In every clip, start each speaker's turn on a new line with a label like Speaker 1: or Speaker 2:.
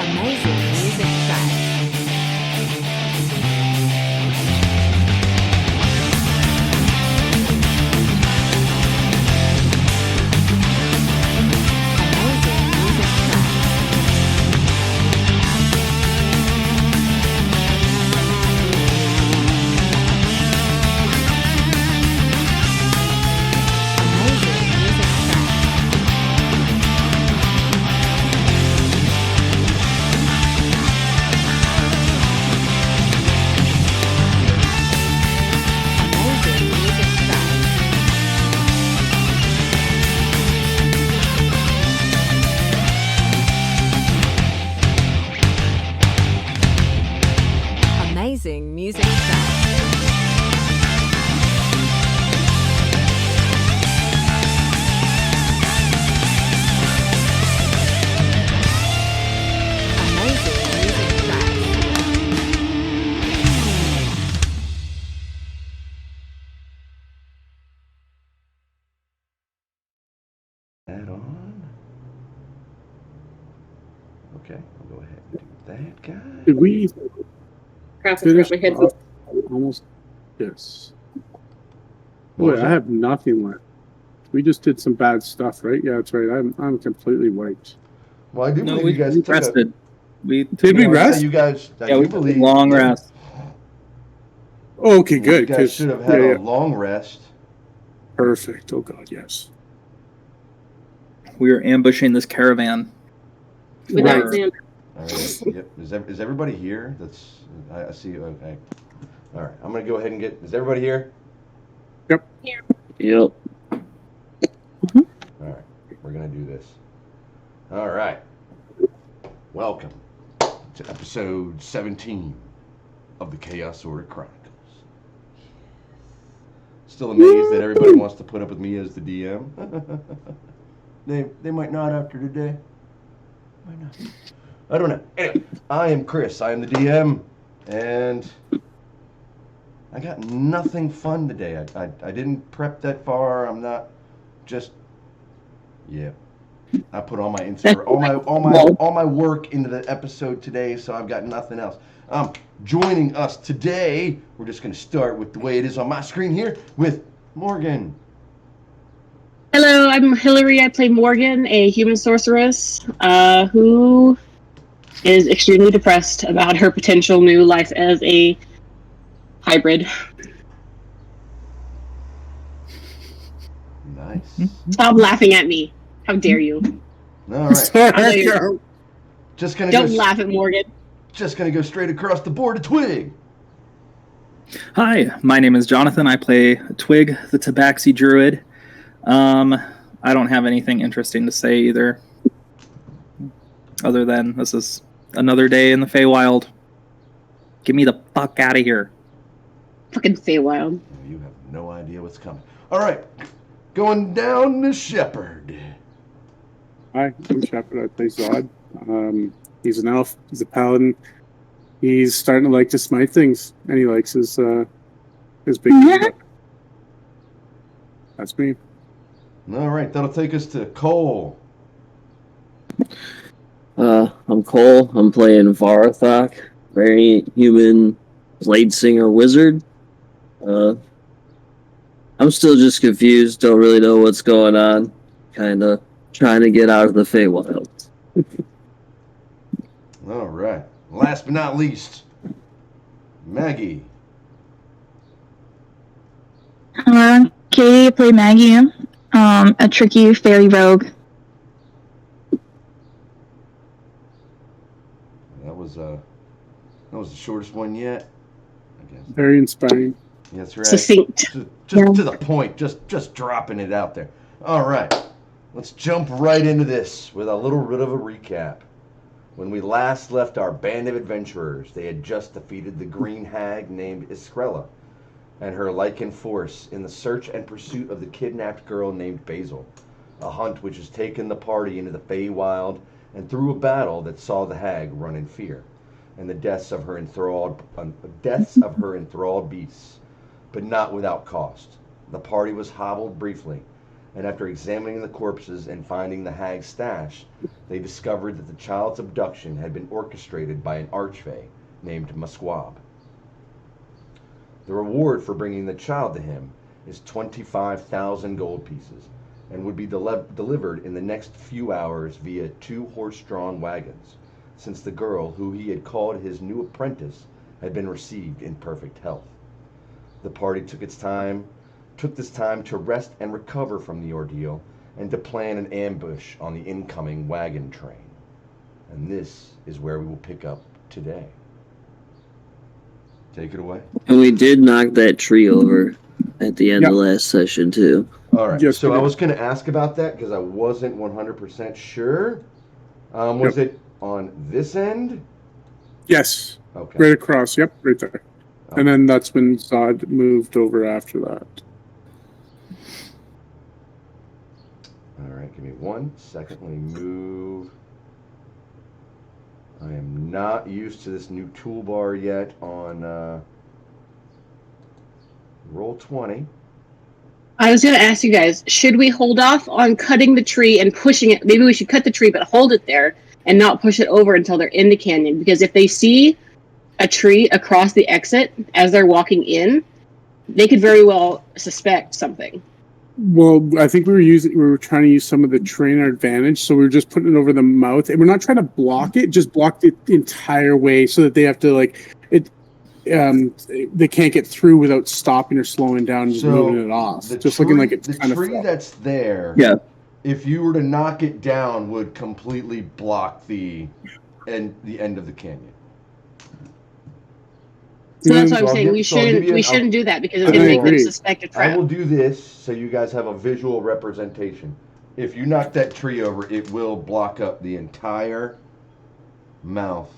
Speaker 1: Amazing music track. Amazing music track. Amazing music track. Amazing music track. Amazing music track. Amazing music track.
Speaker 2: That on. Okay, I'll go ahead and do that, guys.
Speaker 3: Did we
Speaker 4: Crap, I
Speaker 3: finish
Speaker 4: forgot my headphones.
Speaker 3: off almost? Yes.
Speaker 2: What
Speaker 3: Boy,
Speaker 2: was
Speaker 3: I
Speaker 2: that?
Speaker 3: have nothing left. We just did some bad stuff, right? Yeah, that's right. I'm completely wiped.
Speaker 2: Well, I do
Speaker 5: No,
Speaker 2: believe
Speaker 5: we
Speaker 2: you guys took
Speaker 5: rested. We
Speaker 3: Did we
Speaker 2: Yeah,
Speaker 3: rest?
Speaker 2: you guys. I
Speaker 5: Yeah,
Speaker 2: do
Speaker 5: we took
Speaker 2: believe
Speaker 5: a long
Speaker 2: yeah,
Speaker 5: rest.
Speaker 3: Oh, okay, good.
Speaker 2: You guys
Speaker 3: 'cause-
Speaker 2: should have had
Speaker 3: yeah,
Speaker 2: a
Speaker 3: yeah.
Speaker 2: long rest.
Speaker 3: Perfect. Oh God, yes.
Speaker 5: We were ambushing this caravan.
Speaker 4: Without
Speaker 5: Right.
Speaker 4: Sam.
Speaker 2: All right. Yep. Is everybody here? That's I see. Okay. All right. I'm gonna go ahead and get. Is everybody here?
Speaker 6: Yep.
Speaker 2: All right. We're gonna do this. All right. Welcome to episode 17 of the Chaos Order Chronicles. Still amazed that everybody wants to put up with me as the DM. They might not after today. Might not. I don't know. Anyway, I am Chris. I am the DM, and I got nothing fun today. I didn't prep that far. I'm not just yeah. I put all my work into the episode today, so I've got nothing else. Joining us today, we're just gonna start with the way it is on my screen here with Morgan.
Speaker 4: Hello, I'm Hillary. I play Morgan, a human sorceress who is extremely depressed about her potential new life as a hybrid.
Speaker 2: Nice.
Speaker 4: Stop laughing at me. How dare you?
Speaker 2: All right.
Speaker 3: Sorry.
Speaker 4: Don't
Speaker 2: Just gonna go.
Speaker 4: laugh at Morgan.
Speaker 2: Just gonna go straight across the board to Twig.
Speaker 5: Hi, my name is Jonathan. I play Twig, the Tabaxi Druid. I don't have anything interesting to say either, other than this is another day in the Feywild. Get me the fuck out of here.
Speaker 4: Fucking Feywild.
Speaker 2: You have no idea what's coming. All right, going down to Shepherd.
Speaker 3: Hi, I'm Shepard. I play Zod. He's an elf. He's a paladin. He's starting to like to smite things, and he likes his big. That's me.
Speaker 2: All right, that'll take us to Cole.
Speaker 6: I'm Cole. I'm playing Varathok, variant human blade singer wizard. I'm still just confused. Don't really know what's going on. Kind of trying to get out of the Feywild.
Speaker 2: All right, last but not least, Maggie.
Speaker 7: Katie, I play Maggie, a tricky fairy rogue.
Speaker 2: That was the shortest one yet, I guess.
Speaker 3: Very inspiring.
Speaker 2: That's right.
Speaker 4: Succinct.
Speaker 2: Just to the point. Just dropping it out there. All right, let's jump right into this with a little bit of a recap. When we last left our band of adventurers, they had just defeated the green hag named Iskrella and her Lycan force in the search and pursuit of the kidnapped girl named Basil, a hunt which has taken the party into the Feywild and through a battle that saw the hag run in fear, and the deaths of her enthralled beasts, but not without cost. The party was hobbled briefly, and after examining the corpses and finding the hag's stash, they discovered that the child's abduction had been orchestrated by an Archfae named Musquab. The reward for bringing the child to him is 25,000 gold pieces, and would be delivered in the next few hours via 2 horse-drawn wagons, since the girl, who he had called his new apprentice, had been received in perfect health. The party took this time to rest and recover from the ordeal, and to plan an ambush on the incoming wagon train. And this is where we will pick up today. Take it away.
Speaker 6: And we did knock that tree over at the end of last session, too.
Speaker 2: All right,
Speaker 3: Yes,
Speaker 2: so
Speaker 3: we
Speaker 2: I
Speaker 3: did.
Speaker 2: was going to ask about that because I wasn't 100% sure. Was it on this end?
Speaker 3: Yes.
Speaker 2: Okay.
Speaker 3: Right across. Yep, right there.
Speaker 2: Okay.
Speaker 3: And then that's when Zod moved over after that.
Speaker 2: All right, give me 1 second. Let me move. I am not used to this new toolbar yet on Roll20.
Speaker 4: I was going to ask you guys, should we hold off on cutting the tree and pushing it? Maybe we should cut the tree but hold it there and not push it over until they're in the canyon. Because if they see a tree across the exit as they're walking in, they could very well suspect something.
Speaker 3: Well, I think we were trying to use some of the tree in our advantage, so we were just putting it over the mouth, and we're not trying to block it, just block it the entire way so that they have to they can't get through without stopping or slowing down and just moving it off. Just looking like it's
Speaker 2: the
Speaker 3: kind of
Speaker 2: tree that's there.
Speaker 6: Yeah.
Speaker 2: If you were to knock it down, would completely block the end of the canyon.
Speaker 4: So that's why I'm
Speaker 2: So I'll
Speaker 4: saying
Speaker 2: give-
Speaker 4: we
Speaker 2: so I'll give you an-
Speaker 4: shouldn't do that because it's
Speaker 3: I
Speaker 4: going to make them
Speaker 3: agree.
Speaker 4: suspect a
Speaker 2: I
Speaker 4: trap.
Speaker 2: will do this so you guys have a visual representation. If you knock that tree over, it will block up the entire mouth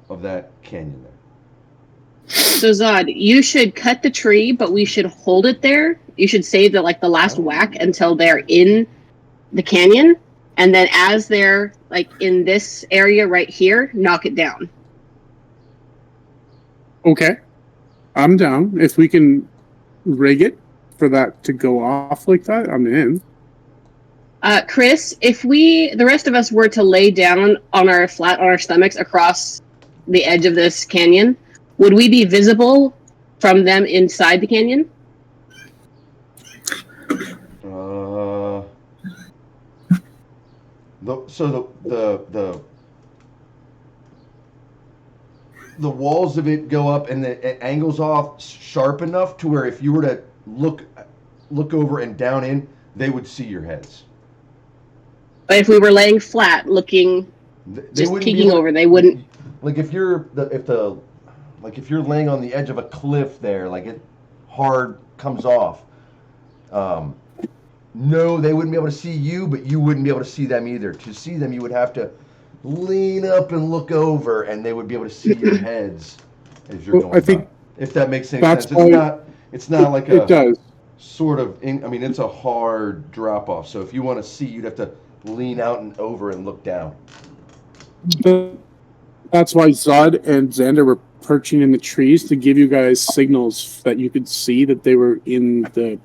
Speaker 2: of that canyon there.
Speaker 4: So Zod, you should cut the tree, but we should hold it there. You should save the last whack until they're in the canyon, and then as they're in this area right here, knock it down.
Speaker 3: Okay. I'm down. If we can rig it for that to go off like that, I'm in.
Speaker 4: Chris, if the rest of us were to lay down on our stomachs across the edge of this canyon, would we be visible from them inside the canyon?
Speaker 2: The walls of it go up and it angles off sharp enough to where if you were to look over and down in, they would see your heads.
Speaker 4: But if we were laying flat, looking, just peeking over, they wouldn't.
Speaker 2: Like if you're laying on the edge of a cliff there, like it hard comes off. No, they wouldn't be able to see you, but you wouldn't be able to see them either. To see them, you would have to lean up and look over, and they would be able to see your heads as you're going.
Speaker 3: I think
Speaker 2: by. If that makes any
Speaker 3: that's
Speaker 2: sense,
Speaker 3: why-
Speaker 2: it's not like a
Speaker 3: It does.
Speaker 2: sort of. It's a hard drop off. So if you want to see, you'd have to lean out and over and look down.
Speaker 3: That's why Zod and Xander were perching in the trees to give you guys signals that you could see that they were in the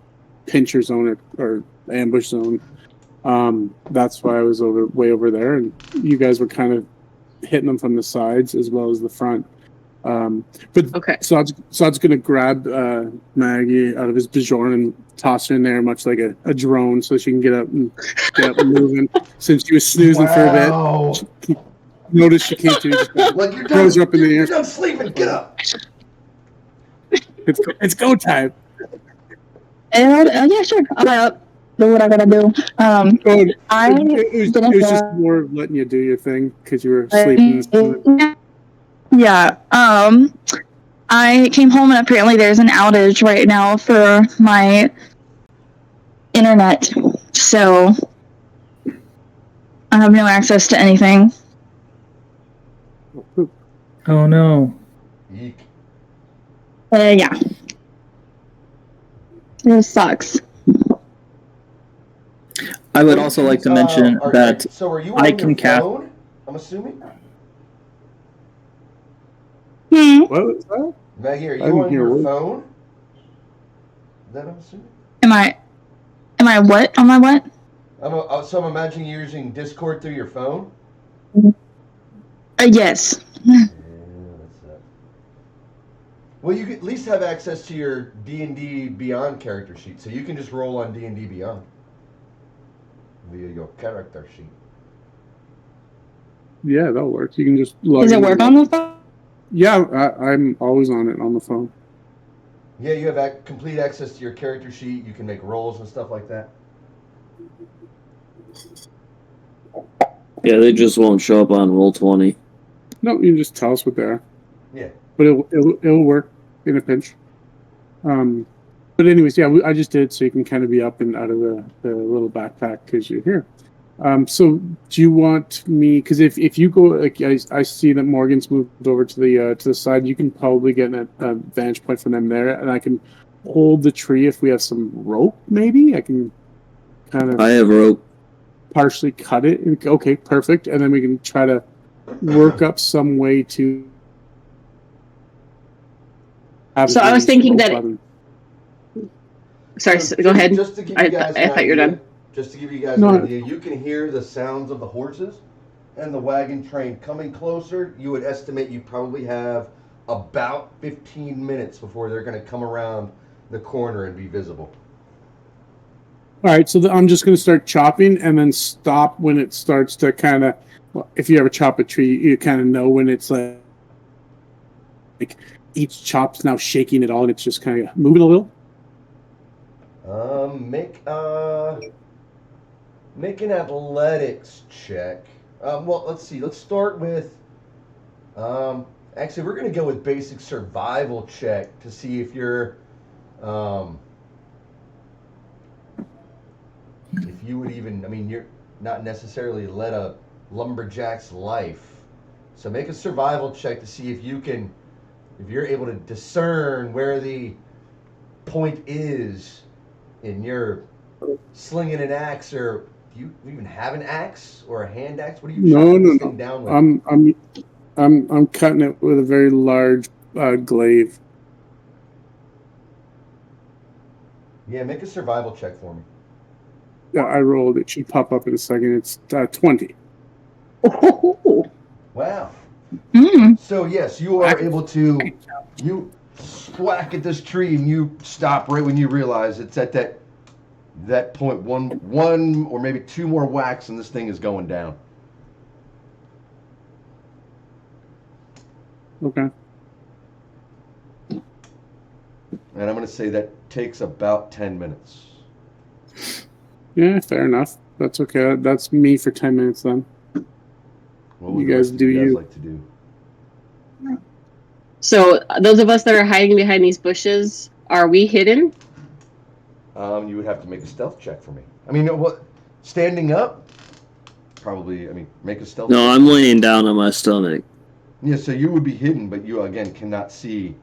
Speaker 3: pincher zone or ambush zone. That's why I was way over there, and you guys were kind of hitting them from the sides as well as the front. But
Speaker 4: Okay.
Speaker 3: Zod's going to grab Maggie out of his Bjorn and toss her in there, much like a drone, so she can get up and moving. Since she was snoozing for a bit, notice she came to. Just
Speaker 2: Like you're
Speaker 3: throws
Speaker 2: done.
Speaker 3: her up in the
Speaker 2: You're
Speaker 3: air.
Speaker 2: done sleeping. Get up.
Speaker 3: It's go time.
Speaker 7: Yeah, sure. I'll do what I gotta do.
Speaker 3: Oh,
Speaker 7: I
Speaker 3: it
Speaker 7: didn't
Speaker 3: was just
Speaker 7: know-
Speaker 3: more of letting you do your thing because you were sleeping.
Speaker 7: Yeah. I came home and apparently there's an outage right now for my internet, so I have no access to anything.
Speaker 5: Oh no.
Speaker 2: Yeek.
Speaker 7: Yeah. It sucks.
Speaker 5: I would also like to mention that
Speaker 2: So are you
Speaker 5: I
Speaker 2: on
Speaker 5: can
Speaker 2: your
Speaker 5: cast-
Speaker 2: phone? I'm assuming.
Speaker 3: What was that?
Speaker 2: Maggie, are
Speaker 3: I
Speaker 2: you
Speaker 3: didn't
Speaker 2: on
Speaker 3: hear
Speaker 2: your
Speaker 3: a word.
Speaker 2: phone? Is that I'm assuming?
Speaker 7: Am I? Am I what? On my what?
Speaker 2: So I'm imagining you're using Discord through your phone?
Speaker 7: Yes.
Speaker 2: Yeah, that's that. Well, you could at least have access to your D&D Beyond character sheet, so you can just roll on D&D Beyond via your character sheet.
Speaker 3: Yeah, that'll work. You can just log
Speaker 7: Does it
Speaker 3: in
Speaker 7: work
Speaker 3: and-
Speaker 7: on the phone?
Speaker 3: Yeah, I'm always on it on the phone.
Speaker 2: Yeah, you have complete access to your character sheet. You can make rolls and stuff like that.
Speaker 6: Yeah, they just won't show up on Roll20.
Speaker 3: No, you can just tell us what they are.
Speaker 2: Yeah.
Speaker 3: But it'll work in a pinch. But anyways, yeah, I just did it so you can kind of be up and out of the little backpack because you're here. So do you want me? Because if you go, like I see that Morgan's moved over to the side, you can probably get a vantage point from them there, and I can hold the tree if we have some rope. Maybe I can kind of
Speaker 6: I have rope.
Speaker 3: partially cut it. Okay, perfect, and then we can try to work up some way to.
Speaker 4: So I was thinking that.
Speaker 3: rope
Speaker 4: Sorry,
Speaker 2: So
Speaker 4: go ahead.
Speaker 2: Just to give you guys
Speaker 4: I thought you were done.
Speaker 2: Just to give you guys
Speaker 3: No.
Speaker 2: an idea, you can hear the sounds of the horses and the wagon train coming closer. You would estimate you probably have about 15 minutes before they're going to come around the corner and be visible.
Speaker 3: All right, so I'm just going to start chopping and then stop when it starts to kind of. Well, if you ever chop a tree, you kind of know when it's like each chop's now shaking it all, and it's just kind of moving a little.
Speaker 2: Make an athletics check. Well, let's see. Let's start with. Actually, we're going to go with basic survival check to see if you're. If you would even. I mean, you're not necessarily led a lumberjack's life, so make a survival check to see if you can. If you're able to discern where the point is in your slinging an axe, or do you even have an axe or a hand axe? What are you chopping this thing down with?
Speaker 3: I'm cutting it with a very large glaive.
Speaker 2: Yeah, make a survival check for me.
Speaker 3: Yeah, I rolled. It should pop up in a second. It's 20.
Speaker 2: Wow.
Speaker 7: Mm.
Speaker 2: So yes, you are able to. You whack at this tree and you stop right when you realize it's at that point. One or maybe two more whacks and this thing is going down.
Speaker 3: Okay.
Speaker 2: And I'm going to say that takes about 10 minutes.
Speaker 3: Yeah, fair enough. That's okay. That's me for 10 minutes then.
Speaker 2: What would
Speaker 3: You
Speaker 2: the
Speaker 3: guys
Speaker 2: rest of
Speaker 3: do
Speaker 2: you guys
Speaker 3: you.
Speaker 2: like to do?
Speaker 4: So those of us that are hiding behind these bushes, are we hidden?
Speaker 2: You would have to make a stealth check for me. I mean, what? Standing up? Probably. I mean, make a stealth.
Speaker 6: No,
Speaker 2: check.
Speaker 6: I'm laying down on my stomach.
Speaker 2: Yeah, so you would be hidden, but you again cannot see.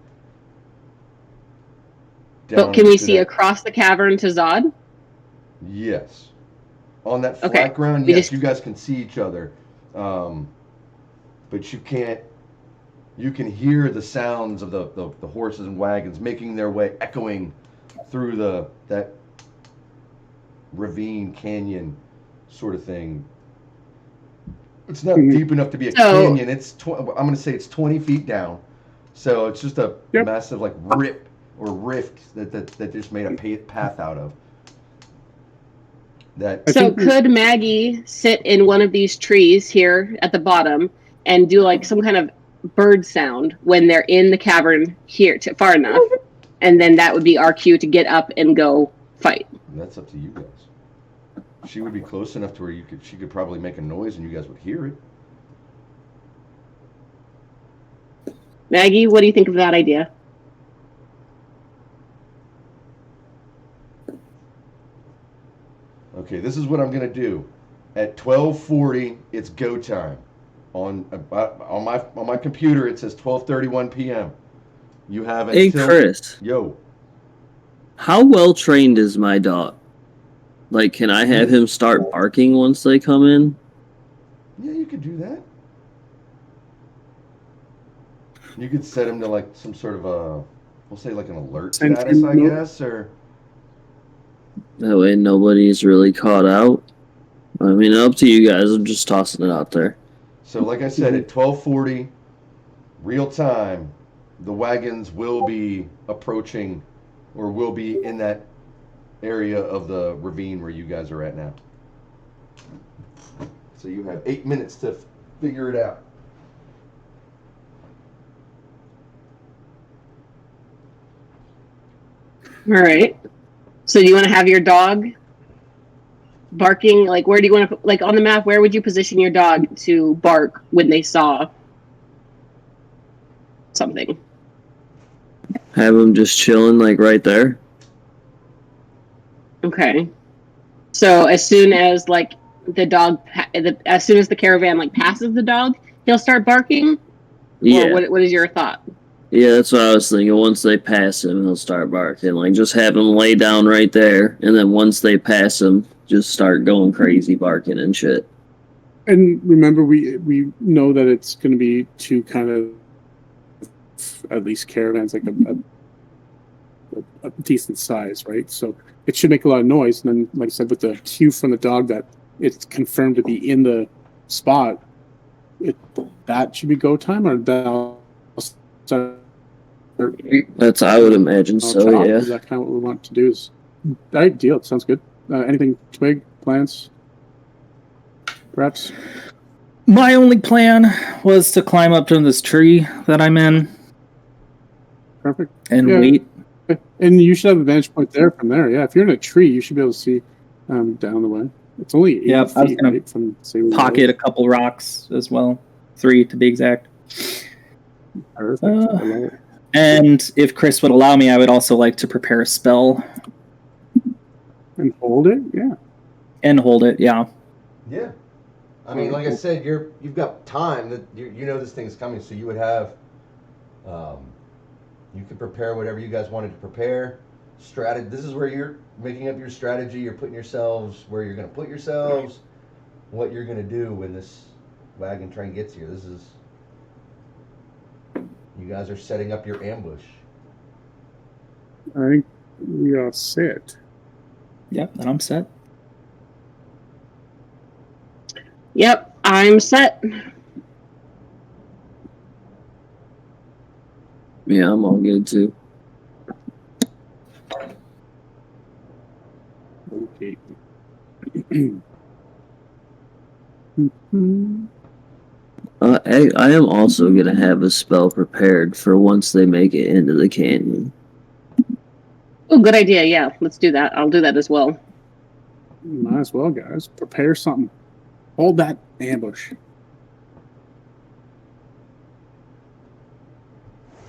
Speaker 4: But can we
Speaker 2: into
Speaker 4: see
Speaker 2: that-
Speaker 4: across the cavern to Zod?
Speaker 2: Yes. On that flat
Speaker 4: Okay,
Speaker 2: ground,
Speaker 4: we
Speaker 2: yes,
Speaker 4: just-
Speaker 2: you guys can see each other. But you can't. You can hear the sounds of the horses and wagons making their way, echoing through that ravine canyon sort of thing. It's not deep enough to be a
Speaker 4: So-
Speaker 2: canyon. I'm going to say it's 20 feet down. So it's just a
Speaker 3: Yep.
Speaker 2: massive like rip or rift that just made a path out of. That
Speaker 3: I
Speaker 4: So
Speaker 3: think we-
Speaker 4: could Maggie sit in one of these trees here at the bottom and do like some kind of bird sound when they're in the cavern here far enough, and then that would be our cue to get up and go fight.
Speaker 2: That's up to you guys. She would be close enough to where she could probably make a noise and you guys would hear it.
Speaker 4: Maggie, what do you think of that idea?
Speaker 2: Okay, this is what I'm gonna do. At 12:40, it's go time. On my computer, it says 12:31 p.m. You have
Speaker 6: Hey,
Speaker 2: until
Speaker 6: Chris,
Speaker 2: yo.
Speaker 6: how well trained is my dog? Like, can I have him start barking once they come in?
Speaker 2: Yeah, you could do that. You could set him to like some sort of we'll say like an alert
Speaker 3: Sentry
Speaker 2: status, I
Speaker 3: mode?
Speaker 2: guess, or
Speaker 6: That way nobody's really caught out. I mean, up to you guys. I'm just tossing it out there.
Speaker 2: So, like I said, at 12:40, real time, the wagons will be approaching, or will be in that area of the ravine where you guys are at now. So you have 8 minutes to figure it out.
Speaker 4: All right. So do you want to have your dog barking? Like, where do you want to, like, on the map, where would you position your dog to bark when they saw something?
Speaker 6: Have them just chilling, like, right there.
Speaker 4: Okay. So as soon as, like, as soon as the caravan, like, passes the dog, he'll start barking?
Speaker 6: Yeah.
Speaker 4: Or what is your thought?
Speaker 6: Yeah, that's what I was thinking. Once they pass him, he'll start barking. Like, just have him lay down right there, and then once they pass him, just start going crazy barking and shit.
Speaker 3: And remember, we know that it's going to be two kind of, at least caravans, like a decent size, right? So it should make a lot of noise. And then, like I said, with the cue from the dog that it's confirmed to be in the spot, that should be go time, or that'll start.
Speaker 6: That's, I would imagine so, yeah.
Speaker 3: Is that kind of what we want to do? Is all right, deal. It sounds good. Anything, Twig, plans? Perhaps?
Speaker 5: My only plan was to climb up to this tree that I'm in
Speaker 3: Perfect.
Speaker 5: and
Speaker 3: Yeah.
Speaker 5: wait.
Speaker 3: And you should have a vantage point there from there. Yeah, if you're in a tree, you should be able to see down the way. It's only 8
Speaker 5: Yep, I was
Speaker 3: feet,
Speaker 5: gonna
Speaker 3: right, from, say, where you
Speaker 5: Pocket a
Speaker 3: live.
Speaker 5: couple rocks as well. 3 to be exact.
Speaker 3: Perfect. I love it.
Speaker 5: And if Chris would allow me, I would also like to prepare a spell
Speaker 3: And hold it? Yeah.
Speaker 5: and hold it. Yeah.
Speaker 2: Yeah. I mean, like I said, you've got time that you know this thing's coming, so you would have, you could prepare whatever you guys wanted to prepare. This is where you're making up your strategy. You're putting yourselves where you're going to put yourselves, what you're going to do when this wagon train gets here. This is, you guys are setting up your ambush.
Speaker 3: I think we are set.
Speaker 5: Yep. And I'm set.
Speaker 4: Yep, I'm set.
Speaker 6: Yeah, I'm all good, too.
Speaker 3: Okay.
Speaker 6: I am also going to have a spell prepared for once they make it into the canyon.
Speaker 4: Oh, good idea. Yeah, let's do that. I'll do that as well.
Speaker 3: Might as well, guys. Prepare something. Hold that ambush.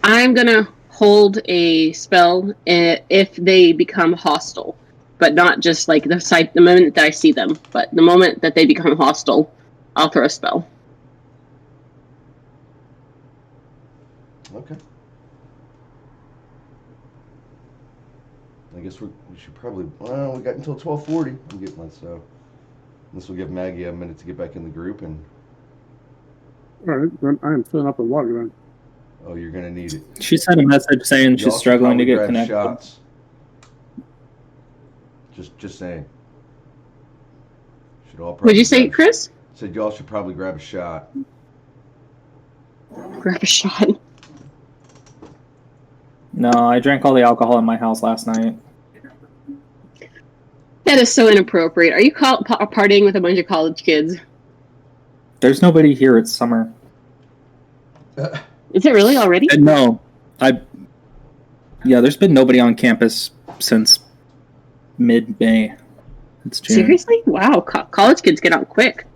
Speaker 4: I'm gonna hold a spell if they become hostile, but not just like the moment that I see them, but the moment that they become hostile, I'll throw a spell.
Speaker 2: Okay. I guess we should probably. Well, we got until 12:40. I'm getting that, so this will give Maggie a minute to get back in the group. And
Speaker 3: All right, then I am filling up with water then.
Speaker 2: oh, you're gonna need it.
Speaker 5: She sent a message saying
Speaker 2: Y'all
Speaker 5: she's
Speaker 2: should
Speaker 5: struggling to
Speaker 2: probably
Speaker 5: get
Speaker 2: grab
Speaker 5: connected.
Speaker 2: shots. Just saying. Should all probably.
Speaker 4: What'd you say,
Speaker 2: grab-
Speaker 4: Chris?
Speaker 2: Said y'all should probably grab a shot.
Speaker 4: Grab a shot.
Speaker 5: No, I drank all the alcohol in my house last night.
Speaker 4: That is so inappropriate. Are you partying with a bunch of college kids?
Speaker 5: There's nobody here. It's summer.
Speaker 4: Is it really already?
Speaker 5: No, yeah, there's been nobody on campus since mid-May. It's June.
Speaker 4: Seriously? Wow, college kids get out quick.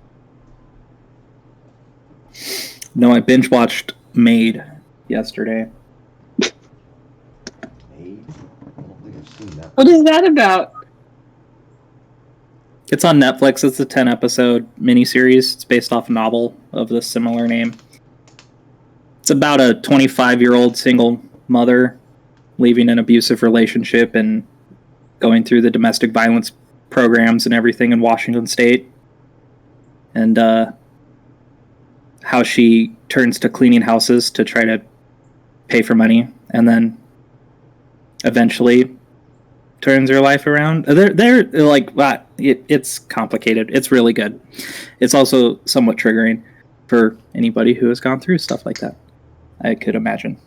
Speaker 5: No, I binge watched Maid yesterday.
Speaker 2: Maid? I don't think I've seen that.
Speaker 4: What is that about?
Speaker 5: It's on Netflix. It's a 10-episode miniseries. It's based off a novel of the similar name. It's about a 25-year-old single mother leaving an abusive relationship and going through the domestic violence programs and everything in Washington State. And how she turns to cleaning houses to try to pay for money. And then eventually turns your life around. They're like, it's complicated. It's really good. It's also somewhat triggering for anybody who has gone through stuff like that. I could imagine.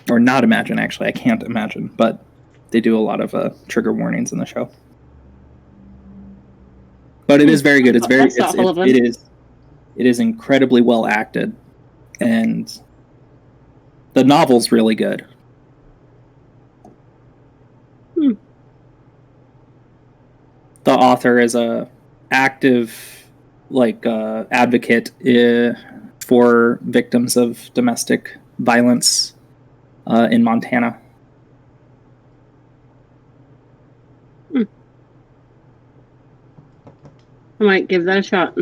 Speaker 5: Or not imagine, actually. I can't imagine. But they do a lot of trigger warnings in the show. But it is very good. It's very it is incredibly well acted, and the novel's really good. The author is a active advocate for victims of domestic violence in Montana.
Speaker 4: I might give that a shot.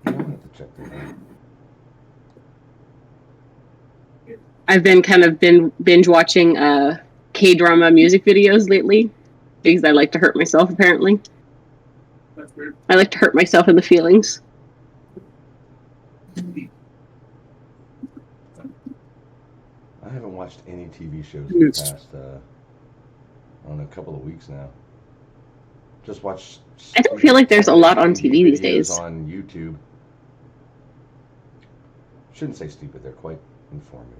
Speaker 2: I'll have to check that out.
Speaker 4: I've been binge watching K-drama music videos lately because I like to hurt myself, apparently. I like to hurt myself in the feelings.
Speaker 2: I haven't watched any TV shows in the past, a couple of weeks now. Just watched.
Speaker 4: I don't feel like there's a lot on TV these days.
Speaker 2: On YouTube. Shouldn't say stupid, they're quite informative.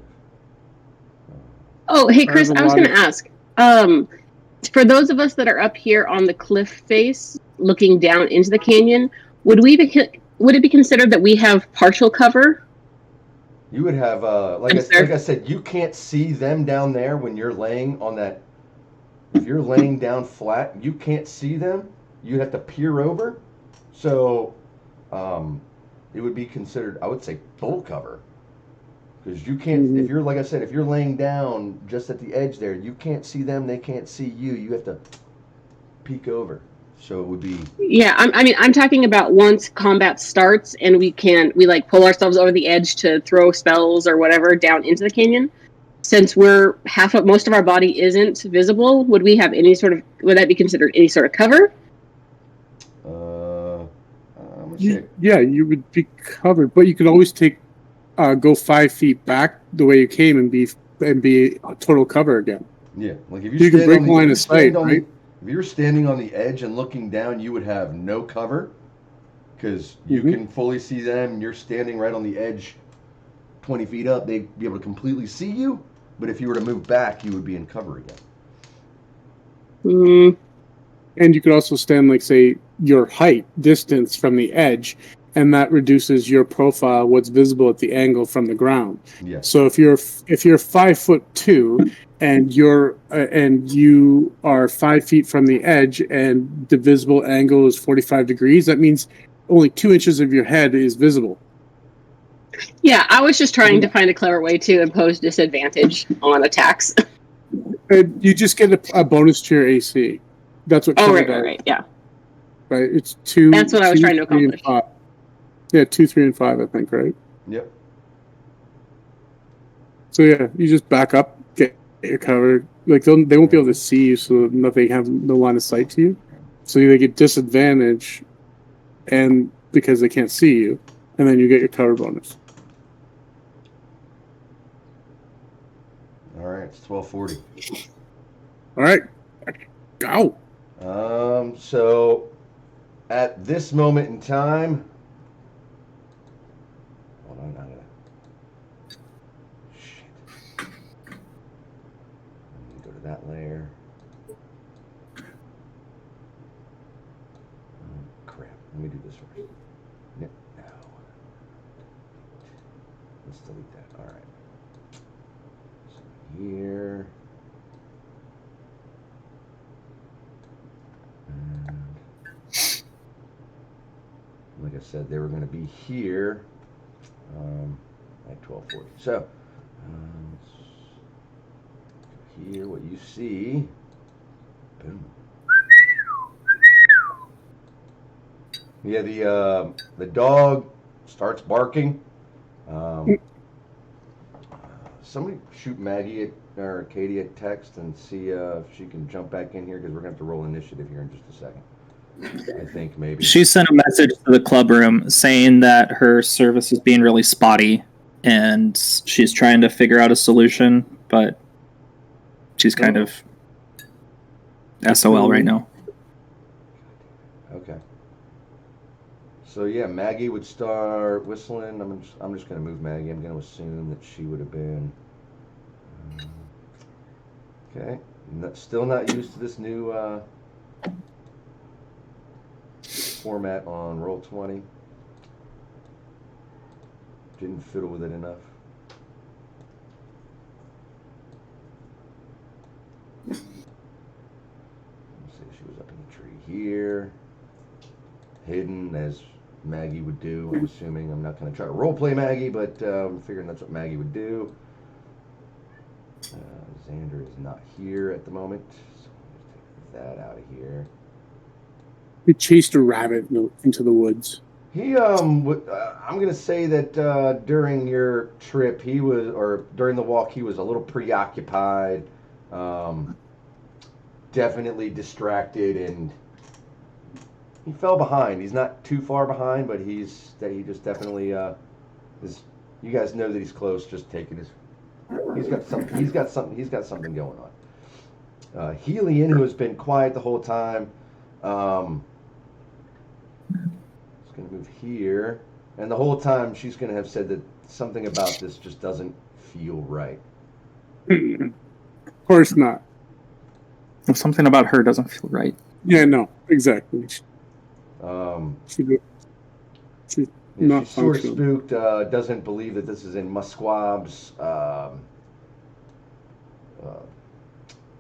Speaker 4: Oh, hey Chris, I was going to ask. For those of us that are up here on the cliff face, looking down into the canyon, would it be considered that we have partial cover?
Speaker 2: You would have, like I said, you can't see them down there when you're laying on that. If you're laying down flat, you can't see them. You have to peer over. So, it would be considered, I would say, full cover. Because you can't, if you're, like I said, if you're laying down just at the edge there, you can't see them, they can't see you. You have to peek over. So it would be.
Speaker 4: Yeah, I'm talking about once combat starts and we pull ourselves over the edge to throw spells or whatever down into the canyon. Since most of our body isn't visible, would that be considered any sort of cover?
Speaker 3: Yeah, you would be covered, but you could always go 5 feet back the way you came and be a total cover again.
Speaker 2: Yeah, like if
Speaker 3: you can break line of sight, right?
Speaker 2: If you're standing on the edge and looking down, you would have no cover because you can fully see them. And you're standing right on the edge, 20 feet up. They'd be able to completely see you. But if you were to move back, you would be in cover again.
Speaker 3: And you could also stand, like, say, your height, distance from the edge, and that reduces your profile, what's visible at the angle from the ground.
Speaker 2: Yeah.
Speaker 3: So if you're 5'2" and you are 5 feet from the edge and the visible angle is 45 degrees, that means only 2 inches of your head is visible.
Speaker 4: Yeah, I was just trying to find a clever way to impose disadvantage on attacks.
Speaker 3: You just get a bonus to your AC. That's what.
Speaker 4: Right, yeah.
Speaker 3: Right, it's 2.
Speaker 4: That's what I was trying to accomplish.
Speaker 3: 2, 3, and 5, I think, right?
Speaker 2: Yep.
Speaker 3: So yeah, you just back up, get your cover. Like they won't be able to see you, so they have no line of sight to you. So they get disadvantage, and because they can't see you, and then you get your cover bonus.
Speaker 2: All right, it's 12:40.
Speaker 3: All right, go.
Speaker 2: So at this moment in time, hold on, shit. Let me go to that layer. Oh, crap. Let me do this first. No. Let's delete that. All right. So here. And like I said, they were going to be here at 12:40. So here, what you see, boom. Yeah, the dog starts barking. Somebody shoot Maggie or Katie a text and see if she can jump back in here because we're going to have to roll initiative here in just a second. I think maybe.
Speaker 5: She sent a message to the club room saying that her service is being really spotty and she's trying to figure out a solution, but she's kind of SOL right now.
Speaker 2: Okay. So yeah, Maggie would start whistling. I'm just gonna move Maggie. I'm gonna assume that she would have been. Okay. Still not used to this new format on Roll20. Didn't fiddle with it enough. Let's see, she was up in the tree here. Hidden, as Maggie would do, I'm assuming. I'm not going to try to roleplay Maggie, but I'm figuring that's what Maggie would do. Xander is not here at the moment, so let's take that out of here.
Speaker 3: We chased a rabbit into the woods.
Speaker 2: He, I'm going to say that during your trip, during the walk, he was a little preoccupied, definitely distracted, and he fell behind. He's not too far behind, but he just definitely is. You guys know that he's close. Just taking his. He's got something going on. Helian, who has been quiet the whole time, is going to move here, and the whole time she's going to have said that something about this just doesn't feel right.
Speaker 3: Of course not.
Speaker 5: Something about her doesn't feel right.
Speaker 3: Yeah, no, exactly. She's not
Speaker 2: sort of
Speaker 3: functional.
Speaker 2: spooked, doesn't believe that this is in Musquab's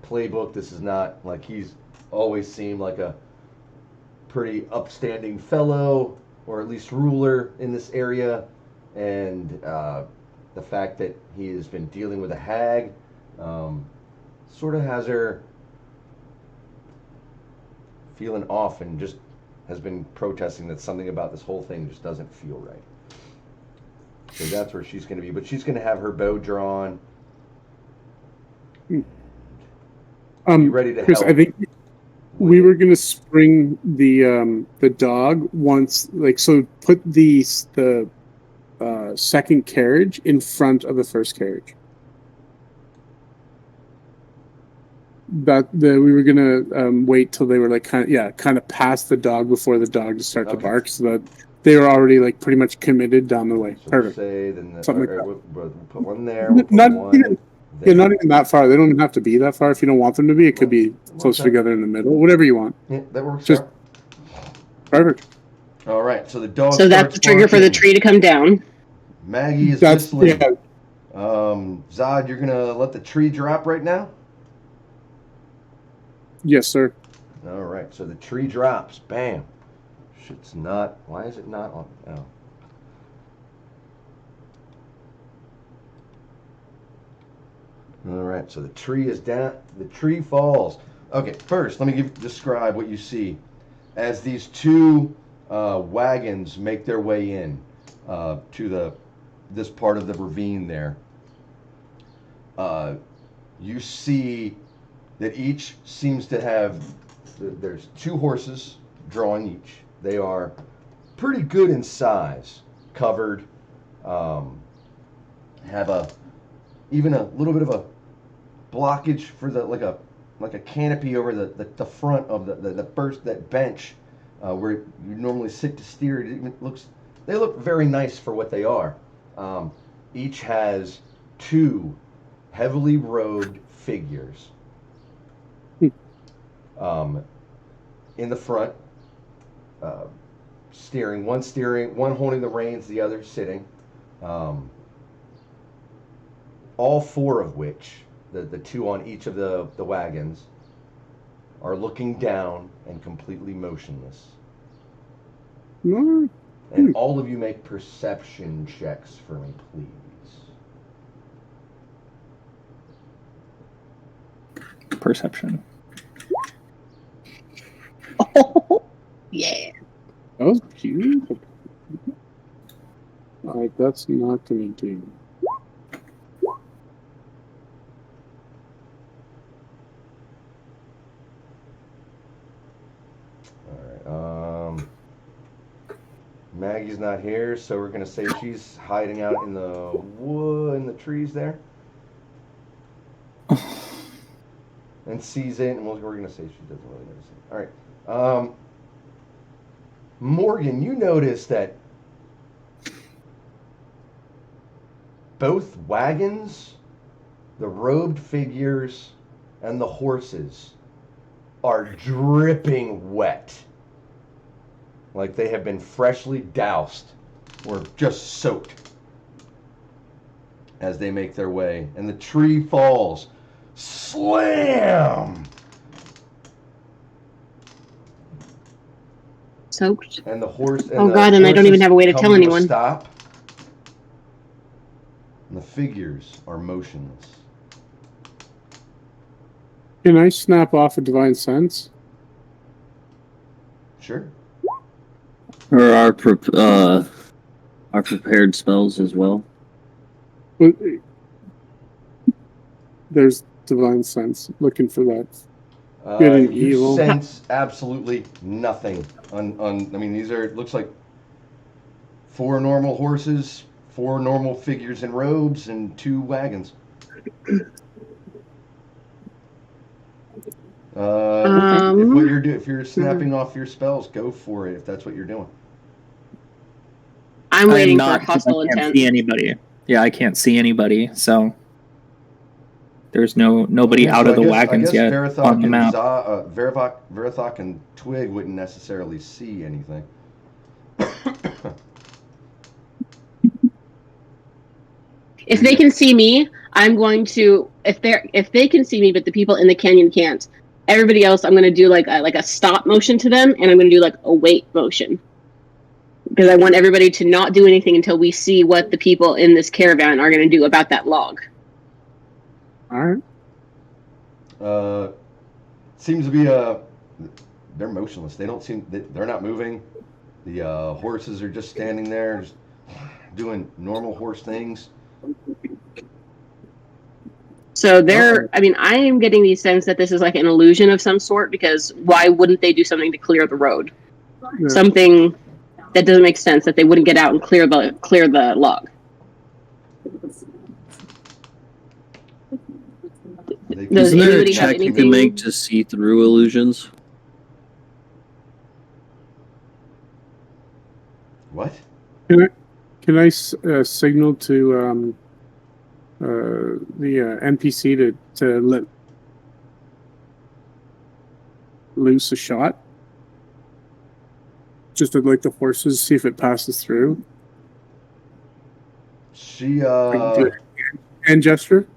Speaker 2: playbook. This is not, like, he's always seemed like a pretty upstanding fellow, or at least ruler in this area, and the fact that he has been dealing with a hag sort of has her feeling off, and just has been protesting that something about this whole thing just doesn't feel right. So that's where she's going to be. But she's going to have her bow drawn. Be ready to
Speaker 3: Chris,
Speaker 2: help.
Speaker 3: I think we were going to spring the dog once, like, so put the second carriage in front of the first carriage. We were gonna wait till they were like kind of past the dog before the dog to start to bark, so that they were already like pretty much committed down the way.
Speaker 2: So
Speaker 3: Perfect.
Speaker 2: We'll say then
Speaker 3: Something like that.
Speaker 2: we'll put one there. We'll put one there.
Speaker 3: Not even that far. They don't have to be that far. If you don't want them to be, it could be closer together in the middle. Whatever you want.
Speaker 2: Yeah, that works.
Speaker 3: Just perfect.
Speaker 2: All right. So the dog.
Speaker 4: So that's the trigger for the tree to come down.
Speaker 2: Maggie is
Speaker 3: That's
Speaker 2: whistling.
Speaker 3: yeah.
Speaker 2: Zod, you're gonna let the tree drop right now.
Speaker 3: Yes, sir.
Speaker 2: All right, so the tree drops. Bam. Shit's not. Why is it not on? Oh. All right, so the tree is down. The tree falls. Okay, first, let me describe what you see as these two wagons make their way in to this part of the ravine there. You see that each seems to have, there's two horses drawing each. They are pretty good in size, covered, have even a little bit of a blockage for like a canopy over the front of that bench where you normally sit to steer. They look very nice for what they are. Each has two heavily robed figures. In the front, steering, one holding the reins, the other sitting. All four of which, the two on each of the wagons, are looking down and completely motionless.
Speaker 3: Mm.
Speaker 2: And all of you make perception checks for me, please.
Speaker 5: Perception.
Speaker 4: Oh, yeah.
Speaker 3: That was cute. Alright, that's not gonna do.
Speaker 2: Alright, Maggie's not here, so we're gonna say she's hiding out in the wood, in the trees there. and sees it, and we're going to say she doesn't really notice it. All right. Morgan, you notice that both wagons, the robed figures, and the horses are dripping wet. Like they have been freshly doused or just soaked as they make their way. And the tree falls. Slam!
Speaker 4: Soaked.
Speaker 2: And the horse. And
Speaker 4: Oh
Speaker 2: the
Speaker 4: God! And I don't even
Speaker 2: horses
Speaker 4: have a way to
Speaker 2: come
Speaker 4: tell
Speaker 2: a
Speaker 4: anyone.
Speaker 2: Stop. And the figures are motionless.
Speaker 3: Can I snap off a divine sense?
Speaker 2: Sure.
Speaker 6: Or our prepared spells as well.
Speaker 3: Well, there's divine sense. Looking for that. Good and
Speaker 2: You
Speaker 3: evil.
Speaker 2: sense absolutely nothing. I mean, these are. It looks like 4 normal horses, 4 normal figures in robes, and 2 wagons. If you're snapping off your spells, go for it. If that's what you're doing.
Speaker 4: I'm waiting for
Speaker 5: not, 'cause
Speaker 4: hostile
Speaker 5: I can't
Speaker 4: intent.
Speaker 5: see anybody. Yeah, I can't see anybody, so there's nobody
Speaker 2: Yeah,
Speaker 5: out
Speaker 2: so
Speaker 5: of the
Speaker 2: I
Speaker 5: wagons
Speaker 2: guess
Speaker 5: yet
Speaker 2: Verathok
Speaker 5: on the
Speaker 2: and
Speaker 5: map.
Speaker 2: Verathok and Twig wouldn't necessarily see anything.
Speaker 4: If they can see me, I'm going to. If they can see me, but the people in the canyon can't. Everybody else, I'm going to do like a stop motion to them, and I'm going to do like a wait motion. Because I want everybody to not do anything until we see what the people in this caravan are going to do about that log.
Speaker 3: All right.
Speaker 2: Seems to be they're motionless. They don't seem. They're not moving. The horses are just standing there, just doing normal horse things.
Speaker 4: So they're. I mean, I am getting the sense that this is like an illusion of some sort. Because why wouldn't they do something to clear the road?
Speaker 3: Yeah.
Speaker 4: Something that doesn't make sense. That they wouldn't get out and clear the log. Does
Speaker 6: Isn't there a
Speaker 4: anybody have
Speaker 6: check you
Speaker 4: anything?
Speaker 6: can make to see through illusions?
Speaker 2: What?
Speaker 3: Can I signal to the NPC to let loose a shot? Just to like the horses, see if it passes through.
Speaker 2: She
Speaker 3: Hand gesture.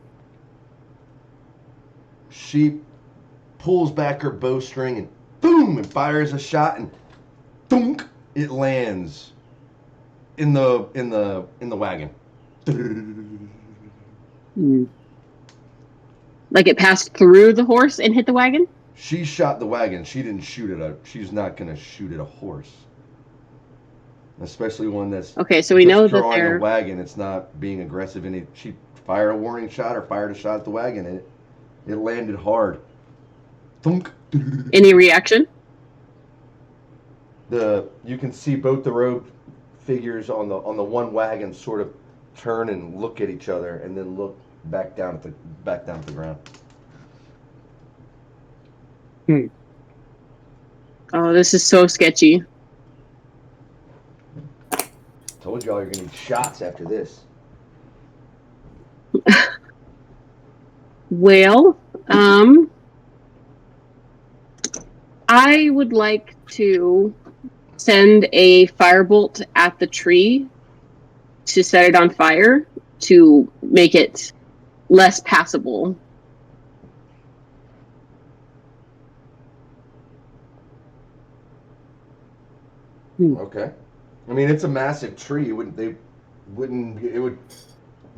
Speaker 2: She pulls back her bowstring and boom, and fires a shot, and thunk, it lands in the wagon.
Speaker 4: Like it passed through the horse and hit the wagon?
Speaker 2: She shot the wagon. She didn't shoot at she's not gonna shoot at a horse, especially one that's
Speaker 4: Okay, so we know that
Speaker 2: drawing
Speaker 4: they're
Speaker 2: a wagon. It's not being aggressive. She fired a warning shot or fired a shot at the wagon, and it landed hard. Thunk.
Speaker 4: any reaction.
Speaker 2: You can see both the robed figures on the one wagon sort of turn and look at each other, and then look back down at the ground.
Speaker 4: Oh, this is so sketchy.
Speaker 2: Told y'all you're gonna need shots after this.
Speaker 4: Well, I would like to send a firebolt at the tree to set it on fire to make it less passable.
Speaker 2: Okay. I mean, it's a massive tree. They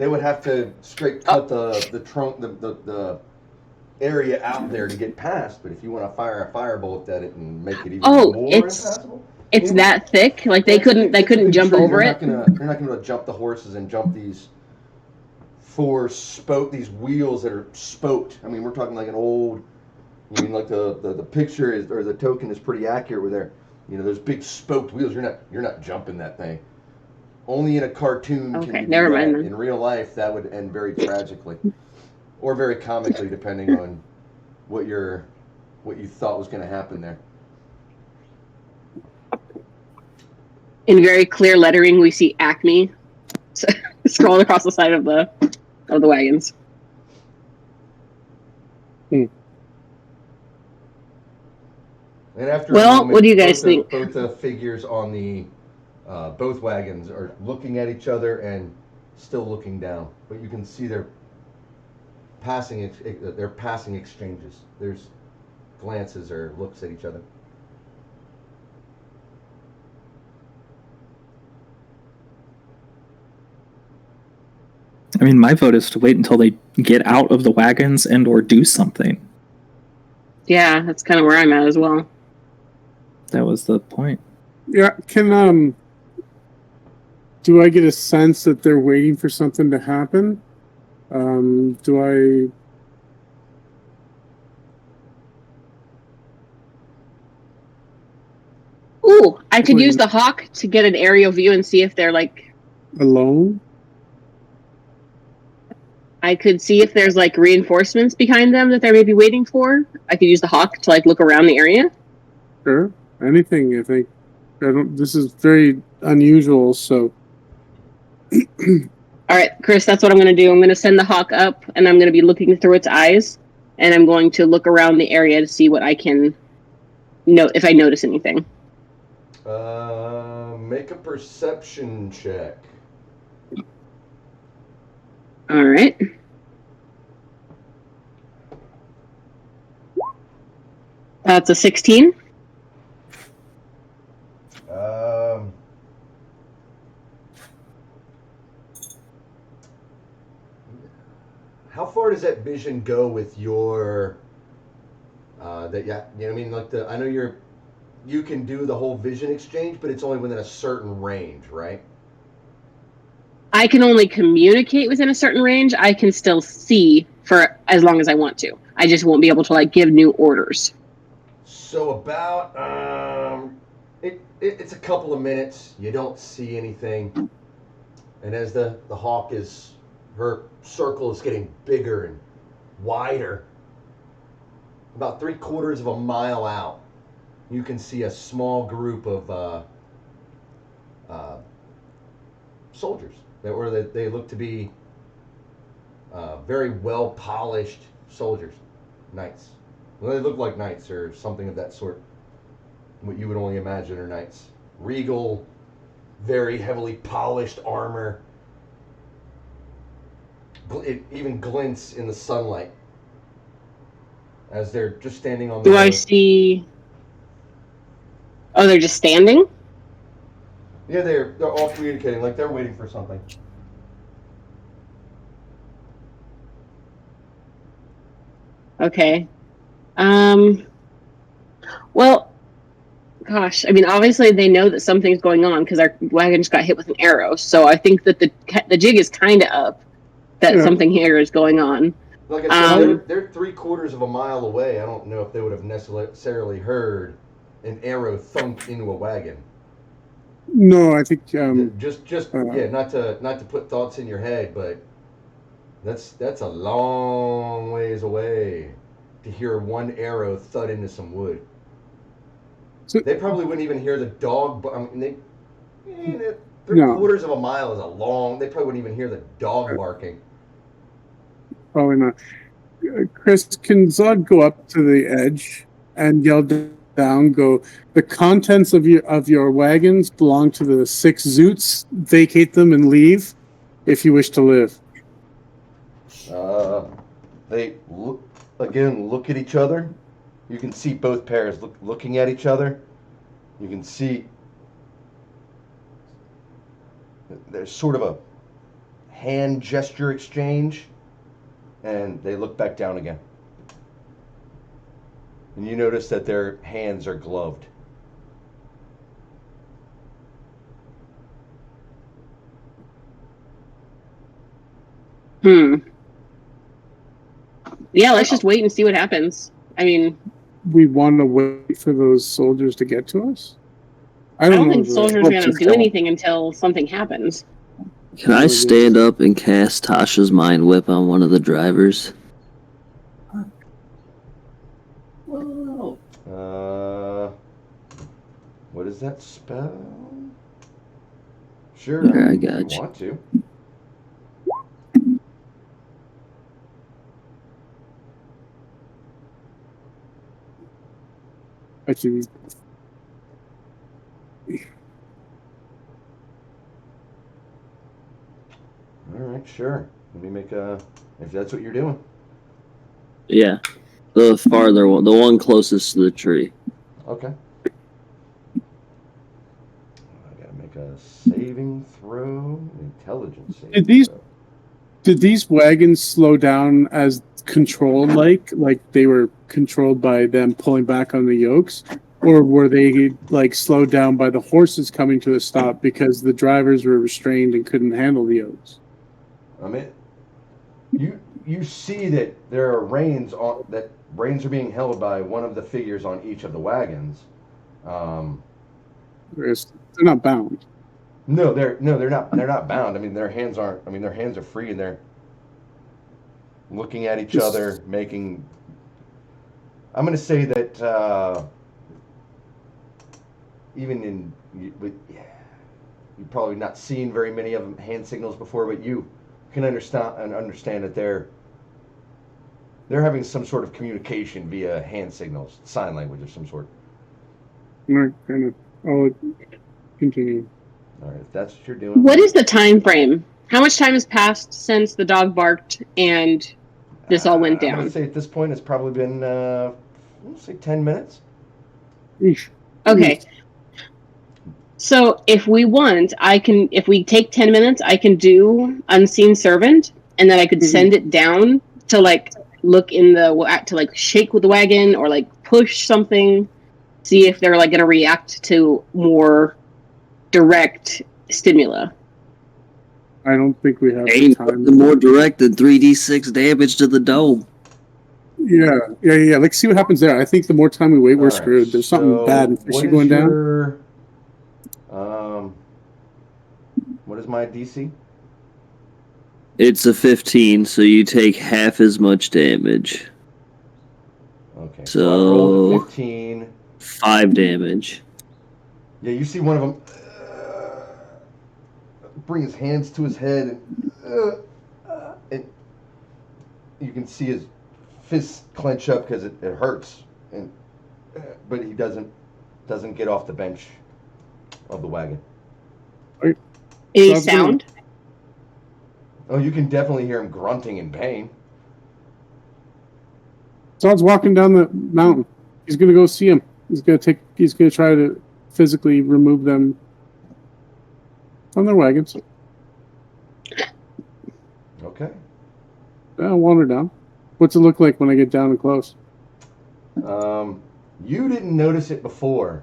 Speaker 2: would have to straight cut the trunk, the area out there to get past. But if you want to fire a firebolt at it and make it even more impassable,
Speaker 4: it's that thick. Like they couldn't jump over it.
Speaker 2: You're not gonna jump the horses and jump these these wheels that are spoked. I mean, we're talking like an old. I mean, like the picture is, or the token is pretty accurate with there. You know, those big spoked wheels. You're not jumping that thing. Only in a cartoon can you do
Speaker 4: never mind
Speaker 2: that.
Speaker 4: then.
Speaker 2: In real life, that would end very tragically, or very comically, depending on what you thought was going to happen there.
Speaker 4: In very clear lettering, we see Acme scrolling across the side of the wagons.
Speaker 2: And after
Speaker 4: Well,
Speaker 2: a moment,
Speaker 4: what do you guys think?
Speaker 2: Both the figures on the both wagons are looking at each other and still looking down, but you can see they're passing exchanges. There's glances or looks at each other.
Speaker 5: I mean, my vote is to wait until they get out of the wagons and or do something.
Speaker 4: Yeah, that's kind of where I'm at as well.
Speaker 5: That was the point.
Speaker 3: Yeah, do I get a sense that they're waiting for something to happen? Do I...
Speaker 4: Ooh, I could use the hawk to get an aerial view and see if they're like
Speaker 3: alone?
Speaker 4: I could see if there's like reinforcements behind them that they're maybe waiting for. I could use the hawk to like look around the area.
Speaker 3: Sure. Anything, I think. This is very unusual, so...
Speaker 4: All right, Chris, that's what I'm going to do. I'm going to send the hawk up, and I'm going to be looking through its eyes, and I'm going to look around the area to see what I can note, if I notice anything.
Speaker 2: Make a perception check.
Speaker 4: All right. That's a 16.
Speaker 2: How far does that vision go with your? You know what I mean? Like I know you can do the whole vision exchange, but it's only within a certain range, right?
Speaker 4: I can only communicate within a certain range. I can still see for as long as I want to. I just won't be able to like give new orders.
Speaker 2: So about it's a couple of minutes. You don't see anything, and as the hawk her circle is getting bigger and wider. About 3/4 of a mile out, you can see a small group of soldiers they look to be very well polished soldiers, knights. Well, they look like knights or something of that sort. What you would only imagine are knights. Regal, very heavily polished armor. It even glints in the sunlight as they're just standing on the road.
Speaker 4: I see? Oh, they're just standing?
Speaker 2: Yeah, they're all communicating like they're waiting for something.
Speaker 4: Okay. Well, gosh, I mean, obviously they know that something's going on because our wagon just got hit with an arrow. So I think that the jig is kind of up that something here is going on.
Speaker 2: Like I said, they're 3/4 of a mile away. I don't know if they would have necessarily heard an arrow thunk into a wagon.
Speaker 3: No, I think
Speaker 2: not to put thoughts in your head, but that's a long ways away to hear one arrow thud into some wood. So, they probably wouldn't even hear the dog. I mean, 3/4 of a mile is a long. They probably wouldn't even hear the dog barking.
Speaker 3: Probably not. Chris, can Zod go up to the edge and yell down? Go. The contents of your wagons belong to the 6 Zoots. Vacate them and leave, if you wish to live.
Speaker 2: They look at each other. You can see both pairs looking at each other. You can see there's sort of a hand gesture exchange, and they look back down again. And you notice that their hands are gloved.
Speaker 4: Yeah, let's just wait and see what happens. I mean...
Speaker 3: We want to wait for those soldiers to get to us?
Speaker 4: I don't think soldiers are going to do anything until something happens.
Speaker 6: Can I stand up and cast Tasha's Mind Whip on one of the drivers?
Speaker 2: does that spell? Sure,
Speaker 6: Here, I
Speaker 2: if
Speaker 6: got
Speaker 2: you
Speaker 6: you.
Speaker 2: want to.
Speaker 3: Actually,
Speaker 2: All right, sure. Let me make a. If that's what you're doing.
Speaker 6: Yeah, the farther one, the one closest to the tree.
Speaker 2: Okay. I gotta make a saving throw, an intelligence saving
Speaker 3: Did these-
Speaker 2: throw.
Speaker 3: did these wagons slow down as controlled, like they were controlled by them pulling back on the yokes, or were they like slowed down by the horses coming to a stop because the drivers were restrained and couldn't handle the yokes?
Speaker 2: I mean, you see that there are reins on that reins are being held by one of the figures on each of the wagons.
Speaker 3: They're not bound.
Speaker 2: No, they're not bound. I mean, their hands aren't. I mean, their hands are free and they're looking at each
Speaker 3: Just-
Speaker 2: other, making. I'm going to say that even in you've probably not seen very many of them hand signals before, but you can understand that they're having some sort of communication via hand signals, sign language of some sort.
Speaker 3: Right, kind of. I'll continue.
Speaker 2: All right, if that's what you're doing.
Speaker 4: What is the time frame? How much time has passed since the dog barked and this all went
Speaker 2: I'm going
Speaker 4: down?
Speaker 2: to say at this point it's probably been, let's say 10 minutes.
Speaker 3: Eesh.
Speaker 4: Okay. So if we want, if we take 10 minutes, I can do Unseen Servant, and then I could send it down to like look in to like shake with the wagon or like push something, see if they're like going to react to more direct stimuli.
Speaker 3: I don't think we have the
Speaker 6: Ain't
Speaker 3: time.
Speaker 6: nothing more direct than 3d6 damage to the dome.
Speaker 3: Yeah. Let's see what happens there. I think the more time we wait, we're
Speaker 2: All right,
Speaker 3: screwed. There's something
Speaker 2: so
Speaker 3: bad and
Speaker 2: what
Speaker 3: fishy
Speaker 2: is
Speaker 3: going down.
Speaker 2: your, what is my DC?
Speaker 6: It's a 15, so you take half as much damage.
Speaker 2: Okay,
Speaker 6: So-
Speaker 2: I rolled a 15.
Speaker 6: 5 damage.
Speaker 2: Yeah, you see one of them bring his hands to his head, and you can see his fists clench up because it hurts, but he doesn't get off the bench of the wagon.
Speaker 4: Any
Speaker 3: Sounds
Speaker 4: sound?
Speaker 2: Oh, you can definitely hear him grunting in pain.
Speaker 3: Todd's walking down the mountain. He's gonna go see him. He's gonna try to physically remove them from their wagons.
Speaker 2: Okay.
Speaker 3: I'll wander down. What's it look like when I get down and close?
Speaker 2: You didn't notice it before,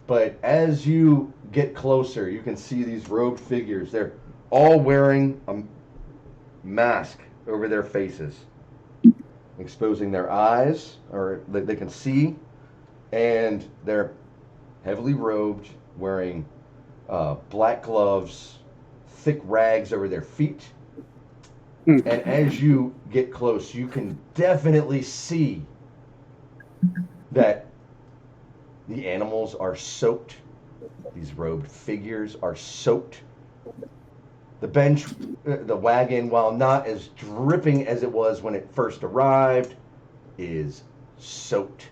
Speaker 2: but as you get closer, you can see these robed figures. They're all wearing a mask over their faces, exposing their eyes, or they can see, and they're heavily robed, wearing black gloves, thick rags over their feet. And as you get close, you can definitely see that the animals are soaked. These robed figures are soaked. The bench, the wagon, while not as dripping as it was when it first arrived, is soaked.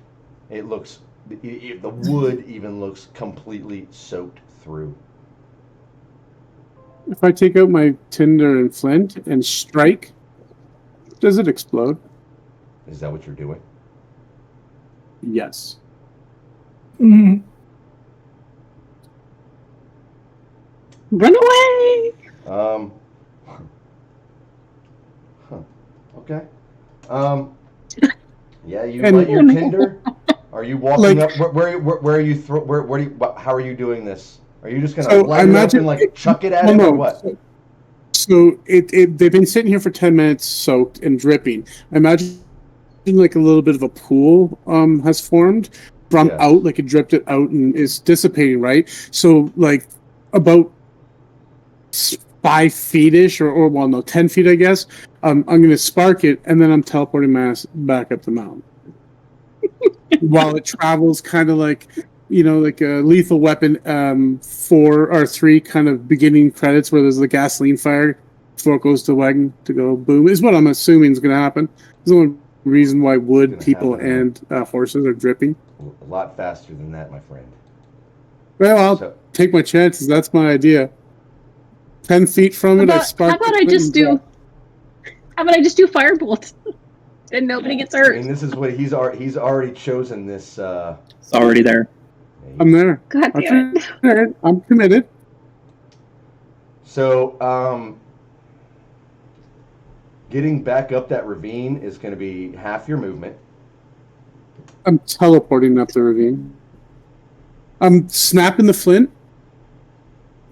Speaker 2: It looks, the wood even looks completely soaked through.
Speaker 3: If I take out my tinder and flint and strike, does it explode?
Speaker 2: Is that what you're doing?
Speaker 3: Yes.
Speaker 4: Run away!
Speaker 2: Okay. Yeah, you
Speaker 3: And-
Speaker 2: light your tinder. Are you walking
Speaker 3: Like-
Speaker 2: up? Where are you? How are you doing this? Are you just gonna
Speaker 3: So,
Speaker 2: light
Speaker 3: I
Speaker 2: it up
Speaker 3: imagine-
Speaker 2: and like chuck it at
Speaker 3: Well,
Speaker 2: him or
Speaker 3: no.
Speaker 2: what?
Speaker 3: So they've been sitting here for 10 minutes soaked and dripping. I imagine like a little bit of a pool has formed from
Speaker 2: Yes.
Speaker 3: out, like it dripped it out and is dissipating, right? So like about 5 feet-ish or well, no, 10 feet, I guess. I'm going to spark it and then I'm teleporting my ass back up the mountain. While it travels kind of like like a Lethal Weapon 4 or 3 kind of beginning credits where there's the gasoline fire before it goes to the wagon to go boom, is what I'm assuming is going to happen. There's the only reason why wood,
Speaker 2: Gonna
Speaker 3: people,
Speaker 2: happen,
Speaker 3: and horses are dripping.
Speaker 2: A lot faster than that, my friend.
Speaker 3: Well, I'll
Speaker 2: So-
Speaker 3: take my chances. That's my idea. 10 feet from it, I
Speaker 4: How
Speaker 3: spark.
Speaker 4: about I just do firebolt? Then nobody gets
Speaker 2: I
Speaker 4: hurt.
Speaker 2: mean, this is what he's already chosen this.
Speaker 5: It's already there.
Speaker 3: I'm there.
Speaker 4: God damn it.
Speaker 3: I'm committed.
Speaker 2: So, getting back up that ravine is going to be half your movement.
Speaker 3: I'm teleporting up the ravine. I'm snapping the flint.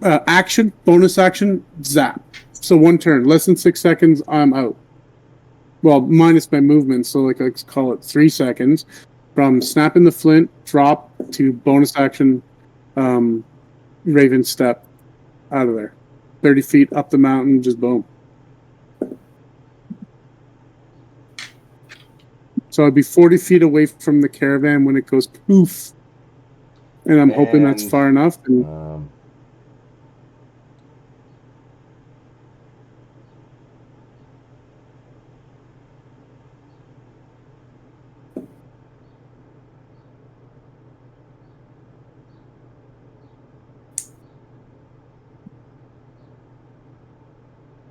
Speaker 3: Action, bonus action, zap. So 1 turn, less than 6 seconds, I'm out. Well, minus my movement, so like let's call it 3 seconds. From snapping the flint, drop to bonus action, Raven step out of there. 30 feet up the mountain, just boom. So I'd be 40 feet away from the caravan when it goes poof. And I'm hoping that's
Speaker 2: And,
Speaker 3: far enough. And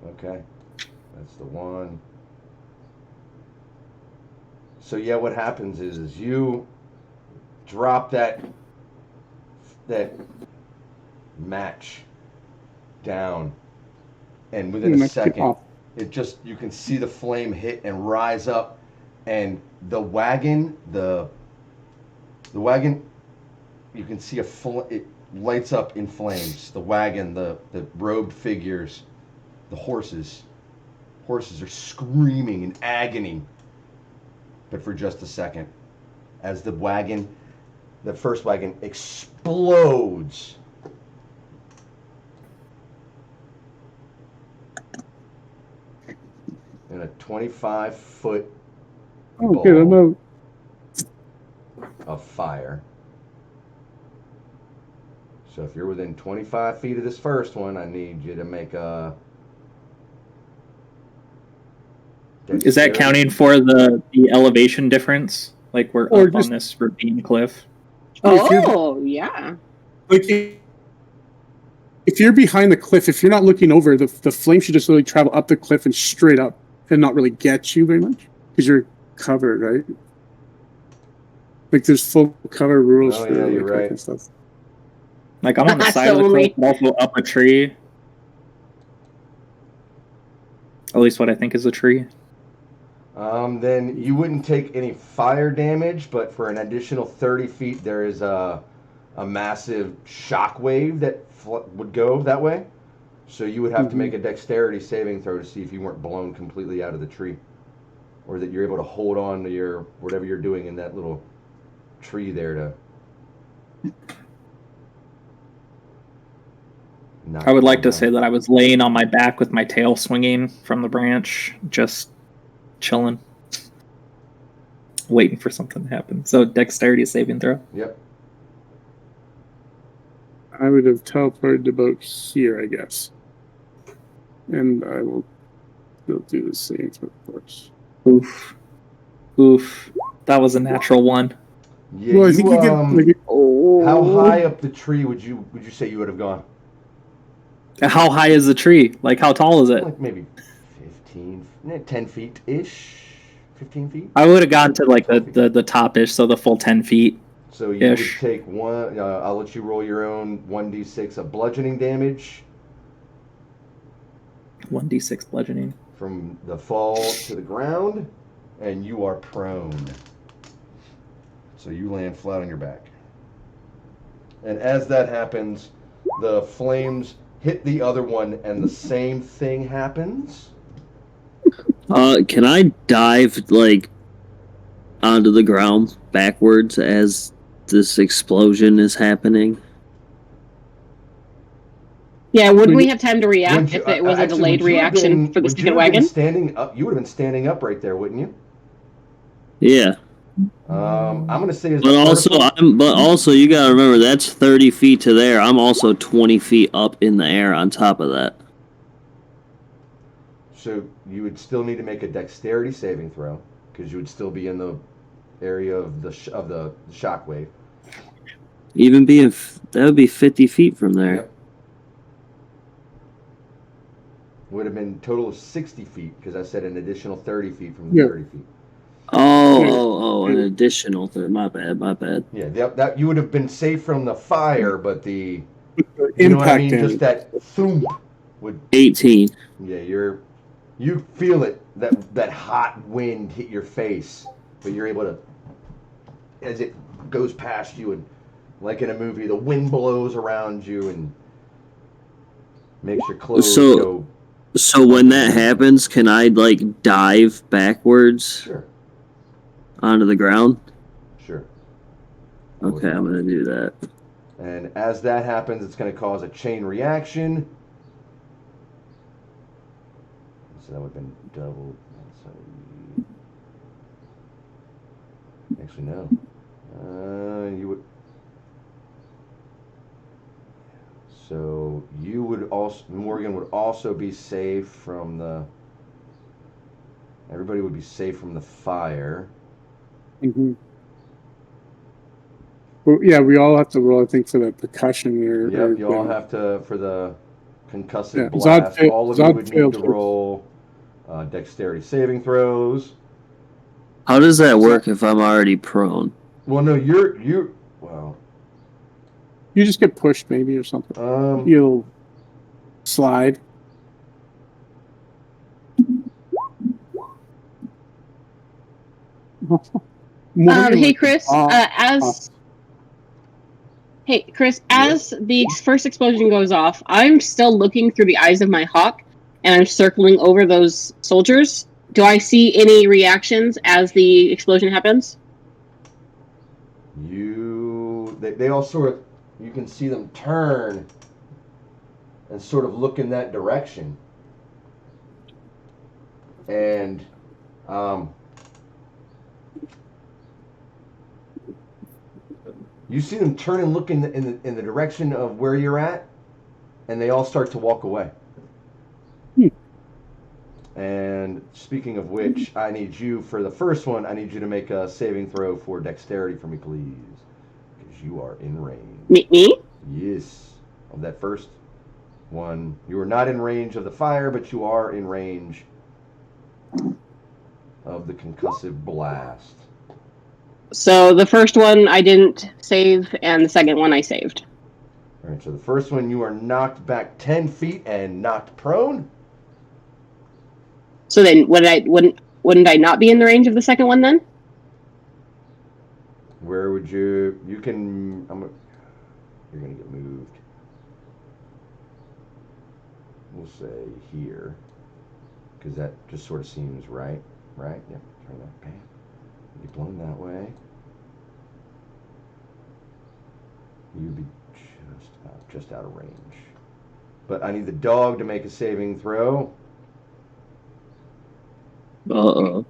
Speaker 2: okay, that's the one. So yeah, what happens is you drop that match down, and within a
Speaker 3: Match it
Speaker 2: second,
Speaker 3: off.
Speaker 2: you can see the flame hit and rise up, and the wagon, you can see it lights up in flames. The wagon, the robed figures, the horses are screaming in agony, but for just a second, as the first wagon explodes. In a 25-foot
Speaker 3: Oh, good. I'm
Speaker 2: ball
Speaker 3: out.
Speaker 2: of fire. So if you're within 25 feet of this first one, I need you to make a...
Speaker 5: Is that counting for the elevation difference? Like we're
Speaker 3: Or
Speaker 5: up
Speaker 3: just-
Speaker 5: on this ravine cliff.
Speaker 4: Oh, yeah.
Speaker 3: Like, if you're behind the cliff, if you're not looking over, the flame should just really travel up the cliff and straight up and not really get you very much because you're covered, right? Like, there's full cover rules
Speaker 2: Oh,
Speaker 3: for
Speaker 2: yeah,
Speaker 3: like,
Speaker 2: you're
Speaker 3: that
Speaker 2: right.
Speaker 3: kind of stuff.
Speaker 5: Like I'm on the
Speaker 4: That's
Speaker 5: side of the
Speaker 4: only-
Speaker 5: cliff, but also up a tree. At least what I think is a tree.
Speaker 2: Then you wouldn't take any fire damage, but for an additional 30 feet, there is a massive shock wave that would go that way. So you would have to make a dexterity saving throw to see if you weren't blown completely out of the tree, or that you're able to hold on to your whatever you're doing in that little tree there to.
Speaker 5: I would like to say that I was laying on my back with my tail swinging from the branch, just chilling, waiting for something to happen. So dexterity saving throw.
Speaker 2: Yep.
Speaker 3: I would have teleported about here, I guess. And I will still do the same, of course.
Speaker 5: Oof. That was a natural one.
Speaker 2: Yeah.
Speaker 3: Well, I think you get like,
Speaker 2: How high up the tree would you say you would have gone?
Speaker 5: How high is the tree? Like how tall is it?
Speaker 2: Like maybe 10 feet ish, 15 feet.
Speaker 5: I would have gone to like the top-ish, so the full 10 feet.
Speaker 2: So you would
Speaker 5: Ish.
Speaker 2: take one. I'll let you roll your own 1d6 of bludgeoning damage
Speaker 5: 1d6 bludgeoning.
Speaker 2: from the fall to the ground, and you are prone. So you land flat on your back. And as that happens, the flames hit the other one, and the same thing happens.
Speaker 6: Can I dive like onto the ground backwards as this explosion is happening?
Speaker 4: Yeah, wouldn't we have time to
Speaker 2: Would
Speaker 4: react
Speaker 2: you-
Speaker 4: if it was a
Speaker 2: actually,
Speaker 4: delayed
Speaker 2: would you have
Speaker 4: reaction
Speaker 2: been-
Speaker 4: for the
Speaker 2: would you
Speaker 4: second
Speaker 2: have been
Speaker 4: wagon?
Speaker 2: standing up? You would have been standing up right there, wouldn't you?
Speaker 6: Yeah.
Speaker 2: I'm gonna say is
Speaker 6: But
Speaker 2: the first
Speaker 6: also,
Speaker 2: one.
Speaker 6: but also, you gotta remember that's 30 feet to there. I'm also 20 feet up in the air on top of that.
Speaker 2: So you would still need to make a dexterity saving throw because you would still be in the area of the shockwave.
Speaker 6: Even being that would be 50 feet from there.
Speaker 2: Yep. Would have been a total of 60 feet because I said an additional 30 feet from the
Speaker 3: Yeah.
Speaker 2: 30 feet.
Speaker 6: An additional thing. My bad.
Speaker 2: Yeah, that you would have been safe from the fire, but the
Speaker 3: Impact
Speaker 2: you know what I mean?
Speaker 3: damage.
Speaker 2: Just that thump would.
Speaker 6: 18.
Speaker 2: Yeah, you feel it that hot wind hit your face, but you're able to as it goes past you and like in a movie, the wind blows around you and makes your clothes go.
Speaker 6: So when that happens, can I like dive backwards
Speaker 2: Sure.
Speaker 6: onto the ground?
Speaker 2: Sure.
Speaker 6: Okay, I'm gonna do that.
Speaker 2: And as that happens, it's going to cause a chain reaction. So that would have been double. Actually, no. You would. So you would also, Morgan would also be safe from the. Everybody would be safe from the fire.
Speaker 3: Mm-hmm. Well, yeah, we all have to roll, I think, for the percussion here.
Speaker 2: Yep, you all have to, for the concussive
Speaker 3: Yeah,
Speaker 2: blast, all of you would need
Speaker 3: failed
Speaker 2: to
Speaker 3: first.
Speaker 2: roll dexterity saving throws.
Speaker 6: How does that work if I'm already prone?
Speaker 2: Well, no, well.
Speaker 3: You just get pushed, maybe, or something. You'll slide.
Speaker 4: Hey Chris, as the first explosion goes off, I'm still looking through the eyes of my hawk, and I'm circling over those soldiers. Do I see any reactions as the explosion happens?
Speaker 2: They all sort of, you can see them turn and sort of look in that direction. And you see them turn and look in the direction of where you're at, and they all start to walk away. And speaking of which, I need you, for the first one, I need you to make a saving throw for dexterity for me, please. Because you are in range.
Speaker 4: Me?
Speaker 2: Yes. Of that first one. You are not in range of the fire, but you are in range of the concussive blast.
Speaker 4: So the first one I didn't save, and the second one I saved.
Speaker 2: All right, so the first one, you are knocked back 10 feet and knocked prone.
Speaker 4: So then, wouldn't I not be in the range of the second one then?
Speaker 2: Where would you? You can. You're gonna get moved. We'll say here, because that just sort of seems right. Right? Yep. Turn that. Bam. Get blown that way. You'd be just out of range. But I need the dog to make a saving throw.
Speaker 6: Uh-oh.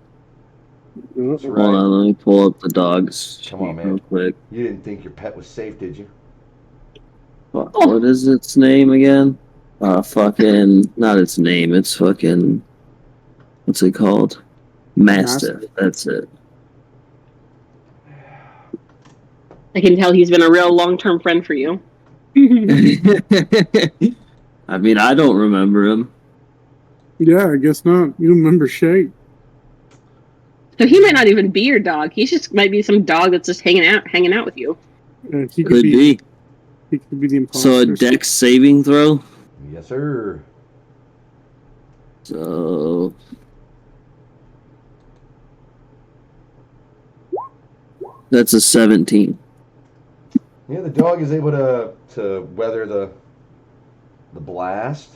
Speaker 2: That's
Speaker 6: Hold
Speaker 2: right.
Speaker 6: on, let me pull up the dog's
Speaker 2: Come on, man.
Speaker 6: real quick.
Speaker 2: You didn't think your pet was safe, did you?
Speaker 6: What is its name again? Fucking, not its name, it's fucking, what's it called? Mastiff, that's it.
Speaker 4: I can tell he's been a real long-term friend for you.
Speaker 6: I mean, I don't remember him.
Speaker 3: Yeah, I guess not. You don't remember Shay.
Speaker 4: So he might not even be your dog. He just might be some dog that's just hanging out with you.
Speaker 3: He
Speaker 6: Could be.
Speaker 3: He could be the imposter.
Speaker 6: So a dex saving throw?
Speaker 2: Yes, sir.
Speaker 6: So that's a 17.
Speaker 2: Yeah, the dog is able to weather the blast.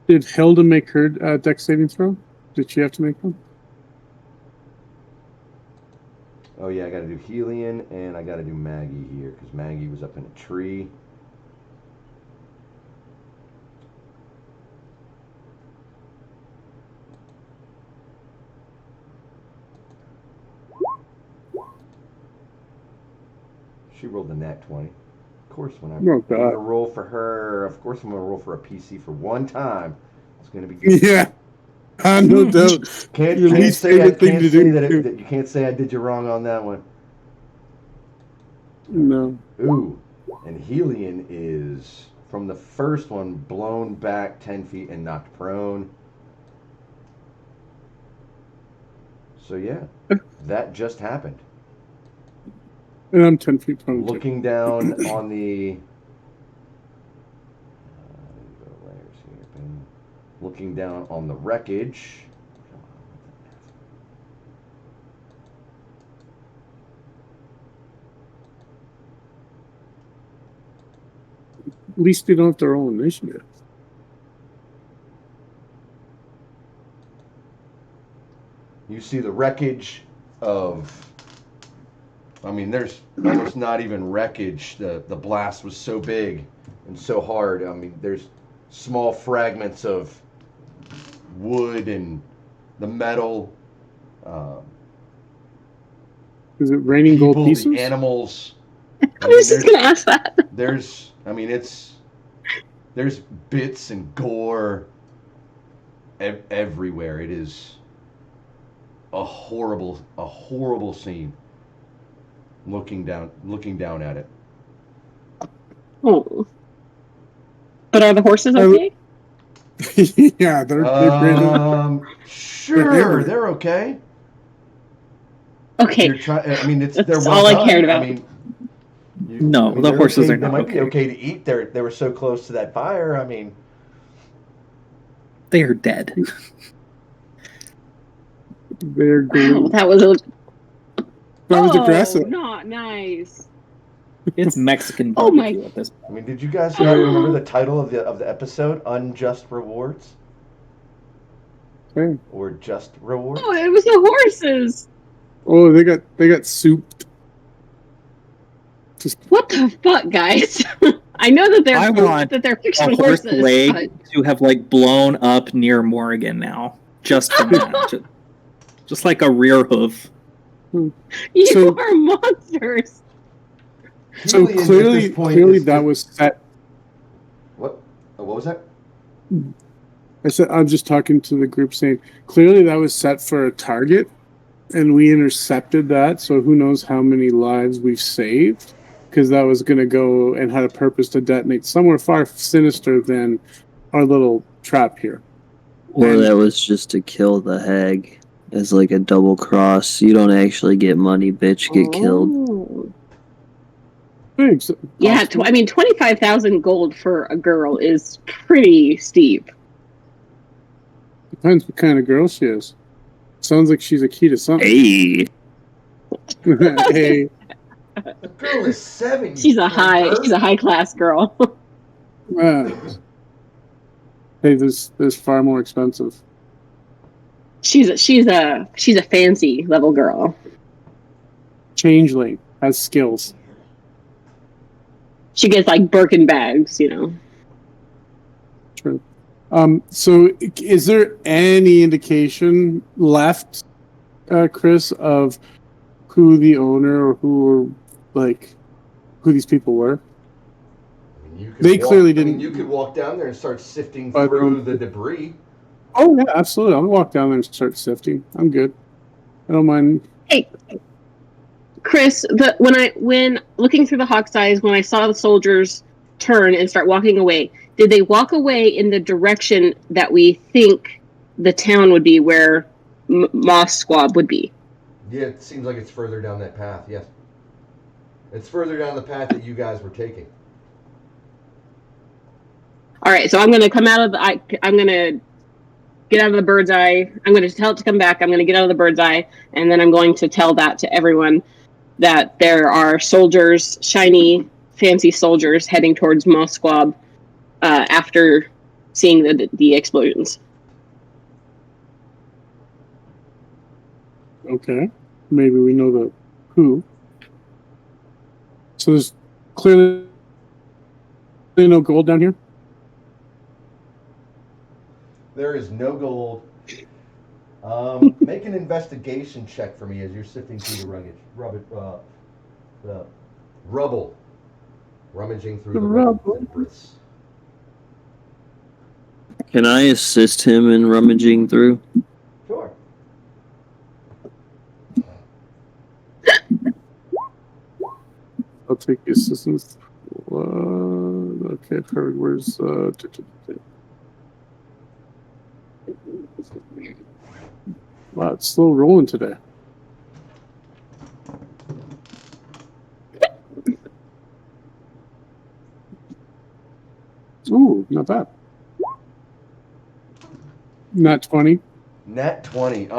Speaker 3: Did Hilda make her dex saving throw? Did she have to make one?
Speaker 2: Oh yeah, I got to do Helion and I got to do Maggie here because Maggie was up in a tree. She rolled a nat 20. Of course, when I'm
Speaker 3: Oh,
Speaker 2: going to
Speaker 3: God.
Speaker 2: roll for her, of course I'm going to roll for a PC for one time. It's going to be good.
Speaker 3: Yeah. No doubt.
Speaker 2: Can't
Speaker 3: Your least
Speaker 2: say
Speaker 3: favorite thing to do.
Speaker 2: that,
Speaker 3: too.
Speaker 2: that you can't say I did you wrong on that one.
Speaker 3: No.
Speaker 2: Ooh, and Helion is from the first one blown back 10 feet and knocked prone. So yeah, that just happened.
Speaker 3: And I'm 10 feet prone. too.
Speaker 2: Looking down on the looking down on the wreckage.
Speaker 3: At least they don't have to roll initiative.
Speaker 2: You see the wreckage of, I mean, there's almost not even wreckage. The blast was so big and so hard. I mean, there's small fragments of wood and the metal.
Speaker 3: Is it raining
Speaker 2: People,
Speaker 3: gold pieces?
Speaker 2: the animals.
Speaker 4: I was just gonna ask that.
Speaker 2: There's bits and gore everywhere. It is a horrible scene. Looking down at it.
Speaker 4: Oh. But are the horses okay?
Speaker 3: Yeah, they're breathing.
Speaker 2: Sure, they're okay.
Speaker 4: Okay.
Speaker 2: I mean, they're
Speaker 4: That's
Speaker 2: well
Speaker 4: all I
Speaker 2: done.
Speaker 4: cared about.
Speaker 2: I mean,
Speaker 5: No, the
Speaker 2: they're
Speaker 5: horses
Speaker 2: okay.
Speaker 5: are not
Speaker 2: They might be
Speaker 5: okay.
Speaker 2: okay to eat. They were so close to that fire. I mean,
Speaker 5: They are dead.
Speaker 3: They're
Speaker 4: Wow,
Speaker 3: going.
Speaker 4: that was
Speaker 3: aggressive.
Speaker 4: not nice.
Speaker 5: It's Mexican
Speaker 4: Oh my-
Speaker 5: barbecue at this point.
Speaker 2: I mean, did you guys not remember the title of the episode? Unjust rewards
Speaker 3: Okay.
Speaker 2: or just rewards?
Speaker 4: Oh, it was the horses.
Speaker 3: Oh, they got souped. Just
Speaker 4: What the fuck, guys? I know that
Speaker 5: I want
Speaker 4: they're
Speaker 5: A
Speaker 4: fictional
Speaker 5: horse
Speaker 4: horses.
Speaker 5: leg
Speaker 4: But...
Speaker 5: to have like blown up near Morrigan now, just from that, just like a rear hoof.
Speaker 4: You
Speaker 3: So-
Speaker 4: are monsters.
Speaker 3: so
Speaker 2: Helion, at
Speaker 3: clearly
Speaker 2: this point,
Speaker 3: that was set.
Speaker 2: What? Oh, what was that?
Speaker 3: I said I'm just talking to the group saying clearly that was set for a target, and we intercepted that. So who knows how many lives we've saved? Because that was going to go and had a purpose to detonate somewhere far sinister than our little trap here.
Speaker 6: Or
Speaker 3: And-
Speaker 6: that was just to kill the hag as like a double cross. You don't actually get money, bitch. Get killed.
Speaker 4: Oh.
Speaker 3: Thanks.
Speaker 4: Yeah, 25,000 gold for a girl is pretty steep.
Speaker 3: Depends what kind of girl she is. Sounds like she's a key to something.
Speaker 6: Hey,
Speaker 3: Hey,
Speaker 2: The girl is 7.
Speaker 4: She's a high class girl.
Speaker 3: hey, there's far more expensive.
Speaker 4: she's a fancy level girl.
Speaker 3: Changeling has skills.
Speaker 4: She gets like Birkin bags, you know.
Speaker 3: True. So is there any indication left, Chris, of who the owner or who these people were?
Speaker 2: I mean,
Speaker 3: They clearly didn't-
Speaker 2: You could walk down there and start sifting
Speaker 3: By their
Speaker 2: through
Speaker 3: own-
Speaker 2: the debris.
Speaker 3: Oh yeah, absolutely. I'll walk down there and start sifting. I'm good. I don't mind.
Speaker 4: Hey, Chris, when looking through the hawk's eyes, when I saw the soldiers turn and start walking away, did they walk away in the direction that we think the town would be, where Moss Squab would be?
Speaker 2: Yeah, it seems like it's further down that path. Yes, it's further down the path that you guys were taking.
Speaker 4: All right, so I'm going to come out of I'm going to get out of the bird's eye. I'm going to tell it to come back. I'm going to get out of the bird's eye, and then I'm going to tell that to everyone that there are soldiers, shiny, fancy soldiers heading towards Moss Squab after seeing the explosions.
Speaker 3: Okay. Maybe we know the who. So there's clearly no gold down here?
Speaker 2: There is no gold. Make an investigation check for me as you're sifting through the Rubble. Rummaging through
Speaker 3: The
Speaker 2: the rubble.
Speaker 3: rubble.
Speaker 2: and debris.
Speaker 6: Can I assist him in rummaging through?
Speaker 2: Sure.
Speaker 3: I'll take the assistance. Okay, perfect. Where's Wow, it's slow rolling today. Ooh, not bad. Not 20.
Speaker 2: Nat 20.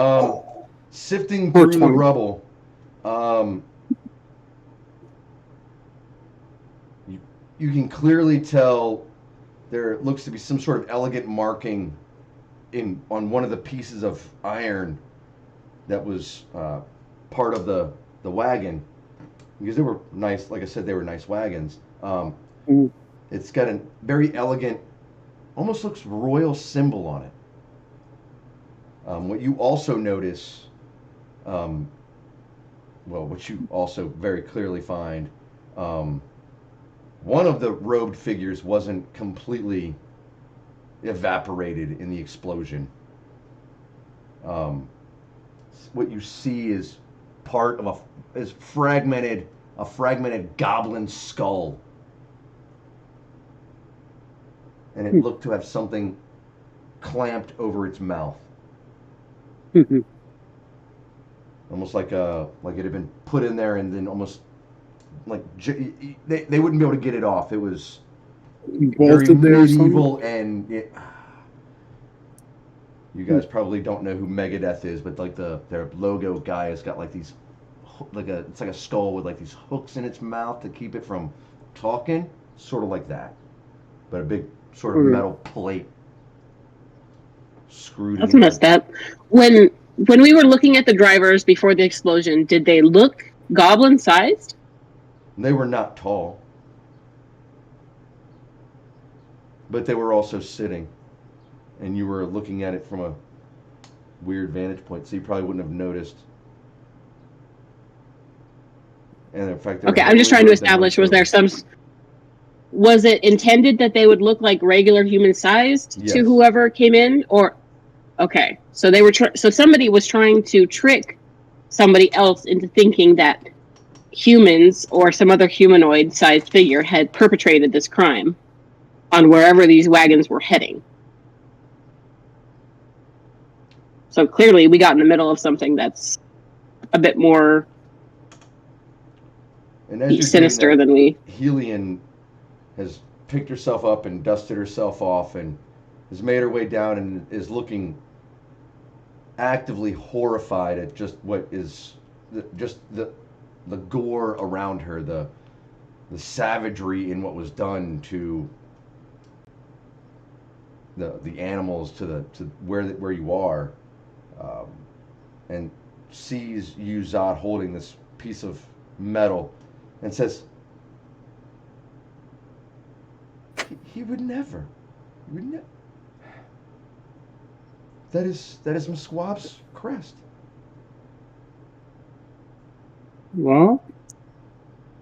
Speaker 2: Sifting
Speaker 3: Or
Speaker 2: through the
Speaker 3: 20.
Speaker 2: rubble. You can clearly tell there looks to be some sort of elegant marking on one of the pieces of iron that was part of the wagon, because they were nice. Like I said, they were nice wagons. It's got a very elegant, almost looks royal symbol on it. What you also notice, what you also very clearly find, one of the robed figures wasn't completely evaporated in the explosion. What you see is part of a fragmented goblin skull, and it looked to have something clamped over its mouth, almost like it had been put in there and then almost like they wouldn't be able to get it off. It was very
Speaker 3: Bolted there or something?
Speaker 2: medieval, and you guys probably don't know who Megadeth is, but like their logo guy has got like these it's like a skull with like these hooks in its mouth to keep it from talking, sort of like that, but a big sort of metal plate screwed.
Speaker 4: That's messed up. When we were looking at the drivers before the explosion, did they look goblin-sized?
Speaker 2: They were not tall, but they were also sitting, and you were looking at it from a weird vantage point, so you probably wouldn't have noticed. And in fact,
Speaker 4: Okay, I'm just trying to establish, was it intended that they would look like regular human sized to whoever came in, or okay, so they were so somebody was trying to trick somebody else into thinking that humans or some other humanoid sized figure had perpetrated this crime on wherever these wagons were heading. So clearly we got in the middle of something that's a bit more sinister than we...
Speaker 2: Helion has picked herself up and dusted herself off and has made her way down and is looking actively horrified at just what is the gore around her, the savagery in what was done to the animals, to where you are, and sees you, Zod, holding this piece of metal, and says, "He would never. He would never. That is Musquab's crest."
Speaker 3: Well,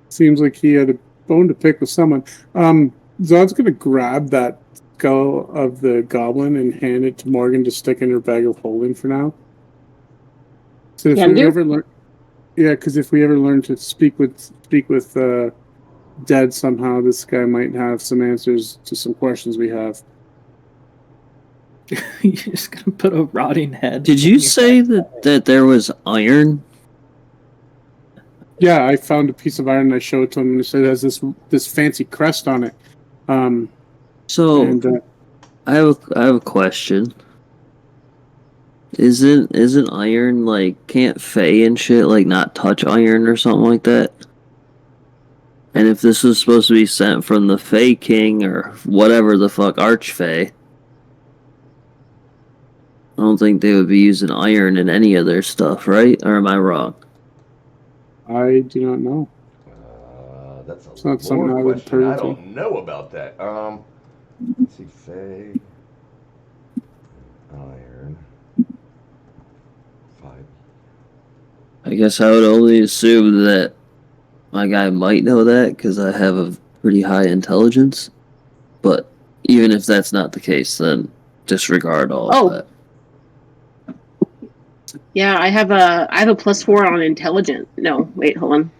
Speaker 3: seems like he had a bone to pick with someone. Zod's gonna grab that skull of the goblin and hand it to Morgan to stick in her bag of holding for now. So if we ever learn, because if we ever learn to speak with dead somehow, this guy might have some answers to some questions we have.
Speaker 5: You're just gonna put a rotting head.
Speaker 6: Did you say that there was iron?
Speaker 3: Yeah, I found a piece of iron and I showed it to him and it said it has this fancy crest on it. I
Speaker 6: have a question. Isn't iron like, can't Fae and shit like not touch iron or something like that? And if this was supposed to be sent from the Fae King or whatever the fuck, Archfae, I don't think they would be using iron in any of their stuff, right? Or am I wrong?
Speaker 3: I do not know.
Speaker 2: That's
Speaker 3: it's not something I would turn to.
Speaker 2: I don't know about that. Let's see, Fae, iron, 5.
Speaker 6: I guess I would only assume that my guy might know that because I have a pretty high intelligence. But even if that's not the case, then disregard all
Speaker 4: Oh.
Speaker 6: of that.
Speaker 4: Yeah, I have a +4 on intelligence. No, wait, hold on.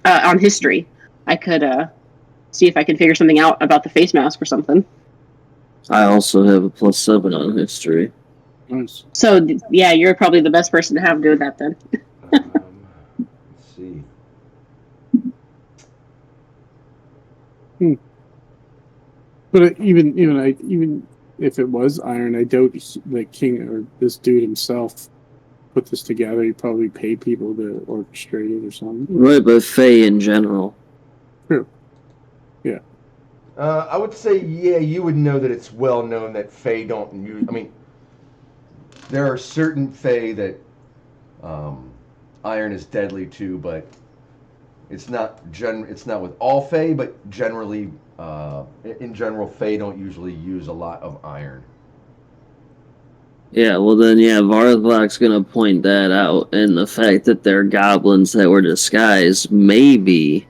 Speaker 4: On history, I could see if I can figure something out about the face mask or something.
Speaker 6: I also have a +7 on history.
Speaker 3: Nice.
Speaker 4: So yeah, you're probably the best person to have do that then.
Speaker 2: Let's see.
Speaker 3: But even if it was iron, I doubt the king or this dude himself put this together. He probably paid people to orchestrate it or something.
Speaker 6: Right, but Fae in general.
Speaker 3: True. Yeah.
Speaker 2: I would say, yeah, you would know that it's well known that Fae don't use. I mean, there are certain Fae that iron is deadly to, but it's not It's not with all Fae, but generally, in general, Fae don't usually use a lot of iron.
Speaker 6: Yeah, well then, yeah, Varthok's gonna point that out, and the fact that they're goblins that were disguised, maybe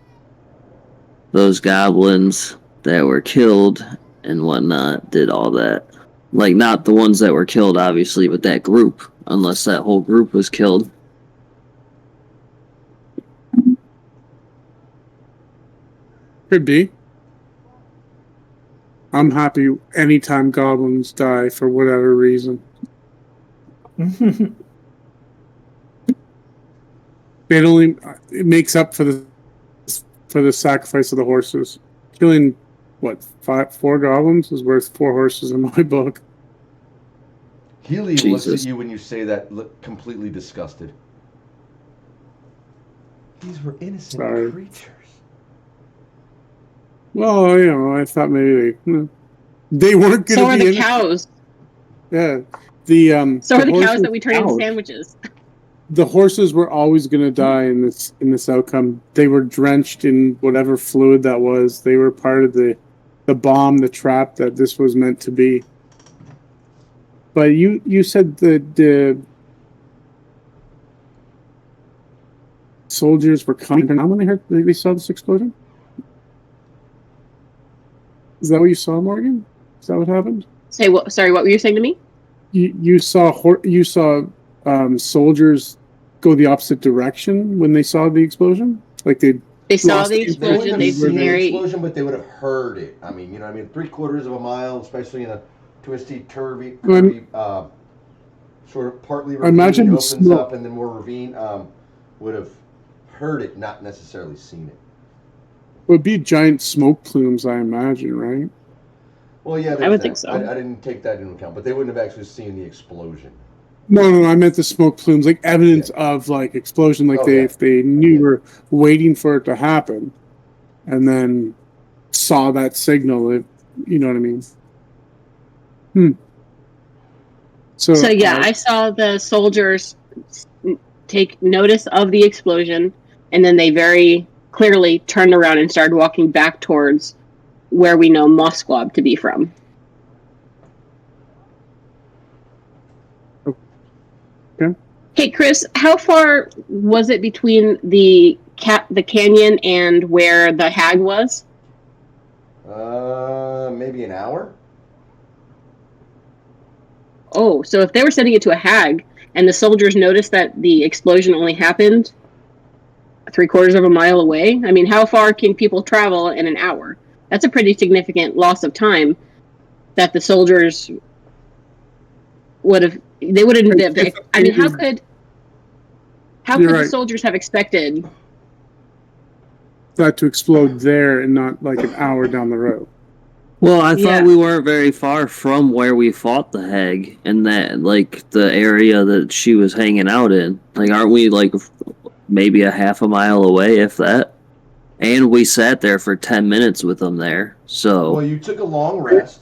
Speaker 6: those goblins that were killed and whatnot did all that. Like, not the ones that were killed, obviously, but that group, unless that whole group was killed.
Speaker 3: Could be. I'm happy anytime goblins die for whatever reason. It makes up for the sacrifice of the horses. Killing four goblins is worth 4 horses in my book.
Speaker 2: Healy looks at you when you say that, look completely disgusted. These were innocent creatures.
Speaker 3: Well, I thought maybe they weren't going to be.
Speaker 4: So are the cows.
Speaker 3: Yeah,
Speaker 4: So are the cows that we turn into sandwiches.
Speaker 3: The horses were always going to die in this outcome. They were drenched in whatever fluid that was. They were part of the bomb, the trap that this was meant to be. But you said that the soldiers were coming down when they saw this explosion? Is that what you saw, Morgan? Is that what happened?
Speaker 4: Say what? Sorry, what were you saying to me?
Speaker 3: You saw soldiers go the opposite direction when they saw the explosion. Like they
Speaker 4: saw the explosion.
Speaker 2: They seen the explosion, but they would have heard it. I mean, 3/4 of a mile, especially in a twisty, curvy, sort of partly ravine opens up and then more ravine, would have heard it, not necessarily seen it.
Speaker 3: It would be giant smoke plumes, I imagine, right?
Speaker 2: Well, yeah,
Speaker 4: I would think so.
Speaker 2: I didn't take that into account, but they wouldn't have actually seen the explosion.
Speaker 3: No, I meant the smoke plumes, like evidence of like explosion, like if they knew were waiting for it to happen, and then saw that signal. You know what I mean? So
Speaker 4: yeah, I saw the soldiers take notice of the explosion, and then they very clearly turned around and started walking back towards where we know Moss Squab to be from.
Speaker 3: Okay.
Speaker 4: Hey, Chris, how far was it between the canyon and where the hag was?
Speaker 2: Maybe an hour.
Speaker 4: Oh, so if they were sending it to a hag, and the soldiers noticed that the explosion only happened 3/4 of a mile away, I mean, how far can people travel in an hour? That's a pretty significant loss of time that the soldiers would have. They wouldn't have. I mean, how could the soldiers have expected
Speaker 3: that to explode there and not like an hour down the road?
Speaker 6: Well, I thought we weren't very far from where we fought the hag, and that like the area that she was hanging out in. Like, aren't we like maybe a half a mile away, if that? And we sat there for 10 minutes with them there. So
Speaker 2: well, you took a long rest.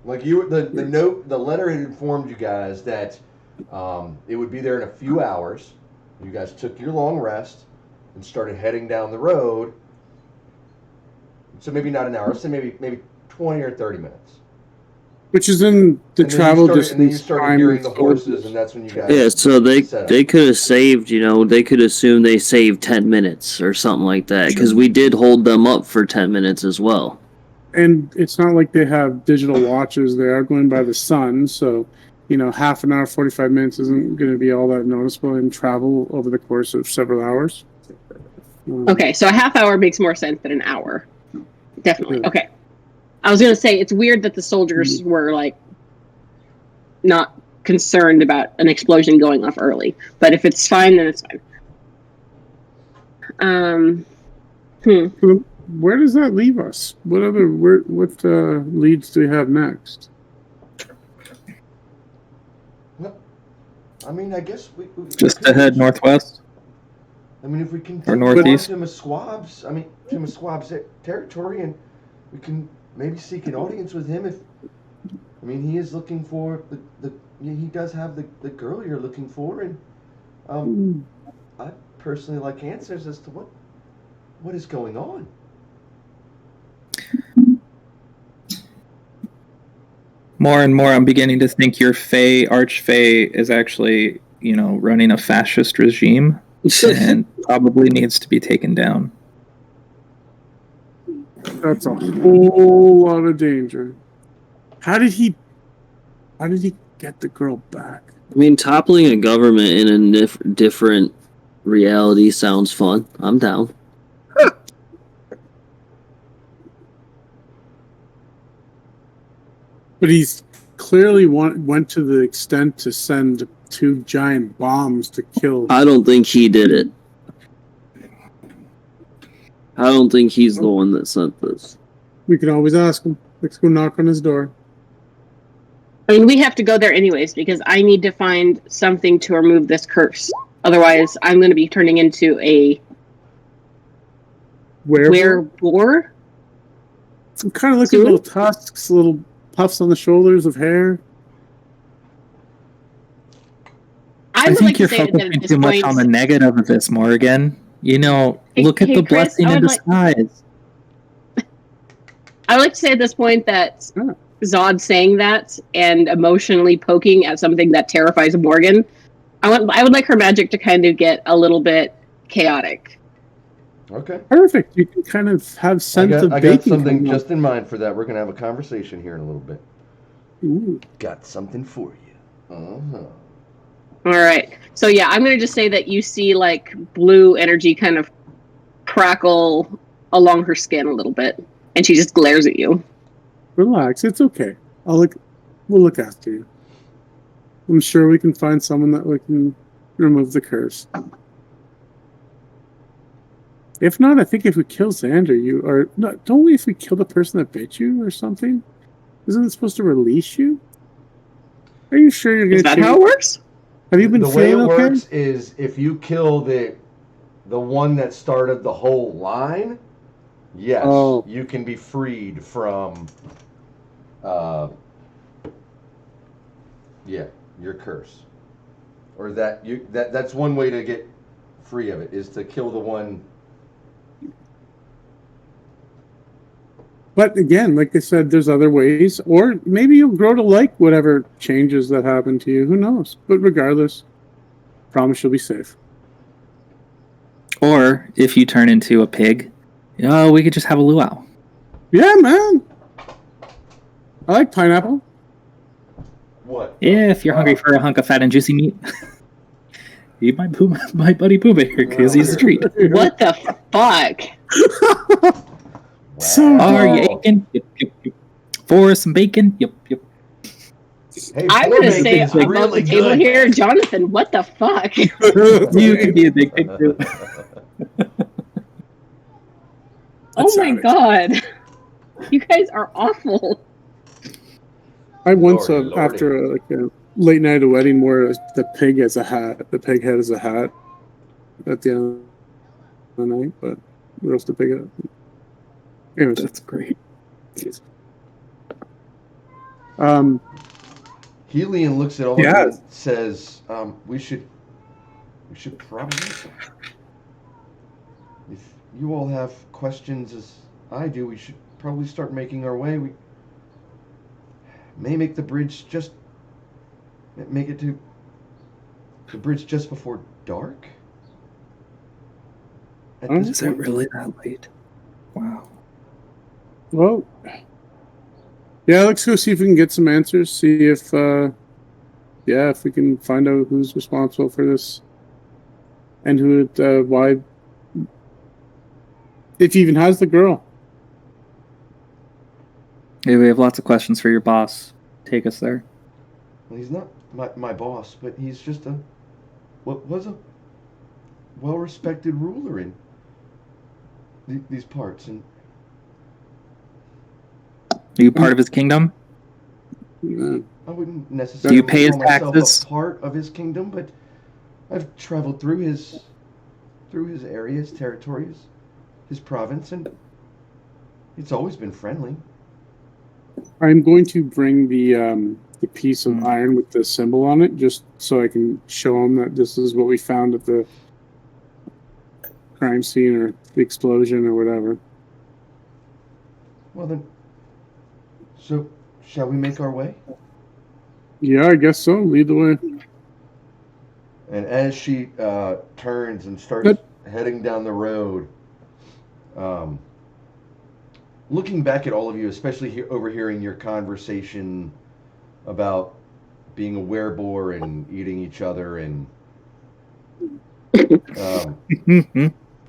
Speaker 2: Like the letter had informed you guys that it would be there in a few hours. You guys took your long rest and started heading down the road. So maybe not an hour. Say maybe 20 or 30 minutes.
Speaker 3: Which is in the
Speaker 2: And then
Speaker 3: travel
Speaker 2: and then you
Speaker 3: distance
Speaker 2: started
Speaker 3: time.
Speaker 2: hearing the
Speaker 3: of
Speaker 2: horses, and that's when you guys.
Speaker 6: Yeah, so
Speaker 2: set up.
Speaker 6: they could have saved, they could assume they saved 10 minutes or something like that, because we did hold them up for 10 minutes as well.
Speaker 3: And it's not like they have digital watches. They are going by the sun, so half an hour, 45 minutes isn't going to be all that noticeable in travel over the course of several hours.
Speaker 4: Okay, so a half hour makes more sense than an hour. Definitely.
Speaker 3: Yeah.
Speaker 4: Okay. I was going to say, it's weird that the soldiers were, like, not concerned about an explosion going off early. But if it's fine, then it's fine.
Speaker 3: Where does that leave us? What leads do we have next?
Speaker 2: Well, I mean, I guess we
Speaker 5: Just to head northwest.
Speaker 2: I mean, if we can
Speaker 5: Or
Speaker 2: take
Speaker 5: northeast.
Speaker 2: Timasquab's territory, and we can maybe seek an audience with him. He is looking for he does have the girl you're looking for, and I personally like answers as to what is going on.
Speaker 5: More and more, I'm beginning to think your Archfae is actually, running a fascist regime and probably needs to be taken down.
Speaker 3: That's a whole lot of danger. How did he get the girl back?
Speaker 6: Toppling a government in a different reality sounds fun. I'm down.
Speaker 3: But he's clearly went to the extent to send 2 giant bombs to kill.
Speaker 6: I don't think he did it. I don't think he's the one that sent this.
Speaker 3: We can always ask him. Let's go knock on his door.
Speaker 4: We have to go there anyways, because I need to find something to remove this curse. Otherwise, I'm going to be turning into a werewolf.
Speaker 3: I'm kind of looking at little tusks, little puffs on the shoulders of hair.
Speaker 5: I think you're focusing too much on the negative of this, Morgan. Look at the
Speaker 4: Chris,
Speaker 5: blessing in disguise.
Speaker 4: I would like to say at this point that Zod saying that and emotionally poking at something that terrifies Morgan, I would like her magic to kind of get a little bit chaotic.
Speaker 2: Okay.
Speaker 3: Perfect. You can kind of have sense of
Speaker 2: I got something just in mind for that. We're going to have a conversation here in a little bit.
Speaker 3: Ooh.
Speaker 2: Got something for you. Uh-huh.
Speaker 4: All right. So, yeah, I'm going to just say that you see, like, blue energy kind of crackle along her skin a little bit. And she just glares at you.
Speaker 3: Relax. It's okay. We'll look after you. I'm sure we can find someone that we can remove the curse. If not, I think if we kill Xander, don't we? If we kill the person that bit you or something, isn't it supposed to release you? Are you sure you're going to?
Speaker 4: Is that how it works?
Speaker 3: Have you been
Speaker 2: the
Speaker 3: feeling
Speaker 2: way it
Speaker 3: okay?
Speaker 2: works is if you kill the one that started the whole line, yes, you can be freed from, your curse, or that's one way to get free of it is to kill the one.
Speaker 3: But again, like I said, there's other ways, or maybe you'll grow to like whatever changes that happen to you. Who knows? But regardless, promise you'll be safe.
Speaker 5: Or if you turn into a pig, we could just have a luau.
Speaker 3: Yeah, man. I like pineapple.
Speaker 2: What?
Speaker 5: Yeah, if you're hungry for a hunk of fat and juicy meat. Eat my buddy Pooh Bear because he's a treat.
Speaker 4: What the fuck?
Speaker 3: So
Speaker 5: Are you aching? Yep, yep, yep. For some bacon? Yep, yep.
Speaker 2: Hey,
Speaker 4: I'm going to say
Speaker 2: bacon's
Speaker 4: above
Speaker 2: really
Speaker 4: the table
Speaker 2: good.
Speaker 4: here, Jonathan, what the fuck?
Speaker 5: You can be a big pig too.
Speaker 4: Oh my god. You guys are awful.
Speaker 3: I once,
Speaker 2: Lordy.
Speaker 3: after a late night at a wedding, wore the pig as a hat. The pig head as a hat at the end of the night, but roast the pig up. Anyways,
Speaker 5: That's great.
Speaker 2: Helion looks at all of you and says, we should probably, if you all have questions as I do, we should probably start making our way. may make the bridge just make it to the bridge just before dark. At this
Speaker 5: Is it
Speaker 2: point,
Speaker 5: really that late? Wow.
Speaker 3: Well, yeah, let's go see if we can get some answers. See if, if we can find out who's responsible for this, and why, if he even has the girl.
Speaker 5: Hey, we have lots of questions for your boss. Take us there.
Speaker 2: Well, he's not my boss, but he's just what was a well-respected ruler in these parts. And
Speaker 5: Are you part of his kingdom?
Speaker 3: Yeah.
Speaker 2: I wouldn't necessarily
Speaker 5: Do you pay his
Speaker 2: call myself
Speaker 5: taxes?
Speaker 2: a part of his kingdom, but I've traveled through his areas, territories, his province, and it's always been friendly.
Speaker 3: I'm going to bring the piece of iron with the symbol on it, just so I can show him that this is what we found at the crime scene or the explosion or whatever.
Speaker 2: Well then, so shall we make our way?
Speaker 3: Yeah, I guess so. Lead the way.
Speaker 2: And as she turns and starts heading down the road, looking back at all of you, especially overhearing your conversation about being a werebore and eating each other, and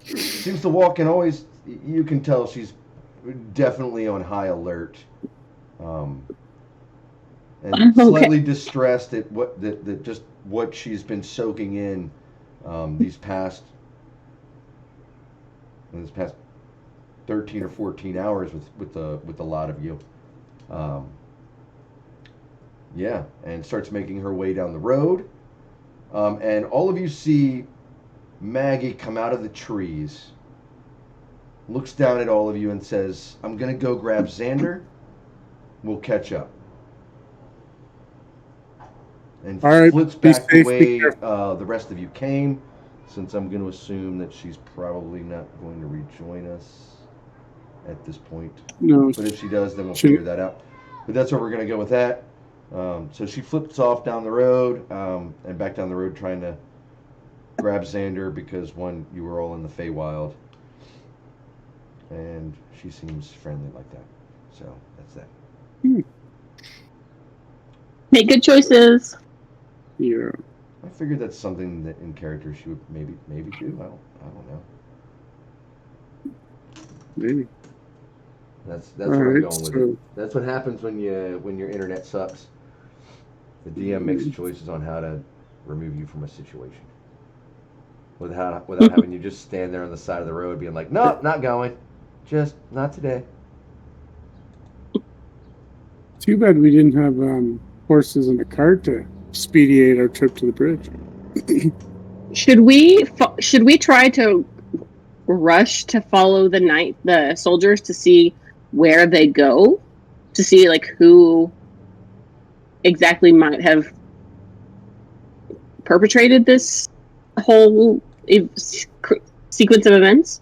Speaker 2: seems to walk, and always you can tell she's definitely on high alert, and slightly distressed at what she's been soaking in these past 13 or 14 hours with a lot of you. And starts making her way down the road. And all of you see Maggie come out of the trees, looks down at all of you and says, "I'm going to go grab Xander. We'll catch up." And flits back the way the rest of you came, since I'm going to assume that she's probably not going to rejoin us at this point.
Speaker 3: No.
Speaker 2: But if she does, then we'll figure that out. But that's where we're going to go with that. So she flips off down the road, and back down the road trying to grab Xander, because one, you were all in the Feywild, and she seems friendly like that. So that's that.
Speaker 4: Make good choices.
Speaker 3: Yeah.
Speaker 2: I figured that's something that in character she would maybe do. I don't know.
Speaker 3: Maybe.
Speaker 2: That's where I'm going with it. That's what happens when your internet sucks. The DM makes choices on how to remove you from a situation without having you just stand there on the side of the road being like, "Nope, not going. Just not today."
Speaker 3: Too bad we didn't have horses and a cart to expedite our trip to the bridge.
Speaker 4: Should we try to rush to follow the soldiers to see where they go, to see like who exactly might have perpetrated this whole sequence of events?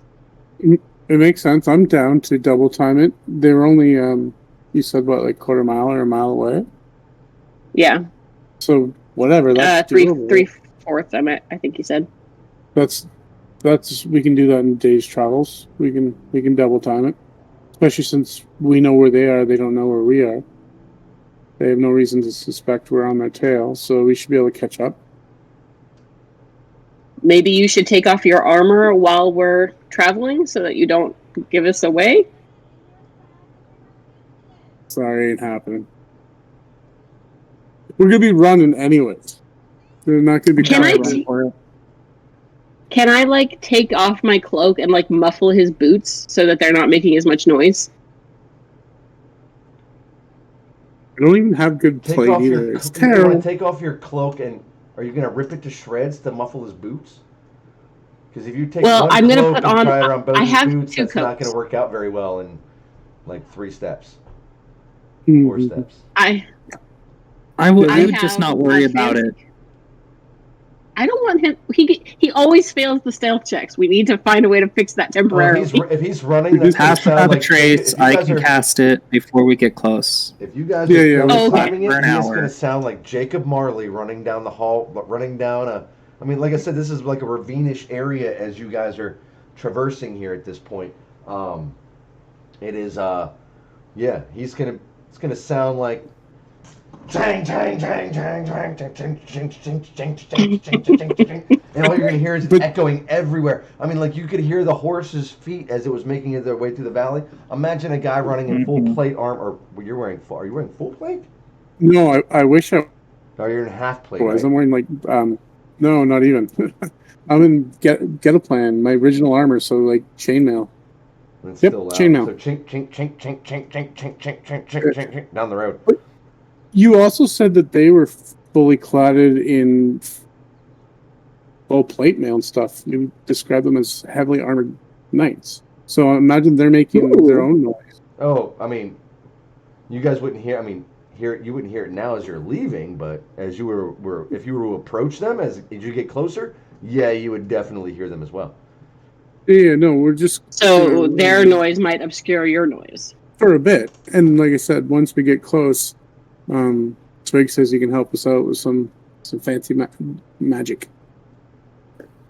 Speaker 3: It makes sense. I'm down to double time it. They were only you said what, like quarter mile or a mile away?
Speaker 4: Yeah.
Speaker 3: So whatever. That's
Speaker 4: 3/4. I think you said.
Speaker 3: That's we can do that in days travels. We can double time it, especially since we know where they are. They don't know where we are. They have no reason to suspect we're on their tail, so we should be able to catch up.
Speaker 4: Maybe you should take off your armor while we're traveling so that you don't give us away.
Speaker 3: Sorry, ain't happening. We're gonna be running anyways. They're not gonna be.
Speaker 4: Can I like take off my cloak and like muffle his boots so that they're not making as much noise?
Speaker 3: I don't even have good plate either. It's terrible.
Speaker 2: You want to take off your cloak, and are you going to rip it to shreds to muffle his boots? Because if you take one
Speaker 4: I'm
Speaker 2: cloak
Speaker 4: gonna put
Speaker 2: and
Speaker 4: on.
Speaker 2: try it around both
Speaker 4: I have
Speaker 2: his boots,
Speaker 4: two
Speaker 2: that's not
Speaker 4: coats.
Speaker 2: going to work out very well in like 3 steps,
Speaker 3: Mm-hmm.
Speaker 2: 4 steps.
Speaker 5: I would
Speaker 4: I
Speaker 5: just
Speaker 4: have
Speaker 5: not worry
Speaker 4: a
Speaker 5: about it.
Speaker 4: I don't want him. He always fails the stealth checks. We need to find a way to fix that
Speaker 2: Well,
Speaker 4: temporarily.
Speaker 2: if he's running, that's gonna
Speaker 5: Pass without
Speaker 2: sound
Speaker 5: a
Speaker 2: like
Speaker 5: trace.
Speaker 2: if you
Speaker 5: I
Speaker 2: guys
Speaker 5: can
Speaker 2: are
Speaker 5: cast it before we get close.
Speaker 2: if you guys
Speaker 3: Yeah,
Speaker 2: are
Speaker 3: yeah,
Speaker 2: stealth
Speaker 4: okay.
Speaker 2: climbing
Speaker 5: For
Speaker 2: it,
Speaker 5: an
Speaker 2: he is
Speaker 5: hour.
Speaker 2: gonna sound like Jacob Marley running down the hall, running down a. I mean, like I said, this is like a ravine-ish area as you guys are traversing here at this point. It is yeah, it's gonna sound like tang tang tang tang tang tang tang tang tang tang tang tang tang, and all you're gonna hear is echoing everywhere. I mean, like you could hear the horse's feet as it was making their way through the valley. Imagine a guy running in full plate armor. Or you're wearing full. Are you wearing full plate?
Speaker 3: No, I wish I
Speaker 2: Or you're in half plate.
Speaker 3: was.
Speaker 2: Right?
Speaker 3: I'm wearing like no, not even. I'm in get a plan. My original armor, so like chainmail.
Speaker 2: It's
Speaker 3: Yep,
Speaker 2: still loud.
Speaker 3: chainmail.
Speaker 2: So chink chink chink chink chink chink chink chink chink chink chink chink down the road.
Speaker 3: You also said that they were fully cladded in full plate mail and stuff. You described them as heavily armored knights. So imagine they're making their own noise.
Speaker 2: Oh, I mean, you guys wouldn't hear. I mean, you wouldn't hear it now as you're leaving, but as you were if you were to approach them as you get closer, yeah, you would definitely hear them as well.
Speaker 3: Yeah, no, we're just
Speaker 4: So their noise might obscure your noise.
Speaker 3: for a bit. And like I said, once we get close, Twig says he can help us out with some fancy magic.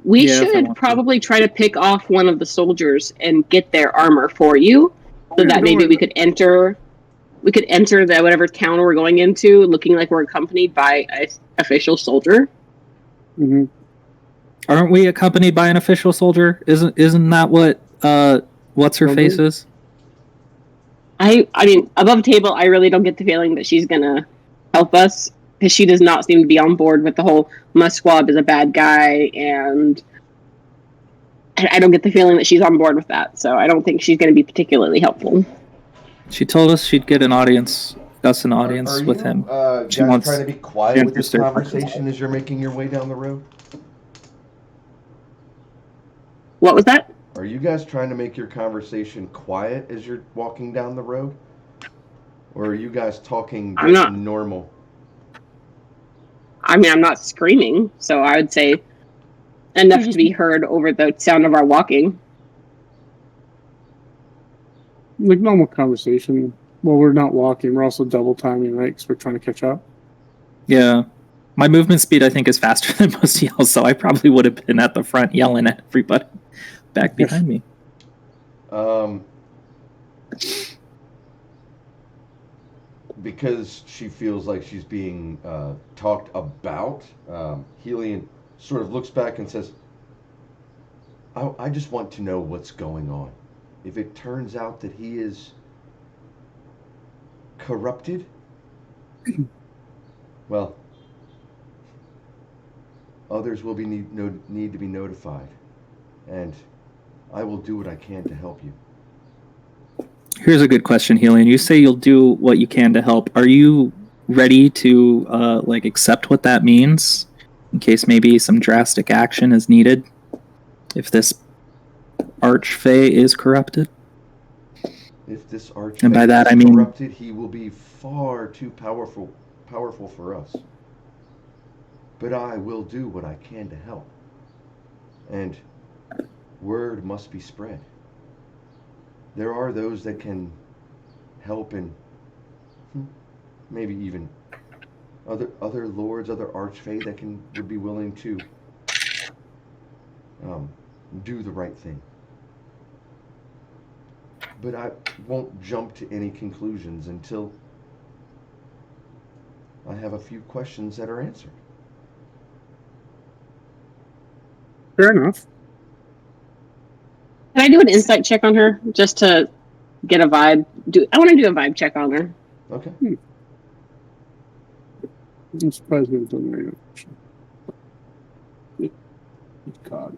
Speaker 4: We
Speaker 5: Yeah, if I
Speaker 4: should
Speaker 5: want to.
Speaker 4: probably try to pick off one of the soldiers and get their armor for you, so
Speaker 3: Yeah,
Speaker 4: that
Speaker 3: don't
Speaker 4: maybe
Speaker 3: worry.
Speaker 4: we could enter. We could enter the whatever town we're going into, looking like we're accompanied by an official soldier.
Speaker 3: Mm-hmm.
Speaker 5: Aren't we accompanied by an official soldier? Isn't that what what's her face is?
Speaker 4: I mean, above table, I really don't get the feeling that she's gonna help us, because she does not seem to be on board with the whole Musquab is a bad guy, and I don't get the feeling that she's on board with that. So I don't think she's going to be particularly helpful.
Speaker 5: She told us she'd get us an audience
Speaker 2: Are
Speaker 5: with
Speaker 2: you,
Speaker 5: him. She
Speaker 2: guys
Speaker 5: wants
Speaker 2: trying to be quiet with this
Speaker 5: interested
Speaker 2: conversation as you're making your way down the road?
Speaker 4: What was that?
Speaker 2: Are you guys trying to make your conversation quiet as you're walking down the road? Or are you guys talking
Speaker 4: I'm
Speaker 2: just
Speaker 4: not.
Speaker 2: normal?
Speaker 4: I mean, I'm not screaming, so I would say enough to be heard over the sound of our walking.
Speaker 3: Like normal conversation. Well, we're not walking. We're also double timing, right? Because we're trying to catch up.
Speaker 5: Yeah. My movement speed, I think, is faster than most yells, so I probably would have been at the front yelling at everybody back behind me.
Speaker 2: Because she feels like she's being talked about, Helion sort of looks back and says, I just want to know what's going on. If it turns out that he is corrupted, well, others will need to be notified, and I will do what I can to help you.
Speaker 5: Here's a good question, Helion. You say you'll do what you can to help. Are you ready to accept what that means, in case maybe some drastic action is needed if this Archfae is corrupted?
Speaker 2: If this Archfae
Speaker 5: And by that,
Speaker 2: is
Speaker 5: I mean-
Speaker 2: corrupted, he will be far too powerful for us. But I will do what I can to help. And word must be spread. There are those that can help, and maybe even other lords, other Archfae that would be willing to do the right thing. But I won't jump to any conclusions until I have a few questions that are answered.
Speaker 3: Fair enough.
Speaker 4: Can I do an insight check on her just to get a vibe? I want to do a vibe check on her.
Speaker 2: Okay.
Speaker 3: I'm surprised we haven't done that yet. God.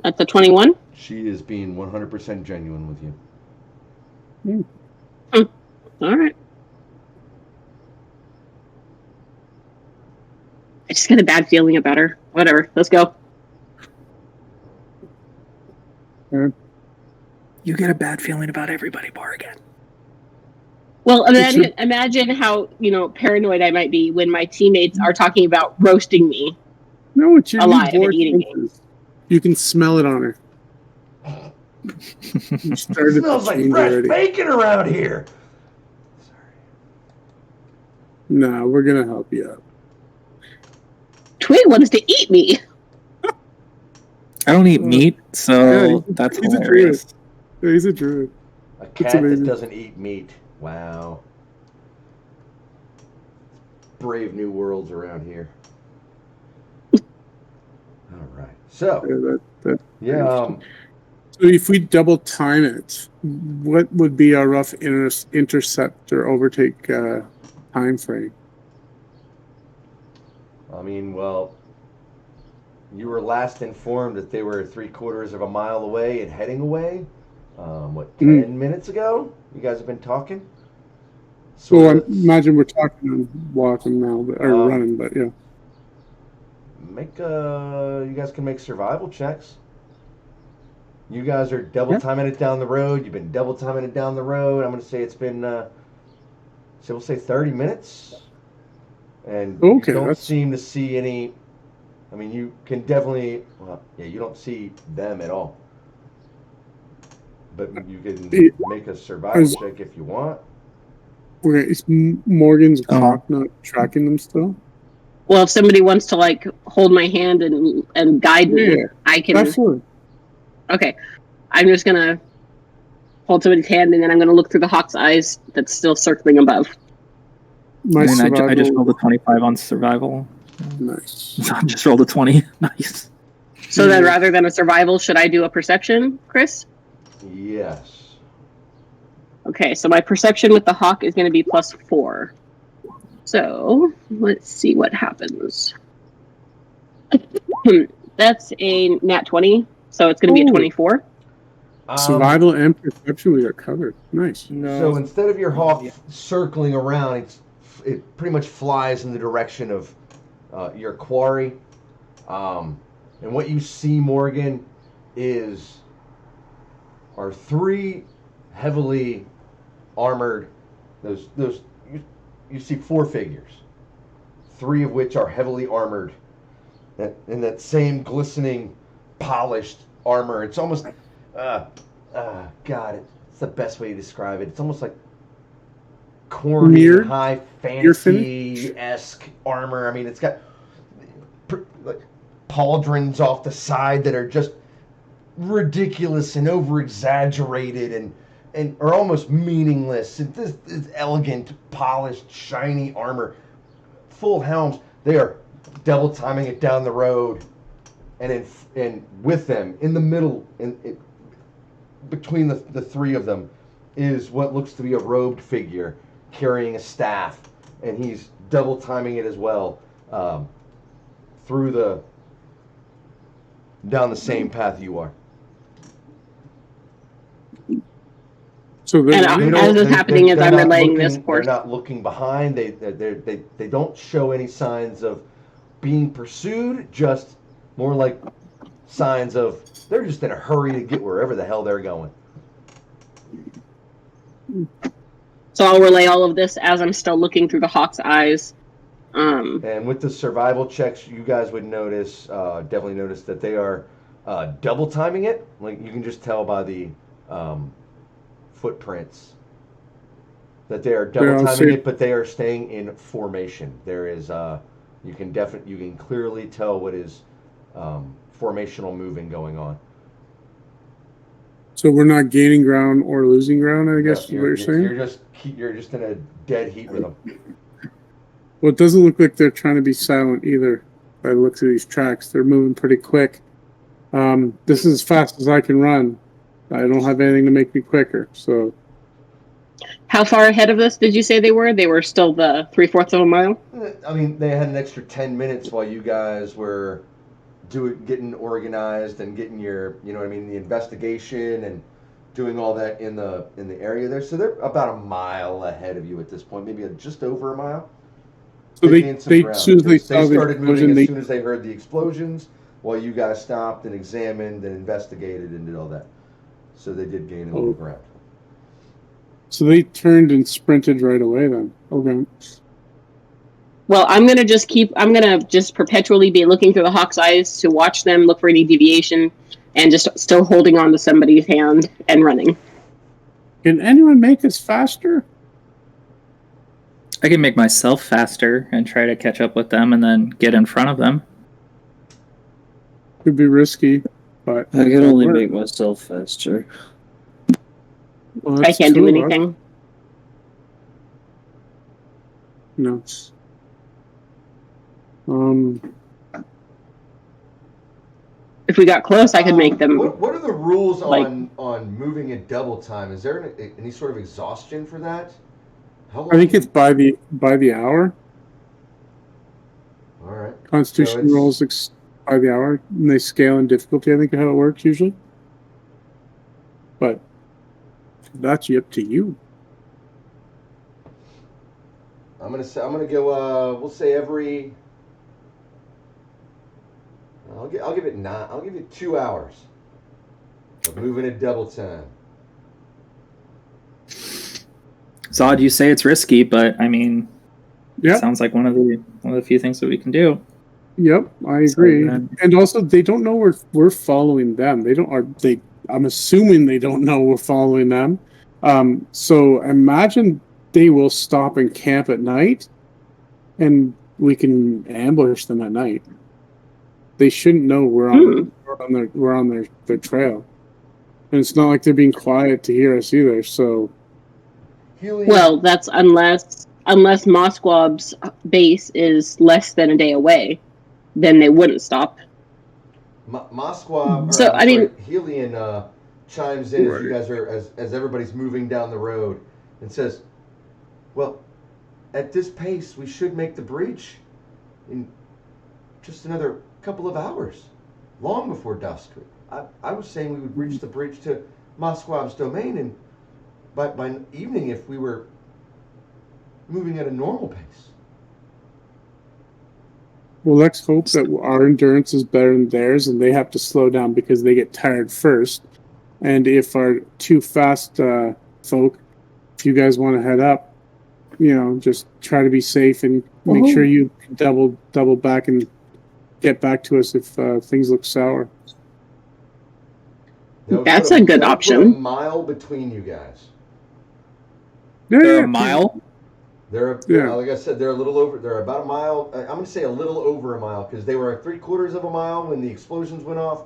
Speaker 4: That's a 21.
Speaker 2: She is being 100% genuine with you.
Speaker 4: All right. I just got a bad feeling about her. Whatever. Let's go.
Speaker 5: You get a bad feeling about everybody, Morgan.
Speaker 4: Well,
Speaker 3: It should-
Speaker 4: imagine how paranoid I might be when my teammates are talking about roasting me.
Speaker 3: No, it's your
Speaker 4: Alive
Speaker 3: new board
Speaker 4: and eating me.
Speaker 3: senses. You can smell it on her. You started to
Speaker 2: Smells like
Speaker 3: change
Speaker 2: fresh
Speaker 3: already.
Speaker 2: bacon around here.
Speaker 3: No, we're gonna help you out.
Speaker 4: Twig wants to eat me.
Speaker 5: I don't eat meat, so
Speaker 3: Yeah,
Speaker 5: that's
Speaker 3: he's a
Speaker 5: hilarious.
Speaker 3: He's a druid.
Speaker 2: A
Speaker 3: That's
Speaker 2: cat that
Speaker 3: amazing.
Speaker 2: doesn't eat meat. Wow. Brave new worlds around here. All right. So, yeah,
Speaker 3: So if we double time it, what would be our rough intercept or overtake time frame?
Speaker 2: I mean, well, you were last informed that they were 3/4 of a mile away and heading away. 10 minutes ago? You guys have been talking?
Speaker 3: So I
Speaker 2: Sort of-
Speaker 3: imagine we're talking and walking now, or running, but yeah.
Speaker 2: You guys can make survival checks. You guys are double timing it down the road. You've been double timing it down the road. I'm going to say it's been, so we'll say 30 minutes. And
Speaker 3: Okay,
Speaker 2: you don't
Speaker 3: that's-
Speaker 2: seem to see any. I mean, you can definitely. Well, yeah, you don't see them at all. But you can make a survival check if you want.
Speaker 3: Okay, is Morgan's clock not tracking them still?
Speaker 4: Well, if somebody wants to hold my hand and guide me,
Speaker 3: Yeah,
Speaker 4: I can.
Speaker 3: absolutely.
Speaker 4: Okay, I'm just gonna hold somebody's hand and then I'm gonna look through the hawk's eyes that's still circling above.
Speaker 3: My
Speaker 5: I just
Speaker 3: survival-
Speaker 5: rolled a 25 on survival.
Speaker 3: Nice.
Speaker 5: So I just rolled a 20. Nice.
Speaker 4: So then, rather than a survival, should I do a perception, Chris?
Speaker 2: Yes.
Speaker 4: Okay, so my perception with the hawk is going to be +4. So let's see what happens. That's a nat 20, so it's going to be a
Speaker 3: Ooh.
Speaker 4: 24.
Speaker 3: Survival and perception, we got covered. Nice.
Speaker 2: So instead of your hawk circling around, it pretty much flies in the direction of your quarry. And what you see, Morgan, are 3 heavily armored. You see 4 figures, 3 of which are heavily armored, in that same glistening, polished armor. It's almost, God, it's the best way to describe it. It's almost like corny,
Speaker 3: Mirrored?
Speaker 2: high
Speaker 3: Mirror
Speaker 2: fantasy-esque armor. I mean, it's got like pauldrons off the side that are just ridiculous and over-exaggerated and are almost meaningless. And this elegant, polished, shiny armor, full helms. They are double timing it down the road, and with them in the middle, between the 3 of them, is what looks to be a robed figure carrying a staff, and he's double timing it as well, down the same path you are.
Speaker 3: So
Speaker 4: And
Speaker 3: then,
Speaker 4: as is happening, as I'm
Speaker 2: not
Speaker 4: relaying this
Speaker 2: looking-
Speaker 4: course.
Speaker 2: They're not looking behind. They don't show any signs of being pursued. Just more like signs of they're just in a hurry to get wherever the hell they're going.
Speaker 4: So I'll relay all of this as I'm still looking through the hawk's eyes.
Speaker 2: And with the survival checks, you guys would notice, definitely notice that they are double timing it. Like you can just tell by the footprints that they are double timing it, but they are staying in formation. There is, you can clearly tell what is formational moving going on.
Speaker 3: so we're not gaining ground or losing ground, I guess
Speaker 2: Yes,
Speaker 3: is what you're saying?
Speaker 2: You're just in a dead heat with them.
Speaker 3: Well, it doesn't look like they're trying to be silent either. By the looks of these tracks, they're moving pretty quick. This is as fast as I can run. I don't have anything to make me quicker. So
Speaker 4: How far ahead of us did you say they were? They were still the 3/4 of a mile?
Speaker 2: I mean, they had an extra 10 minutes while you guys were getting organized and getting your, the investigation and doing all that in the area there. So they're about a mile ahead of you at this point, maybe just over a mile.
Speaker 3: So they
Speaker 2: gained some ground,
Speaker 3: as soon as they
Speaker 2: because
Speaker 3: saw the
Speaker 2: started moving
Speaker 3: explosion,
Speaker 2: as
Speaker 3: they
Speaker 2: soon as they heard the explosions, while you guys stopped and examined and investigated and did all that. So they did gain a little ground.
Speaker 3: So they turned and sprinted right away then. Okay.
Speaker 4: Well, I'm gonna just perpetually be looking through the hawk's eyes to watch them, look for any deviation, and just still holding on to somebody's hand and running.
Speaker 3: Can anyone make us faster?
Speaker 5: I can make myself faster and try to catch up with them and then get in front of them.
Speaker 3: Could be risky, but
Speaker 6: I can only make myself faster.
Speaker 3: Well,
Speaker 4: I
Speaker 3: that's
Speaker 4: can't do
Speaker 3: two of us.
Speaker 4: anything.
Speaker 3: No.
Speaker 4: If we got close, I could make them.
Speaker 2: What are the rules
Speaker 4: like-
Speaker 2: on moving at double time? Is there any sort of exhaustion for that? How long
Speaker 3: I think it's by the hour.
Speaker 2: all right.
Speaker 3: Constitution
Speaker 2: So
Speaker 3: rolls by the hour, and they scale in difficulty. I think how it works usually. But that's up to you.
Speaker 2: I'm gonna go. We'll say every. I'll give it 9. I'll give it 2 hours of moving at double time.
Speaker 5: Zod, you say it's risky, but I mean,
Speaker 3: Yeah.
Speaker 5: sounds like one of the few things that we can do.
Speaker 3: Yep, I agree.
Speaker 5: then-
Speaker 3: And also, they don't know we're following them. I'm assuming they don't know we're following them. So imagine they will stop and camp at night, and we can ambush them at night. They shouldn't know we're on their trail, and it's not like they're being quiet to hear us either. So
Speaker 2: Helium,
Speaker 4: Well, that's unless Mosquab's base is less than a day away, then they wouldn't stop.
Speaker 2: Moskwa.
Speaker 4: So, I mean-
Speaker 2: Helion chimes in as you guys are as everybody's moving down the road and says, "Well, at this pace, we should make the breach in just another couple of hours, long before dusk. I was saying we would reach the bridge to Mosquab's domain, and by evening, if we were moving at a normal pace."
Speaker 3: well, let's hope that our endurance is better than theirs, and they have to slow down because they get tired first. And if our too fast folk, if you guys want to head up, just try to be safe and make sure you double back and get back to us if things look sour.
Speaker 4: That's a good option.
Speaker 2: Put a mile between you guys.
Speaker 5: They're a mile.
Speaker 3: Yeah.
Speaker 2: Like I said, they're a little over. They're about a mile. I'm going to say a little over a mile because they were 3/4 of a mile when the explosions went off.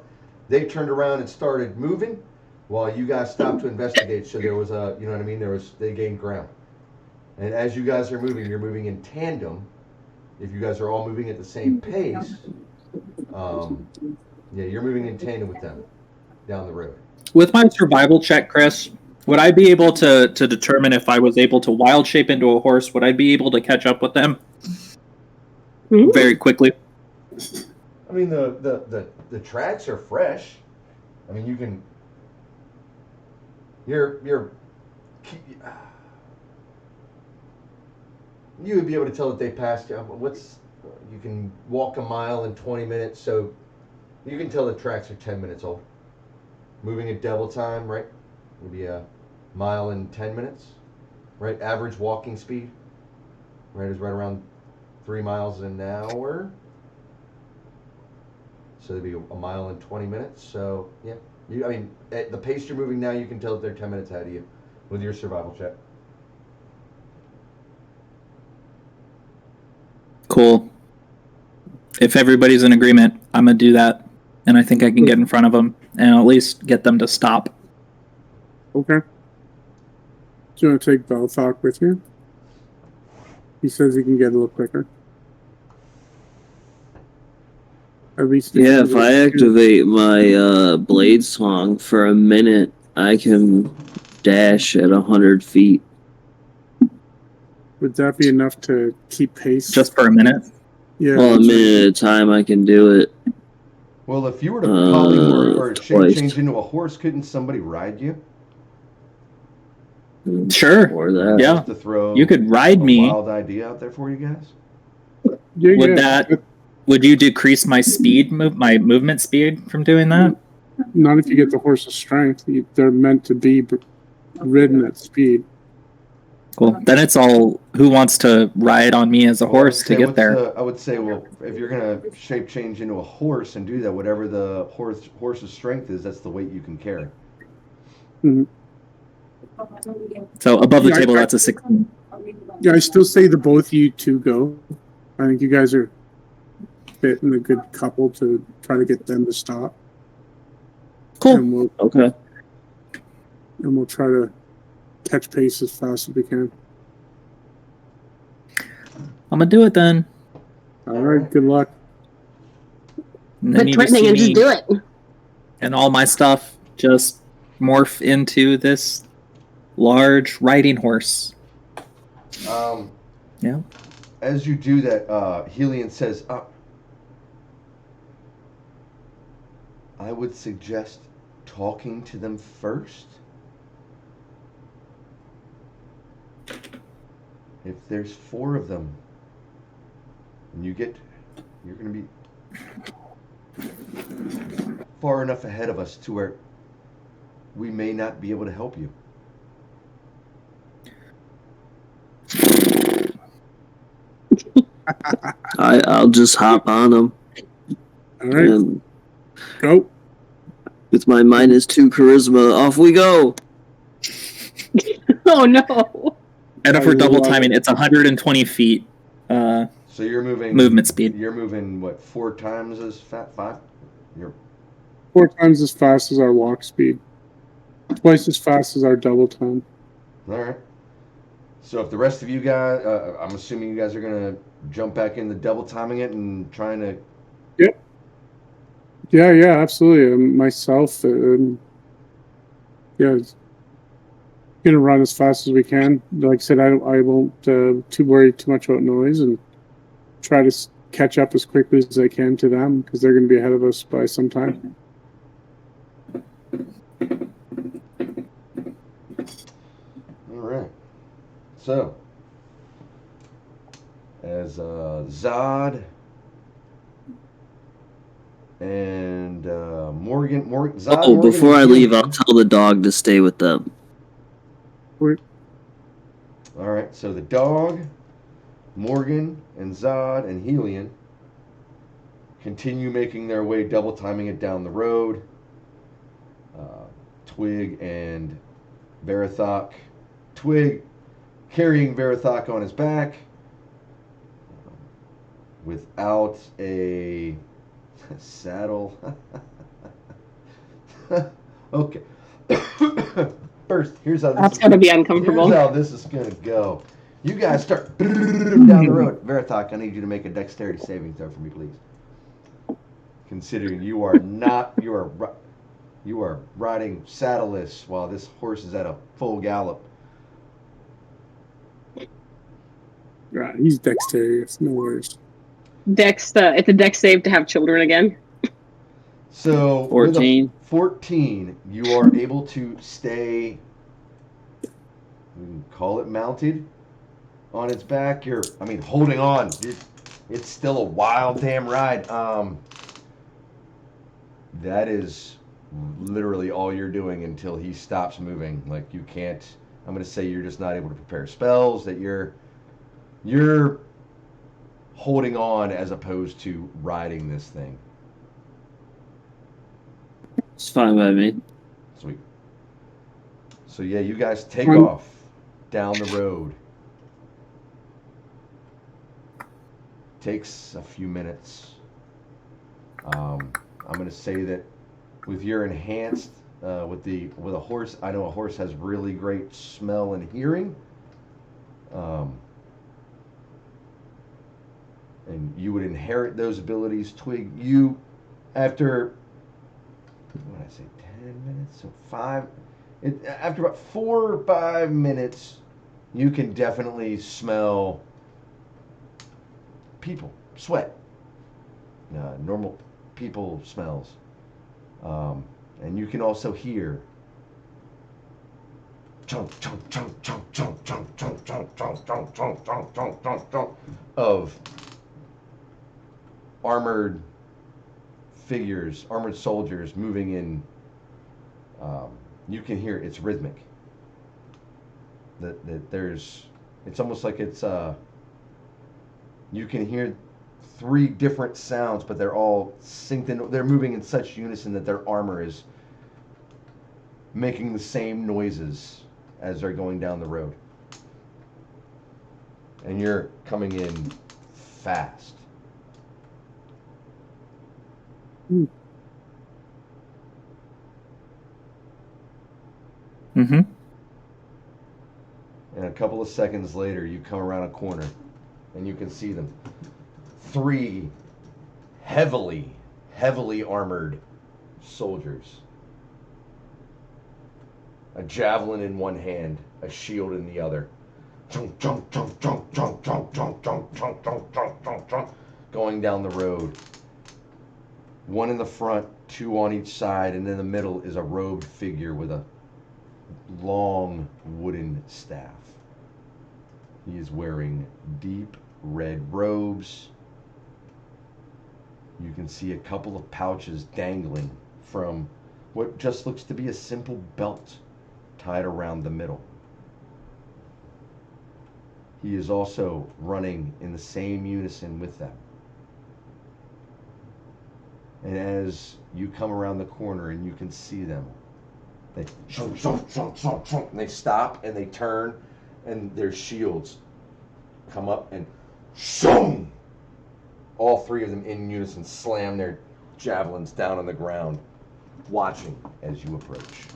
Speaker 2: They turned around and started moving, while you guys stopped to investigate. So there was you know what I mean. They gained ground, and as you guys are moving, you're moving in tandem. If you guys are all moving at the same pace, you're moving in tandem with them down the road.
Speaker 5: With my survival check, Chris, would I be able to determine if I was able to wild shape into a horse? Would I be able to catch up with them very quickly?
Speaker 2: I mean, the tracks are fresh. I mean, you can. You would be able to tell that they passed you. You can walk a mile in 20 minutes, so you can tell the tracks are 10 minutes old. Moving at double time, right? Would be a mile in 10 minutes, right? Average walking speed, right, is right around 3 miles an hour. So it'd be a mile in 20 minutes. So yeah, at the pace you're moving now, you can tell that they're 10 minutes ahead of you with your survival check.
Speaker 5: Cool. If everybody's in agreement, I'm gonna do that, and I think I can get in front of them and at least get them to stop.
Speaker 3: Okay. Do you want to take Belthok with you? He says he can get a little quicker. At least
Speaker 6: Yeah, if I activate my blade song for a minute, I can dash at 100 feet.
Speaker 3: Would that be enough to keep pace?
Speaker 5: Just for a minute?
Speaker 3: Yeah.
Speaker 6: Well, a minute at a time, I can do it.
Speaker 2: Well, if you were to polymorph or
Speaker 6: twice.
Speaker 2: change into a horse, couldn't somebody ride you?
Speaker 5: Sure.
Speaker 6: Or that.
Speaker 5: Yeah.
Speaker 2: Just to throw
Speaker 5: You could ride
Speaker 2: a
Speaker 5: me.
Speaker 2: wild idea out there for you guys.
Speaker 5: Would you decrease my speed, my movement speed from doing that?
Speaker 3: Not if you get the horse's strength. They're meant to be ridden at speed.
Speaker 5: Cool. Then it's all who wants to ride on me as a horse to get there.
Speaker 2: I would say, well, if you're gonna shape change into a horse and do that, whatever the horse's strength is, that's the weight you can carry.
Speaker 3: Mhm.
Speaker 5: So above the
Speaker 3: Yeah,
Speaker 5: table,
Speaker 3: I-
Speaker 5: that's a 16.
Speaker 3: Yeah, I still say the both of you two go. I think you guys are fitting a good couple to try to get them to stop.
Speaker 5: Cool.
Speaker 3: And
Speaker 6: Okay.
Speaker 3: we'll try to catch pace as fast as we can.
Speaker 5: I'm gonna do it then.
Speaker 3: All right, good luck.
Speaker 5: And they
Speaker 4: Quit
Speaker 5: need to
Speaker 4: threatening
Speaker 5: see
Speaker 4: and just
Speaker 5: me
Speaker 4: do it.
Speaker 5: and all my stuff just morph into this large riding horse. Yeah.
Speaker 2: As you do that, Helion says, I would suggest talking to them first. If there's 4 of them, and you're going to be far enough ahead of us to where we may not be able to help you.
Speaker 6: I'll just hop on them.
Speaker 3: All right,
Speaker 6: And
Speaker 3: go.
Speaker 6: with my -2 charisma, off we go.
Speaker 4: Oh no.
Speaker 5: And if
Speaker 3: I
Speaker 5: we're double
Speaker 3: love
Speaker 5: timing,
Speaker 3: it.
Speaker 5: it's 120 feet
Speaker 2: So you're moving
Speaker 5: movement speed.
Speaker 2: You're moving what, 4 times as fast? 5? You're
Speaker 3: 4 times as fast as our walk speed. Twice as fast as our double time.
Speaker 2: all right. So if the rest of you guys, I'm assuming you guys are gonna jump back into double timing it and trying to.
Speaker 3: Yeah, absolutely. Myself, yeah, gonna run as fast as we can. Like I said, I won't too worry too much about noise and try to catch up as quickly as I can to them because they're gonna be ahead of us by some time.
Speaker 2: All right. So as Zod and Morgan, Zod.
Speaker 6: Oh,
Speaker 2: Morgan,
Speaker 6: before
Speaker 2: and
Speaker 6: I leave,
Speaker 2: Helion.
Speaker 6: I'll tell the dog to stay with them.
Speaker 2: All right. So the dog, Morgan, and Zod and Helion continue making their way, double timing it down the road. Twig and Verathok. Twig carrying Verathok on his back without a saddle. Okay. First, here's how
Speaker 4: That's gonna be uncomfortable.
Speaker 2: Here's how this is gonna go. You guys start down the road. Verathok, I need you to make a dexterity saving throw for me, please. Considering you are riding saddleless while this horse is at a full gallop.
Speaker 3: Right, he's dexterous, no worries.
Speaker 4: It's a dex save to have children again.
Speaker 2: So
Speaker 6: 14.
Speaker 2: With a 14, you are able to stay, we can call it mounted, on its back. Holding on. It's still a wild damn ride. That is literally all you're doing until he stops moving. Like, you can't, I'm going to say you're just not able to prepare spells, that you're holding on as opposed to riding this thing.
Speaker 6: It's fine by me.
Speaker 2: Sweet. So yeah, you guys take
Speaker 3: Fine.
Speaker 2: off down the road. Takes a few minutes. I'm going to say that with your enhanced, with a horse, I know a horse has really great smell and hearing. And you would inherit those abilities. Twig, you, after, what did I say, 10 minutes? So 5, after about 4 or 5 minutes, you can definitely smell people, sweat, normal people smells. And you can also hear chunk, chunk, chunk, chunk, chunk, chunk, chunk, chunk, chunk, chunk, chunk, chunk, chunk, chunk, chunk of armored figures, armored soldiers moving in. You can hear it's rhythmic. that there's, it's almost like it's you can hear three different sounds, but they're all synced in. They're moving in such unison that their armor is making the same noises as they're going down the road. And you're coming in fast.
Speaker 5: Mm-hmm.
Speaker 2: And a couple of seconds later, you come around a corner, and you can see them. Three heavily armored soldiers. A javelin in one hand, a shield in the other. Going down the road. One in the front, two on each side, and in the middle is a robed figure with a long wooden staff. He is wearing deep red robes. You can see a couple of pouches dangling from what just looks to be a simple belt tied around the middle. He is also running in the same unison with them. And as you come around the corner and you can see them, they and they stop and they turn, and their shields come up and shung. All three of them in unison slam their javelins down on the ground, watching as you approach.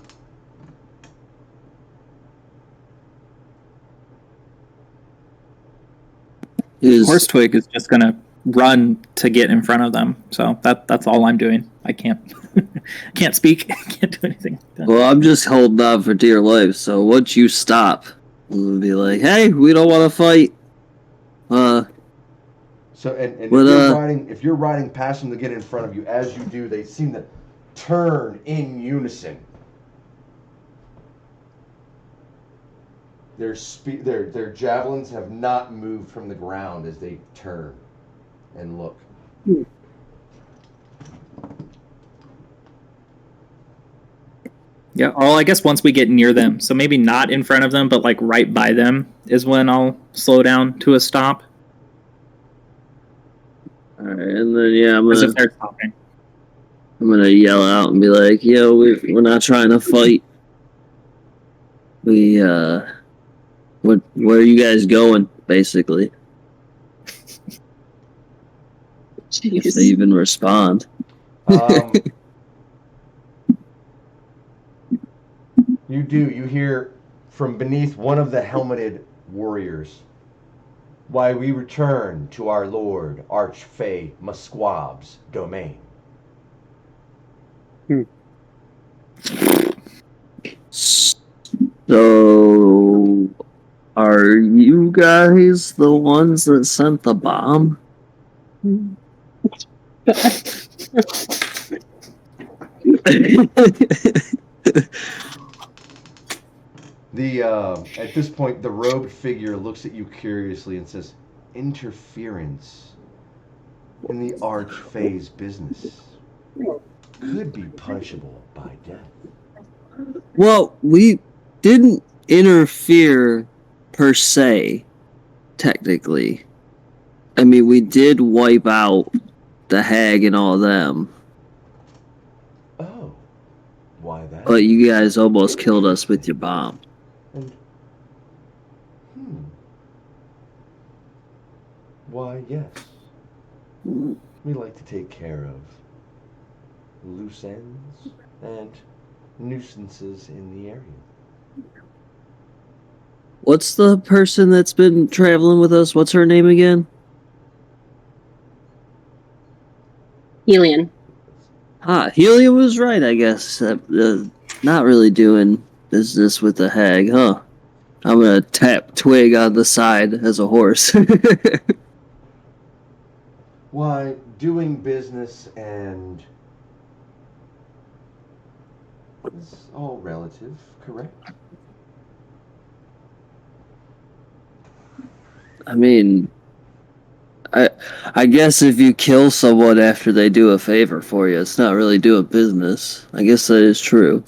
Speaker 5: Horse Twig is just gonna run to get in front of them. So that's all I'm doing. I can't can't speak. I can't do anything.
Speaker 6: Well, I'm just holding on for dear life. So once you stop, we'll be like, "Hey, we don't want to fight."
Speaker 2: So and
Speaker 6: but,
Speaker 2: if you're riding past them to get in front of you, as you do, they seem to turn in unison. Their javelins have not moved from the ground as they turn and look.
Speaker 5: Yeah, well, I guess once we get near them, so maybe not in front of them, but like right by them is when I'll slow down to a stop.
Speaker 6: all right, and then yeah,
Speaker 5: As if they're stopping.
Speaker 6: I'm gonna yell out and be like, "Yo, we're not trying to fight. Where are you guys going?" Basically, if they even respond.
Speaker 2: You hear from beneath one of the helmeted warriors, "Why, we return to our lord Archfae Musquab's domain."
Speaker 6: So, are you guys the ones that sent the bomb?
Speaker 2: At this point, the robed figure looks at you curiously and says, "Interference in the Archfae's business could be punishable by death."
Speaker 6: Well, we didn't interfere per se, technically. I mean, we did wipe out the hag and all them.
Speaker 2: Oh, why that?
Speaker 6: But you guys almost killed us with your bomb.
Speaker 2: And, why, yes. We like to take care of loose ends and nuisances in the area.
Speaker 6: What's the person that's been traveling with us? What's her name again?
Speaker 4: Helion.
Speaker 6: Helium was right, I guess. Not really doing business with the hag, huh? I'm gonna tap Twig on the side as a horse.
Speaker 2: Why, doing business and... it's all relative, correct?
Speaker 6: I mean, I guess if you kill someone after they do a favor for you, it's not really doing business. I guess that is true.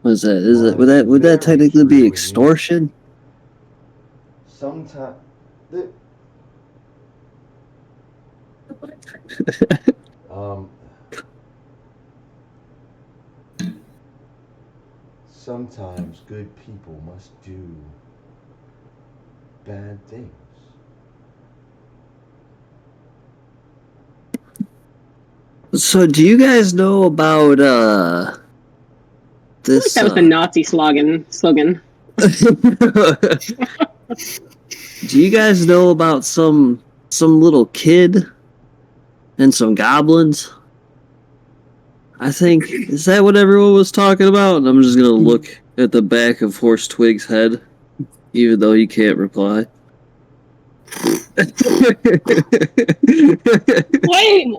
Speaker 6: What is that? Is it would that technically be extortion?
Speaker 2: Sometimes. Sometimes good people must do bad things.
Speaker 6: So, do you guys know about this?
Speaker 4: That was the Nazi slogan.
Speaker 6: Do you guys know about some little kid and some goblins? I think, is that what everyone was talking about? And I'm just gonna look at the back of Horse Twig's head, even though he can't reply.
Speaker 4: Wait,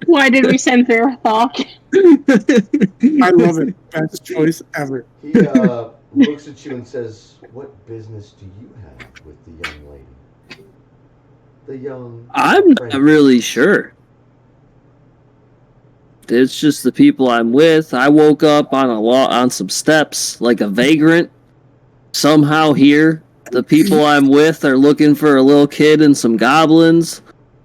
Speaker 4: why did we censor Thok?
Speaker 3: I love it. Best choice ever.
Speaker 2: He looks at you and says, "What business do you have with the young lady? The young."
Speaker 6: I'm not really sure. It's just the people I'm with. I woke up on some steps like a vagrant. Somehow here, the people I'm with are looking for a little kid and some goblins.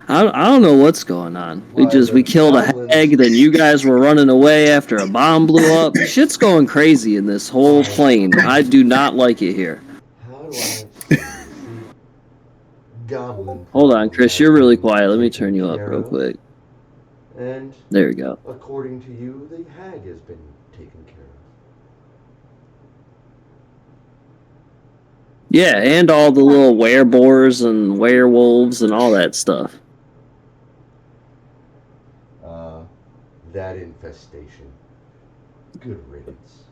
Speaker 6: I don't know what's going on. We killed a hag, then you guys were running away after a bomb blew up. Shit's going crazy in this whole plane. I do not like it here.
Speaker 2: How do I goblin?
Speaker 6: Hold on, Chris, you're really quiet. Let me turn you up real quick.
Speaker 2: And
Speaker 6: there we go.
Speaker 2: According to you, the hag has been taken care of.
Speaker 6: Yeah, and all the little wereboars and werewolves and all that stuff.
Speaker 2: That infestation. Good riddance.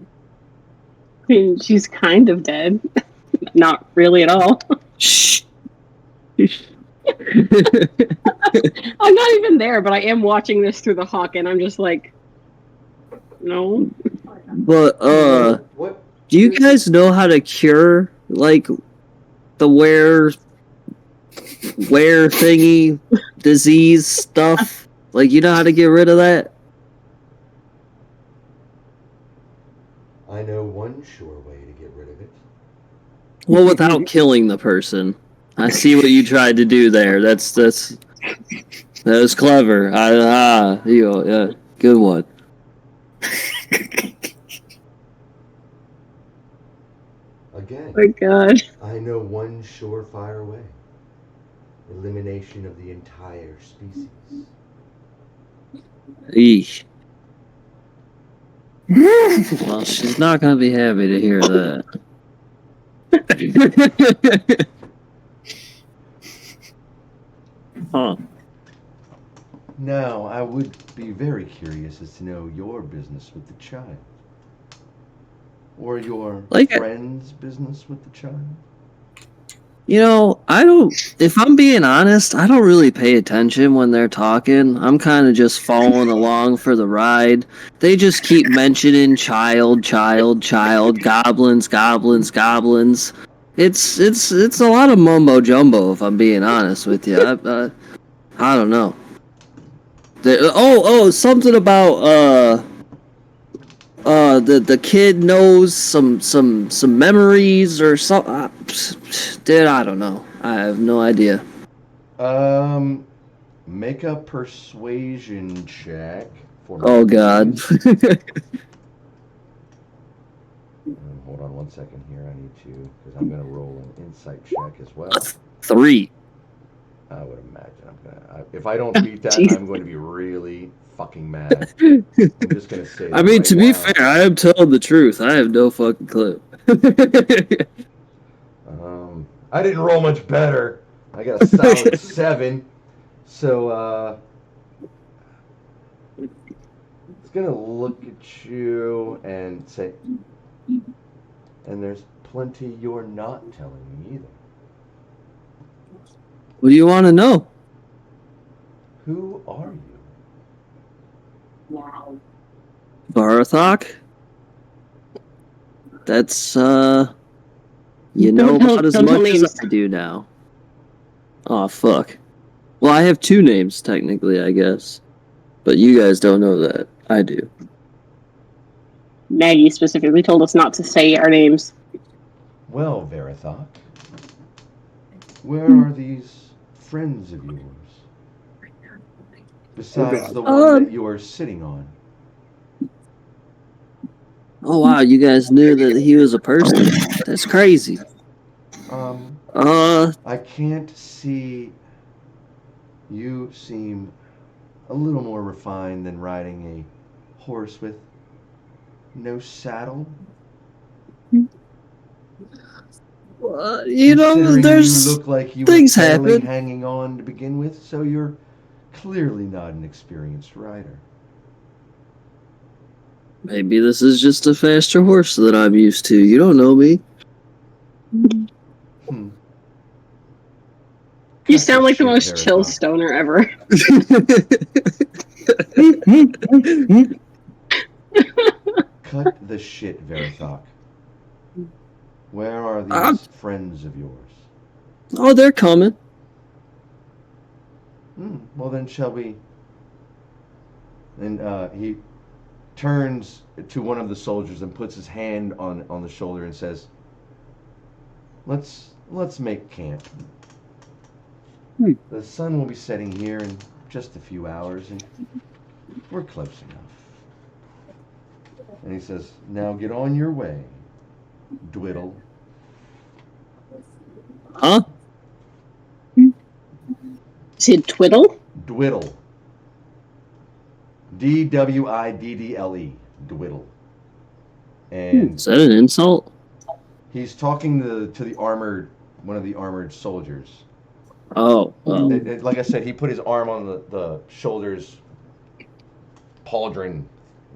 Speaker 4: I mean, she's kind of dead. Not really at all.
Speaker 6: Shh.
Speaker 4: I'm not even there, but I am watching this through the hawk, and I'm just like, no.
Speaker 6: But
Speaker 2: what?
Speaker 6: Do you guys know how to cure like the were thingy disease stuff? Like, you know how to get rid of that?
Speaker 2: I know one sure way to get rid of it.
Speaker 6: Well, without killing the person. I see what you tried to do there. That was clever. Yeah, good one.
Speaker 2: Again.
Speaker 4: Oh my God.
Speaker 2: I know one surefire way. Elimination of the entire species.
Speaker 6: Eesh. Well, she's not going to be happy to hear that. Huh.
Speaker 2: Now, I would be very curious as to know your business with the child. Or your friend's business with the child.
Speaker 6: You know, if I'm being honest, I don't really pay attention when they're talking. I'm kind of just following along for the ride. They just keep mentioning child, goblins. It's a lot of mumbo jumbo, if I'm being honest with you. I don't know. Something about the kid knows some memories or something. Dude, I don't know. I have no idea.
Speaker 2: Make a persuasion check for me.
Speaker 6: Oh God.
Speaker 2: Hold on 1 second here. I need to, because I'm gonna roll an insight check as well.
Speaker 6: 3.
Speaker 2: I would imagine if I don't beat that,
Speaker 4: Jeez.
Speaker 2: I'm going to be really fucking mad. I'm just gonna say.
Speaker 6: I mean, to be fair, I am telling the truth. I have no fucking clue.
Speaker 2: I didn't roll much better. I got a solid 7. So it's gonna look at you and say, and there's plenty you're not telling me either.
Speaker 6: What do you want to know?
Speaker 2: Who are you?
Speaker 6: Barathok? That's, you know about as much as I do now. Aw, fuck. Well, I have 2 names, technically, I guess. But you guys don't know that. I do.
Speaker 4: Maggie specifically told us not to say our names.
Speaker 2: Well, Verithok, where are these friends of yours? Besides
Speaker 3: God.
Speaker 2: the one that you are sitting on.
Speaker 6: Oh wow, you guys knew that he was a person? That's crazy.
Speaker 2: Um,
Speaker 6: Uh,
Speaker 2: I can't see. You seem a little more refined than riding a horse with no saddle.
Speaker 6: you know,
Speaker 2: Considering you
Speaker 6: there's
Speaker 2: look like you were
Speaker 6: things
Speaker 2: barely
Speaker 6: happen.
Speaker 2: hanging on to begin with, so you're clearly not an experienced rider.
Speaker 6: Maybe this is just a faster horse that I'm used to. You don't know me.
Speaker 2: Hmm.
Speaker 4: You
Speaker 2: Cut
Speaker 4: sound like the
Speaker 2: shit,
Speaker 4: most chill
Speaker 2: Verithok.
Speaker 4: stoner ever.
Speaker 2: Cut the shit, Verithok. Where are
Speaker 6: I'm-
Speaker 2: these friends of yours?
Speaker 6: oh, they're coming.
Speaker 2: Well then, shall we? And he turns to one of the soldiers and puts his hand on the shoulder and says, "Let's make camp. The sun will be setting here in just a few hours, and we're close enough." And he says, "Now get on your way, Dwiddle."
Speaker 6: Huh?
Speaker 4: Said twiddle?
Speaker 2: Dwiddle. Dwiddle. Dwiddle. And
Speaker 6: Is that an insult?
Speaker 2: he's talking to the armored, one of the armored soldiers.
Speaker 6: Oh.
Speaker 2: Like I said, he put his arm on the shoulders pauldron.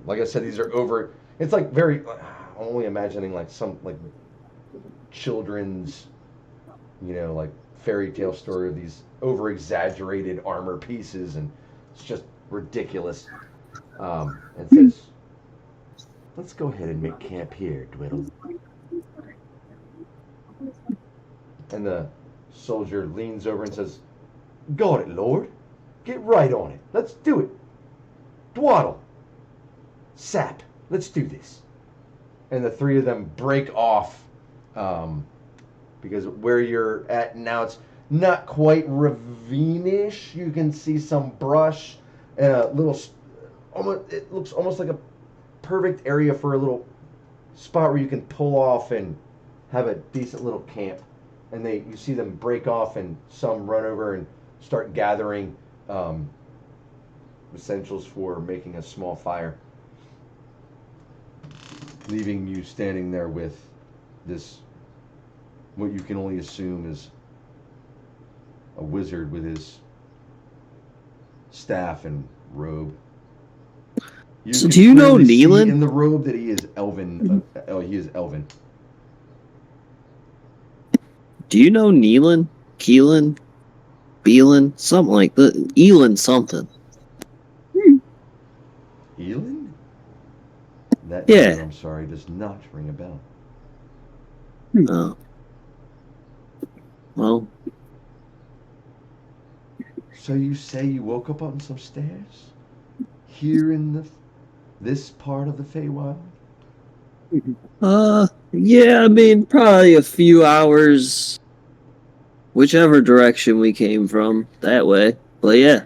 Speaker 2: Like I said, these are over. It's like very. I'm only imagining like some like children's, like fairy tale story of these over exaggerated armor pieces, and it's just ridiculous. And says, "Let's go ahead and make camp here, Dwiddle." And the soldier leans over and says, "Got it, Lord. Get right on it. Let's do it. Dwaddle. Sap. Let's do this." And the three of them break off because where you're at now, it's not quite ravine-ish. You can see some brush and a little, it looks almost like a perfect area for a little spot where you can pull off and have a decent little camp. And you see them break off, and some run over and start gathering essentials for making a small fire, leaving you standing there with this, what you can only assume is a wizard with his staff and robe.
Speaker 6: So
Speaker 2: can
Speaker 6: do you know
Speaker 2: clearly see
Speaker 6: Neelan?
Speaker 2: in the robe that he is elven. He is elven.
Speaker 6: Do you know Neelan? Keelan? Beelan? Something like that. Elin something.
Speaker 2: Elin? That
Speaker 6: Yeah.
Speaker 2: name, I'm sorry, does not ring a bell.
Speaker 6: Oh. Well,
Speaker 2: So you say you woke up on some stairs here in this part of the Feywild?
Speaker 6: yeah, I mean, probably a few hours, whichever direction we came from, that way. But yeah.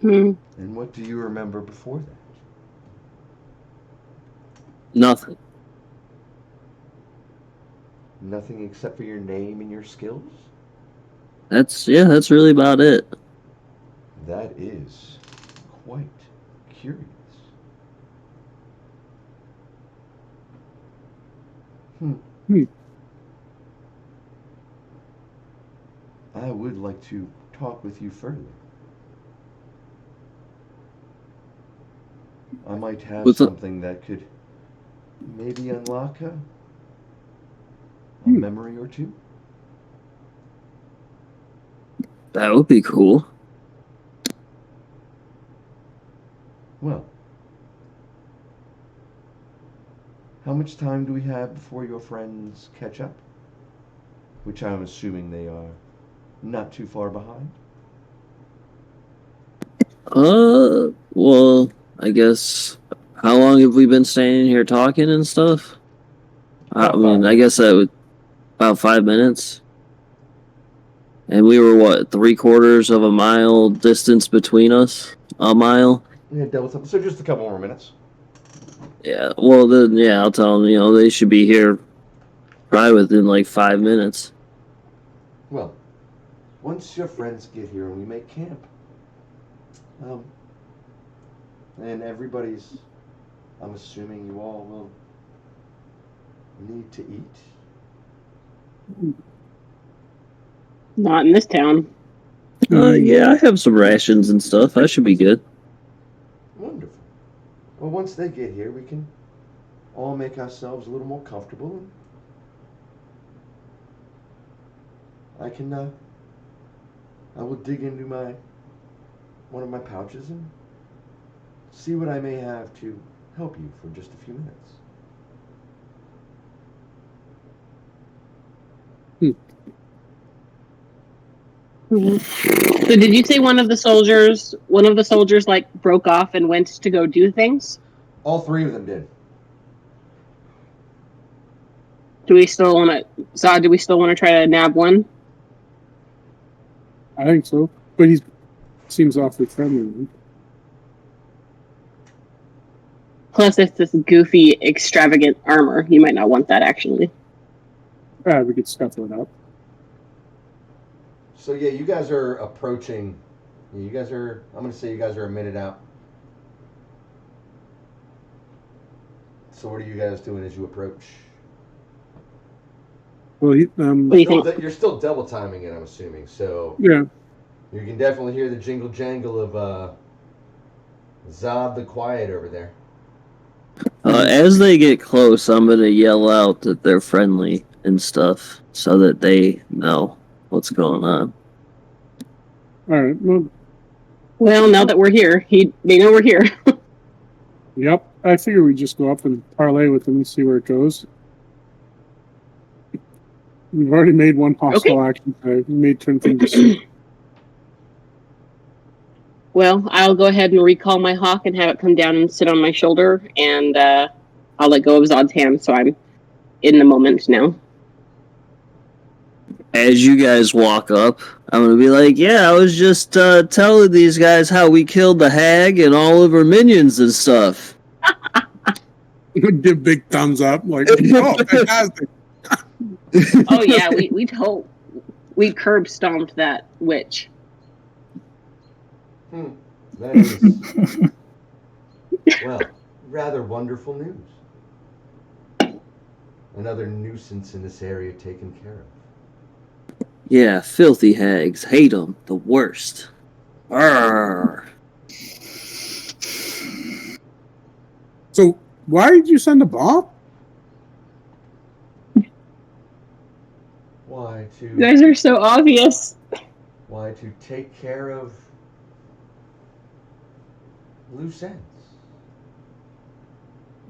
Speaker 2: And what do you remember before that?
Speaker 6: Nothing.
Speaker 2: Nothing except for your name and your skills?
Speaker 6: That's really about it.
Speaker 2: That is quite curious. I would like to talk with you further. I might have
Speaker 6: What's up?
Speaker 2: something that could maybe unlock a memory or two.
Speaker 6: That would be cool.
Speaker 2: Well, how much time do we have before your friends catch up? Which I'm assuming they are not too far behind.
Speaker 6: Well, I guess. How long have we been standing here talking and stuff? I
Speaker 2: About
Speaker 6: mean,
Speaker 2: 5
Speaker 6: I guess
Speaker 2: minutes.
Speaker 6: that would about 5 minutes. And we were what, 3/4 of a mile distance between us? A mile?
Speaker 2: Yeah, double time. So just a couple more minutes.
Speaker 6: Yeah. Well, then, yeah, I'll tell them. They should be here probably within like 5 minutes.
Speaker 2: Well, once your friends get here and we make camp, and everybody's, I'm assuming you all will need to eat.
Speaker 4: Not in this town.
Speaker 6: Yeah, I have some rations and stuff. I should be good.
Speaker 2: Wonderful. Well, once they get here, we can all make ourselves a little more comfortable. And I will dig into one of my pouches and see what I may have to help you for just a few minutes.
Speaker 4: So did you say one of the soldiers like broke off and went to go do things?
Speaker 2: All 3 of them did.
Speaker 4: Do we still want to try to nab one?
Speaker 3: I think so. But he seems awfully friendly.
Speaker 4: Plus, it's this goofy, extravagant armor. You might not want that, actually.
Speaker 3: We could scuffle it up.
Speaker 2: So yeah, you guys are approaching. I'm going to say you guys are a minute out. So what are you guys doing as you approach?
Speaker 3: Well,
Speaker 4: What do you think?
Speaker 2: You're still double timing it, I'm assuming. So
Speaker 3: yeah.
Speaker 2: you can definitely hear the jingle jangle of Zod the Quiet over there.
Speaker 6: As they get close, I'm gonna yell out that they're friendly and stuff, so that they know what's going on.
Speaker 3: All right.
Speaker 4: Well, now that we're here, they know we're here.
Speaker 3: Yep. I figure we just go up and parlay with them and see where it goes. We've already made one hostile action. We made turn things.
Speaker 4: Well, I'll go ahead and recall my hawk and have it come down and sit on my shoulder, and I'll let go of Zod's hand, so I'm in the moment now.
Speaker 6: As you guys walk up, I'm gonna be like, "Yeah, I was just telling these guys how we killed the hag and all of her minions and stuff."
Speaker 3: Give big thumbs up, like, oh, fantastic.
Speaker 4: Oh yeah, we curb stomped that witch.
Speaker 2: That is, well, rather wonderful news. Another nuisance in this area taken care of.
Speaker 6: Yeah, filthy hags. Hate them. The worst. Arrgh.
Speaker 3: So, why did you send a bomb?
Speaker 2: Why
Speaker 4: You guys are so obvious.
Speaker 2: Why to take care of loose ends.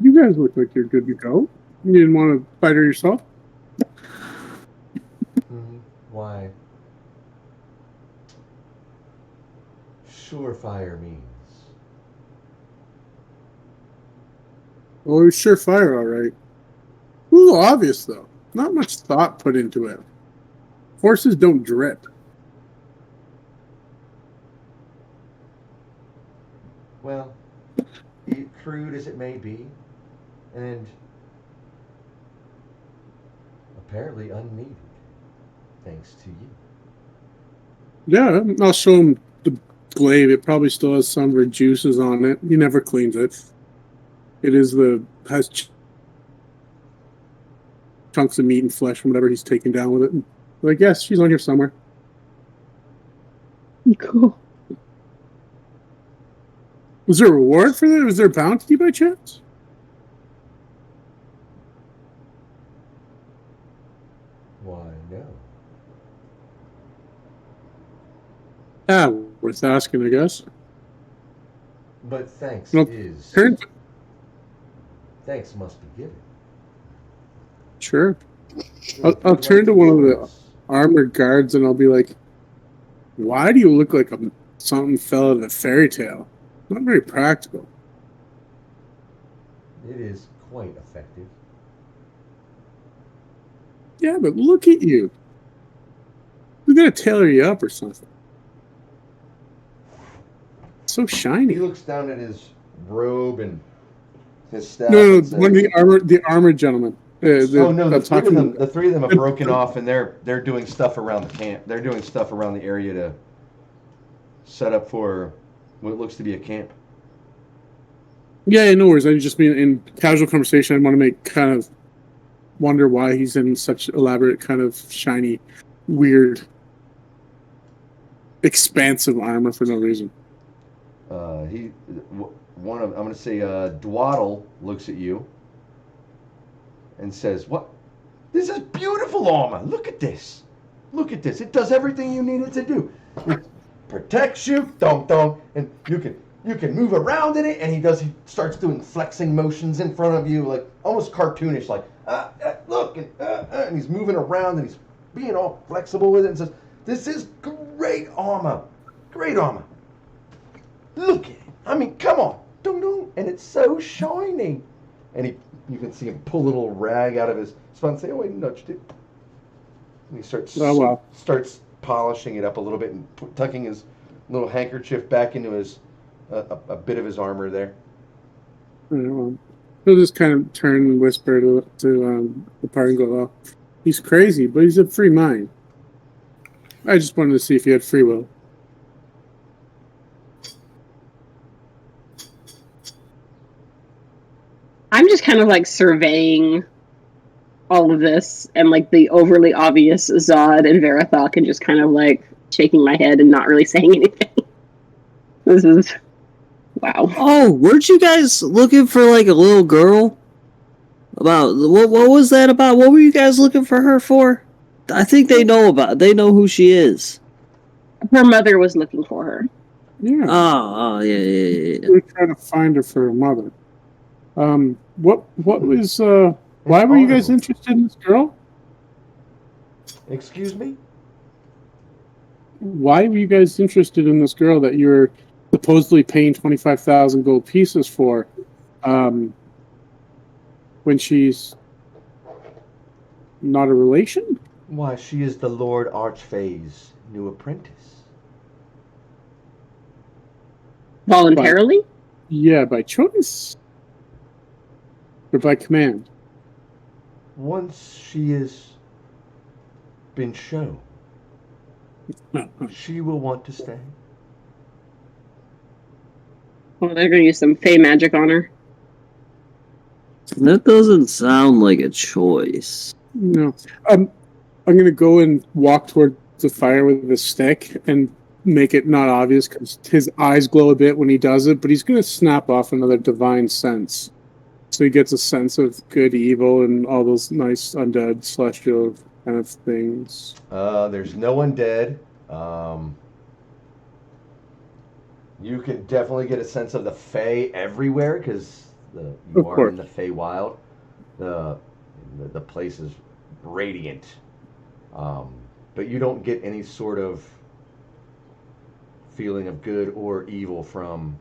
Speaker 3: You guys look like you're good to go. You didn't want to fight her yourself?
Speaker 2: Why? Surefire means.
Speaker 3: Well, it was surefire, all right. A little obvious, though. Not much thought put into it. Horses don't drip.
Speaker 2: Well, crude as it may be, and apparently unneeded, thanks to you.
Speaker 3: Yeah, I'll show him the glaive. It probably still has some of her juices on it. He never cleans it. It has chunks of meat and flesh from whatever he's taken down with it. Like, yes, she's on here somewhere.
Speaker 4: Cool.
Speaker 3: Was there a reward for that? Was there a bounty by chance?
Speaker 2: Why, no.
Speaker 3: Ah, worth asking, I guess.
Speaker 2: But thanks
Speaker 3: Well,
Speaker 2: thanks must be given.
Speaker 3: Sure. I'll turn to one of the armored guards and I'll be like, why do you look like a something fell out of a fairy tale. Not very practical.
Speaker 2: It is quite effective.
Speaker 3: Yeah, but look at you. We're gonna tailor you up or something. So
Speaker 2: He
Speaker 3: shiny.
Speaker 2: looks down at his robe and his staff
Speaker 3: No,
Speaker 2: and
Speaker 3: one of
Speaker 2: says,
Speaker 3: the armored gentlemen.
Speaker 2: "Oh no, the
Speaker 3: I'm
Speaker 2: three of
Speaker 3: talking-
Speaker 2: them, the three of them have broken off, and they're doing stuff around the camp. They're doing stuff around the area to set up for what looks to be a camp."
Speaker 3: Yeah, no worries. I just mean in casual conversation, I want to make kind of wonder why he's in such elaborate, kind of shiny, weird, expansive armor for no reason.
Speaker 2: I'm going to say, Dwaddle looks at you and says, "What? This is beautiful armor. Look at this. Look at this. It does everything you need it to do. It protects you, and you can move around in it." And he starts doing flexing motions in front of you, like almost cartoonish, like look, and he's moving around and he's being all flexible with it and says, "This is great armor. Great armor. Look at it. I mean, come on. Dong dong. And it's so shiny." And you can see him pull a little rag out of his spine and say, "Oh, I nudged it." And he starts polishing it up a little bit and tucking his little handkerchief back into his a bit of his armor there.
Speaker 3: Well, he'll just kind of turn and whisper to the party and go, "Well, he's crazy, but he's a free mind. I just wanted to see if he had free will."
Speaker 4: I'm just kind of like surveying all of this and like the overly obvious Zod and Varathok and just kind of like shaking my head and not really saying anything. This is wow.
Speaker 6: Oh, weren't you guys looking for like a little girl? About what was that about? What were you guys looking for her for? I think they know who she is.
Speaker 4: Her mother was looking for her.
Speaker 3: Yeah.
Speaker 6: Oh, yeah.
Speaker 3: We're trying to find her for her mother. What was why were you guys interested in this girl?
Speaker 2: Excuse me?
Speaker 3: Why were you guys interested in this girl that you're supposedly paying 25,000 gold pieces for, when she's not a relation?
Speaker 2: Why, she is the Lord Archfae's new apprentice.
Speaker 4: Voluntarily?
Speaker 3: Yeah, by choice. Or by command.
Speaker 2: Once she has been shown, she will want to stay.
Speaker 4: Well, they're going to use some Fey magic on her.
Speaker 6: That doesn't sound like a choice.
Speaker 3: No. I'm going to go and walk toward the fire with a stick and make it not obvious because his eyes glow a bit when he does it, but he's going to snap off another divine sense. So he gets a sense of good, evil, and all those nice undead, celestial kind of things.
Speaker 2: There's no one dead. You can definitely get a sense of the Fae everywhere because you are in the Fae Wild. The place is radiant, but you don't get any sort of feeling of good or evil from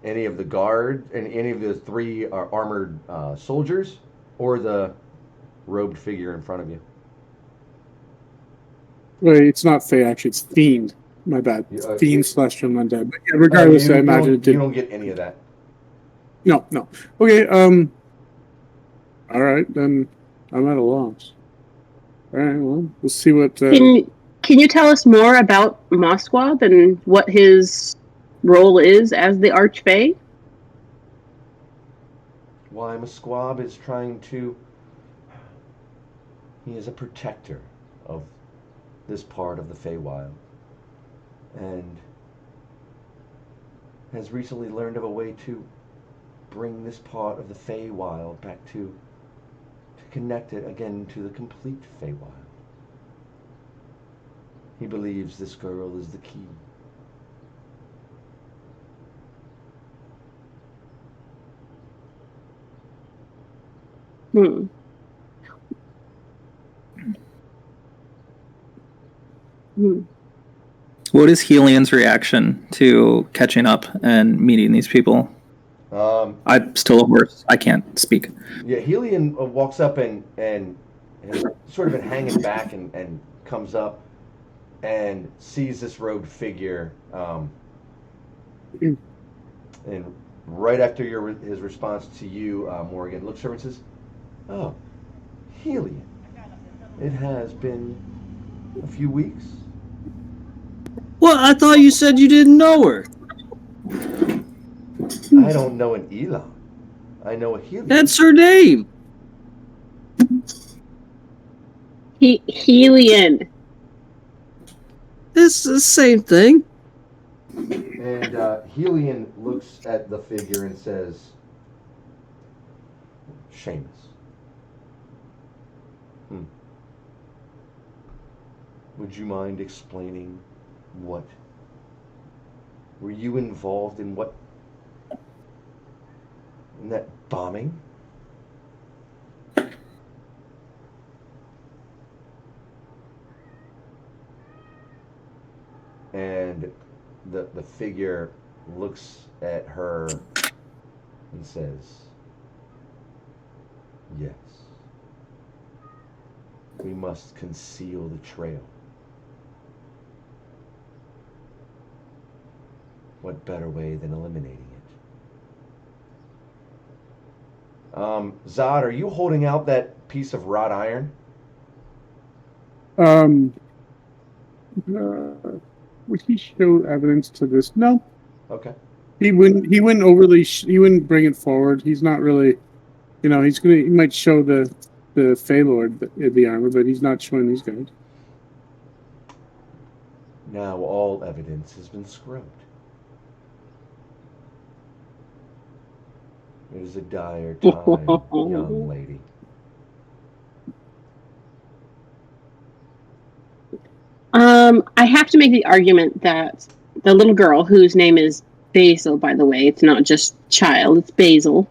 Speaker 2: any of the guard and any of the three armored soldiers or the robed figure in front of you.
Speaker 3: Wait, it's not Fae, actually, it's Fiend. My bad. Fiend, Celestial, and Undead. But yeah, regardless, I imagine it did.
Speaker 2: You don't get any of that.
Speaker 3: No. Okay, alright, then I'm at a loss. Alright, well, we'll see what...
Speaker 4: Can you tell us more about Mosquab and what his role is as the Archfae?
Speaker 2: Why, Musquab is trying to... He is a protector of this part of the Feywild, and has recently learned of a way to bring this part of the Feywild back to connect it again to the complete Feywild. He believes this girl is the key.
Speaker 4: Hmm.
Speaker 5: What is Helian's reaction to catching up and meeting these people? I'm still a horse. I can't speak.
Speaker 2: Yeah, Helion walks up and has sort of been hanging back and comes up and sees this robed figure. And right after his response to you, Morgan, looks over and says, "Oh, Helion, it has been a few weeks."
Speaker 6: Well, I thought you said you didn't know her.
Speaker 2: I don't know an Elon. I know a Helion.
Speaker 6: That's her name.
Speaker 4: Helion.
Speaker 6: It's the same thing.
Speaker 2: And Helion looks at the figure and says, "Seamus. Would you mind explaining what? Were you involved in what? In that bombing?" And the figure looks at her and says, "Yes. We must conceal the trail. What better way than eliminating it?" Zod, are you holding out that piece of wrought iron?
Speaker 3: Would he show evidence to this? No,
Speaker 2: Okay.
Speaker 3: he wouldn't. He wouldn't overly. He wouldn't bring it forward. He's not really. He might show the Fey Lord the armor, but he's not showing these guys.
Speaker 2: Now all evidence has been scrubbed. It is a dire time, young lady.
Speaker 4: I have to make the argument that the little girl, whose name is Basil, by the way, it's not just child, it's Basil.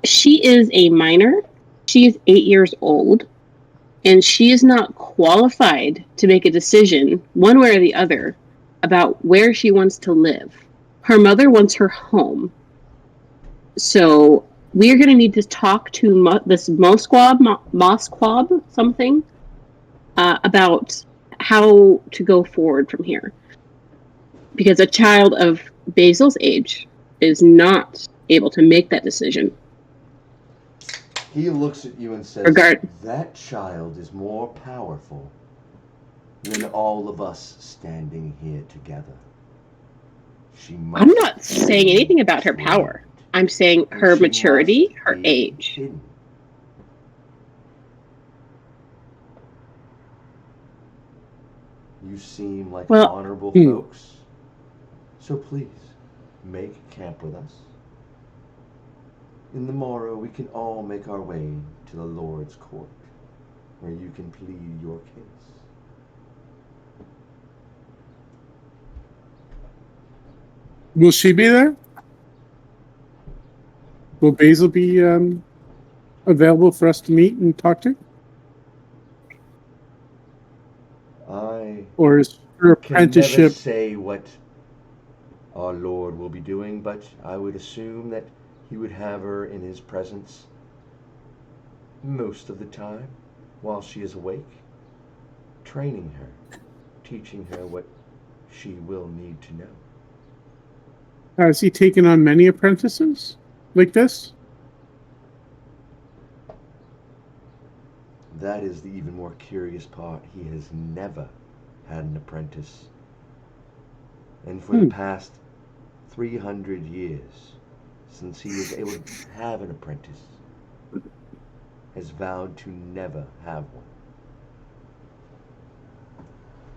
Speaker 4: She is a minor. She is 8 years old, and she is not qualified to make a decision, one way or the other, about where she wants to live. Her mother wants her home. So we are going to need to talk to this Mosquab something, about how to go forward from here. Because a child of Basil's age is not able to make that decision.
Speaker 2: He looks at you and says, "That child is more powerful than all of us standing here together. She must
Speaker 4: I'm not saying anything about her power. I'm saying her maturity, her age."
Speaker 2: Hidden. You seem like honorable folks. So please, make camp with us. In the morrow, we can all make our way to the Lord's court, where you can plead your case.
Speaker 3: Will she be there? Will Basil be available for us to meet and talk to? Or is her apprenticeship?
Speaker 2: Can never say what our Lord will be doing, but I would assume that he would have her in his presence most of the time while she is awake, training her, teaching her what she will need to know.
Speaker 3: Has he taken on many apprentices like this?
Speaker 2: That is the even more curious part. He has never had an apprentice. And for the past 300 years, since he was able to have an apprentice, has vowed to never have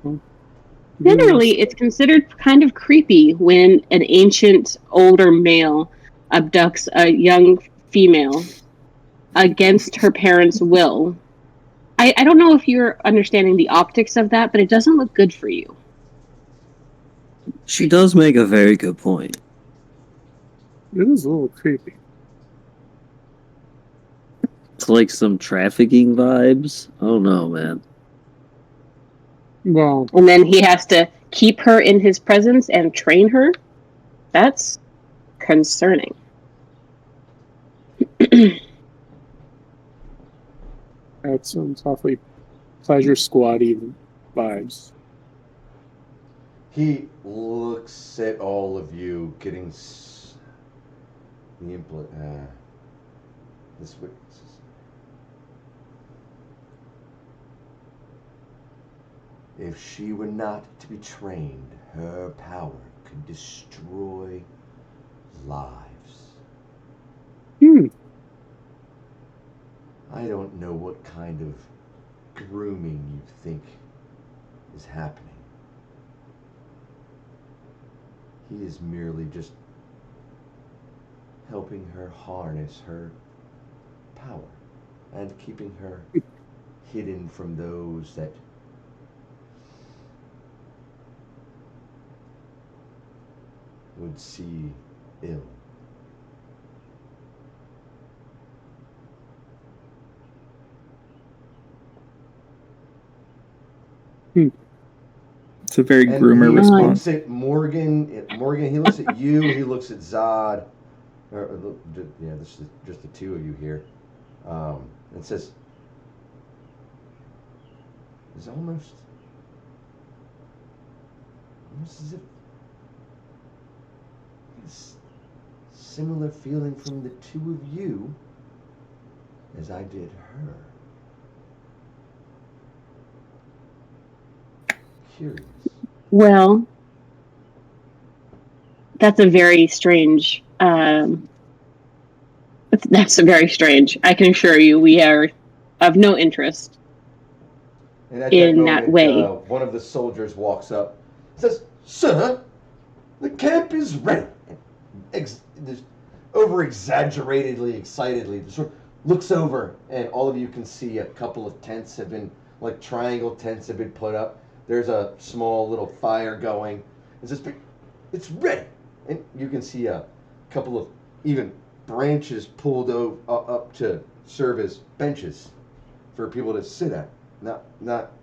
Speaker 2: one.
Speaker 4: Generally, it's considered kind of creepy when an ancient, older male abducts a young female against her parents' will. I don't know if you're understanding the optics of that, but it doesn't look good for you.
Speaker 6: She does make a very good point.
Speaker 3: It is a little creepy.
Speaker 6: It's like some trafficking vibes. I don't know, man.
Speaker 3: Well,
Speaker 4: And then he has to keep her in his presence and train her, that's concerning.
Speaker 3: That sounds awfully pleasure squad-y vibes.
Speaker 2: He looks at all of you, getting the this witness. If she were not to be trained, her power could destroy lives. I don't know what kind of grooming you think is happening. He is merely just helping her harness her power and keeping her hidden from those that would see ill.
Speaker 5: It's a very
Speaker 2: And
Speaker 5: groomer
Speaker 2: he
Speaker 5: response.
Speaker 2: looks at Morgan. He looks at you. He looks at Zod. Yeah, this is just the two of you here. It says, "It's almost as if it's similar feeling from the two of you as I did her." Curious.
Speaker 4: Well, that's a very strange. That's very strange. I can assure you, we are of no interest
Speaker 2: And at
Speaker 4: in
Speaker 2: that
Speaker 4: that way.
Speaker 2: one of the soldiers walks up, says, "Sir, the camp is ready." Over exaggeratedly, excitedly, sort of looks over, and all of you can see a couple of tents have been, like triangle tents have been put up. There's a small little fire going. It says, "It's ready." And you can see a couple of even branches pulled up to serve as benches for people to sit at. Not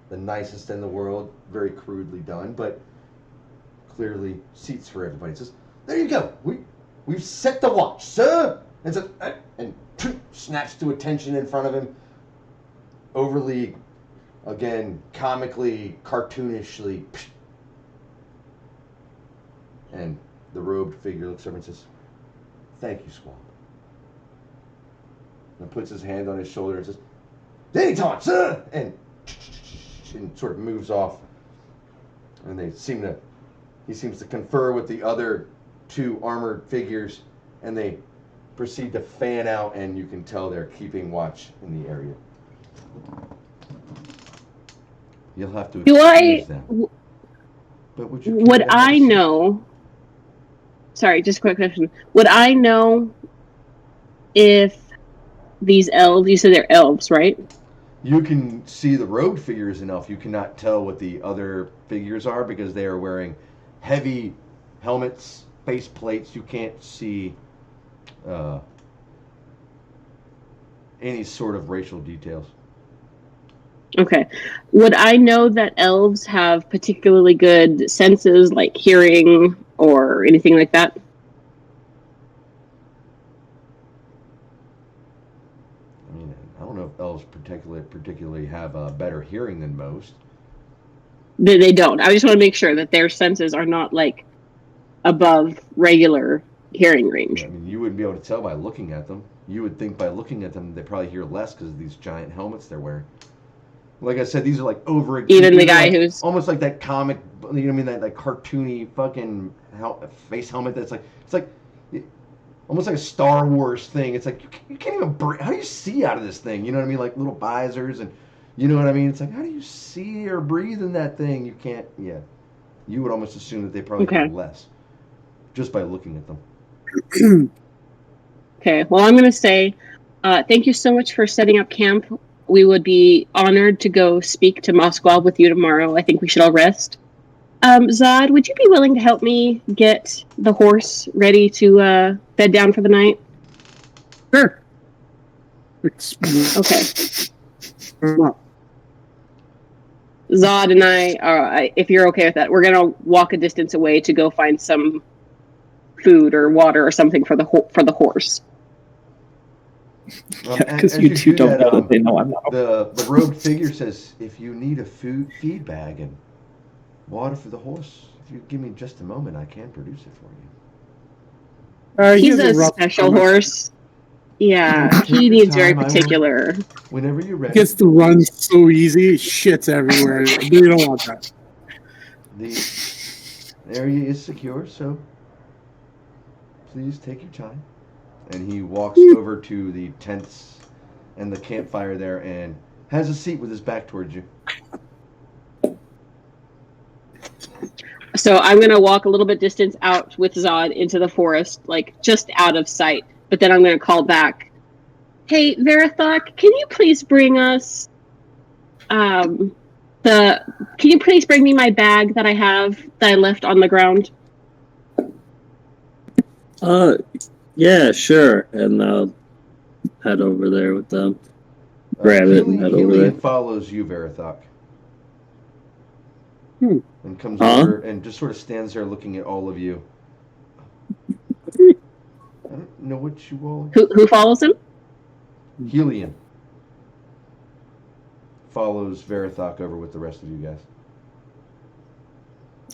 Speaker 2: the nicest in the world, very crudely done, but clearly seats for everybody. It says, "There you go. We've set the watch, sir." And says, and snaps to attention in front of him, overly, again, comically, cartoonishly. And the robed figure looks over and says, "Thank you, Swamp." And puts his hand on his shoulder and says, "Anytime, sir!" And sort of moves off. And he seems to confer with the other two armored figures, and they proceed to fan out, and you can tell they're keeping watch in the area. You'll have to excuse them. But would you care to have
Speaker 4: I
Speaker 2: a seat?
Speaker 4: know? Sorry, just a quick question. Would I know if these elves? You said they're elves, right?
Speaker 2: You can see the robed figures enough. You cannot tell what the other figures are because they are wearing heavy helmets, face plates. You can't see any sort of racial details.
Speaker 4: Okay. Would I know that elves have particularly good senses, like hearing or anything like that?
Speaker 2: I mean, I don't know if elves particularly have better hearing than most.
Speaker 4: They don't. I just want to make sure that their senses are not like above regular hearing range.
Speaker 2: I mean, you wouldn't be able to tell by looking at them. You would think by looking at them they probably hear less because of these giant helmets they're wearing. Like I said, these are like
Speaker 4: Even the guy who's
Speaker 2: almost like that comic, you know what I mean, that cartoony fucking face helmet that's like, it's like almost like a Star Wars thing. It's like you can't even breathe. How do you see out of this thing? You know what I mean? Like little visors, and you know what I mean? It's like, how do you see or breathe in that thing? You can't. Yeah, you would almost assume that they probably hear less just by looking at them.
Speaker 4: Okay, well, I'm going to say thank you so much for setting up camp. We would be honored to go speak to Moskwa with you tomorrow. I think we should all rest. Zod, would you be willing to help me get the horse ready to bed down for the night?
Speaker 3: Sure.
Speaker 4: Okay. Zod and I, if you're okay with that, we're gonna walk a distance away to go find some food or water or something for the horse.
Speaker 5: Because you two don't know that they know I'm not.
Speaker 2: The rogue figure says, if you need a feed bag and water for the horse, if you give me just a moment, I can produce it for you.
Speaker 4: He's a special horse. Yeah, he needs very particular.
Speaker 2: Whenever you're ready.
Speaker 3: He gets to run so easy, shit's everywhere. We don't want that.
Speaker 2: The area is secure, so please take your time. And he walks over to the tents and the campfire there and has a seat with his back towards you.
Speaker 4: So I'm going to walk a little bit distance out with Zod into the forest, like just out of sight. But then I'm going to call back, hey, Verathok, can you please bring us can you please bring me my bag that I left on the ground?
Speaker 6: Yeah, sure. And I'll head over there with them. Grab it and head over there.
Speaker 2: Follows you, Verathok. And comes over and just sort of stands there looking at all of you. I don't know what you all...
Speaker 4: Who follows him?
Speaker 2: Helion follows Verathok over with the rest of you guys.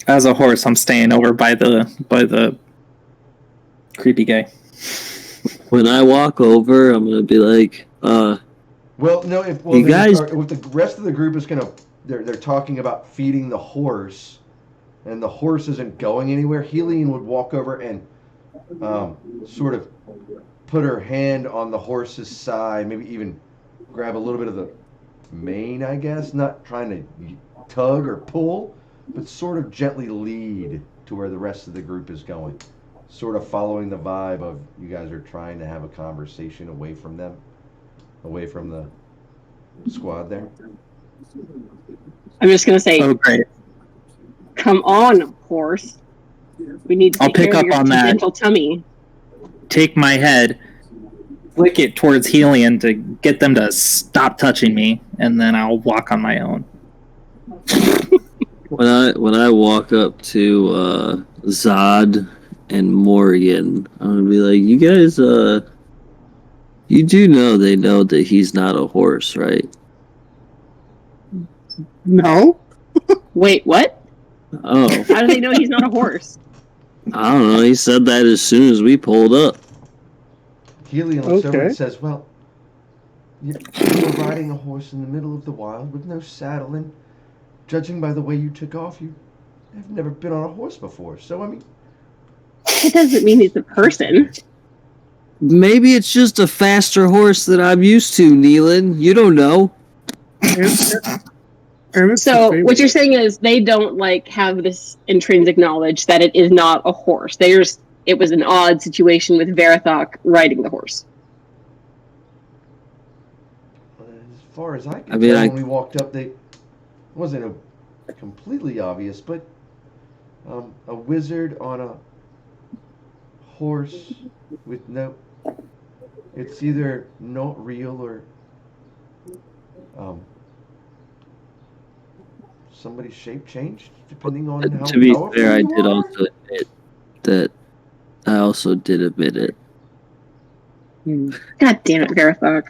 Speaker 5: As a horse, I'm staying over by the creepy guy.
Speaker 6: When I walk over, I'm gonna be like,
Speaker 2: Well, no. If the rest of the group is gonna, they're talking about feeding the horse, and the horse isn't going anywhere. Helion would walk over and sort of put her hand on the horse's side, maybe even grab a little bit of the mane, I guess, not trying to tug or pull, but sort of gently lead to where the rest of the group is going. Sort of following the vibe of you guys are trying to have a conversation away from them, away from the squad there.
Speaker 4: I'm just going to say,
Speaker 5: oh, great.
Speaker 4: Come on, horse. We need to
Speaker 5: I'll pick up on that.
Speaker 4: Gentle tummy.
Speaker 5: Take my head, flick it towards Helion to get them to stop touching me, and then I'll walk on my own.
Speaker 6: When I walk up to Zod and Morgan, I'm gonna be like, you guys, you do know they know that he's not a horse, right?
Speaker 3: No.
Speaker 4: Wait, what?
Speaker 6: Oh.
Speaker 4: How do they know he's not a horse?
Speaker 6: I don't know. He said that as soon as we pulled up.
Speaker 2: Helion looks over and says, well, you're riding a horse in the middle of the wild with no saddle, and judging by the way you took off, you have never been on a horse before. So, I mean...
Speaker 4: It doesn't mean he's a person.
Speaker 6: Maybe it's just a faster horse that I'm used to, Neelan. You don't know.
Speaker 4: So what you're saying is they don't have this intrinsic knowledge that it is not a horse. It was an odd situation with Verathok riding the horse.
Speaker 2: As far as I can tell, when we walked up, it wasn't completely obvious, but a wizard on a horse with no... It's either not real or... somebody's shape changed, depending on how...
Speaker 6: To be fair, I did also admit that I also did admit it.
Speaker 4: God damn it, Verathok.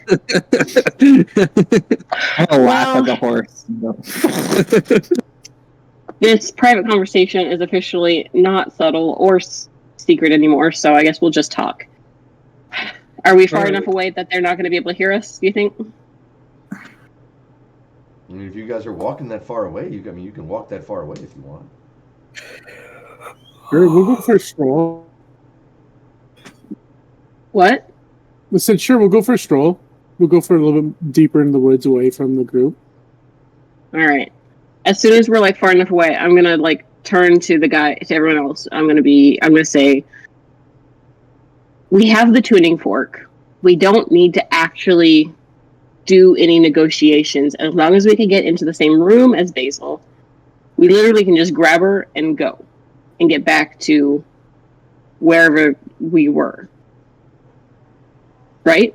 Speaker 5: I'm gonna laugh at the horse.
Speaker 4: This private conversation is officially not subtle or secret anymore, so I guess we'll just talk. Are we far enough away that they're not going to be able to hear us, do you think?
Speaker 2: I mean, if you guys are walking that far away, you can walk that far away if you want.
Speaker 3: Sure, we'll go for a stroll.
Speaker 4: What?
Speaker 3: I said, sure, we'll go for a stroll. We'll go for a little bit deeper in the woods away from the group.
Speaker 4: All right. As soon as we're far enough away, I'm gonna turn to everyone else. I'm gonna say, we have the tuning fork. We don't need to actually do any negotiations. As long as we can get into the same room as Basil, we literally can just grab her and go and get back to wherever we were. Right?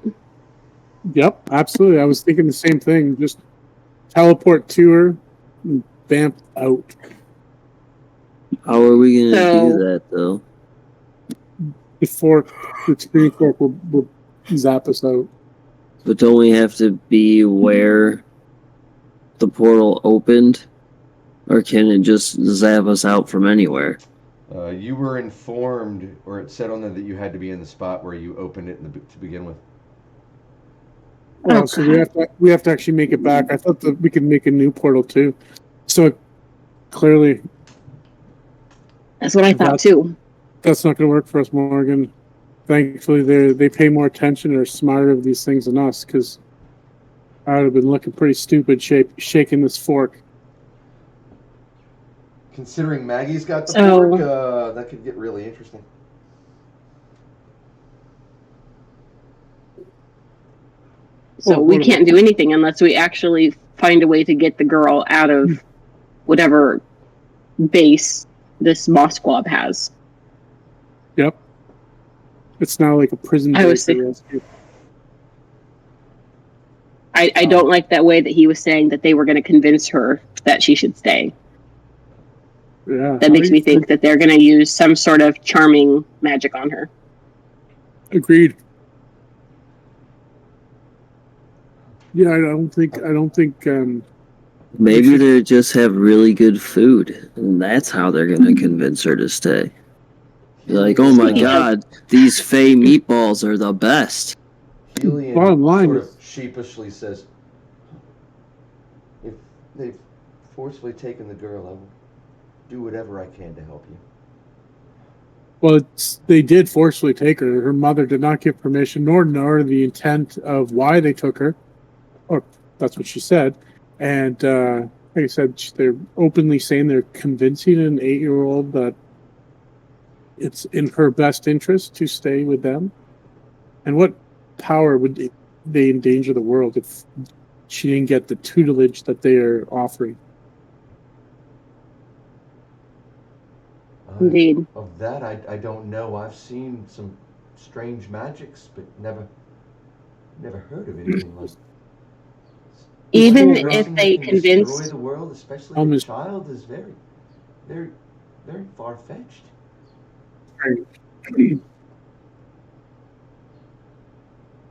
Speaker 3: Yep, absolutely. I was thinking the same thing. Just teleport to her, and vamped out.
Speaker 6: How are we going to
Speaker 4: So-
Speaker 6: do that, though?
Speaker 3: The experience fork will zap us out.
Speaker 6: But don't we have to be where the portal opened? Or can it just zap us out from anywhere?
Speaker 2: You were informed, or it said on there that you had to be in the spot where you opened it to begin with.
Speaker 3: Well,
Speaker 4: Oh,
Speaker 3: so
Speaker 4: God.
Speaker 3: we have to actually make it back. I thought that we could make a new portal too. So clearly,
Speaker 4: That's what I thought too.
Speaker 3: that's not going to work for us, Morgan. Thankfully, they pay more attention or are smarter of these things than us, because I would have been looking pretty stupid shaking this fork.
Speaker 2: Considering Maggie's got the
Speaker 4: So-
Speaker 2: fork, that could get really interesting.
Speaker 4: So
Speaker 3: Well,
Speaker 4: we
Speaker 3: what
Speaker 4: can't do anything unless we actually find a way to get the girl out of whatever base this moss squab has.
Speaker 3: Yep. It's now like a prison
Speaker 4: I
Speaker 3: break
Speaker 4: was thinking-
Speaker 3: rescue.
Speaker 4: I don't like that way that he was saying that they were going to convince her that she should stay.
Speaker 3: Yeah.
Speaker 4: That makes me think that they're going to use some sort of charming magic on her.
Speaker 3: Agreed. Yeah, I don't think
Speaker 6: Maybe they just have really good food, and that's how they're going to convince her to stay. Be like, oh my
Speaker 4: Speaking of-
Speaker 6: god, these Fey meatballs are the best.
Speaker 2: Helion
Speaker 3: Bottom line
Speaker 2: sort
Speaker 3: is-
Speaker 2: of sheepishly says, if they've forcefully taken the girl, I will do whatever I can to help you.
Speaker 3: well, they did forcefully take her. Her mother did not give permission, nor the intent of why they took her. Or that's what she said. And like I said, they're openly saying they're convincing an 8-year-old that it's in her best interest to stay with them. And what power would they endanger the world if she didn't get the tutelage that they are offering?
Speaker 4: Indeed.
Speaker 2: Of that, I don't know. I've seen some strange magics, but never heard of anything like.
Speaker 4: Even
Speaker 3: This whole
Speaker 4: if
Speaker 2: Person
Speaker 4: they
Speaker 2: that can destroy
Speaker 4: convinced,
Speaker 2: the world, especially a
Speaker 3: Almost-
Speaker 2: child, is very, very, very far fetched.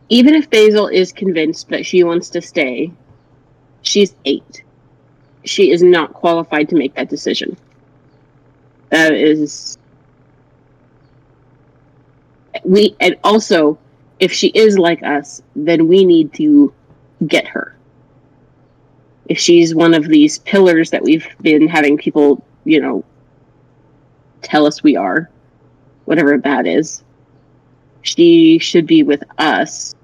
Speaker 4: even if Basil is convinced that she wants to stay, she's 8. She is not qualified to make that decision. That is, and also, if she is like us, then we need to get her. If she's one of these pillars that we've been having people, tell us we are, whatever that is, she should be with us.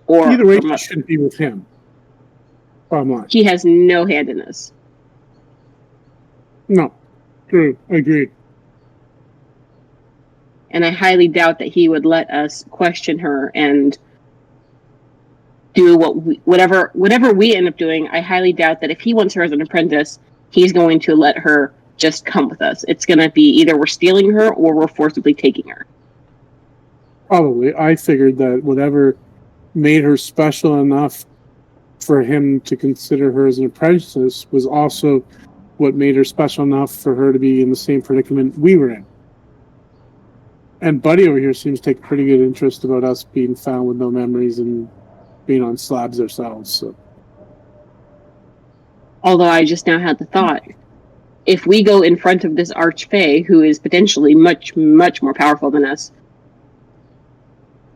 Speaker 4: Or
Speaker 3: Either way,
Speaker 4: from
Speaker 3: she shouldn't be with him. Bottom line.
Speaker 4: he has no hand in this.
Speaker 3: No. True. Agreed.
Speaker 4: And I highly doubt that he would let us question her and do whatever we end up doing. I highly doubt that if he wants her as an apprentice, he's going to let her just come with us. It's going to be either we're stealing her or we're forcibly taking her.
Speaker 3: Probably. I figured that whatever made her special enough for him to consider her as an apprentice was also what made her special enough for her to be in the same predicament we were in. And Buddy over here seems to take pretty good interest about us being found with no memories and being on slabs ourselves. So
Speaker 4: Although I just now had the thought, if we go in front of this Archfae, who is potentially much, much more powerful than us,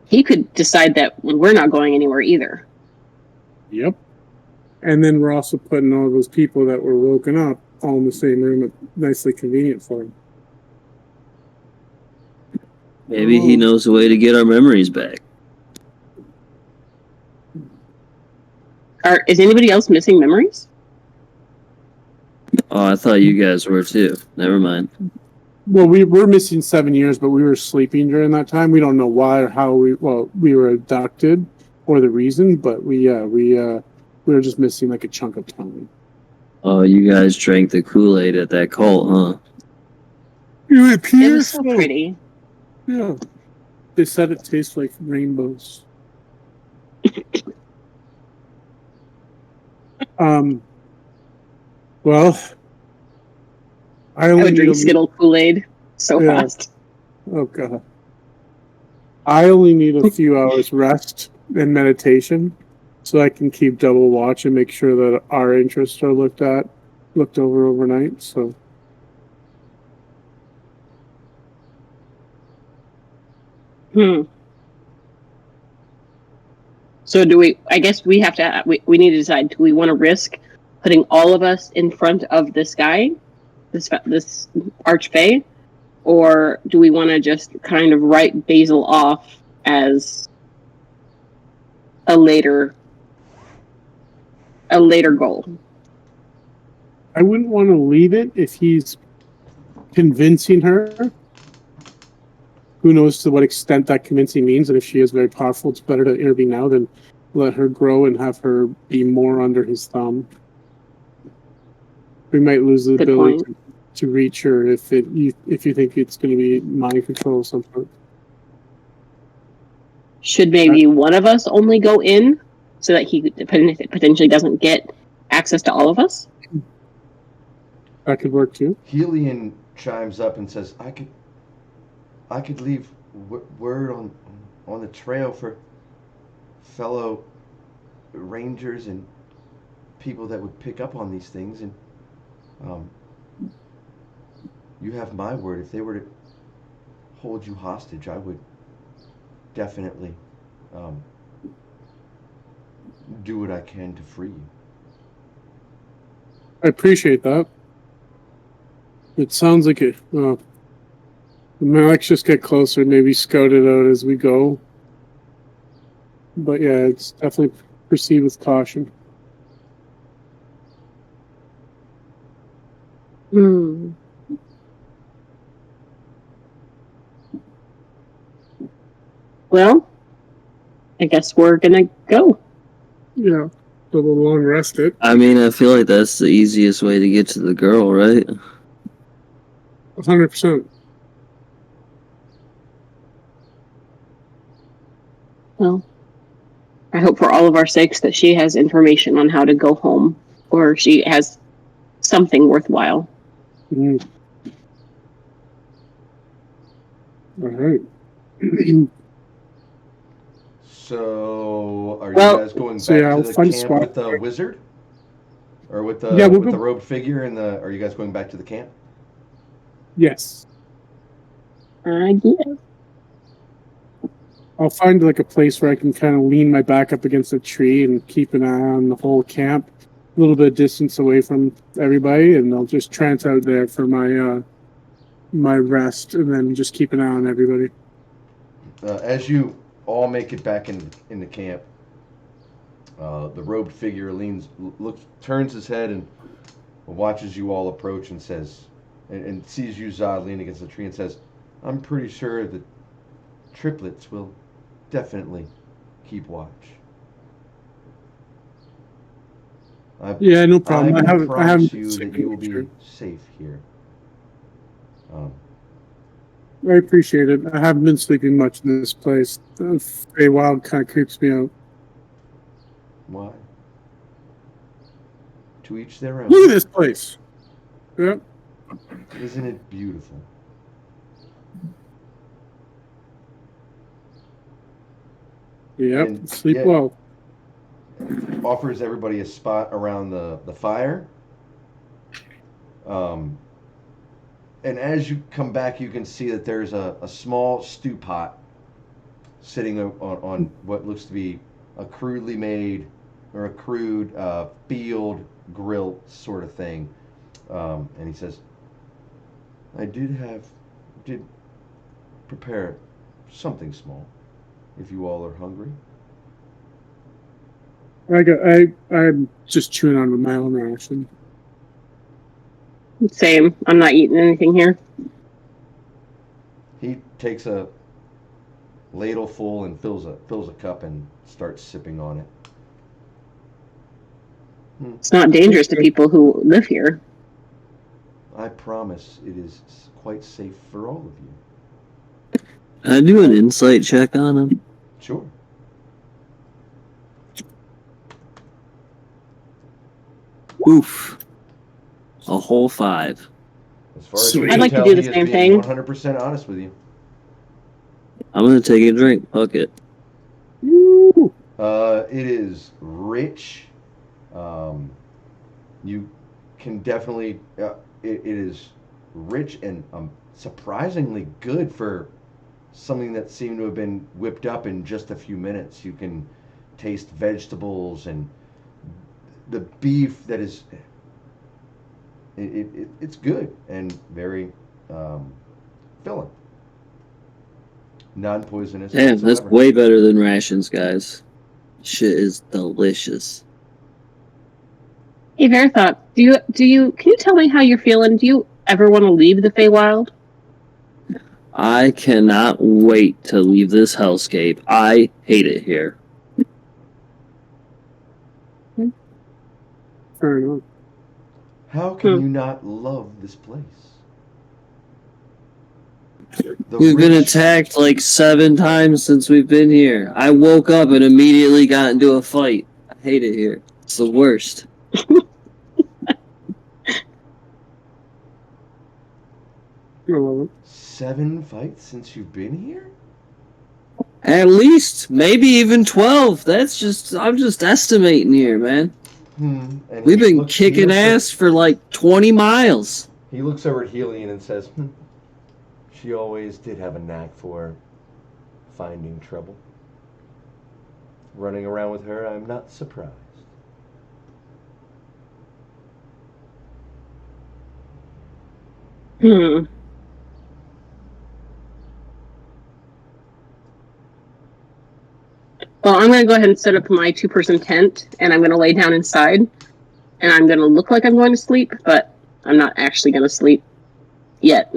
Speaker 4: he could decide that we're not going anywhere either.
Speaker 3: yep. And then we're also putting all those people that were woken up all in the same room, nicely convenient for him.
Speaker 6: Maybe he knows a way to get our memories back.
Speaker 4: Is anybody else missing memories?
Speaker 6: Oh, I thought you guys were too. Never mind.
Speaker 3: Well, we were missing 7 years, but we were sleeping during that time. We don't know why or how we were abducted or the reason, but we were just missing like a chunk of time.
Speaker 6: Oh, you guys drank the Kool-Aid at that cult, huh?
Speaker 4: It was so pretty.
Speaker 3: Yeah. They said it tastes like rainbows. Well, I
Speaker 4: I
Speaker 3: only
Speaker 4: would
Speaker 3: need
Speaker 4: drink
Speaker 3: a,
Speaker 4: Skittle Kool-Aid so
Speaker 3: Yeah.
Speaker 4: fast.
Speaker 3: oh god. I only need a few hours rest and meditation, so I can keep double watch and make sure that our interests are looked over overnight. So
Speaker 4: Hmm. So do we? I guess we have to. We need to decide. Do we want to risk putting all of us in front of this guy, this Archfae, or do we want to just kind of write Basil off as a later goal?
Speaker 3: I wouldn't want to leave it if he's convincing her. Who knows to what extent that convincing means, and if she is very powerful, it's better to intervene now than let her grow and have her be more under his thumb. We might lose the
Speaker 4: Good
Speaker 3: ability
Speaker 4: point.
Speaker 3: to reach her if you think it's going to be mind control of some sort.
Speaker 4: Should maybe one of us only go in so that he potentially doesn't get access to all of us?
Speaker 3: That could work too.
Speaker 2: Helion chimes up and says, I could leave word on the trail for fellow rangers and people that would pick up on these things, and you have my word. If they were to hold you hostage, I would definitely do what I can to free you.
Speaker 3: I appreciate that. It sounds like it. Let's just get closer, maybe scout it out as we go. But yeah, it's definitely proceed with caution.
Speaker 4: Hmm. Well, I guess we're gonna go.
Speaker 3: Yeah, a little long rested.
Speaker 6: I mean, I feel like that's the easiest way to get to the girl, right?
Speaker 3: 100%.
Speaker 4: Well, I hope for all of our sakes that she has information on how to go home, or she has something worthwhile.
Speaker 3: Mm. All right.
Speaker 2: So, are
Speaker 4: Well,
Speaker 2: you guys going
Speaker 3: so
Speaker 2: back
Speaker 3: yeah,
Speaker 2: to
Speaker 3: I'll
Speaker 2: the
Speaker 3: find a
Speaker 2: camp
Speaker 3: spot.
Speaker 2: with the wizard, or with the
Speaker 3: Yeah, we'll
Speaker 2: with the
Speaker 3: go.
Speaker 2: robed figure? And the are you guys going back to the camp?
Speaker 3: Yes,
Speaker 4: I guess.
Speaker 3: I'll find like a place where I can kind of lean my back up against a tree and keep an eye on the whole camp, a little bit of distance away from everybody, and I'll just trance out there for my rest, and then just keep an eye on everybody.
Speaker 2: As you all make it back in the camp, the robed figure turns his head and watches you all approach and says, and sees you, Zod, leaning against the tree and says, "I'm pretty sure the triplets will definitely keep watch.
Speaker 3: Yeah, no problem.
Speaker 2: I will
Speaker 3: I
Speaker 2: promise
Speaker 3: haven't
Speaker 2: you that you will be safe here."
Speaker 3: I appreciate it. I haven't been sleeping much in this place. A wild kind of creeps me out.
Speaker 2: Why? To each their own.
Speaker 3: Look at this place. Yep.
Speaker 2: Isn't it beautiful?
Speaker 3: Yep.
Speaker 2: And
Speaker 3: Sleep
Speaker 2: yet-
Speaker 3: well.
Speaker 2: Offers everybody a spot around the fire. And as you come back, you can see that there's a small stew pot sitting on what looks to be a crudely made or a crude field grill sort of thing. And he says, I did prepare something small if you all are hungry.
Speaker 3: I'm just chewing on my own ration.
Speaker 4: Same. I'm not eating anything here.
Speaker 2: He takes a ladle full and fills a cup and starts sipping on it.
Speaker 4: It's not dangerous to people who live here.
Speaker 2: I promise it is quite safe for all of you.
Speaker 6: Can I do an insight check on him?
Speaker 2: Sure.
Speaker 6: Oof. A whole 5.
Speaker 2: As far as
Speaker 3: Sweet.
Speaker 2: you
Speaker 3: I'd
Speaker 2: can
Speaker 4: like to
Speaker 2: tell,
Speaker 4: do the
Speaker 2: he is
Speaker 4: same
Speaker 2: being
Speaker 4: thing.
Speaker 2: 100% honest with you.
Speaker 6: I'm gonna take a drink. Fuck it.
Speaker 3: Woo.
Speaker 2: It is rich. You can definitely. It is rich and surprisingly good for something that seemed to have been whipped up in just a few minutes. You can taste vegetables and the beef that is. It's good and very filling. Non-poisonous
Speaker 6: Damn, that's
Speaker 2: whatsoever.
Speaker 6: way better than rations, guys. Shit is delicious.
Speaker 4: Hey, Verithop, can you tell me how you're feeling? Do you ever want to leave the Feywild?
Speaker 6: I cannot wait to leave this hellscape. I hate it here.
Speaker 3: Fair enough.
Speaker 2: How can you not love this place? The
Speaker 6: We've been
Speaker 2: rich-
Speaker 6: attacked like 7 times since we've been here. I woke up and immediately got into a fight. I hate it here. It's the worst.
Speaker 3: I love it.
Speaker 2: 7 fights since you've been here?
Speaker 6: At least, maybe even 12. I'm just estimating here, man.
Speaker 2: And
Speaker 6: We've
Speaker 2: he
Speaker 6: been
Speaker 2: looks-
Speaker 6: kicking
Speaker 2: he looks at-
Speaker 6: ass for like 20 miles.
Speaker 2: He looks over at Helion and says, she always did have a knack for finding trouble. Running around with her, I'm not surprised.
Speaker 4: Hmm. Well, I'm going to go ahead and set up my 2-person tent, and I'm going to lay down inside, and I'm going to look like I'm going to sleep, but I'm not actually going to sleep yet.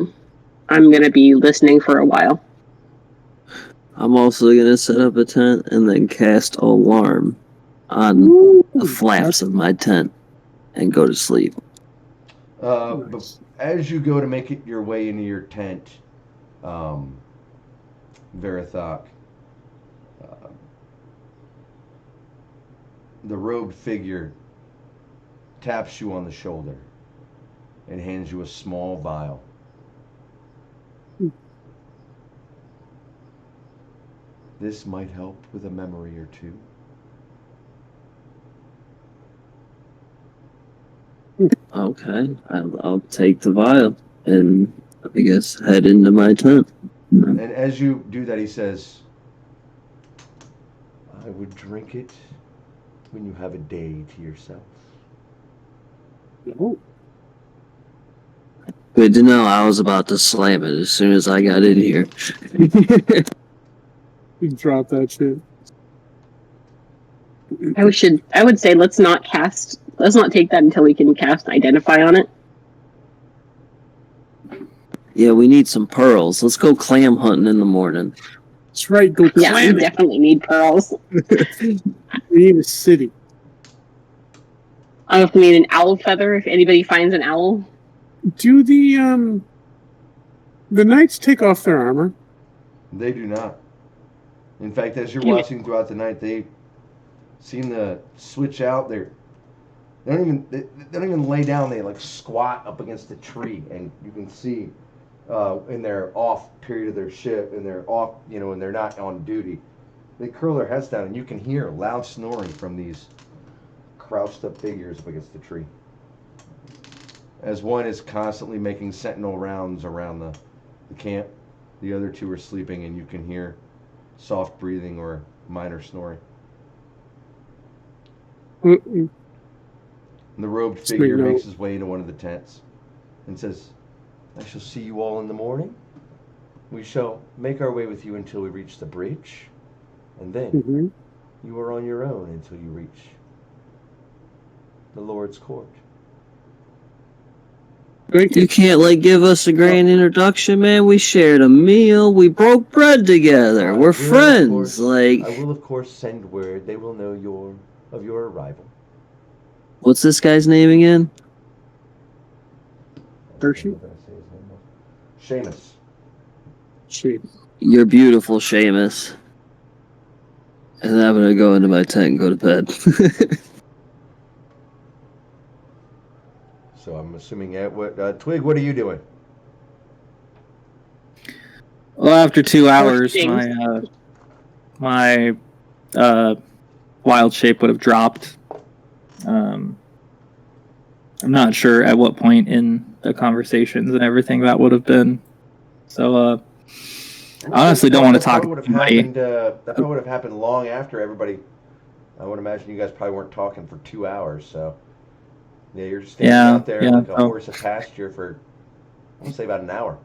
Speaker 4: I'm going to be listening for a while.
Speaker 6: I'm also gonna set up a tent and then cast alarm on the flaps of my tent and go to sleep.
Speaker 2: But as you go to make it your way into your tent, Verithok, the robed figure taps you on the shoulder and hands you a small vial. This might help with a memory or two.
Speaker 6: Okay, I'll take the vial and I guess head into my tent.
Speaker 2: And as you do that, he says, I would drink it when you have a day to yourself.
Speaker 3: Oh,
Speaker 6: Good to know. I was about to slam it as soon as I got in here.
Speaker 3: you drop that shit.
Speaker 4: I would say let's not take that until we can cast Identify on it.
Speaker 6: Yeah, we need some pearls. Let's go clam hunting in the morning.
Speaker 3: That's right, go
Speaker 4: Yeah, we
Speaker 3: clam it.
Speaker 4: definitely need pearls.
Speaker 3: We need a city.
Speaker 4: I also need an owl feather if anybody finds an owl.
Speaker 3: Do the knights take off their armor?
Speaker 2: They do not. In fact, as you're
Speaker 4: Damn it.
Speaker 2: watching throughout the night, they seem to switch out. They don't even lay down. They like squat up against a tree, and you can see in their off period of their shift, and they're off, when they're not on duty, they curl their heads down, and you can hear loud snoring from these crouched up figures up against the tree. As one is constantly making sentinel rounds around the camp, the other two are sleeping, and you can hear soft breathing or minor snoring.
Speaker 3: Mm-mm.
Speaker 2: And the robed
Speaker 3: Sweet
Speaker 2: figure
Speaker 3: note.
Speaker 2: makes his way into one of the tents and says, I shall see you all in the morning. We shall make our way with you until we reach the bridge, and then
Speaker 3: Mhm.
Speaker 2: you are on your own until you reach the Lord's court.
Speaker 3: Thank
Speaker 6: You
Speaker 3: you.
Speaker 6: can't give us a grand introduction, man. We shared a meal. We broke bread together.
Speaker 2: I
Speaker 6: We're
Speaker 2: will, of
Speaker 6: friends.
Speaker 2: course- I will, of course, send word. They will know of your arrival.
Speaker 6: What's this guy's name again?
Speaker 3: Hershey?
Speaker 2: What did I say his name was? Seamus.
Speaker 3: Shit.
Speaker 6: You're beautiful, Seamus. And I'm gonna go into my tent and go to bed.
Speaker 2: So I'm assuming Twig, what are you doing?
Speaker 5: Well, after 2 hours,
Speaker 4: Forcing.
Speaker 5: my wild shape would have dropped. I'm not sure at what point in the conversations and everything that would have been. So I honestly don't want to talk to anybody.
Speaker 2: That probably would have happened long after everybody. I would imagine you guys probably weren't talking for 2 hours. So yeah, you're just standing out there like a horse of pasture for, I'm gonna say, about an hour.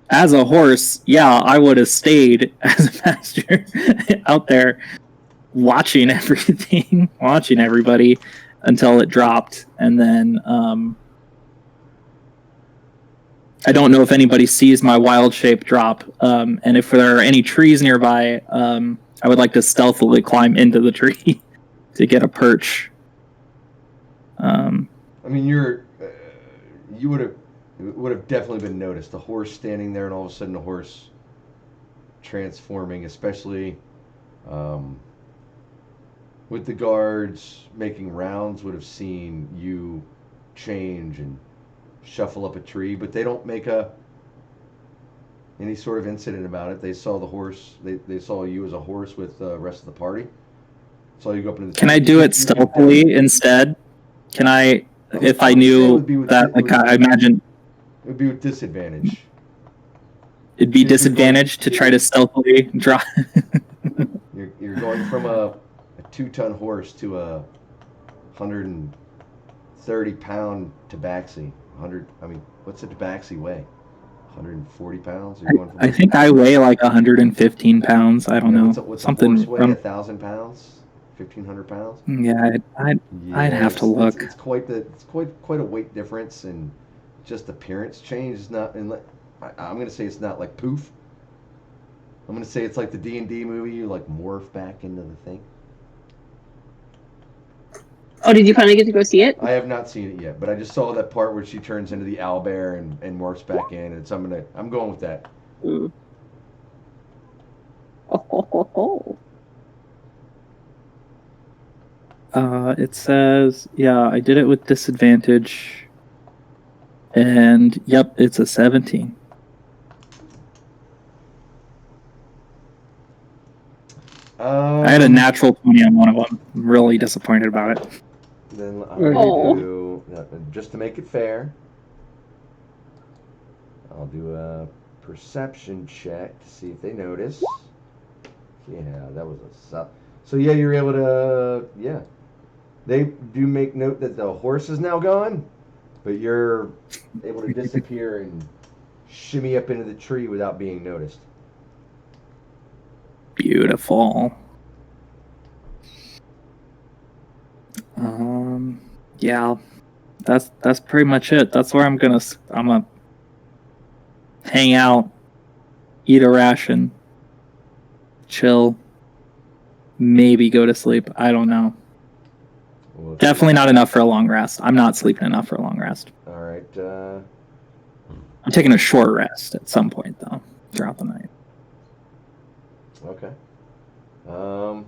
Speaker 5: As a horse, yeah, I would have stayed as a master out there watching everything, watching everybody until it dropped. And then I don't know if anybody sees my wild shape drop. And if there are any trees nearby, I would like to stealthily climb into the tree to get a perch.
Speaker 2: I mean, you would have definitely been noticed. The horse standing there, and all of a sudden, the horse transforming, especially with the guards making rounds, would have seen you change and shuffle up a tree, but they don't make any sort of incident about it. They saw the horse. They saw you as a horse with the rest of the party. Saw you go up into the.
Speaker 5: Can I do it stealthily instead? Can I? If I knew that, like, I imagine
Speaker 2: it would be with disadvantage.
Speaker 5: It'd be disadvantage to try to stealthily draw.
Speaker 2: You're going from a 2-ton horse to a 130-pound tabaxi. What's a tabaxi weigh? 140 pounds?
Speaker 5: I think I weigh like 115 pounds. I don't know.
Speaker 2: What's
Speaker 5: something.
Speaker 2: A horse weigh? 1,000 pounds? 1,500 pounds?
Speaker 5: Yeah, I'd have to look.
Speaker 2: It's quite a weight difference, and just appearance change is not. I'm gonna say it's not like poof. I'm gonna say it's like the D&D movie. You like morph back into the thing.
Speaker 4: Oh, did you finally get to go see it?
Speaker 2: I have not seen it yet, but I just saw that part where she turns into the owlbear and morphs back in, and so I'm going with that.
Speaker 4: Mm. Oh.
Speaker 5: It says, yeah, I did it with disadvantage, and yep, it's a 17. I had a natural 20 on one of them. I'm really disappointed about it.
Speaker 2: Then I'll do, just to make it fair, I'll do a perception check to see if they notice. Yeah, that was a suck. So yeah, you're able to, yeah. They do make note that the horse is now gone, but you're able to disappear and shimmy up into the tree without being noticed.
Speaker 5: Beautiful. Yeah, that's pretty much it. That's where I'm gonna hang out, eat a ration, chill, maybe go to sleep. I don't know. Well, definitely not enough for a long rest. I'm not sleeping enough for a long rest.
Speaker 2: All right.
Speaker 5: I'm taking a short rest at some point, though, throughout the night.
Speaker 2: Okay. I'm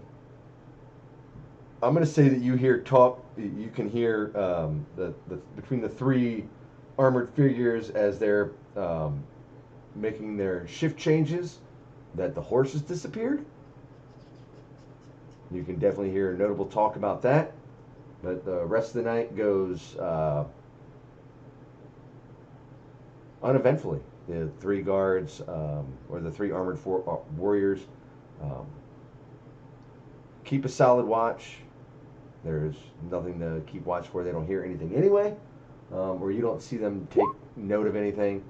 Speaker 2: going to say that you hear talk. You can hear the between the three armored figures as they're making their shift changes, that the horse has disappeared. You can definitely hear a notable talk about that. But the rest of the night goes uneventfully. The three guards, or the three armored warriors, keep a solid watch. There's nothing to keep watch for. They don't hear anything anyway, or you don't see them take note of anything.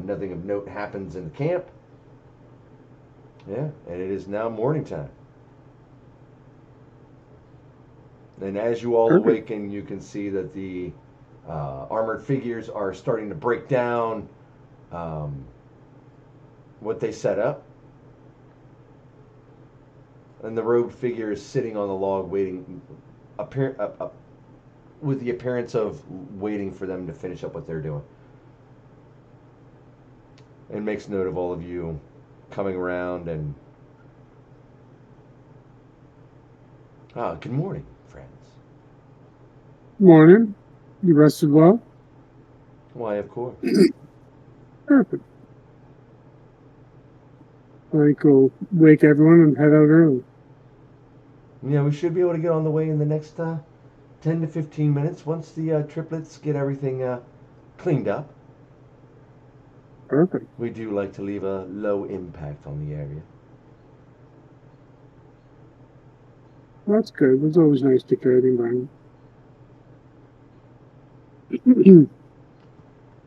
Speaker 2: Nothing of note happens in the camp. Yeah, and it is now morning time. And as you all awaken, you can see that the armored figures are starting to break down what they set up. And the robed figure is sitting on the log waiting, with the appearance of waiting for them to finish up what they're doing. And makes note of all of you coming around and... good morning, friends.
Speaker 3: Morning. You rested well?
Speaker 2: Why, of course.
Speaker 3: Perfect. I think we'll wake everyone and head out early.
Speaker 2: Yeah, we should be able to get on the way in the next 10 to 15 minutes once the triplets get everything cleaned up.
Speaker 3: Perfect.
Speaker 2: We do like to leave a low impact on the area.
Speaker 3: That's good. It's always nice to care of the environment.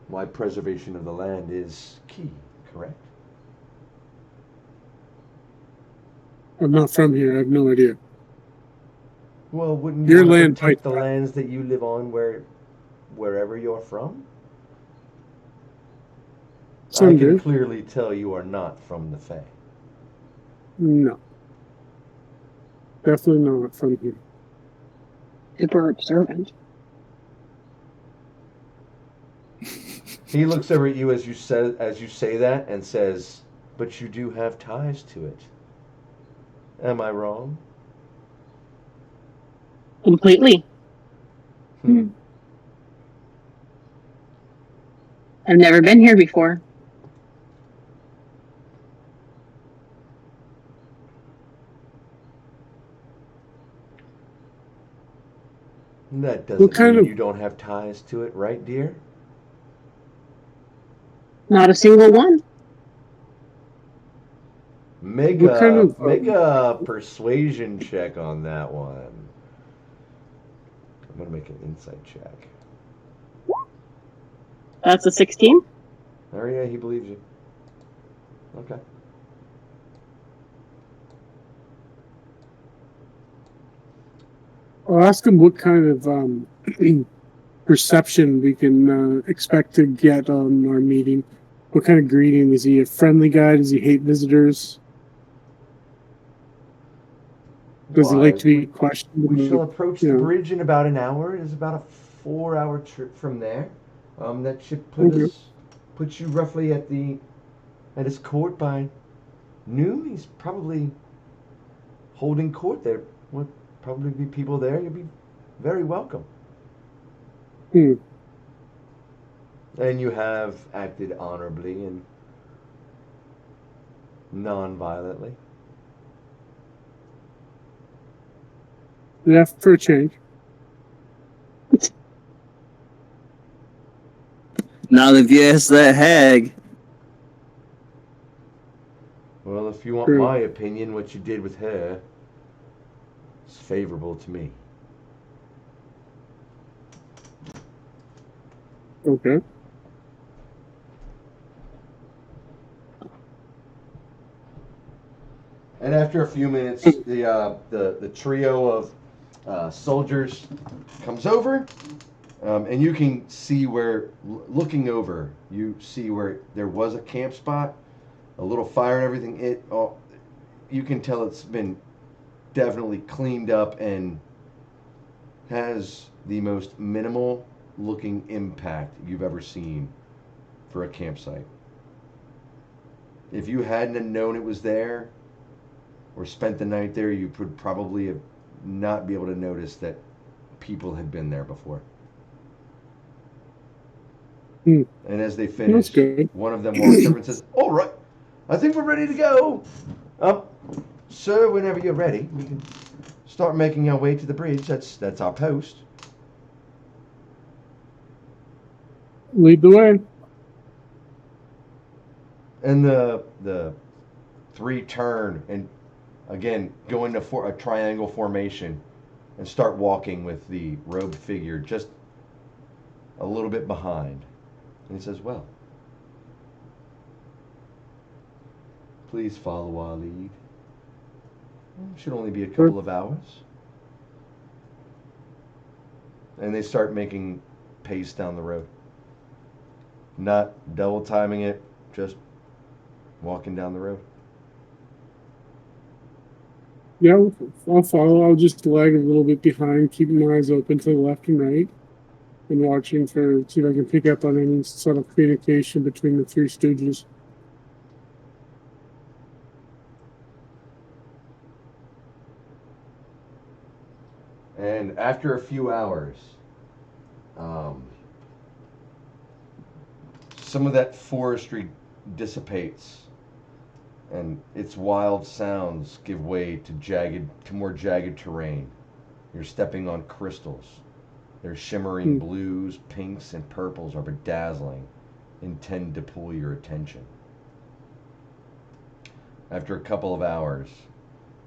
Speaker 2: Why preservation of the land is key, correct?
Speaker 3: I'm not from here. I have no idea.
Speaker 2: Well, wouldn't you
Speaker 3: Your
Speaker 2: want to
Speaker 3: land
Speaker 2: protect
Speaker 3: bites
Speaker 2: the
Speaker 3: back.
Speaker 2: lands that you live on wherever you're from? I
Speaker 3: Some
Speaker 2: can
Speaker 3: do.
Speaker 2: clearly tell you are not from the Fae.
Speaker 3: No. Definitely not from here.
Speaker 4: Super observant.
Speaker 2: He looks over at you as you say that and says, "But you do have ties to it. Am I wrong?"
Speaker 4: Completely.
Speaker 2: Hmm.
Speaker 4: I've never been here before.
Speaker 2: That
Speaker 3: What
Speaker 2: doesn't
Speaker 3: kind
Speaker 2: mean
Speaker 3: of
Speaker 2: you don't have ties to it, right, dear?
Speaker 4: Not a single one.
Speaker 2: Make
Speaker 3: what kind
Speaker 2: a
Speaker 3: of
Speaker 2: make a persuasion check on that one. I'm gonna make an insight check.
Speaker 4: That's a 16.
Speaker 2: Oh yeah, he believes you. Okay.
Speaker 3: I'll ask him what kind of perception we can expect to get on our meeting. What kind of greeting? Is he a friendly guy? Does he hate visitors? Does he like
Speaker 2: Why?
Speaker 3: to be questioned?
Speaker 2: We shall approach the
Speaker 3: Yeah.
Speaker 2: bridge in about an hour. It is about a 4-hour trip from there. That should
Speaker 3: Okay.
Speaker 2: put you roughly at his court by noon. He's probably holding court there. Would probably be people there. You'll be very welcome.
Speaker 3: Hmm.
Speaker 2: And you have acted honorably and non-violently.
Speaker 3: Yeah, for a change.
Speaker 6: Not if you ask that hag.
Speaker 2: Well, if you want
Speaker 3: True.
Speaker 2: my opinion, what you did with her is favorable to me.
Speaker 3: Okay.
Speaker 2: And after a few minutes, the trio of soldiers comes over, and you can see where, looking over, you see where there was a camp spot, a little fire and everything. You can tell it's been definitely cleaned up and has the most minimal looking impact you've ever seen for a campsite. If you hadn't known it was there or spent the night there, you would probably have not be able to notice that people had been there before.
Speaker 3: Hmm.
Speaker 2: And as they
Speaker 3: That's
Speaker 2: finish,
Speaker 3: good.
Speaker 2: one of them walks over and says, "All right, I think we're ready to go. Sir, whenever you're ready, we can start making our way to the bridge. That's our post."
Speaker 3: Lead the way.
Speaker 2: And the three turn and again go into a triangle formation and start walking with the robed figure just a little bit behind. And he says, "Well, please follow our lead. It should only be a couple of hours." And they start making pace down the road. Not double timing it, just walking down the road.
Speaker 3: Yeah, I'll follow. I'll just lag a little bit behind, keeping my eyes open to the left and right, and watching for see if I can pick up on any sort of communication between the three stooges.
Speaker 2: And after a few hours, some of that forestry dissipates, and its wild sounds give way to more jagged terrain. You're stepping on crystals. Their shimmering blues, pinks, and purples are bedazzling, intend to pull your attention. After a couple of hours,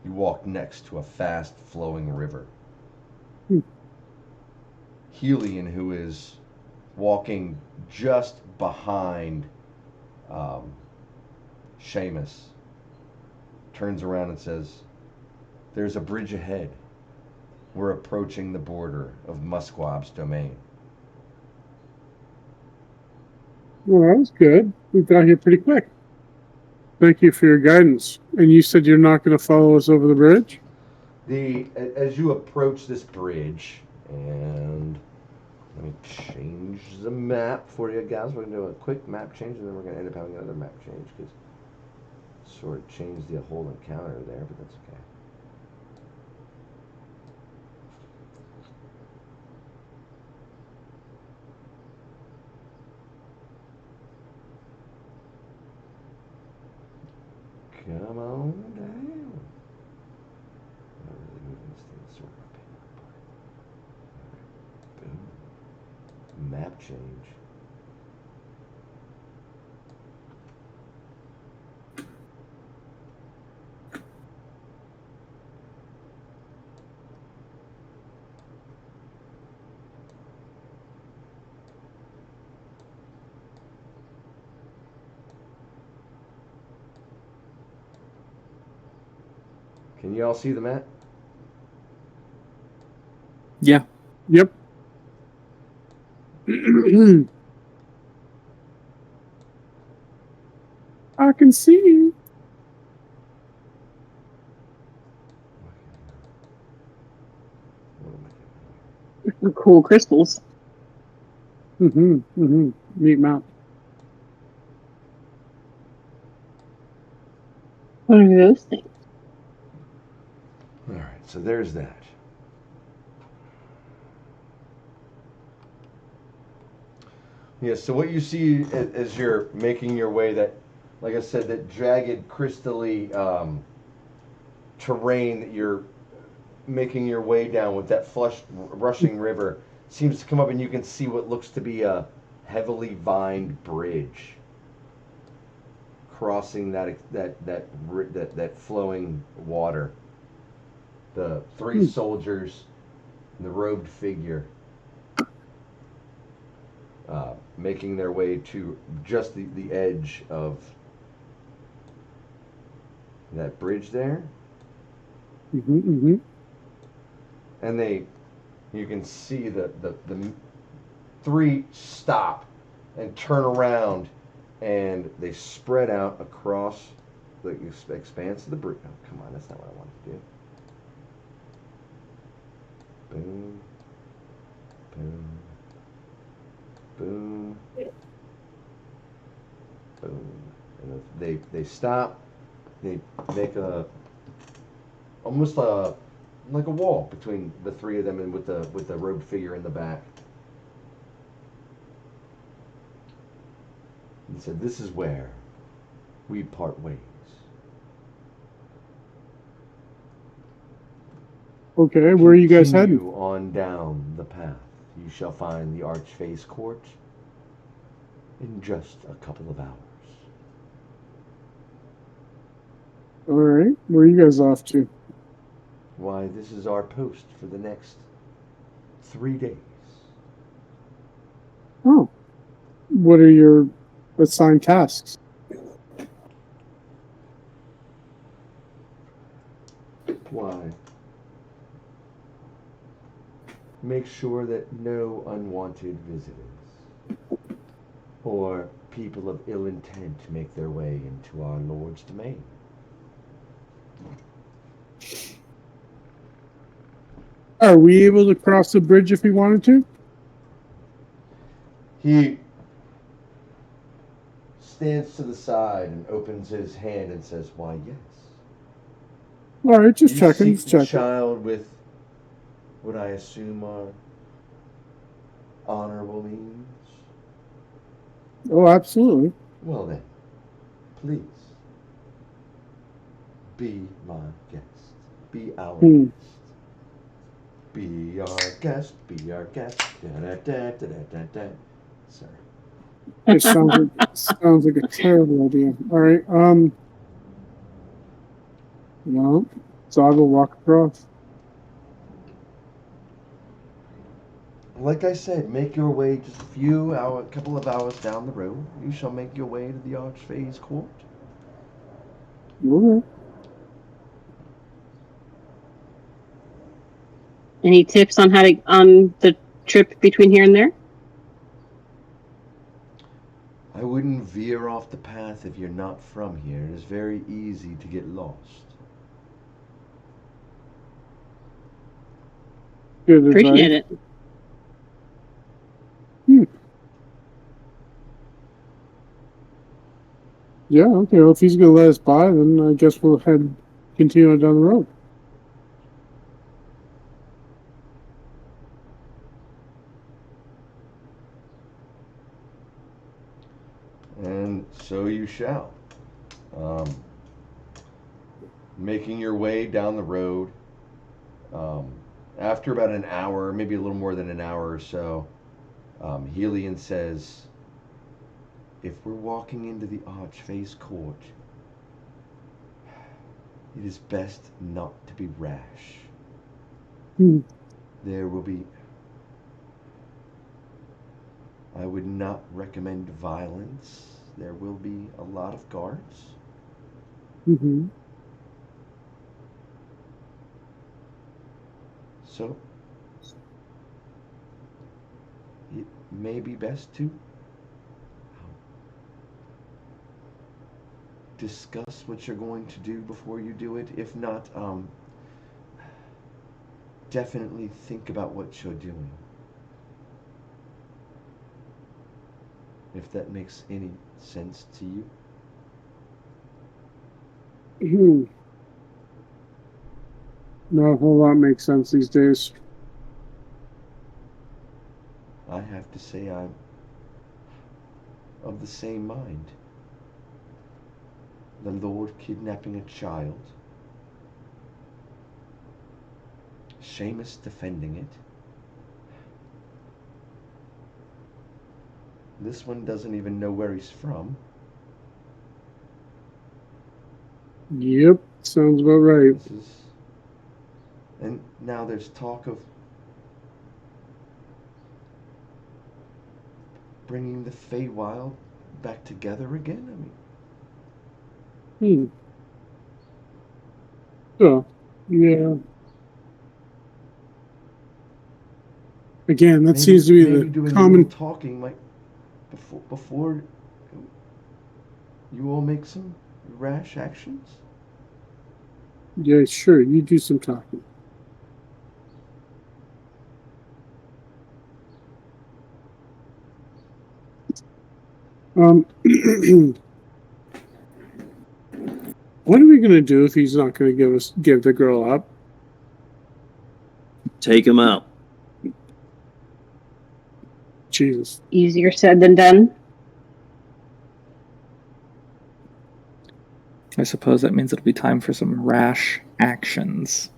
Speaker 2: you walk next to a fast-flowing river. Helion, who is walking just behind Seamus, turns around and says, "There's a bridge ahead. We're approaching the border of Musquab's domain."
Speaker 3: Well, that was good. We got here pretty quick. Thank you for your guidance. And you said you're not going to follow us over the bridge?
Speaker 2: As you approach this bridge, and let me change the map for you guys. We're going to do a quick map change, and then we're going to end up having another map change because sort of changed the whole encounter there, but that's okay. Come on down. Not really moving this thing sort of apart. Boom. Map change. Can you all see the map?
Speaker 5: Yeah.
Speaker 3: Yep. I can see.
Speaker 2: What am I doing?
Speaker 4: Cool crystals.
Speaker 3: Neat map.
Speaker 4: What are those things?
Speaker 2: All right, so there's that. Yeah, so what you see as you're making your way, that, like I said, that jagged, crystally terrain that you're making your way down with that rushing river seems to come up, and you can see what looks to be a heavily vined bridge crossing that flowing water. The three soldiers, and the robed figure, making their way to just the edge of that bridge there. And you can see the three stop and turn around, and they spread out across the expanse of the bridge. Oh, come on, that's not what I wanted to do. Boom, boom, boom, boom. And they stop. They make almost like a wall between the three of them, and with the robed figure in the back. He said, "This is where we part ways."
Speaker 3: Okay, where are you guys
Speaker 2: Continue
Speaker 3: heading?
Speaker 2: on down the path. You shall find the Archfae's court in just a couple of hours.
Speaker 3: All right, where are you guys off to?
Speaker 2: Why, this is our post for the next 3 days.
Speaker 3: Oh, what are your assigned tasks?
Speaker 2: Why? Make sure that no unwanted visitors or people of ill intent make their way into our Lord's domain.
Speaker 3: Are we able to cross the bridge if we wanted to?
Speaker 2: He stands to the side and opens his hand and says, "Why, yes."
Speaker 3: All right, just
Speaker 2: You
Speaker 3: checking,
Speaker 2: seek
Speaker 3: just
Speaker 2: the
Speaker 3: checking.
Speaker 2: child with what I assume are honorable means?
Speaker 3: Oh, absolutely.
Speaker 2: Well then, please be my guest. Be our
Speaker 3: Hmm.
Speaker 2: guest. Be our guest. Be our guest. Da da da da da da. Sorry.
Speaker 3: It sounds like a terrible idea. All right. Well, so I will walk across.
Speaker 2: Like I said, make your way just a couple of hours down the road. You shall make your way to the Archfae's court.
Speaker 3: Okay.
Speaker 4: Any tips on how to on the trip between here and there?
Speaker 2: I wouldn't veer off the path if you're not from here. It is very easy to get lost.
Speaker 3: Good
Speaker 4: Appreciate
Speaker 3: advice.
Speaker 4: it.
Speaker 3: Yeah. Okay. Well, if he's gonna let us by, then I guess we'll continue on down the road.
Speaker 2: And so you shall. Um, Making your way down the road. After about an hour, maybe a little more than an hour or so, Helion says, if we're walking into the Archfae's court, it is best not to be rash.
Speaker 3: Hmm.
Speaker 2: There will be... I would not recommend violence. There will be a lot of guards.
Speaker 3: Mm-hmm.
Speaker 2: So, it may be best to discuss what you're going to do before you do it. If not, definitely think about what you're doing. If that makes any sense to you.
Speaker 3: Hmm. Not a whole lot makes sense these days.
Speaker 2: I have to say I'm of the same mind. The Lord kidnapping a child. Seamus defending it. This one doesn't even know where he's from.
Speaker 3: Yep. Sounds about right.
Speaker 2: This is... And now there's talk of bringing the Feywild back together again. I mean,
Speaker 3: Hmm. So, yeah. Again, that seems to be
Speaker 2: maybe
Speaker 3: the
Speaker 2: doing a little
Speaker 3: common.
Speaker 2: talking, like before you all make some rash actions.
Speaker 3: Yeah, sure. You do some talking. What are we gonna do if he's not gonna give the girl up?
Speaker 6: Take him out.
Speaker 3: Jesus.
Speaker 4: Easier said than done.
Speaker 5: I suppose that means it'll be time for some rash actions.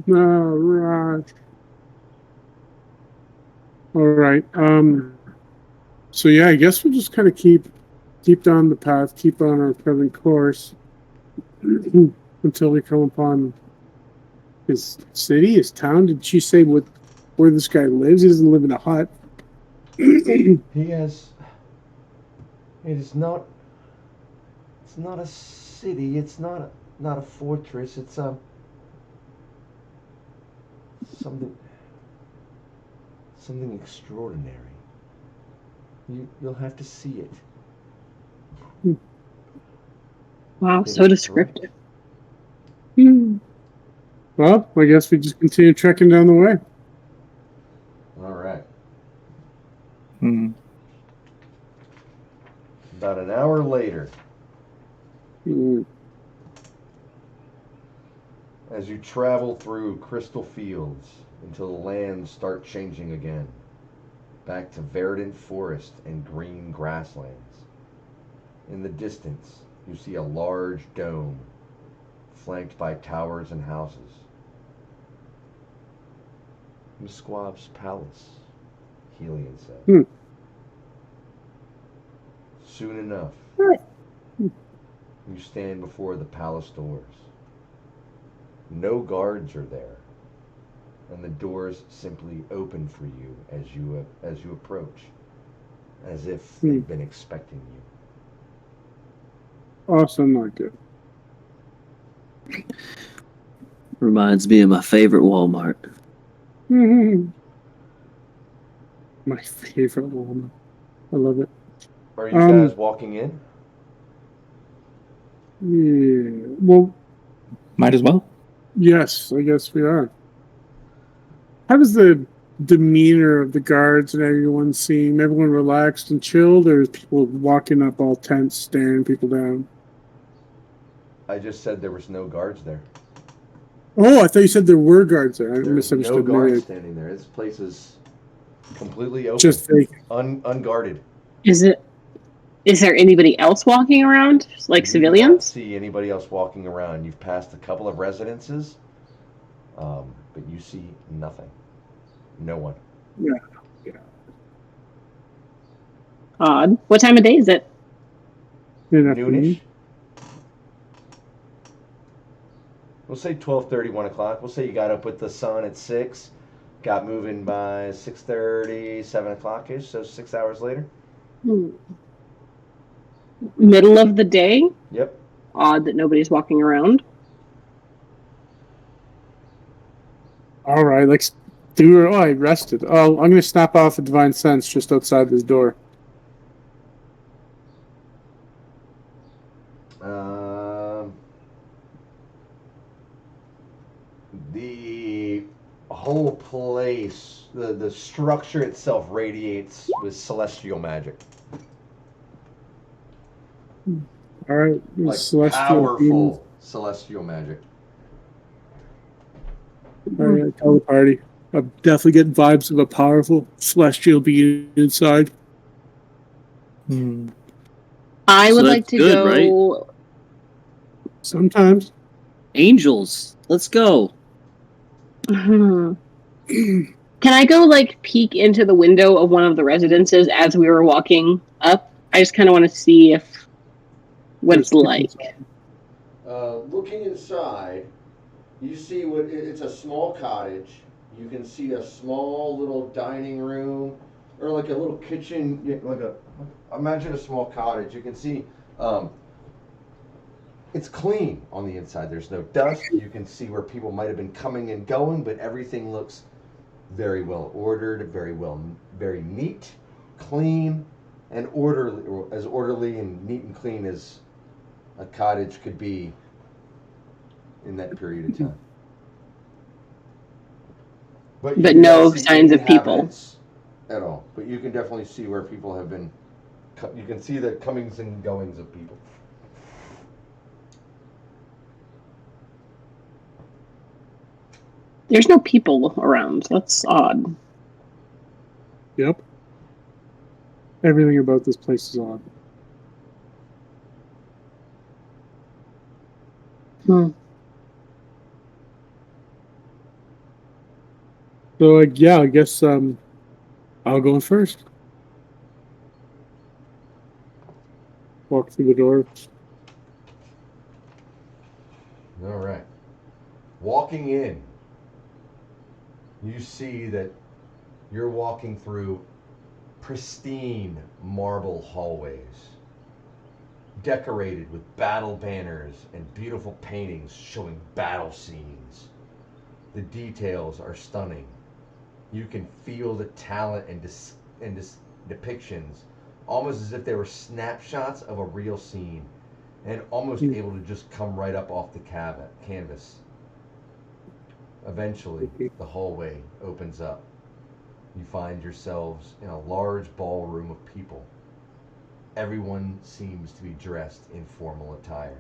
Speaker 3: All right. All right. So yeah, I guess we'll just kind of keep down the path, keep on our present course until we come upon his city, his town. Did she say where this guy lives? He doesn't live in a hut.
Speaker 2: He has. It is not. It's not a city. It's not a fortress. It's something extraordinary. You'll have to see it.
Speaker 4: Wow,
Speaker 2: It
Speaker 4: so
Speaker 2: is
Speaker 4: descriptive.
Speaker 3: Well, I guess we just continue trekking down the way.
Speaker 2: All right.
Speaker 5: Hmm.
Speaker 2: About an hour later,
Speaker 3: Mm.
Speaker 2: as you travel through crystal fields until the lands start changing again. back to verdant forest and green grasslands. In the distance, you see a large dome flanked by towers and houses. Musquav's palace, Helion said.
Speaker 3: Hmm.
Speaker 2: Soon enough, you stand before the palace doors. No guards are there, and the doors simply open for you as you approach, as if they've been expecting you.
Speaker 3: Awesome, not good.
Speaker 6: Reminds me of my favorite Walmart.
Speaker 3: My favorite one. I love it.
Speaker 2: Are you guys walking in?
Speaker 3: Yeah. Well,
Speaker 5: Might as well.
Speaker 3: yes, I guess we are. How does the demeanor of the guards and everyone seem? Everyone relaxed and chilled, or is people walking up all tense, staring people down?
Speaker 2: I just said there was no guards there.
Speaker 3: Oh, I thought you said there were guards there. I
Speaker 2: There's
Speaker 3: misunderstood.
Speaker 2: no guards
Speaker 3: Maybe
Speaker 2: standing there. This place is completely open,
Speaker 3: just fake.
Speaker 2: unguarded.
Speaker 4: Is there anybody else walking around, like
Speaker 2: You do not
Speaker 4: civilians?
Speaker 2: see anybody else walking around. You've passed a couple of residences, but you see nothing. No one.
Speaker 4: Odd. What time of day is it?
Speaker 2: Noonish. We'll say 12:30, 1 o'clock. We'll say you got up with the sun at 6, got moving by 6:30, 7 o'clock-ish, so 6 hours later.
Speaker 4: Middle of the day?
Speaker 2: Yep.
Speaker 4: Odd that nobody's walking around.
Speaker 3: All right, let's do it. Oh, I rested. Oh, I'm going to snap off a divine sense just outside this door.
Speaker 2: The whole place, the structure itself radiates with celestial magic.
Speaker 3: All right,
Speaker 2: Like
Speaker 3: celestial
Speaker 2: powerful celestial magic.
Speaker 3: beings. All right, tell the party. I'm definitely getting vibes of a powerful celestial being inside.
Speaker 4: I
Speaker 6: So
Speaker 4: would
Speaker 6: that's
Speaker 4: like to
Speaker 6: good,
Speaker 4: go.
Speaker 3: Sometimes.
Speaker 6: Angels, let's go.
Speaker 4: Can I go like peek into the window of one of the residences as we were walking up? I just kind of want to see what
Speaker 3: There's
Speaker 4: it's
Speaker 3: people
Speaker 4: like.
Speaker 3: inside.
Speaker 2: Looking inside, you see it's a small cottage. You can see a small little dining room, or like a little kitchen, imagine a small cottage. You can see, it's clean on the inside. There's no dust. You can see where people might have been coming and going, but everything looks very well ordered, very neat, clean, and orderly, or as orderly and neat and clean as a cottage could be in that period of time.
Speaker 4: But
Speaker 2: you
Speaker 4: no
Speaker 2: don't see
Speaker 4: signs
Speaker 2: any
Speaker 4: of people.
Speaker 2: inhabitants at all. But you can definitely see where people have been. You can see the comings and goings of people.
Speaker 4: There's no people around. That's odd.
Speaker 3: Yep. Everything about this place is odd. So, yeah, I guess I'll go in first. Walk through the door.
Speaker 2: All right. Walking in, you see that you're walking through pristine marble hallways, decorated with battle banners and beautiful paintings showing battle scenes. The details are stunning. You can feel the talent and depictions, almost as if they were snapshots of a real scene, and almost able to just come right up off the canvas. Eventually, the hallway opens up. You find yourselves in a large ballroom of people. Everyone seems to be dressed in formal attire.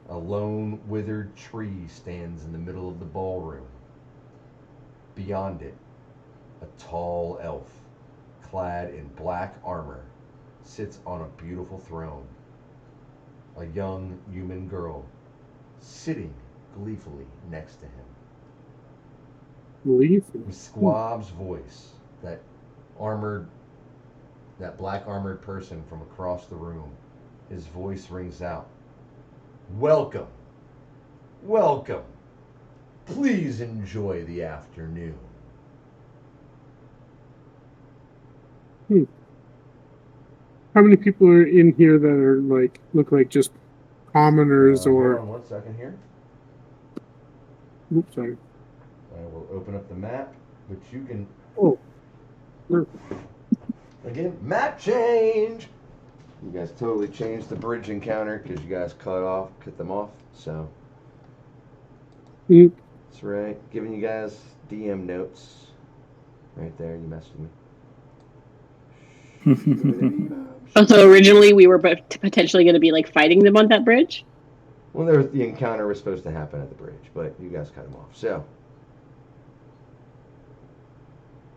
Speaker 2: A lone, withered tree stands in the middle of the ballroom. Beyond it, A tall elf, clad in black armor, sits on a beautiful throne. A young human girl sitting gleefully next to him.
Speaker 3: Gleeful.
Speaker 2: Squab's voice, that black armored person from across the room, his voice rings out. Welcome. Welcome. Please enjoy the afternoon.
Speaker 3: How many people are in here that are like look like just commoners
Speaker 2: Hold
Speaker 3: or?
Speaker 2: on 1 second here.
Speaker 3: Oops, sorry.
Speaker 2: I will open up the map, but you can.
Speaker 3: Oh, sure.
Speaker 2: Again, map change. You guys totally changed the bridge encounter because you guys cut them off. So
Speaker 3: Mm.
Speaker 2: that's right. Giving you guys DM notes. Right there, you messed with me.
Speaker 4: So originally we were potentially going to be like fighting them on that bridge.
Speaker 2: Well, the encounter was supposed to happen at the bridge, but you guys cut them off. So,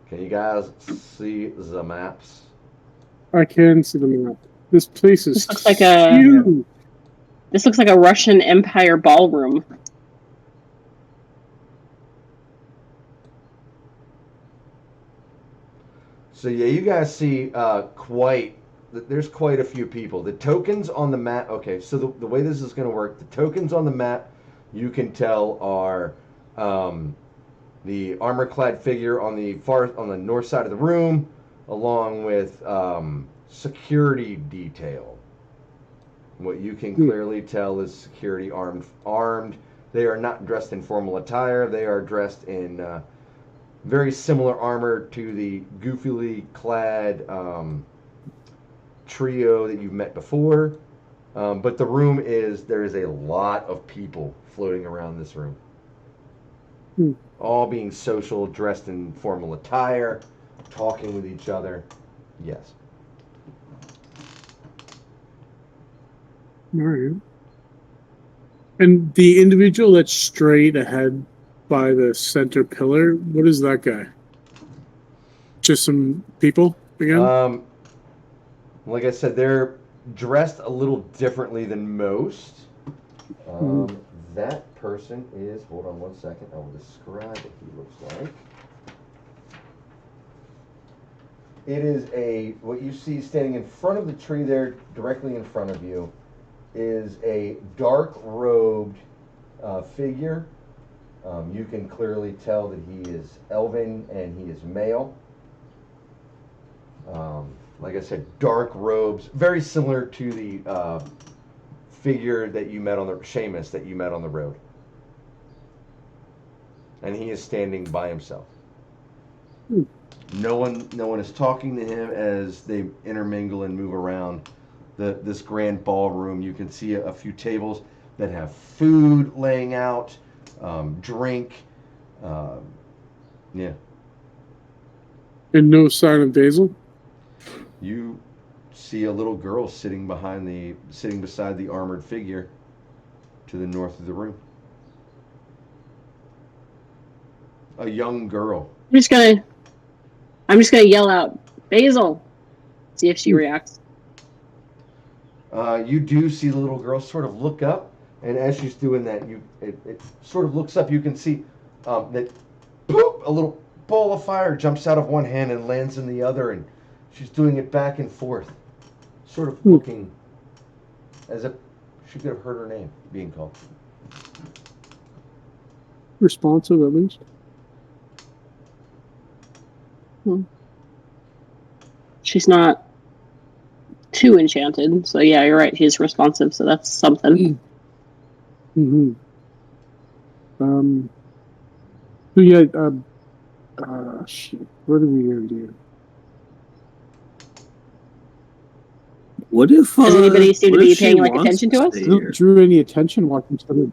Speaker 2: can you guys see the maps?
Speaker 3: I can see the map. This place is
Speaker 4: This looks like
Speaker 3: huge.
Speaker 4: This looks like a Russian Empire ballroom.
Speaker 2: So yeah, you guys see there's quite a few people. The tokens on the map, okay, so the way this is going to work, the tokens on the map, you can tell are the armor-clad figure on the north side of the room, along with security detail. What you can clearly tell is security armed. They are not dressed in formal attire. They are dressed in very similar armor to the goofily clad trio that you've met before. But there is a lot of people floating around this room. All being social, dressed in formal attire, talking with each other. Yes.
Speaker 3: All right. And the individual that's straight ahead by the center pillar, what is that guy? Just some people again?
Speaker 2: Like I said, they're dressed a little differently than most. That person is, hold on 1 second, I will describe what he looks like. It is what you see standing in front of the tree there, directly in front of you, is a dark-robed figure. You can clearly tell that he is elven and he is male. Like I said, dark robes, very similar to the figure that you met Seamus that you met on the road. And he is standing by himself. No one is talking to him as they intermingle and move around this grand ballroom. You can see a few tables that have food laying out, drink, yeah.
Speaker 3: And no sign of Basil?
Speaker 2: You see a little girl sitting beside the armored figure to the north of the room. A young girl.
Speaker 4: I'm just gonna yell out, Basil. See if she reacts.
Speaker 2: You do see the little girl sort of look up, and as she's doing that, it sort of looks up. You can see that boop, a little ball of fire jumps out of one hand and lands in the other, and she's doing it back and forth, sort of looking as if she could have heard her name being called.
Speaker 3: Responsive, at least.
Speaker 4: She's not too enchanted, so yeah, you're right. He's responsive, so that's something.
Speaker 3: Mm-hmm. So yeah, shit. What are we gonna do?
Speaker 6: What if
Speaker 4: Does anybody seem to
Speaker 6: what
Speaker 4: be
Speaker 6: if she
Speaker 4: paying like
Speaker 6: wants
Speaker 4: attention to us?
Speaker 6: stay
Speaker 3: I don't
Speaker 6: here?
Speaker 3: drew any attention watching something.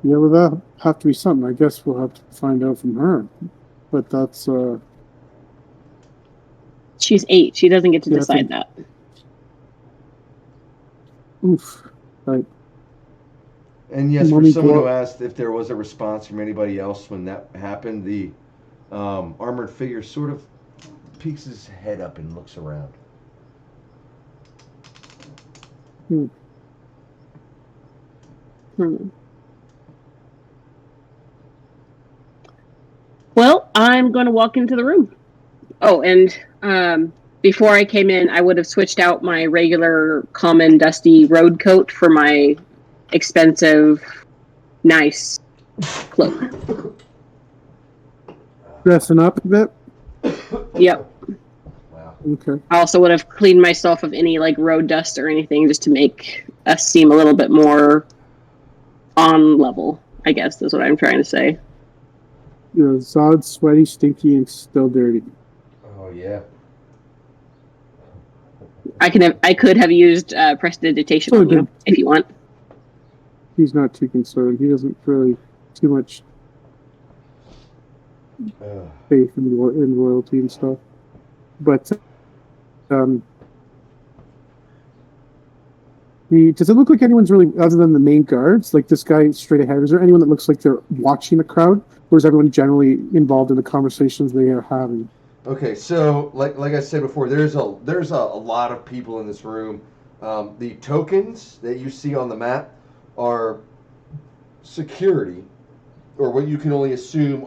Speaker 3: Yeah, well, that have to be something. I guess we'll have to find out from her. But that's
Speaker 4: She's 8. She doesn't get to
Speaker 3: Yeah, I
Speaker 4: decide
Speaker 3: think-
Speaker 4: that.
Speaker 3: oof. Right.
Speaker 2: And yes, for
Speaker 3: Mommy
Speaker 2: someone who
Speaker 3: Glo-
Speaker 2: asked if there was a response from anybody else when that happened, the armored figure sort of peeks his head up and looks around.
Speaker 4: Hmm. Well, I'm going to walk into the room. Oh, and before I came in, I would have switched out my regular common dusty road coat for my expensive, nice cloak.
Speaker 3: Dressing up a bit.
Speaker 4: Yep.
Speaker 2: Wow.
Speaker 3: Okay.
Speaker 4: I also would have cleaned myself of any like road dust or anything just to make us seem a little bit more on level, I guess is what I'm trying to say.
Speaker 3: Yeah, Zod, sweaty, stinky, and still dirty.
Speaker 2: Oh yeah.
Speaker 4: I could have used prestidigitation
Speaker 3: So
Speaker 4: on you
Speaker 3: good.
Speaker 4: if you want.
Speaker 3: He's not too concerned. He doesn't really too much faith in royalty and stuff. But does it look like anyone's really, other than the main guards, like this guy straight ahead? Is there anyone that looks like they're watching the crowd, or is everyone generally involved in the conversations they are having?
Speaker 2: Okay, so like I said before, there's a lot of people in this room. The tokens that you see on the map are security, or what you can only assume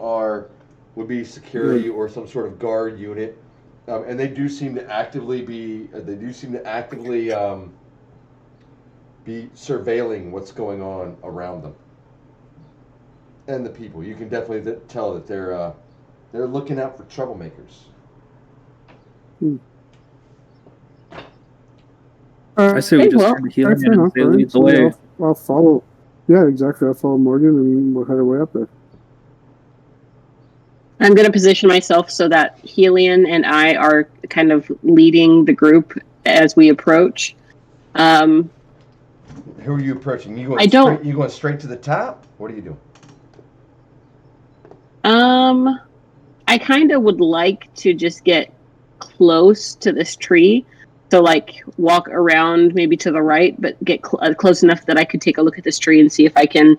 Speaker 2: would be security or some sort of guard unit, and they do seem to actively be be surveilling what's going on around them and the people. You can definitely tell that they're looking out for troublemakers.
Speaker 5: I say we just turn to healing and say lead the way.
Speaker 3: I'll follow. Yeah, exactly. I'll follow Morgan and we'll head our way up there.
Speaker 4: I'm going to position myself so that Helion and I are kind of leading the group as we approach.
Speaker 2: Who are you approaching? You going straight to the top? What are you doing?
Speaker 4: I kind of would like to just get close to this tree. So, like, walk around maybe to the right, but get close enough that I could take a look at this tree and see if I can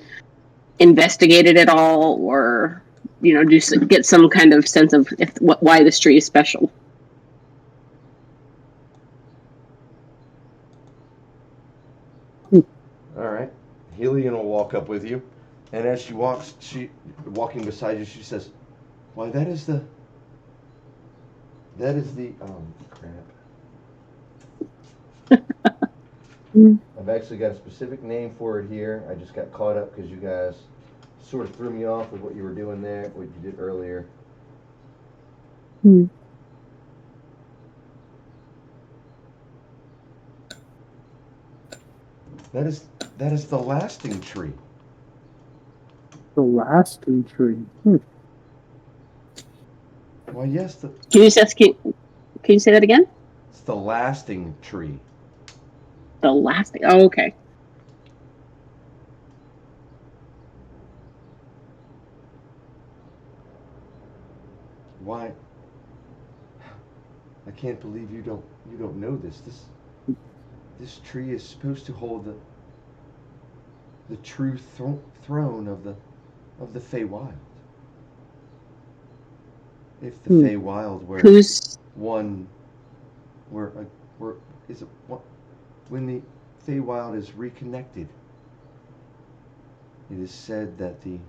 Speaker 4: investigate it at all, or get some kind of sense of why this tree is special.
Speaker 2: All right. Helion will walk up with you, and as she walking beside you, she says, "Why, that is the crap. I've actually got a specific name for it here. I just got caught up because you guys sort of threw me off with what you were doing there, what you did earlier." That is the lasting tree.
Speaker 3: The lasting tree.
Speaker 2: Why, yes,
Speaker 4: Can you say that again?
Speaker 2: it's the lasting tree.
Speaker 4: The lasting. Oh, okay.
Speaker 2: Why? I can't believe you don't know this. This tree is supposed to hold the true throne of the Feywild. If the Feywild were one, when the Feywild is reconnected, it is said that the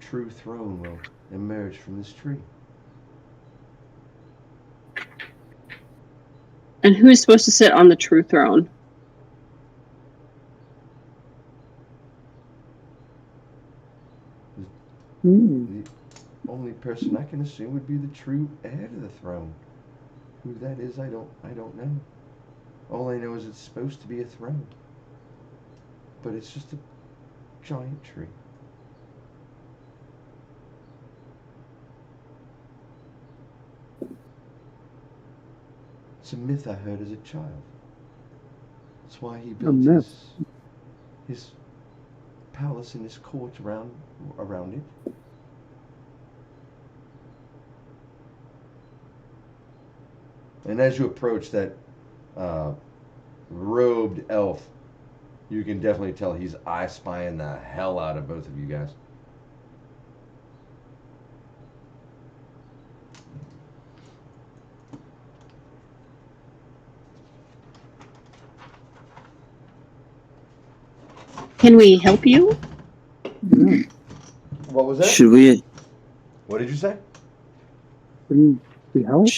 Speaker 2: true throne will emerge from this tree.
Speaker 4: And who is supposed to sit on the true throne?
Speaker 2: The only person I can assume would be the true heir to the throne. Who that is, I don't know. All I know is it's supposed to be a throne, but it's just a giant tree. It's a myth I heard as a child. That's why he built his palace and his court around it. And as you approach, that robed elf You can definitely tell he's eye spying the hell out of both of you guys.
Speaker 4: Can we help you?
Speaker 2: What was that?
Speaker 6: Should we?
Speaker 2: What did you say?
Speaker 3: Can we help?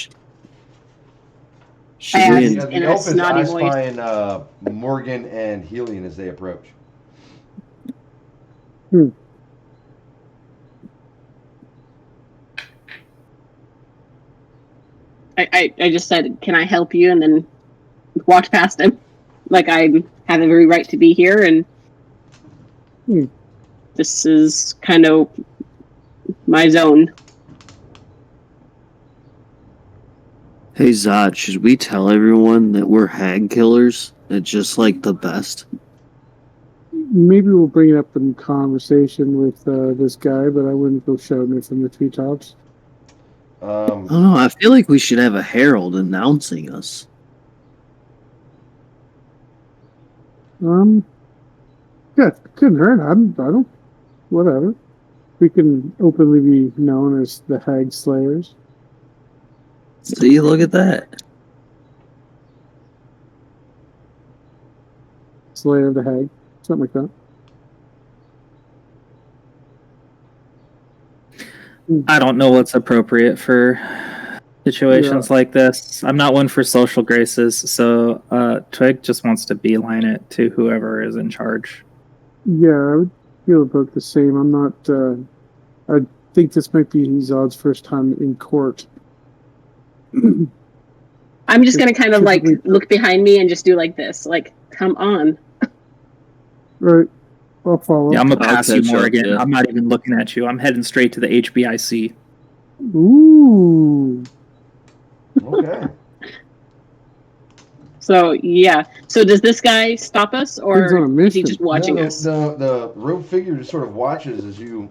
Speaker 6: Should
Speaker 4: I
Speaker 6: we?
Speaker 4: asked
Speaker 2: The
Speaker 4: in a
Speaker 2: elf is
Speaker 4: snotty
Speaker 2: eye
Speaker 4: voice.
Speaker 2: spying Morgan and Helion as they approach.
Speaker 4: I just said, can I help you? And then walked past him. Like I have every right to be here, and this is kind of my zone.
Speaker 6: Hey Zod, should we tell everyone that we're hag killers? It's just like the best.
Speaker 3: Maybe we'll bring it up in conversation with this guy, but I wouldn't go shouting it from the treetops.
Speaker 6: I don't know. I feel like we should have a herald announcing us.
Speaker 3: Yeah, couldn't hurt. I don't. Whatever. We can openly be known as the Hag Slayers.
Speaker 6: See, look at that.
Speaker 3: Slayer of the Hag. Something like that.
Speaker 5: I don't know what's appropriate for situations like this. I'm not one for social graces, so Twig just wants to beeline it to whoever is in charge.
Speaker 3: Yeah, I would feel about the same. I'm not. I think this might be Zod's first time in court.
Speaker 4: I'm just gonna kind of like
Speaker 3: Typically-
Speaker 4: look behind me and just do like this. Like, come on.
Speaker 3: Right. I'll follow.
Speaker 5: Yeah, I'm gonna
Speaker 6: I'll
Speaker 5: pass you,
Speaker 6: catch up,
Speaker 5: Morgan.
Speaker 6: yeah.
Speaker 5: I'm not even looking at you. I'm heading straight to the HBIC.
Speaker 3: Ooh.
Speaker 2: Okay.
Speaker 4: So yeah. So does this guy stop us,
Speaker 3: He's on a
Speaker 4: or is he
Speaker 3: mission.
Speaker 4: just watching
Speaker 2: No,
Speaker 4: us?
Speaker 2: the robed figure just sort of watches as you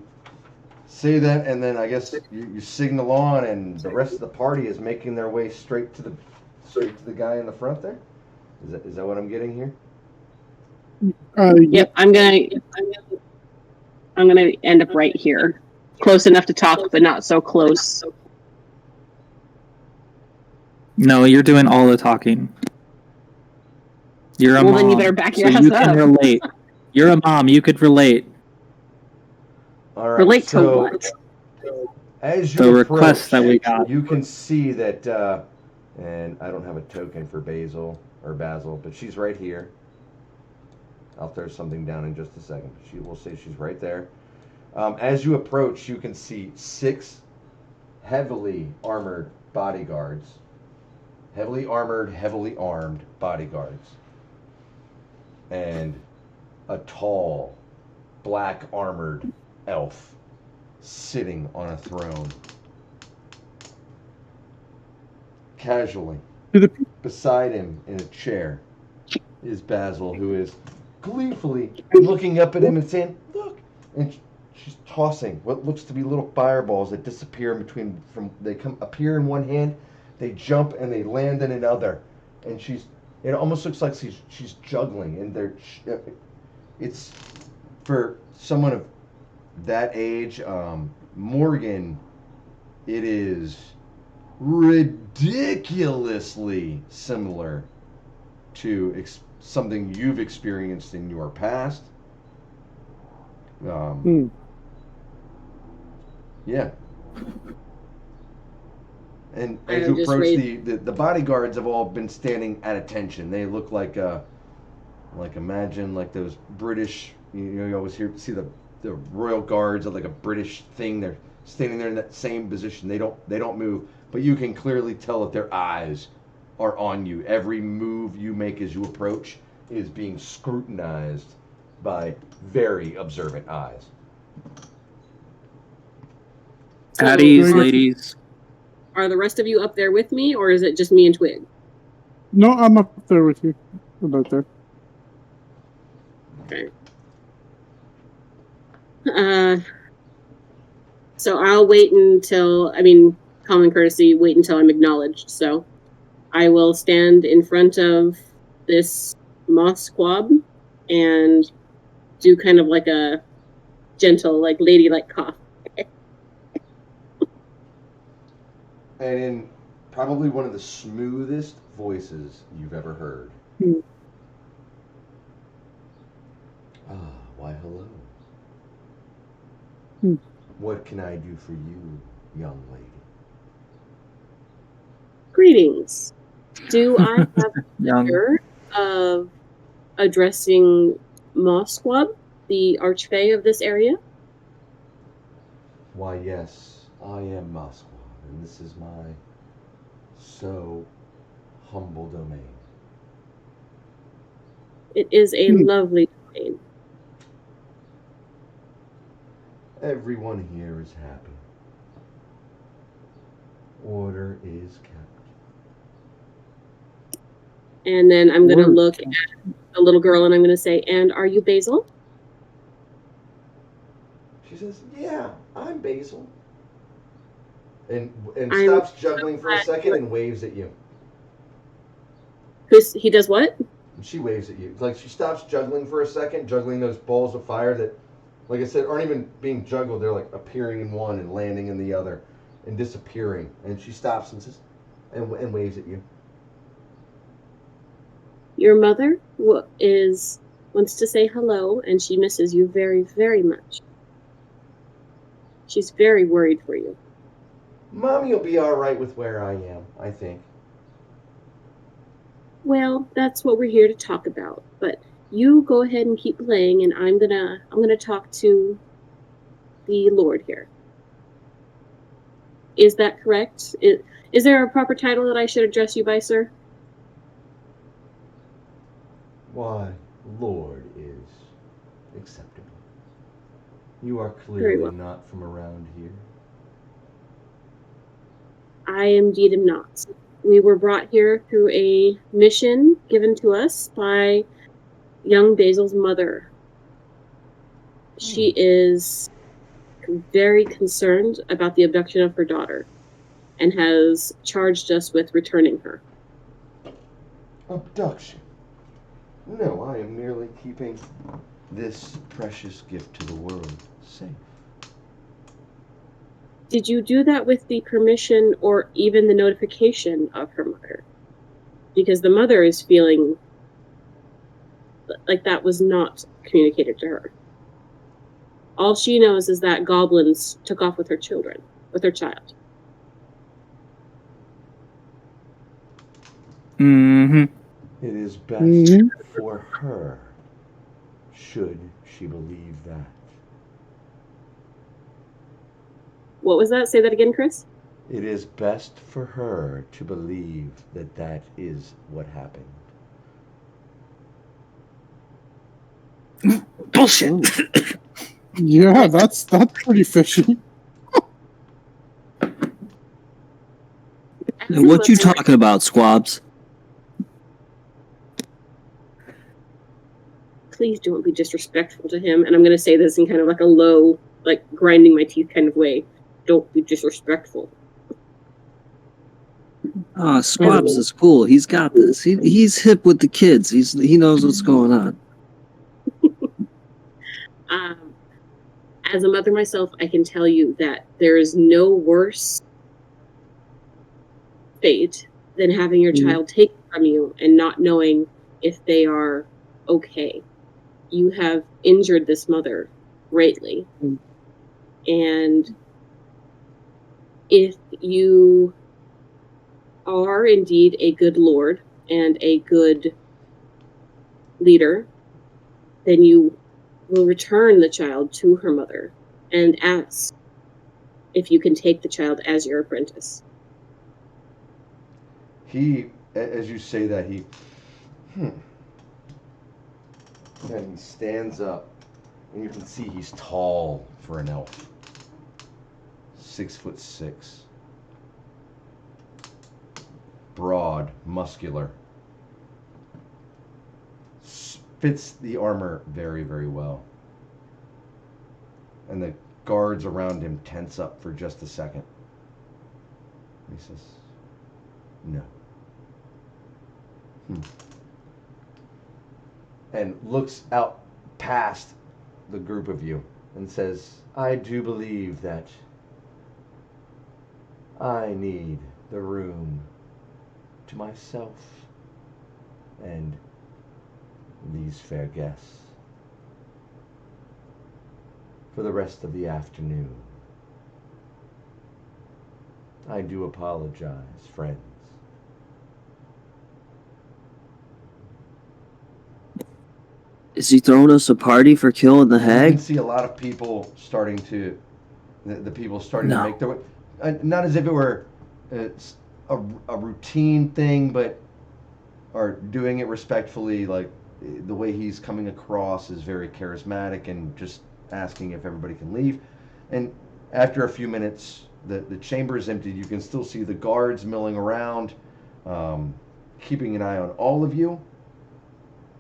Speaker 2: say that, and then I guess you signal on, and the rest of the party is making their way straight to the guy in the front there. Is that what I'm getting here?
Speaker 4: Yep. I'm gonna end up right here, close enough to talk, but not so close.
Speaker 5: No, you're doing all the talking. You're a
Speaker 4: Well,
Speaker 5: mom,
Speaker 4: then you better back your
Speaker 5: so
Speaker 4: ass
Speaker 5: you can
Speaker 4: up.
Speaker 5: relate. You're a mom. You could relate.
Speaker 2: All right.
Speaker 4: Relate to
Speaker 2: so
Speaker 4: what?
Speaker 2: as you
Speaker 5: The
Speaker 2: approach,
Speaker 5: request that we got.
Speaker 2: you can see that, and I don't have a token for Basil, but she's right here. I'll throw something down in just a second. She will say she's right there. As you approach, you can see 6 heavily armored bodyguards. Heavily armored, heavily armed bodyguards. And a tall, black armored elf sitting on a throne. Casually, beside him in a chair, is Basil, who is gleefully looking up at him and saying, "Look!" And she's tossing what looks to be little fireballs that disappear they appear in one hand, they jump and they land in another, and it almost looks like she's juggling, and it's for someone of that age, Morgan, it is ridiculously similar to something you've experienced in your past. Yeah. And as you approach, the bodyguards have all been standing at attention. They look like imagine like those British, you always see the royal guards of like a British thing. They're standing there in that same position. They don't move, but you can clearly tell that their eyes are on you. Every move you make as you approach is being scrutinized by very observant eyes.
Speaker 5: At ease, ladies.
Speaker 4: Are the rest of you up there with me, or is it just me and Twig?
Speaker 3: No, I'm up there with you. About there.
Speaker 4: Okay. So I'll wait until, common courtesy, wait until I'm acknowledged. So I will stand in front of this moss squab and do kind of like a gentle, like ladylike cough.
Speaker 2: And in probably one of the smoothest voices you've ever heard.
Speaker 4: Hmm.
Speaker 2: Ah, why hello.
Speaker 3: Hmm.
Speaker 2: What can I do for you, young lady?
Speaker 4: Greetings. Do I have the
Speaker 5: Young.
Speaker 4: pleasure of addressing Mossquab, the Archfae of this area?
Speaker 2: Why, yes, I am Moskwa, and this is my so humble domain.
Speaker 4: It is a lovely domain.
Speaker 2: Everyone here is happy. Order is kept.
Speaker 4: And then I'm going to
Speaker 3: Word.
Speaker 4: look at the little girl and I'm going to say, and are you Basil?
Speaker 2: She says, yeah, I'm Basil. And
Speaker 4: I'm
Speaker 2: stops juggling for a
Speaker 4: glad
Speaker 2: second and waves at you.
Speaker 4: He does what?
Speaker 2: And she waves at you. Like she stops juggling for a second, juggling those balls of fire that, like I said, aren't even being juggled. They're like appearing in one and landing in the other and disappearing. And she stops and says, and waves at you.
Speaker 4: Your mother wants to say hello, and she misses you very, very much. She's very worried for you.
Speaker 2: Mommy will be all right with where I am, I think.
Speaker 4: Well, that's what we're here to talk about. But you go ahead and keep playing, and I'm gonna talk to the Lord here. Is that correct? Is there a proper title that I should address you by, sir?
Speaker 2: Why, Lord is acceptable. You are
Speaker 4: Very
Speaker 2: clearly
Speaker 4: well.
Speaker 2: not from around here.
Speaker 4: I indeed am not. We were brought here through a mission given to us by young Basil's mother. She is very concerned about the abduction of her daughter and has charged us with returning her.
Speaker 2: Abduction? No, I am merely keeping this precious gift to the world safe.
Speaker 4: Did you do that with the permission or even the notification of her mother? Because the mother is feeling like that was not communicated to her. All she knows is that goblins took off with her child.
Speaker 5: Mm-hmm.
Speaker 2: It is best
Speaker 3: Mhm.
Speaker 2: for her, should she believe that.
Speaker 4: What was that? Say that again, Chris?
Speaker 2: It is best for her to believe that that is what happened.
Speaker 5: Bullshit.
Speaker 3: Yeah, that's pretty fishy.
Speaker 4: As a
Speaker 6: What you
Speaker 4: mother,
Speaker 6: talking about, squabs?
Speaker 4: please don't be disrespectful to him. And I'm going to say this in kind of like a low, like grinding my teeth kind of way. Don't be disrespectful.
Speaker 6: Squabs is cool. He's got this. He's hip with the kids. He knows what's going on.
Speaker 4: As a mother myself, I can tell you that there is no worse fate than having your child taken from you and not knowing if they are okay. You have injured this mother greatly. And if you are indeed a good lord and a good leader, then you will return the child to her mother and ask if you can take the child as your apprentice.
Speaker 2: He, as you say that, and he stands up, and you can see he's tall for an elf. 6'6". Broad, muscular. Fits the armor very, very well. And the guards around him tense up for just a second. He says, no. and looks out past the group of you and says, I do believe that I need the room to myself and these fair guests for the rest of the afternoon. I do apologize, friends.
Speaker 6: Is he throwing us a party for killing the
Speaker 2: You can
Speaker 6: hag?
Speaker 2: see a lot of people starting to, the people starting to
Speaker 5: No.
Speaker 2: make their way. Not as if it were a routine thing, but are doing it respectfully. Like the way he's coming across is very charismatic and just asking if everybody can leave. And after a few minutes, the chamber is emptied. You can still see the guards milling around, keeping an eye on all of you.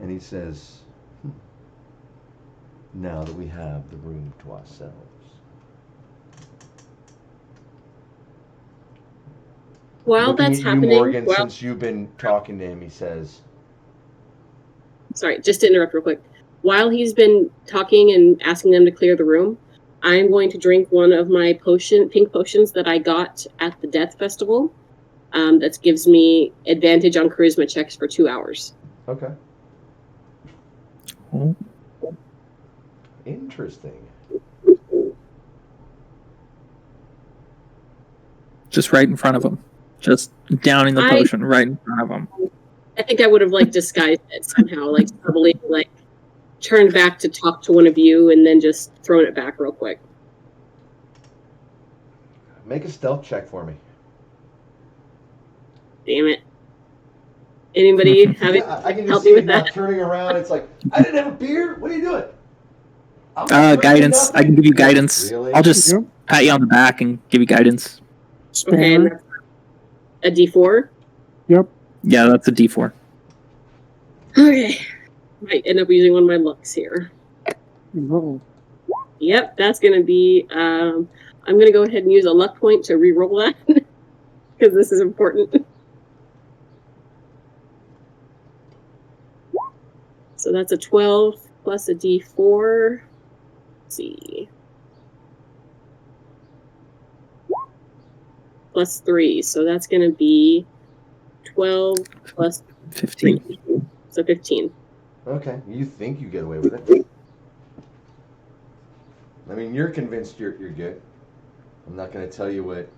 Speaker 2: And he says, now that we have the room to ourselves.
Speaker 8: While
Speaker 2: Looking
Speaker 8: that's
Speaker 2: at you,
Speaker 8: happening,
Speaker 2: Morgan, since you've been talking to him, he says,
Speaker 8: sorry, just to interrupt real quick. While he's been talking and asking them to clear the room, I'm going to drink one of my pink potions that I got at the Death Festival. That gives me advantage on charisma checks for 2 hours.
Speaker 2: okay.
Speaker 5: Oh.
Speaker 2: Interesting.
Speaker 5: Just right in front of him. Just downing the potion right in front of him.
Speaker 8: I think I would have disguised it somehow, subtly, turned back to talk to one of you and then just thrown it back real quick.
Speaker 2: Make a stealth check for me.
Speaker 8: Damn it. Anybody have it?
Speaker 2: I can
Speaker 8: help
Speaker 2: just
Speaker 8: me
Speaker 2: see
Speaker 8: with
Speaker 2: it now
Speaker 8: that?
Speaker 2: turning around. It's like, I didn't have a beer. What are you doing? I'm not drinking
Speaker 5: Guidance.
Speaker 2: nothing.
Speaker 5: I can give you guidance.
Speaker 2: Really?
Speaker 5: I'll just
Speaker 3: Yep.
Speaker 5: pat you on the back and give you guidance.
Speaker 8: Okay, and
Speaker 3: Spare.
Speaker 8: that's a D4?
Speaker 3: Yep.
Speaker 5: Yeah, that's a D4.
Speaker 8: Okay. Might end up using one of my lucks here.
Speaker 3: Uh-oh.
Speaker 8: Yep, that's going to be... I'm going to go ahead and use a luck point to re-roll that. Because this is important. So that's a 12 plus a D4. Let's see. Plus 3. So that's going to be 12 plus
Speaker 5: 15.
Speaker 8: 3. So 15.
Speaker 2: Okay, you think you get away with it. I mean, you're convinced you're good. I'm not going to tell you what.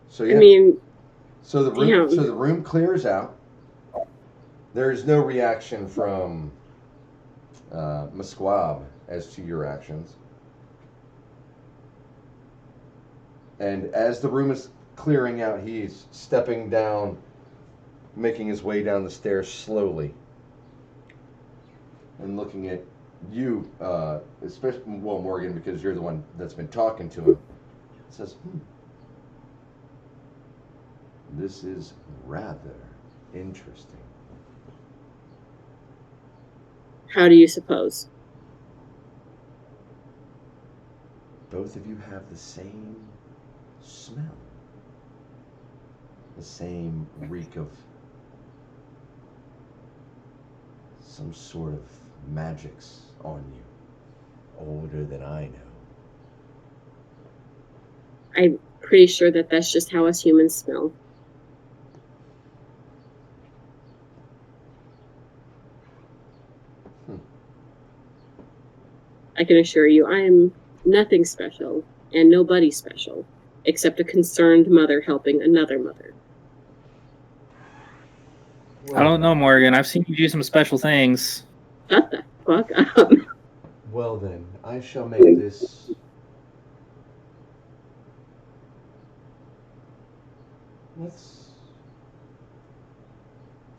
Speaker 2: So yeah.
Speaker 8: I mean,
Speaker 2: So the
Speaker 8: damn.
Speaker 2: room clears out. There is no reaction from Musquab as to your actions. And as the room is clearing out, he's stepping down, making his way down the stairs slowly, and looking at you, especially, well, Morgan, because you're the one that's been talking to him. Says, this is rather interesting.
Speaker 8: How do you suppose?
Speaker 2: Both of you have the same smell. The same reek of some sort of magics on you. Older than I know.
Speaker 8: I'm pretty sure that that's just how us humans smell. I can assure you, I am nothing special and nobody special, except a concerned mother helping another mother.
Speaker 5: I don't know, Morgan. I've seen you do some special things.
Speaker 8: Shut the fuck up.
Speaker 2: Well then, I shall make this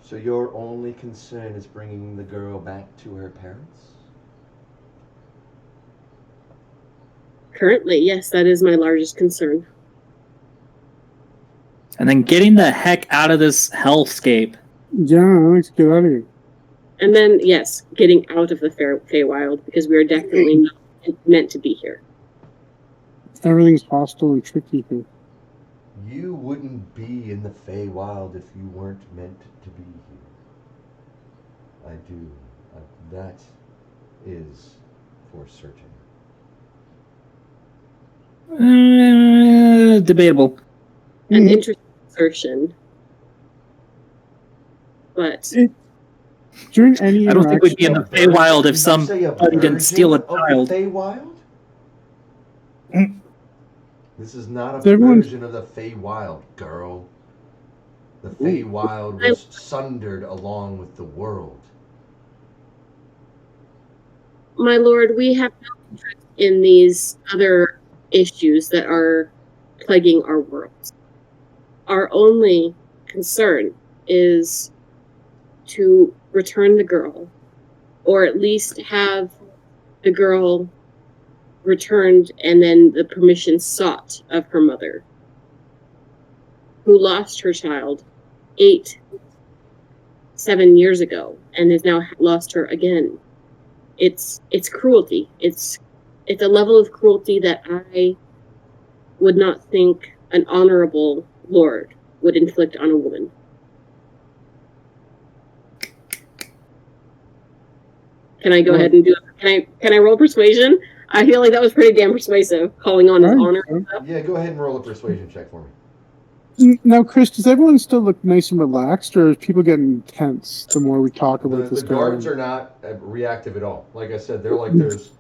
Speaker 2: So your only concern is bringing the girl back to her parents?
Speaker 8: Currently, yes, that is my largest concern.
Speaker 5: And then getting the heck out of this hellscape.
Speaker 3: Yeah, let's get out of here.
Speaker 8: And then, yes, getting out of the Feywild, because we are definitely not meant to be here.
Speaker 3: Everything's hostile and tricky here.
Speaker 2: You wouldn't be in the Feywild if you weren't meant to be here. I do. That is for certain.
Speaker 5: Debatable.
Speaker 8: An interesting assertion. But
Speaker 3: During any
Speaker 5: I don't think we'd be in
Speaker 3: interaction,
Speaker 5: the Feywild if
Speaker 2: Did you say a
Speaker 5: somebody didn't steal a
Speaker 2: version of
Speaker 5: child.
Speaker 2: the Feywild? This is not a
Speaker 3: Everyone-
Speaker 2: version of the Feywild, girl. The Feywild was sundered along with the world.
Speaker 8: my lord, we have no interest in these other issues that are plaguing our world. Our only concern is to return the girl, or at least have the girl returned and then the permission sought of her mother, who lost her child 7 years ago and has now lost her again. It's cruelty. It's a level of cruelty that I would not think an honorable lord would inflict on a woman. Can I go ahead and do it? Can I roll persuasion? I feel like that was pretty damn persuasive, calling on his
Speaker 3: Right.
Speaker 8: honor and stuff.
Speaker 2: Yeah, go ahead and roll a persuasion check for me.
Speaker 3: Now, Chris, does everyone still look nice and relaxed, or is people getting tense the more we talk about
Speaker 2: The
Speaker 3: this
Speaker 2: guards
Speaker 3: guy?
Speaker 2: are not reactive at all. Like I said, they're like there's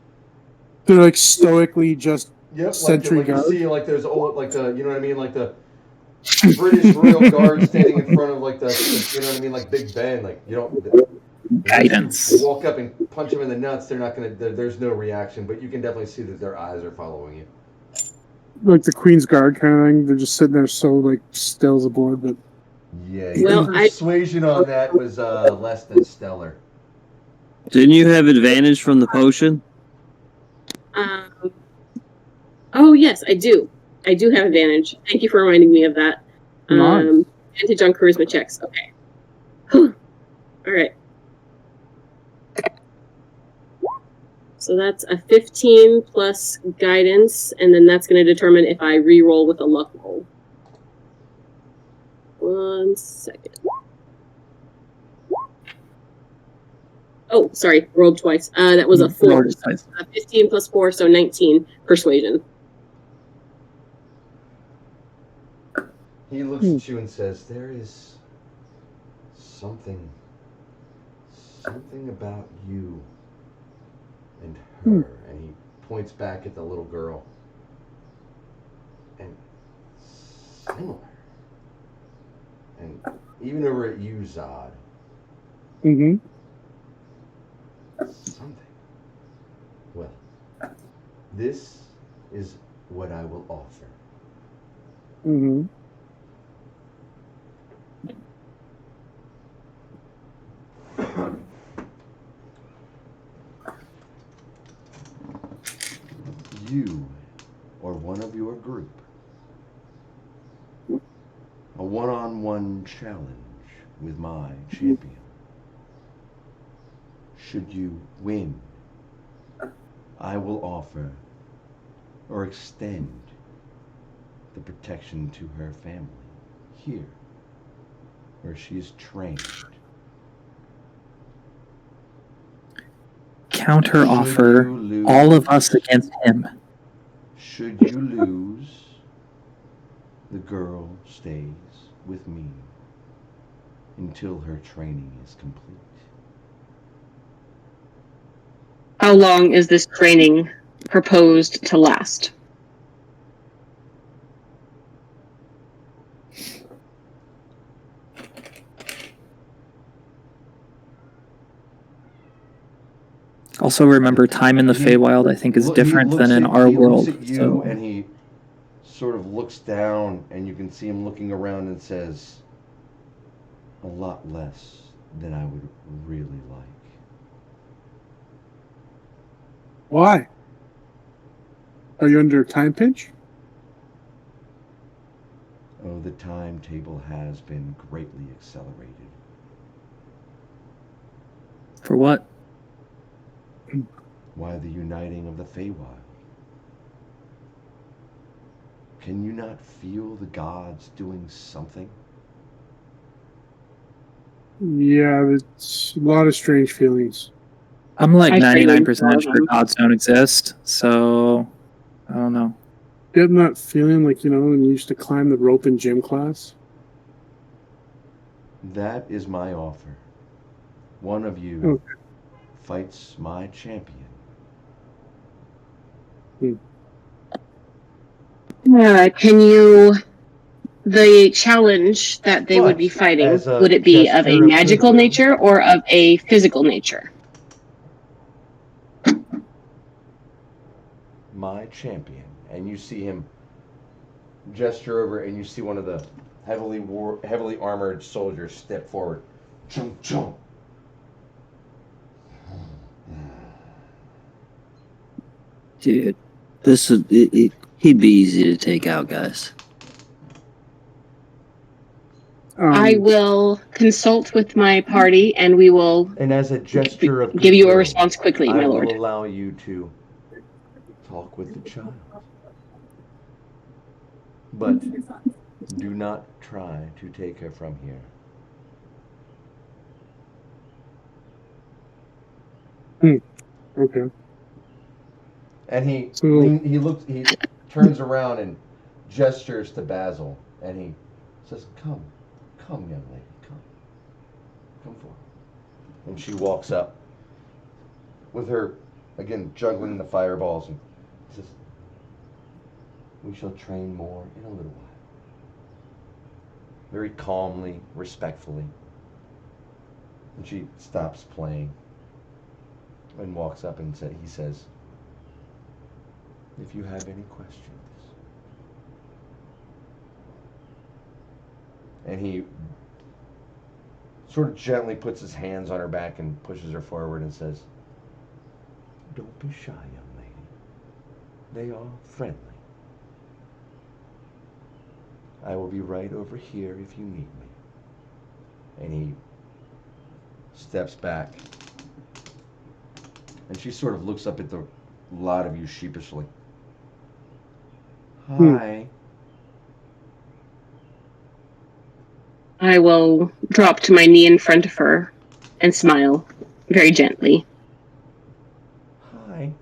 Speaker 3: They're like stoically just
Speaker 2: like
Speaker 3: sentry
Speaker 2: you
Speaker 3: guard.
Speaker 2: see like there's old like the you know what I mean like the British royal guard standing in front of like the you know what I mean like Big Ben like you don't
Speaker 5: Guidance.
Speaker 2: You walk up and punch them in the nuts. They're not gonna. There's no reaction, but you can definitely see that their eyes are following you.
Speaker 3: Like the Queen's Guard kind of thing. They're just sitting there so like still as a board, but
Speaker 2: Yeah, your
Speaker 8: Well,
Speaker 2: persuasion on that was less than stellar.
Speaker 6: Didn't you have advantage from the potion?
Speaker 8: Oh yes, I do. I do have advantage. Thank you for reminding me of that.
Speaker 3: Nice.
Speaker 8: Advantage on charisma checks. Okay. All right. So that's a 15 plus guidance, and then that's going to determine if I re-roll with a luck roll. 1 second. Oh, sorry, rolled twice. That was a 4.
Speaker 5: Rolled twice.
Speaker 8: 15 plus 4, so 19 persuasion.
Speaker 2: He looks at you and says, "There is something about you and her," and he points back at the little girl. And similar. And even over at you, Zod.
Speaker 3: mm-hmm.
Speaker 2: Something. Well, this is what I will offer.
Speaker 3: Mm-hmm.
Speaker 2: You or one of your group a one-on-one challenge with my champion. Should you win, I will offer or extend the protection to her family here, where she is trained.
Speaker 5: Counter offer all of us against him.
Speaker 2: Should you lose, the girl stays with me until her training is complete.
Speaker 4: How long is this training proposed to last?
Speaker 5: Also, remember, time in the Feywild, I think, is different than in our world.
Speaker 2: He looks at you
Speaker 5: So,
Speaker 2: and he sort of looks down, and you can see him looking around and says, "A lot less than I would really like."
Speaker 3: Why? Are you under a time pinch?
Speaker 2: Oh, the timetable has been greatly accelerated.
Speaker 5: for what?
Speaker 2: Why the uniting of the Feywild? Can you not feel the gods doing something?
Speaker 3: Yeah, it's a lot of strange feelings.
Speaker 5: I'm like
Speaker 4: I figured
Speaker 5: 99% sure
Speaker 4: so.
Speaker 5: gods don't exist, so I don't know.
Speaker 3: Getting that feeling like, when you used to climb the rope in gym class?
Speaker 2: That is my offer. One of you
Speaker 3: Okay.
Speaker 2: fights my champion.
Speaker 4: Can you... The challenge that they would be
Speaker 2: But
Speaker 4: fighting,
Speaker 2: as a
Speaker 4: would it be of a
Speaker 2: gesture of
Speaker 4: magical
Speaker 2: goodwill-
Speaker 4: nature or of a physical nature?
Speaker 2: My champion. And you see him gesture over, and you see one of the heavily armored soldiers step forward. Chunk, chunk.
Speaker 6: Dude, this would he'd be easy to take out, guys.
Speaker 4: I will consult with my party, and we will
Speaker 2: And as a gesture of
Speaker 4: give you a
Speaker 2: goodwill,
Speaker 4: response quickly,
Speaker 2: I
Speaker 4: my lord.
Speaker 2: will allow you to talk with the child. But do not try to take her from here.
Speaker 3: Okay.
Speaker 2: And he
Speaker 3: So-
Speaker 2: he turns around and gestures to Basil, and he says, "Come, young lady, come forward." And she walks up with her, again, juggling the fireballs, and says, "We shall train more in a little while." Very calmly, respectfully. And she stops playing and walks up, and he says, "If you have any questions." And he sort of gently puts his hands on her back and pushes her forward and says, "Don't be shy, young lady. They are friendly. I will be right over here if you need me." And he steps back. And she sort of looks up at the lot of you sheepishly. "Hi."
Speaker 4: I will drop to my knee in front of her and smile very gently.
Speaker 2: "Hi."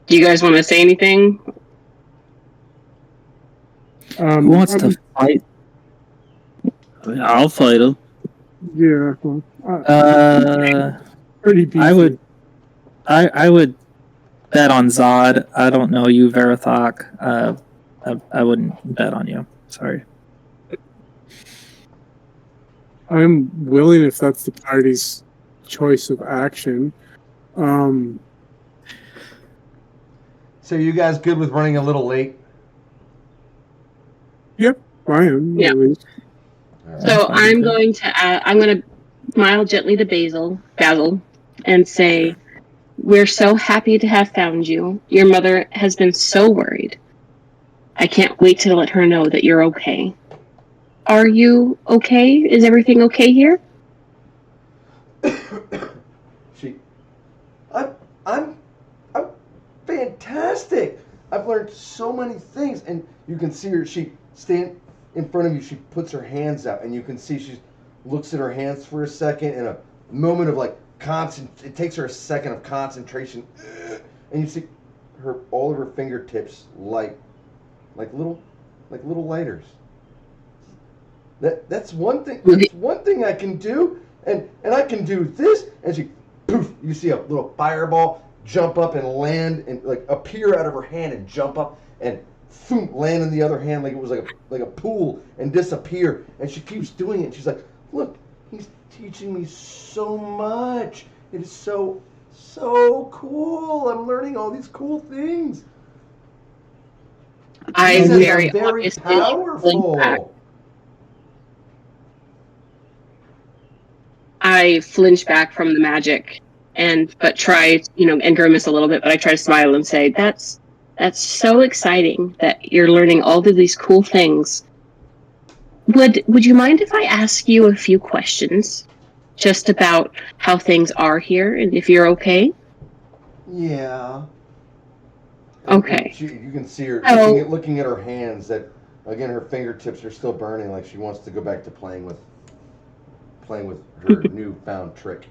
Speaker 4: Do you guys want to say anything?
Speaker 5: Who wants to fight?
Speaker 6: I'll fight him.
Speaker 3: Yeah, well, pretty beefy.
Speaker 5: I would bet on Zod. I don't know you, Verathok. I wouldn't bet on you. Sorry.
Speaker 3: I'm willing if that's the party's choice of action.
Speaker 2: So you guys good with running a little late?
Speaker 3: Yep, I am.
Speaker 4: Yeah.
Speaker 3: At least.
Speaker 4: So I'm going to smile gently to Basil, and say, "We're so happy to have found you. Your mother has been so worried. I can't wait to let her know that you're okay. Are you okay? Is everything okay here?"
Speaker 2: I'm fantastic. I've learned so many things, and you can see her. She stand in front of you. She puts her hands out, and you can see she looks at her hands for a second, and a moment of it takes her a second of concentration, and you see all of her fingertips like little lighters. That's one thing. That's one thing I can do, and I can do this. And she, poof! You see a little fireball jump up and land and appear out of her hand and jump up and boom, land in the other hand like it was like a pool and disappear. And she keeps doing it. And she's like, "Look, he's teaching me so much. It is so cool. I'm learning all these cool things."
Speaker 4: I
Speaker 2: These
Speaker 4: very
Speaker 2: are very
Speaker 4: obviously
Speaker 2: powerful.
Speaker 4: I flinch back from the magic but try, and grimace a little bit, but I try to smile and say, that's so exciting that you're learning all of these cool things. Would you mind if I ask you a few questions just about how things are here and if you're okay?
Speaker 2: Yeah.
Speaker 4: Okay.
Speaker 2: You can see her
Speaker 4: Oh.
Speaker 2: looking at her hands that Again, her fingertips are still burning, like she wants to go back to playing with her newfound trick.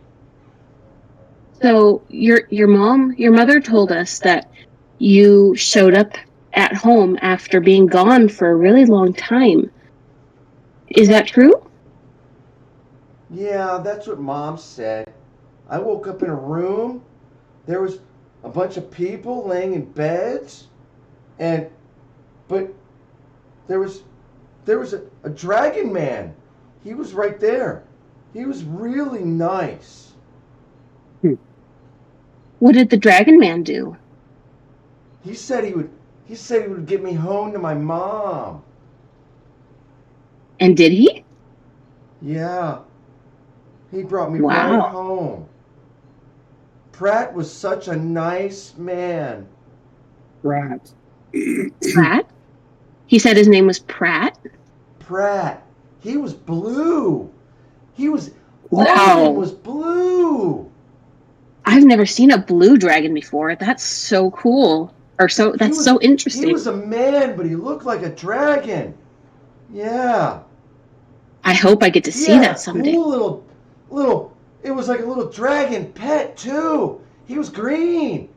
Speaker 4: So your mother told us that you showed up at home after being gone for a really long time. Is that true?
Speaker 2: Yeah, that's what Mom said. I woke up in a room. There was a bunch of people laying in beds, but there was a dragon man. He was right there. He was really nice.
Speaker 4: What did the dragon man do?
Speaker 2: He said he would get me home to my mom.
Speaker 4: And did he?
Speaker 2: Yeah. He brought me
Speaker 4: Wow.
Speaker 2: right home. Pratt was such a nice man.
Speaker 3: Rat.
Speaker 4: Pratt? He said his name was Pratt?
Speaker 2: Pratt. He was blue. All of
Speaker 4: Wow.
Speaker 2: him was blue.
Speaker 4: I've never seen a blue dragon before. That's so cool. That's so interesting.
Speaker 2: He was a man, but he looked like a dragon. Yeah.
Speaker 4: I hope I get to see that someday.
Speaker 2: Cool little. It was like a little dragon pet too. He was green.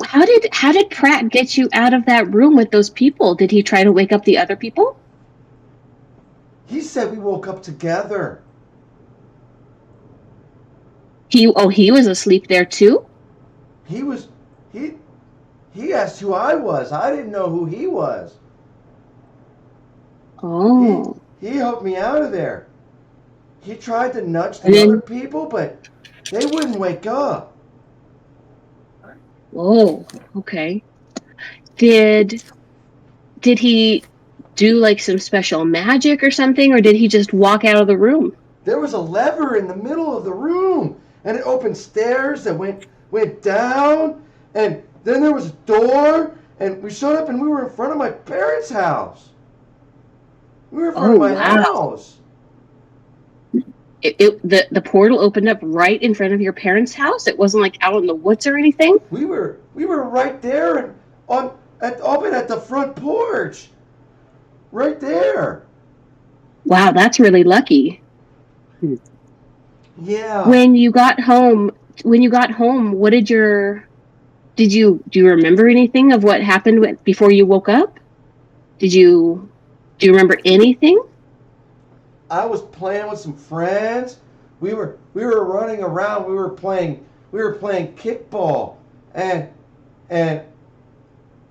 Speaker 4: How did Pratt get you out of that room with those people? Did he try to wake up the other people?
Speaker 2: He said we woke up together.
Speaker 4: He was asleep there too?
Speaker 2: He asked who I was. I didn't know who he was.
Speaker 4: Oh.
Speaker 2: He helped me out of there. He tried to nudge
Speaker 4: And
Speaker 2: the
Speaker 4: then-
Speaker 2: other people, but they wouldn't wake up.
Speaker 4: Whoa. Okay. Did he do like some special magic or something, or did he just walk out of the room?
Speaker 2: There was a lever in the middle of the room, and it opened stairs that went down, and then there was a door, and we showed up, and we were in front of my parents' house. We were in front of my house.
Speaker 4: The portal opened up right in front of your parents' house? It wasn't like out in the woods or anything?
Speaker 2: We were right there and up at the front porch. Right there.
Speaker 4: Wow, that's really lucky.
Speaker 2: Yeah.
Speaker 4: When you got home, what do you remember anything of what happened before you woke up? Do you remember anything?
Speaker 2: I was playing with some friends. We were running around. We were playing kickball, and I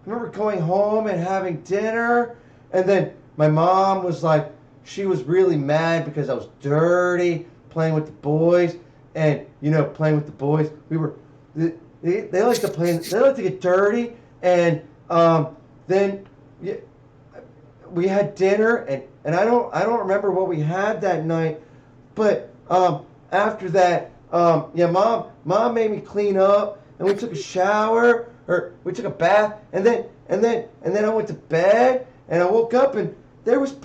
Speaker 2: remember going home and having dinner, and then my mom was like, she was really mad because I was dirty playing with the boys, and playing with the boys, they like to play. They like to get dirty, and then we had dinner, and I don't remember what we had that night, but after that, mom made me clean up, and we took a shower, or we took a bath, and then I went to bed, and I woke up, and there was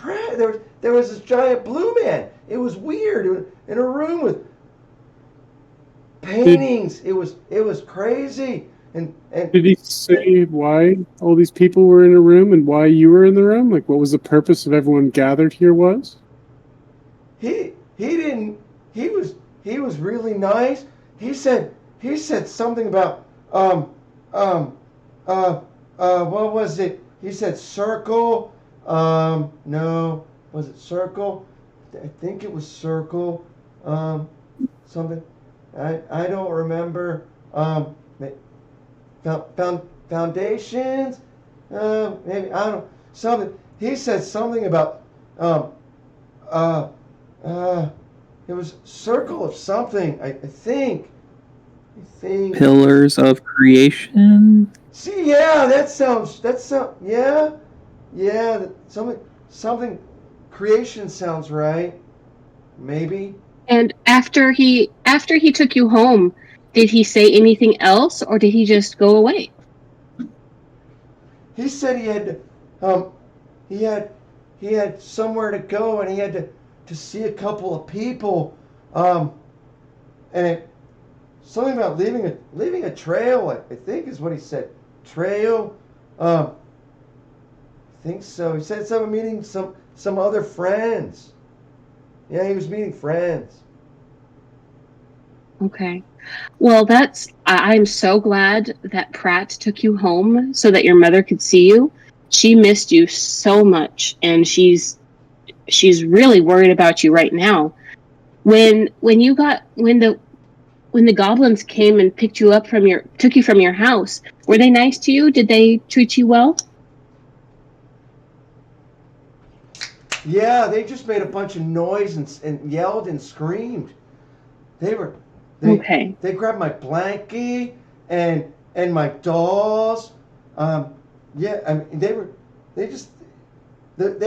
Speaker 2: this giant blue man. It was weird. It was in a room with paintings. It was crazy. And
Speaker 3: did he say why all these people were in a room and why you were in the room? Like, what was the purpose of everyone gathered here was?
Speaker 2: He didn't. He was really nice. He said something about what was it? He said circle. No, was it circle? I think it was circle. Something. I don't remember. Foundations. Maybe I don't know. Something. He said something about it was circle of something. I think.
Speaker 5: Pillars of creation.
Speaker 2: See, yeah, that sounds. Yeah. Something. Creation sounds right. Maybe.
Speaker 4: And after he took you home, did he say anything else, or did he just go away?
Speaker 2: He said he had somewhere to go, and he had to see a couple of people, and something about leaving a trail. I think is what he said. Trail. think so. He said someone meeting some other friends. Yeah, he was meeting friends.
Speaker 4: Okay. Well, I'm so glad that Pratt took you home so that your mother could see you. She missed you so much, and she's really worried about you right now. When the goblins came and took you from your house, were they nice to you? Did they treat you well?
Speaker 2: Yeah, they just made a bunch of noise and yelled and screamed. They
Speaker 4: Okay.
Speaker 2: they grabbed my blankie and my dolls. Yeah, I mean they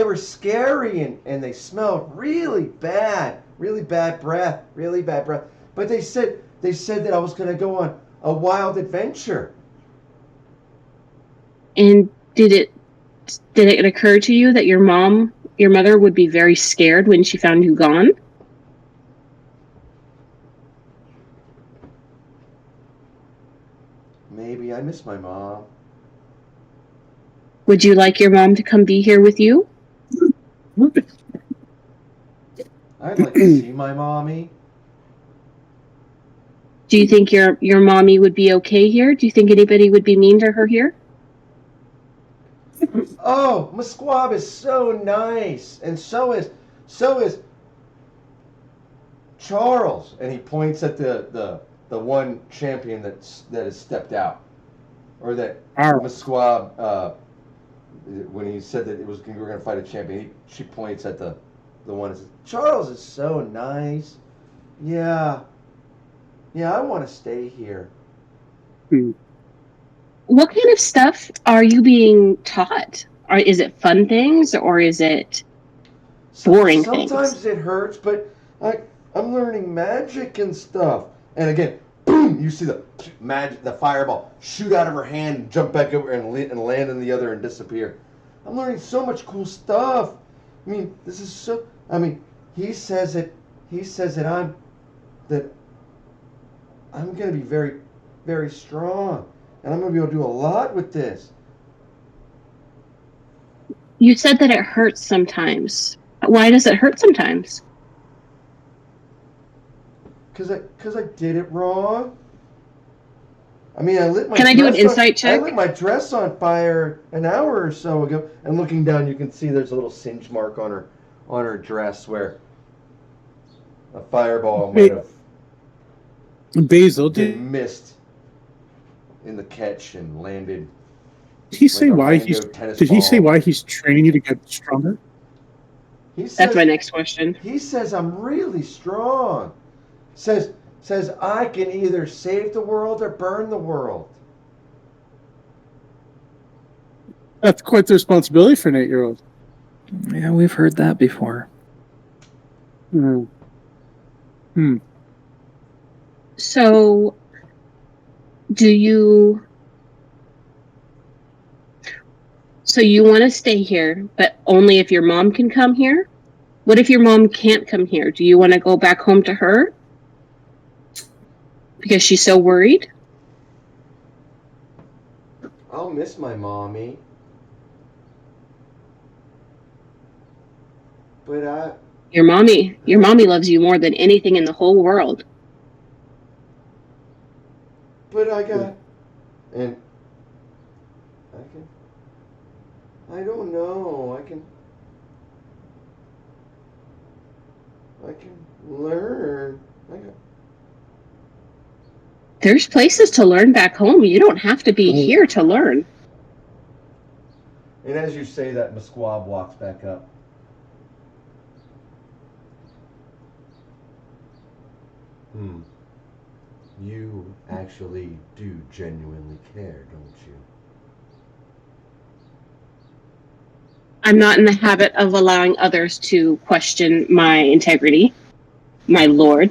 Speaker 2: were scary and they smelled really bad breath, really bad breath. But they said that I was going to go on a wild adventure.
Speaker 4: And did it occur to you that your mother would be very scared when she found you gone?
Speaker 2: Maybe I miss my mom.
Speaker 4: Would you like your mom to come be here with you?
Speaker 2: I'd like to see my mommy.
Speaker 4: Do you think your mommy would be okay here? Do you think anybody would be mean to her here?
Speaker 2: Oh, Musquab is so nice, and so is Charles. And he points at the one champion that has stepped out, or that Musquab. When he said that we were going to fight a champion, she points at the one that says, Charles is so nice. Yeah, I want to stay here.
Speaker 4: What kind of stuff are you being taught? Is it fun things or is it boring things?
Speaker 2: Sometimes it hurts, but I'm learning magic and stuff. And again, boom! You see the fireball shoot out of her hand, and jump back over and land in the other and disappear. I'm learning so much cool stuff. I mean, this is so. I mean, he says that I'm going to be very, very strong, and I'm going to be able to do a lot with this.
Speaker 4: You said that it hurts sometimes. Why does it hurt sometimes?
Speaker 2: Because I did it wrong. I mean, I lit my.
Speaker 4: Can I do an insight check?
Speaker 2: I lit my dress on fire an hour or so ago, and looking down, you can see there's a little singe mark on her dress where a fireball might have
Speaker 3: Basil
Speaker 2: been missed in the catch and landed.
Speaker 3: Did he say why he's training you to get stronger?
Speaker 4: That's my next question.
Speaker 2: He says I'm really strong. Says I can either save the world or burn the world.
Speaker 3: That's quite the responsibility for an 8-year-old.
Speaker 5: Yeah, we've heard that before.
Speaker 4: So, do you... So you want to stay here, but only if your mom can come here? What if your mom can't come here? Do you want to go back home to her? Because she's so worried?
Speaker 2: I'll miss my mommy. But
Speaker 4: Your mommy loves you more than anything in the whole world.
Speaker 2: But I got... And... I don't know. I can learn.
Speaker 4: There's places to learn back home. You don't have to be here to learn.
Speaker 2: And as you say that, Musquab walks back up. You actually do genuinely care, don't you?
Speaker 4: I'm not in the habit of allowing others to question my integrity, my lord.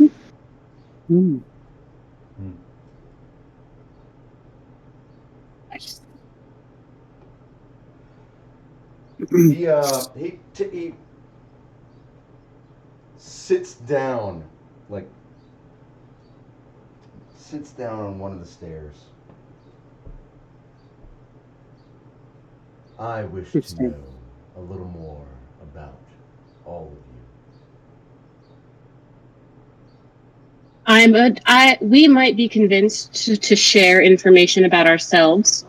Speaker 2: He sits down on one of the stairs. I wish to know a little more about all of you.
Speaker 4: We might be convinced to share information about ourselves.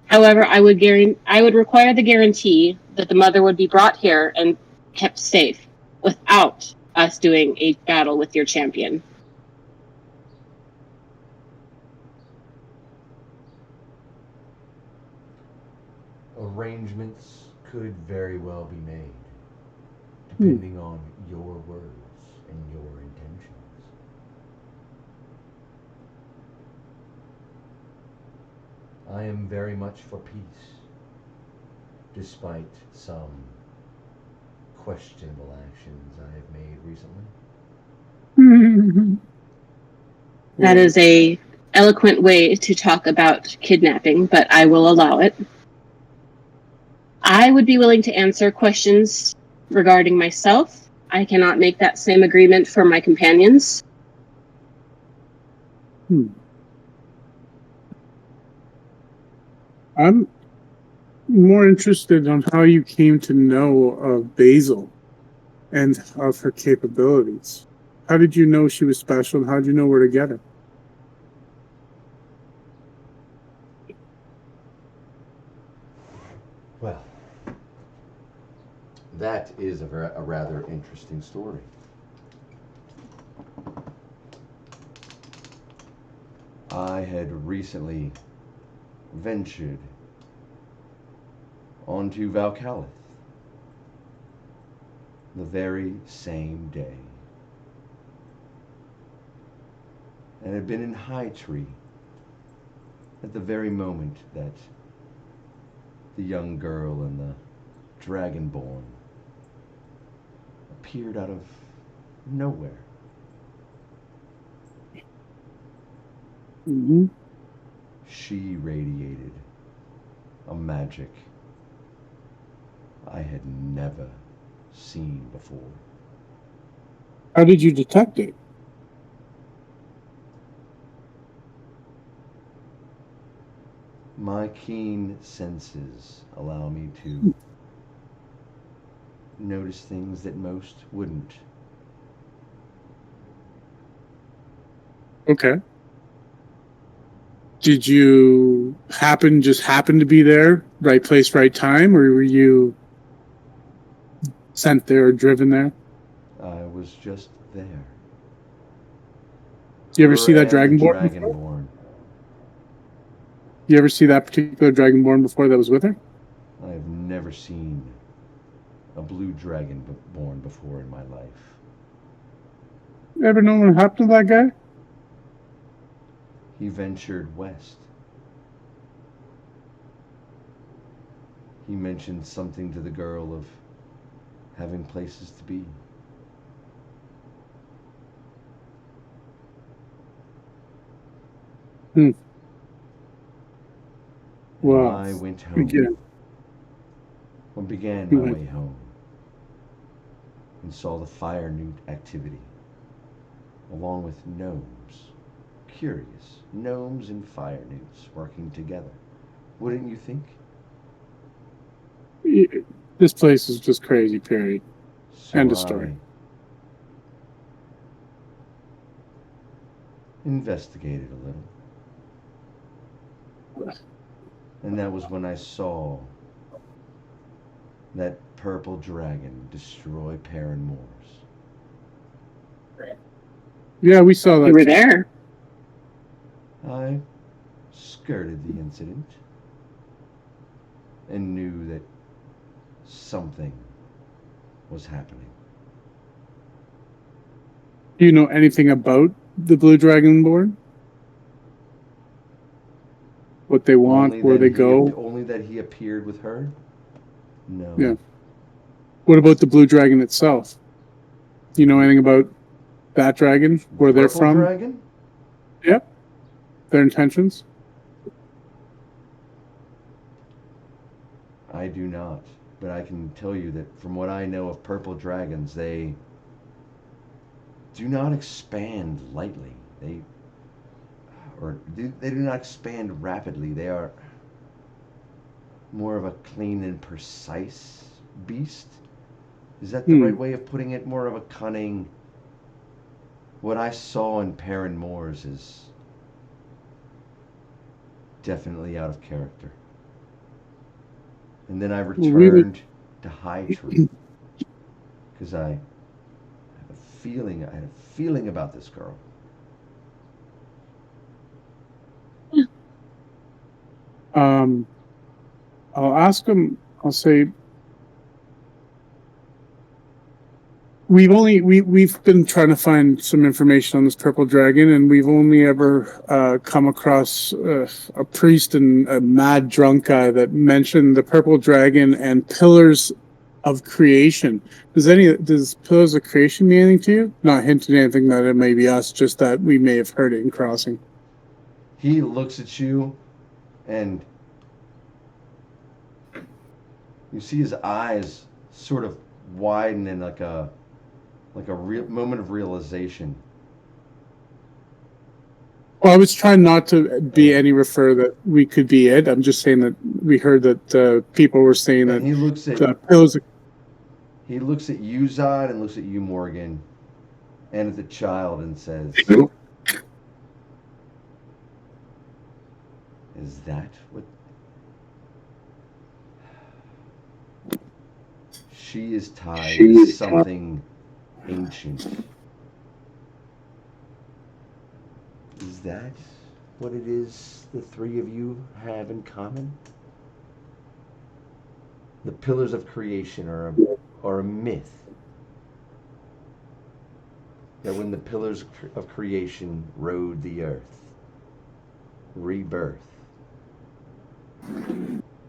Speaker 4: However, I would require the guarantee that the mother would be brought here and kept safe without us doing a battle with your champion.
Speaker 2: Arrangements could very well be made, depending on your words and your intentions. I am very much for peace, despite some questionable actions I have made recently.
Speaker 4: That is a eloquent way to talk about kidnapping, but I will allow it. I would be willing to answer questions regarding myself. I cannot make that same agreement for my companions.
Speaker 3: I'm more interested on how you came to know of Basil and of her capabilities. How did you know she was special, and how did you know where to get her?
Speaker 2: Well, that is a rather interesting story. I had recently ventured onto Valcalith the very same day, and had been in High Tree at the very moment that the young girl and the Dragonborn appeared out of nowhere.
Speaker 3: Mm-hmm.
Speaker 2: She radiated a magic I had never seen before.
Speaker 3: How did you detect it?
Speaker 2: My keen senses allow me to notice things that most wouldn't.
Speaker 3: Okay. Did you just happen to be there, right place, right time, or were you sent there or driven there?
Speaker 2: I was just there.
Speaker 3: Do you ever see that
Speaker 2: Her and the
Speaker 3: Dragonborn before?
Speaker 2: Dragonborn.
Speaker 3: You ever see that particular Dragonborn before that was with her?
Speaker 2: I have never seen a blue dragon born before in my life.
Speaker 3: Ever know what happened to that guy?
Speaker 2: He ventured west. He mentioned something to the girl of having places to be.
Speaker 3: Well,
Speaker 2: I went home.
Speaker 3: again.
Speaker 2: Well, began my way home and saw the fire newt activity, along with gnomes. Curious, gnomes and fire newts working together. Wouldn't you think?
Speaker 3: This place is just crazy, period.
Speaker 2: So
Speaker 3: End of story.
Speaker 2: I investigated a little. And that was when I saw that purple dragon destroy Perrin Moors.
Speaker 3: Yeah, we saw that.
Speaker 4: You were there.
Speaker 2: I skirted the incident and knew that something was happening.
Speaker 3: Do you know anything about the Blue Dragonborn? What they want,
Speaker 2: Only
Speaker 3: where
Speaker 2: that
Speaker 3: they go?
Speaker 2: Only that he appeared with her? No.
Speaker 3: Yeah. What about the Blue Dragon itself? Do you know anything about that dragon? Where they're
Speaker 2: Purple
Speaker 3: from?
Speaker 2: dragon?
Speaker 3: Yep. Their intentions?
Speaker 2: I do not. But I can tell you that from what I know of purple dragons, they do not expand lightly. They do not expand rapidly. They are more of a clean and precise beast? Is that the right way of putting it? More of a cunning. What I saw in Perrin Moors is definitely out of character. And then I returned to High Tree because I had a feeling about this girl.
Speaker 3: I'll ask him. I'll say, we've been trying to find some information on this purple dragon, and we've only ever come across a priest and a mad drunk guy that mentioned the purple dragon and pillars of creation. Does pillars of creation mean anything to you? Not hinting anything that it may be us, just that we may have heard it in crossing.
Speaker 2: He looks at you, and you see his eyes sort of widen in like a real moment of realization.
Speaker 3: Well, I was trying not to be any refer that we could be it. I'm just saying that we heard that people were saying
Speaker 2: And
Speaker 3: that
Speaker 2: he looks at
Speaker 3: pillars.
Speaker 2: he looks at you, Zod, and looks at you, Morgan, and at the child, and says, "Is that what?" She is tied to something ancient. Is that what it is the three of you have in common? The pillars of creation are a myth. That when the pillars of creation rode the earth, rebirth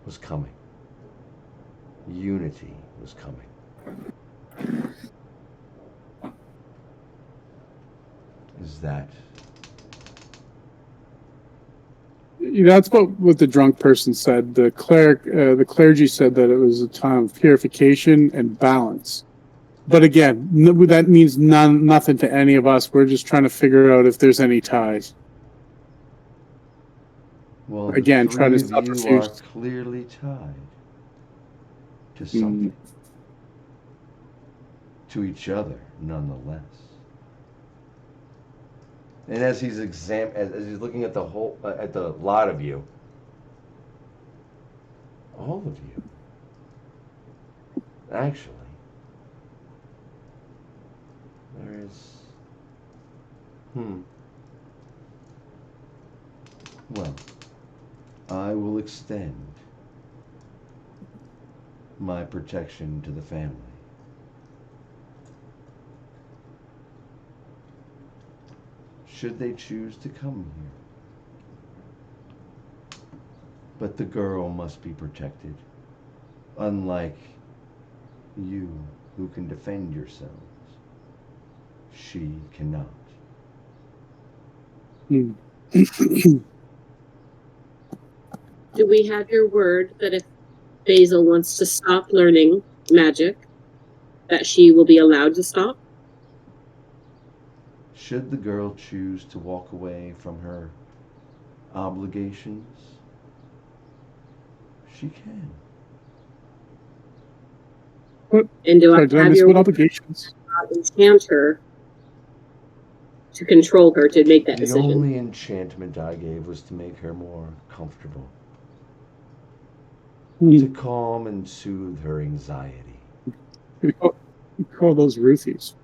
Speaker 2: was coming. Unity was coming. Is that?
Speaker 3: That's what the drunk person said. The clergy said that it was a time of purification and balance. But again, that means nothing to any of us. We're just trying to figure out if there's any ties.
Speaker 2: Well,
Speaker 3: Again,
Speaker 2: the
Speaker 3: try to
Speaker 2: three
Speaker 3: stop
Speaker 2: of you
Speaker 3: refuse.
Speaker 2: are clearly tied to something. To each other, nonetheless. And as he's as he's looking at the whole, at the lot of you, all of you, actually, there is, well, I will extend my protection to the family. Should they choose to come here. But the girl must be protected, unlike you who can defend yourselves. She cannot.
Speaker 8: Do we have your word that if Basil wants to stop learning magic, that she will be allowed to stop?
Speaker 2: Should the girl choose to walk away from her obligations, she can.
Speaker 8: And do I have your
Speaker 3: what
Speaker 8: word
Speaker 3: obligations?
Speaker 8: to enchant her to control her to make that
Speaker 2: The
Speaker 8: decision?
Speaker 2: only enchantment I gave was to make her more comfortable, to calm and soothe her anxiety.
Speaker 3: We call those roofies.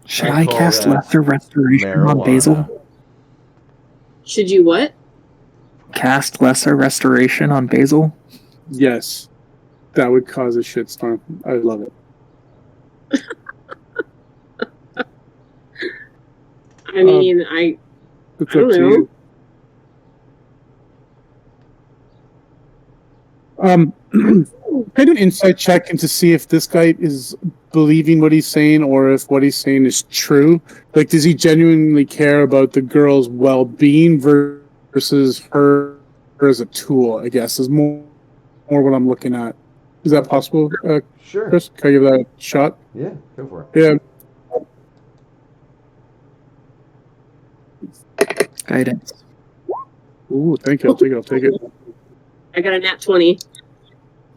Speaker 5: Should I
Speaker 2: call
Speaker 5: cast
Speaker 2: that
Speaker 5: Lesser Restoration on
Speaker 2: marijuana.
Speaker 5: Basil?
Speaker 8: Should you what?
Speaker 5: Cast Lesser Restoration on Basil?
Speaker 3: Yes, that would cause a shitstorm. I love it.
Speaker 8: I mean, I
Speaker 3: It's
Speaker 8: don't
Speaker 3: up to
Speaker 8: know.
Speaker 3: you. Kind of insight check and to see if this guy is believing what he's saying or if what he's saying is true. Like, does he genuinely care about the girl's well-being versus her as a tool? I guess is more what I'm looking at. Is that possible,
Speaker 2: Sure.
Speaker 3: Chris? Can I give that a shot?
Speaker 2: Yeah, go for it.
Speaker 3: Yeah.
Speaker 5: Guidance.
Speaker 3: Ooh, thank you. I'll take it.
Speaker 8: I got a nat 20.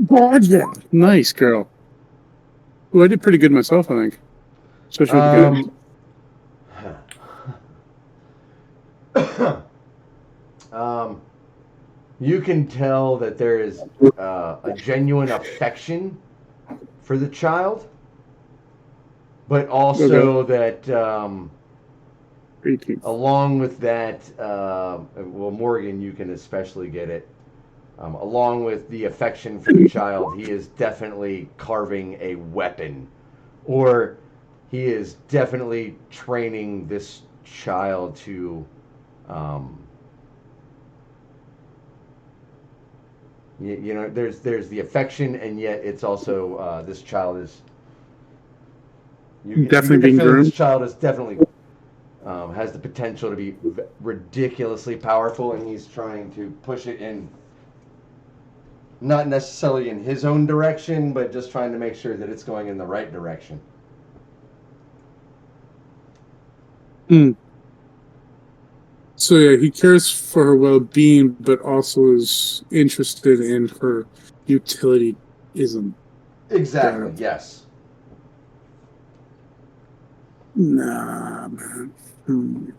Speaker 3: Gotcha. Nice, girl. Well, I did pretty good myself, I think. Especially with the
Speaker 2: You can tell that there is a genuine affection for the child, but also that
Speaker 3: 18.
Speaker 2: along with that, well, Morgan, you can especially get it. Along with the affection for the child, he is definitely carving a weapon, or he is definitely training this child to you know, there's the affection, and yet it's also this child is
Speaker 3: Definitely
Speaker 2: you
Speaker 3: being
Speaker 2: feel
Speaker 3: groomed.
Speaker 2: this child is definitely has the potential to be ridiculously powerful, and he's trying to push it in, not necessarily in his own direction, but just trying to make sure that it's going in the right direction.
Speaker 3: So yeah, he cares for her well-being, but also is interested in her utilityism.
Speaker 2: Exactly.
Speaker 3: Got it.
Speaker 2: Yes.
Speaker 3: Nah, man.
Speaker 8: Do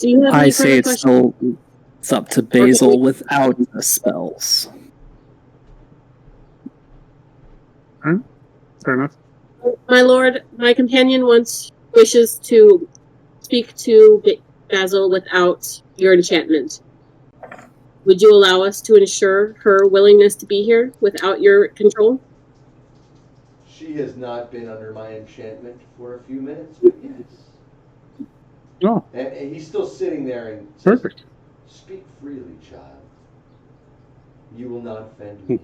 Speaker 8: you have
Speaker 5: I
Speaker 8: any
Speaker 5: say
Speaker 8: further
Speaker 5: it's
Speaker 8: questions?
Speaker 5: still it's up to Basil without the spells.
Speaker 3: Alright, fair enough.
Speaker 8: My lord, my companion wishes to speak to Basil without your enchantment. Would you allow us to ensure her willingness to be here without your control?
Speaker 2: She has not been under my enchantment for a few minutes, but yes.
Speaker 3: Oh,
Speaker 2: And he's still sitting there and says,
Speaker 3: perfect.
Speaker 2: "Speak freely, child. You will not offend me."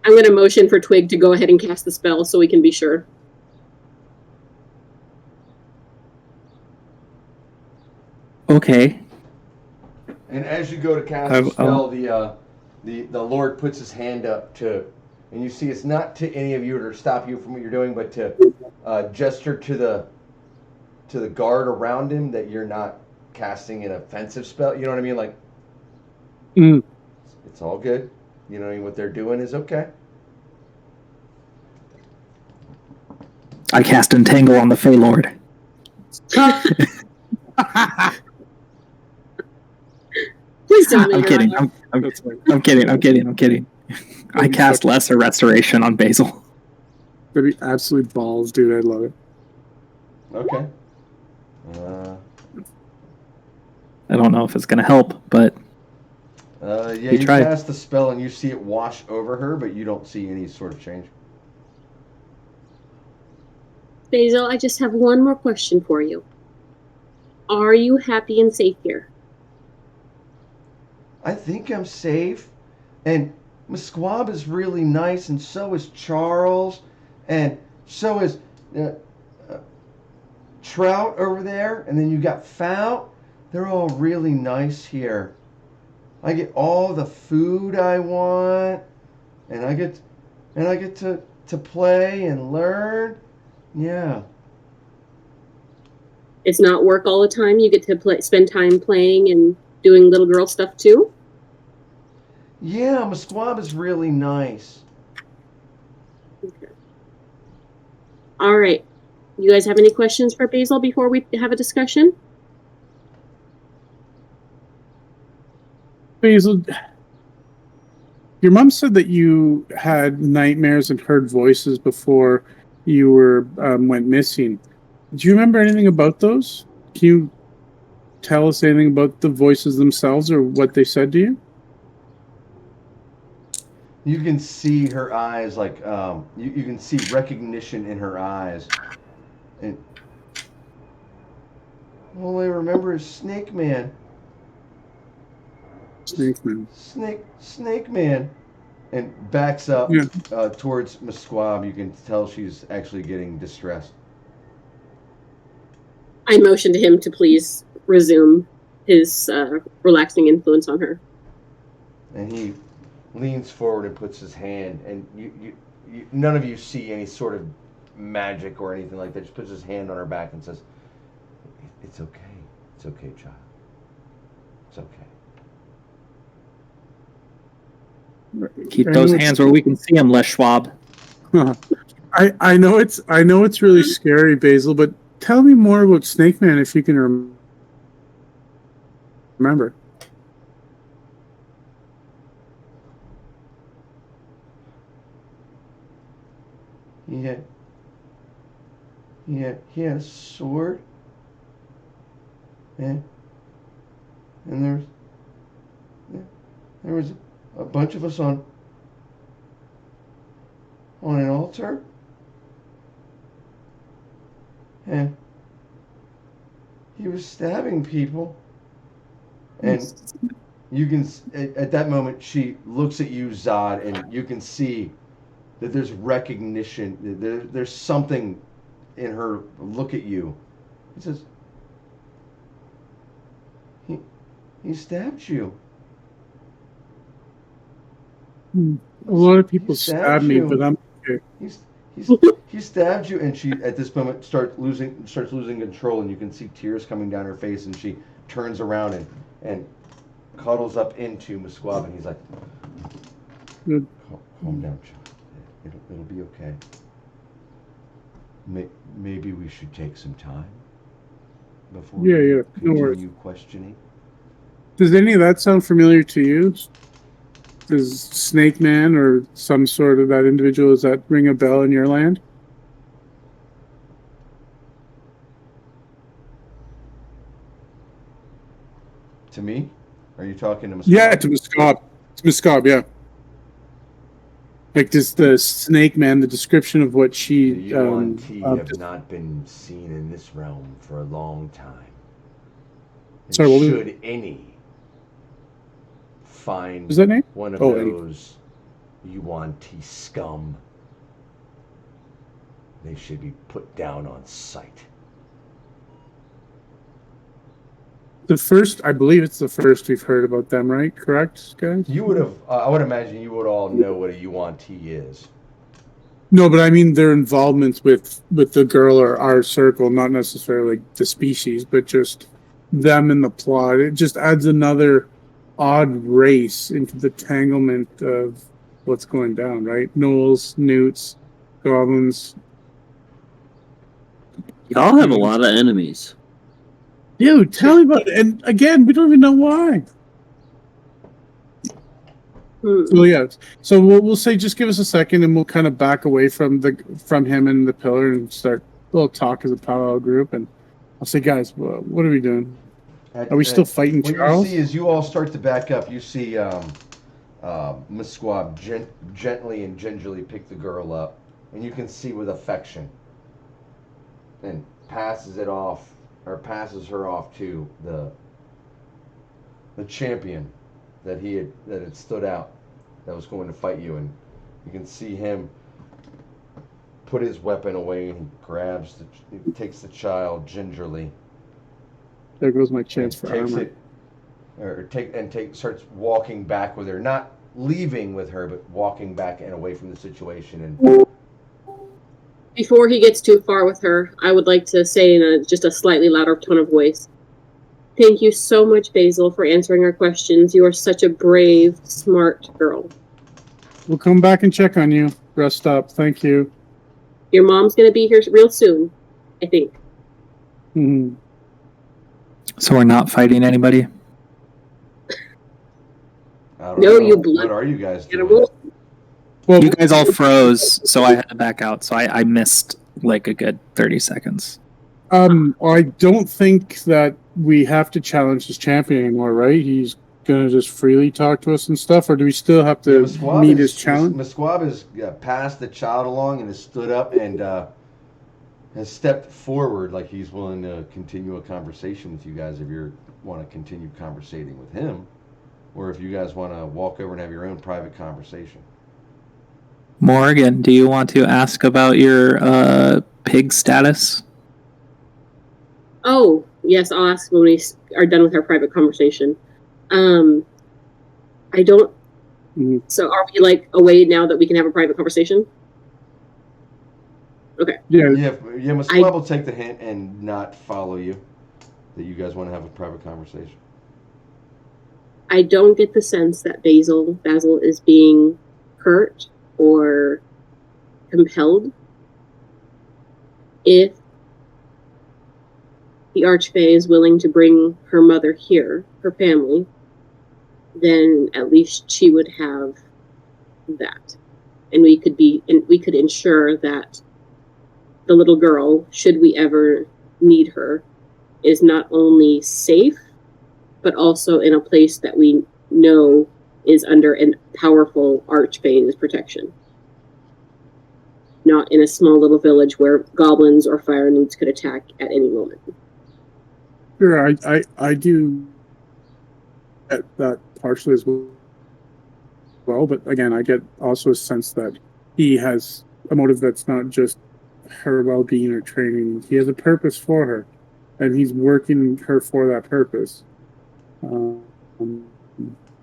Speaker 8: I'm going to motion for Twig to go ahead and cast the spell so we can be sure.
Speaker 5: Okay.
Speaker 2: And as you go to cast the spell, the Lord puts his hand up to, and you see it's not to any of you to stop you from what you're doing, but to gesture to the guard around him that you're not casting an offensive spell. You know what I mean? Like, it's all good. You know what they're doing is okay.
Speaker 5: I cast Entangle on the Fey Lord.
Speaker 8: Please don't
Speaker 5: I'm
Speaker 8: make
Speaker 5: kidding.
Speaker 8: her laugh.
Speaker 5: I'm kidding. I cast Lesser Restoration on Basil.
Speaker 3: That'd be absolute balls, dude. I love it.
Speaker 2: Okay.
Speaker 5: I don't know if it's going to help, but
Speaker 2: Yeah,
Speaker 5: you
Speaker 2: you
Speaker 5: tried.
Speaker 2: cast the spell and you see it wash over her, but you don't see any sort of change.
Speaker 8: Basil, I just have one more question for you. Are you happy and safe here?
Speaker 2: I think I'm safe, and Musquab is really nice, and so is Charles, and so is Trout over there, and then you got Fout. They're all really nice here. I get all the food I want, and I get to play and learn. Yeah.
Speaker 8: It's not work all the time. You get to spend time playing and doing little girl stuff too?
Speaker 2: Yeah, Musquab is really nice.
Speaker 8: Okay. All right. You guys have any questions for Basil before we have a discussion?
Speaker 3: Basil, your mom said that you had nightmares and heard voices before you went missing. Do you remember anything about those? Can you tell us anything about the voices themselves or what they said to you?
Speaker 2: You can see her eyes, like you can see recognition in her eyes, and all I remember is Snake Man.
Speaker 3: Snake Man.
Speaker 2: Snake Man, and backs up
Speaker 3: Yeah.
Speaker 2: towards Musquab. You can tell she's actually getting distressed.
Speaker 8: I motion to him to please resume his relaxing influence on her.
Speaker 2: And he leans forward and puts his hand, and you none of you see any sort of magic or anything like that. Just puts his hand on her back and says, "It's okay. It's okay, child. It's okay.
Speaker 5: Keep those hands where we can see them, Les Schwab.
Speaker 3: I know it's really scary, Basil, but tell me more about Snake Man if you can remember.
Speaker 2: He had a sword, and there was a bunch of us on an altar, and he was stabbing people, and you can at that moment she looks at you, Zod, and you can see that there's recognition. There's something in her look at you. He says, he stabbed you.
Speaker 3: A lot of people stab me, but I'm okay.
Speaker 2: He stabbed you, and she at this moment starts losing control, and you can see tears coming down her face, and she turns around and cuddles up into Musquab, and he's like,
Speaker 3: Good.
Speaker 2: calm down, child. It'll be okay. Maybe we should take some time before we
Speaker 3: No
Speaker 2: continue
Speaker 3: worries.
Speaker 2: questioning.
Speaker 3: Does any of that sound familiar to you? Does Snake Man or some sort of that individual, does that ring a bell in your land?
Speaker 2: To me? Are you talking to Musquab?
Speaker 3: Yeah, to Muscob. It's Muscob, yeah. Like, does the Snake Man, the description of what she...
Speaker 2: The UNT have not been seen in this realm for a long time. And
Speaker 3: Sorry, what was
Speaker 2: should any find
Speaker 3: Is that name?
Speaker 2: one of
Speaker 3: Oh,
Speaker 2: those UNT scum, they should be put down on sight.
Speaker 3: I believe it's the first we've heard about them, right? Correct, guys?
Speaker 2: You would have, I would imagine you would all know what a UNT is.
Speaker 3: No, but I mean their involvement with the girl or our circle, not necessarily the species, but just them in the plot. It just adds another odd race into the tanglement of what's going down, right? Gnolls, newts, goblins.
Speaker 6: Y'all have a lot of enemies.
Speaker 3: Dude, tell me about it. And again, we don't even know why. So yeah, so we'll say just give us a second, and we'll kind of back away from him and the pillar and start a little talk as a powwow group. And I'll say, guys, what are we doing? Are we still fighting
Speaker 2: what
Speaker 3: Charles?
Speaker 2: What you see is you all start to back up. You see Musquab gently and gingerly pick the girl up, and you can see with affection, and passes her off to the champion that had stood out, that was going to fight you, and you can see him put his weapon away, and he takes the child gingerly.
Speaker 3: There goes my chance for armor.
Speaker 2: Starts walking back with her, not leaving with her, but walking back and away from the situation. And
Speaker 8: before he gets too far with her, I would like to say in just a slightly louder tone of voice, thank you so much, Basil, for answering our questions. You are such a brave, smart girl.
Speaker 3: We'll come back and check on you. Rest up. Thank you.
Speaker 8: Your mom's going to be here real soon, I think.
Speaker 3: Mm-hmm.
Speaker 5: So we're not fighting anybody?
Speaker 2: I don't know.
Speaker 8: You blood.
Speaker 2: What are you guys doing?
Speaker 5: Well, you guys all froze, so I had to back out. So I missed like a good 30 seconds.
Speaker 3: I don't think that we have to challenge this champion anymore, right? He's gonna just freely talk to us and stuff, or do we still have to meet his challenge?
Speaker 2: Musquab has passed the child along and has stood up and has stepped forward like he's willing to continue a conversation with you guys if you want to continue conversating with him, or if you guys want to walk over and have your own private conversation.
Speaker 5: Morgan, do you want to ask about your pig status?
Speaker 8: Oh, yes, I'll ask when we are done with our private conversation. I don't...
Speaker 3: Mm-hmm.
Speaker 8: So are we, like, away now that we can have a private conversation? Okay.
Speaker 2: Yeah, Musquab will take the hint and not follow you, that you guys want to have a private conversation.
Speaker 8: I don't get the sense that Basil is being hurt or compelled. If the Archfae is willing to bring her mother here, her family, then at least she would have that. And we could ensure that the little girl, should we ever need her, is not only safe, but also in a place that we know is under a powerful Archfae's protection. Not in a small little village where goblins or fire newts could attack at any moment.
Speaker 3: Sure, I do get that partially as well, but again, I get also a sense that he has a motive that's not just her well-being or training. He has a purpose for her, and he's working her for that purpose.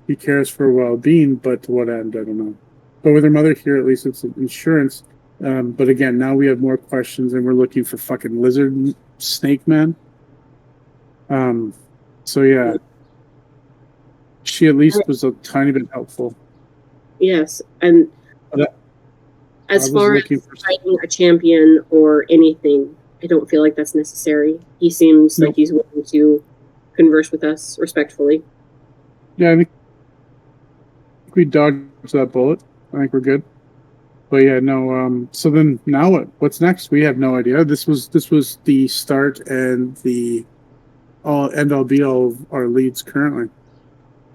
Speaker 3: He cares for well-being, but to what end, I don't know. But with her mother here, at least it's insurance. But again, now we have more questions, and we're looking for fucking lizard snake man. So yeah, she at least was a tiny bit helpful.
Speaker 8: Yes, and as far as fighting a champion or anything, I don't feel like that's necessary. He seems like he's willing to converse with us respectfully.
Speaker 3: Yeah, I think we dodged that bullet. I think we're good. But yeah, no. So then, now what? What's next? We have no idea. This was the start and the end all be all of our leads currently.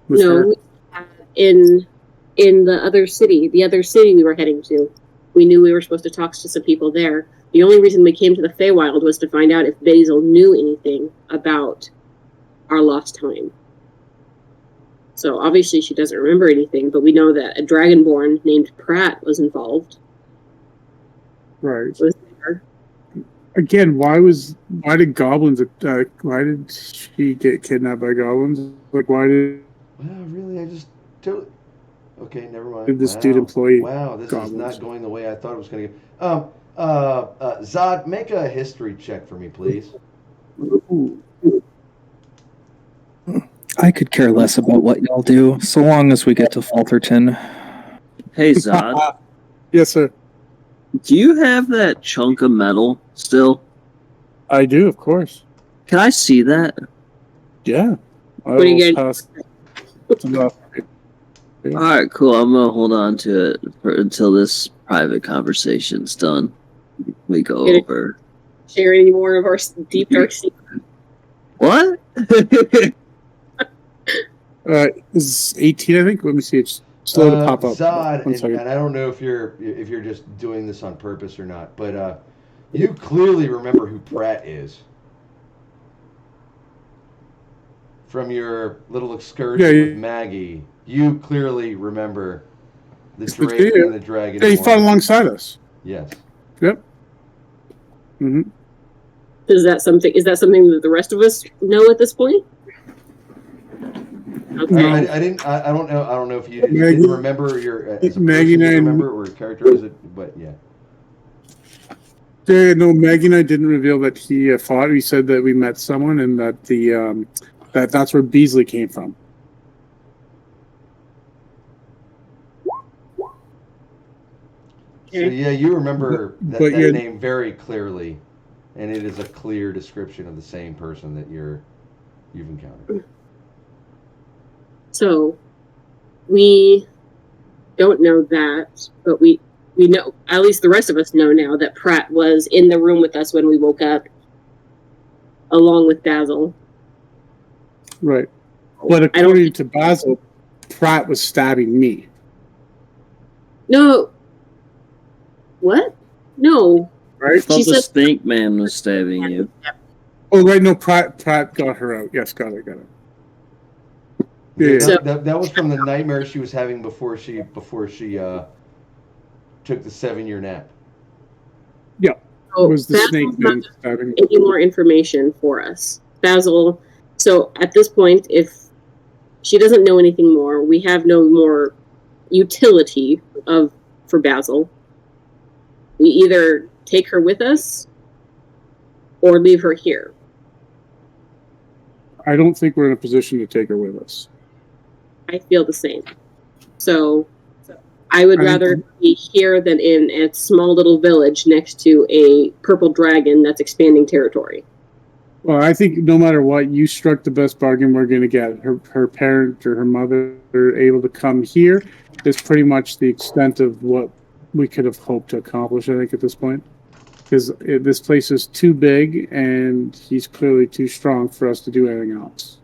Speaker 8: No, in the other city we were heading to, we knew we were supposed to talk to some people there. The only reason we came to the Feywild was to find out if Basil knew anything about our lost time. So obviously she doesn't remember anything, but we know that a dragonborn named Pratt was involved.
Speaker 3: Right.
Speaker 8: Was there.
Speaker 3: Again, why did goblins attack? Why did she get kidnapped by goblins? Like, why did...
Speaker 2: Well, really, I just totally... Okay, never mind.
Speaker 3: Did this dude employ
Speaker 2: Wow, this
Speaker 3: goblins?
Speaker 2: is not going the way I thought it was going to go. Zod, make a history check for me, please.
Speaker 3: Ooh.
Speaker 5: I could care less about what y'all do, so long as we get to Falterton.
Speaker 6: Hey, Zod.
Speaker 3: Yes, sir.
Speaker 6: Do you have that chunk of metal still?
Speaker 3: I do, of course.
Speaker 6: Can I see that?
Speaker 3: Yeah.
Speaker 8: What are you gonna
Speaker 6: Alright, cool. I'm gonna hold on to it until this private conversation's done. We go over.
Speaker 8: Share any more of our deep dark secrets?
Speaker 6: What?
Speaker 3: Is 18, I think? Let me see. It's slow to pop up.
Speaker 2: Zod, and I don't know if you're just doing this on purpose or not, but you clearly remember who Pratt is. From your little excursion with Maggie, you clearly remember the Drake and the Dragon.
Speaker 3: Yeah, he fought alongside us.
Speaker 2: Yes.
Speaker 3: Yep. Mm-hmm.
Speaker 8: Is that something that the rest of us know at this point? Okay.
Speaker 3: No.
Speaker 2: I don't know if you didn't remember your as a
Speaker 3: Maggie
Speaker 2: person,
Speaker 3: and I,
Speaker 2: remember or character is it, but yeah.
Speaker 3: Yeah, no, Maggie and I didn't reveal that he fought. We said that we met someone and that the that's where Beasley came from.
Speaker 2: So yeah, you remember that name very clearly, and it is a clear description of the same person that you've encountered.
Speaker 8: So we don't know that, but we know, at least the rest of us know now, that Pratt was in the room with us when we woke up, along with Basil.
Speaker 3: Right. But according to Basil, Pratt was stabbing me.
Speaker 8: No. What? No.
Speaker 3: Right?
Speaker 6: I thought the Snake Man was stabbing you.
Speaker 3: Oh, right. No, Pratt got her out. Yes, got it.
Speaker 2: Yeah, that was from the nightmare she was having before she took the 7-year nap.
Speaker 3: Yeah.
Speaker 8: So
Speaker 3: it was the
Speaker 8: Basil's
Speaker 3: Snake Man stabbing
Speaker 8: any more information for us. Basil, so at this point, if she doesn't know anything more, we have no more utility for Basil. We either take her with us or leave her here.
Speaker 3: I don't think we're in a position to take her with us.
Speaker 8: I feel the same. So I would rather be here than in a small little village next to a purple dragon that's expanding territory.
Speaker 3: Well, I think no matter what, you struck the best bargain we're going to get. Her parent or her mother are able to come here is pretty much the extent of what we could have hoped to accomplish, I think, at this point. Because this place is too big, and he's clearly too strong for us to do anything else.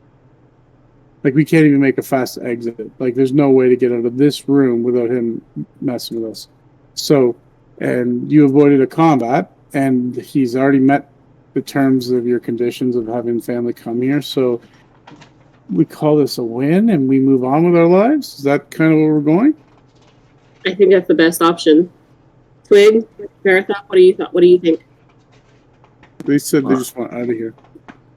Speaker 3: Like, we can't even make a fast exit. Like, there's no way to get out of this room without him messing with us. So, and you avoided a combat, and he's already met the terms of your conditions of having family come here. So, we call this a win, and we move on with our lives? Is that kind of where we're going?
Speaker 8: I think that's the best option. Twig, Marathon, what do you think?
Speaker 3: They said they just want out of here.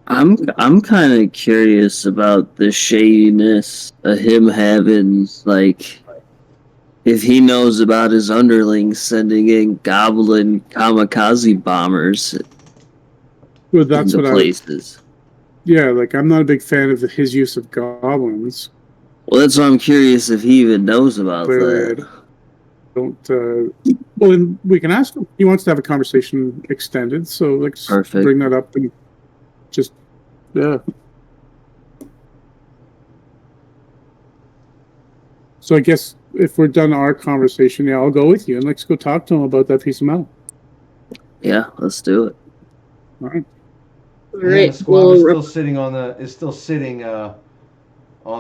Speaker 6: I'm kind of curious about the shadiness of him having, like, if he knows about his underlings sending in goblin kamikaze bombers
Speaker 3: Well, that's
Speaker 6: into
Speaker 3: what
Speaker 6: places.
Speaker 3: Yeah, like, I'm not a big fan of his use of goblins.
Speaker 6: Well, that's why I'm curious if he even knows about
Speaker 3: Clearly,
Speaker 6: that.
Speaker 3: well, then we can ask him. He wants to have a conversation extended, so let's
Speaker 6: Perfect.
Speaker 3: bring that up and just, yeah. So I guess if we're done our conversation, yeah, I'll go with you and let's go talk to him about that piece of metal.
Speaker 6: Yeah, let's do it.
Speaker 3: All right.
Speaker 8: All right.
Speaker 2: The squad is still sitting on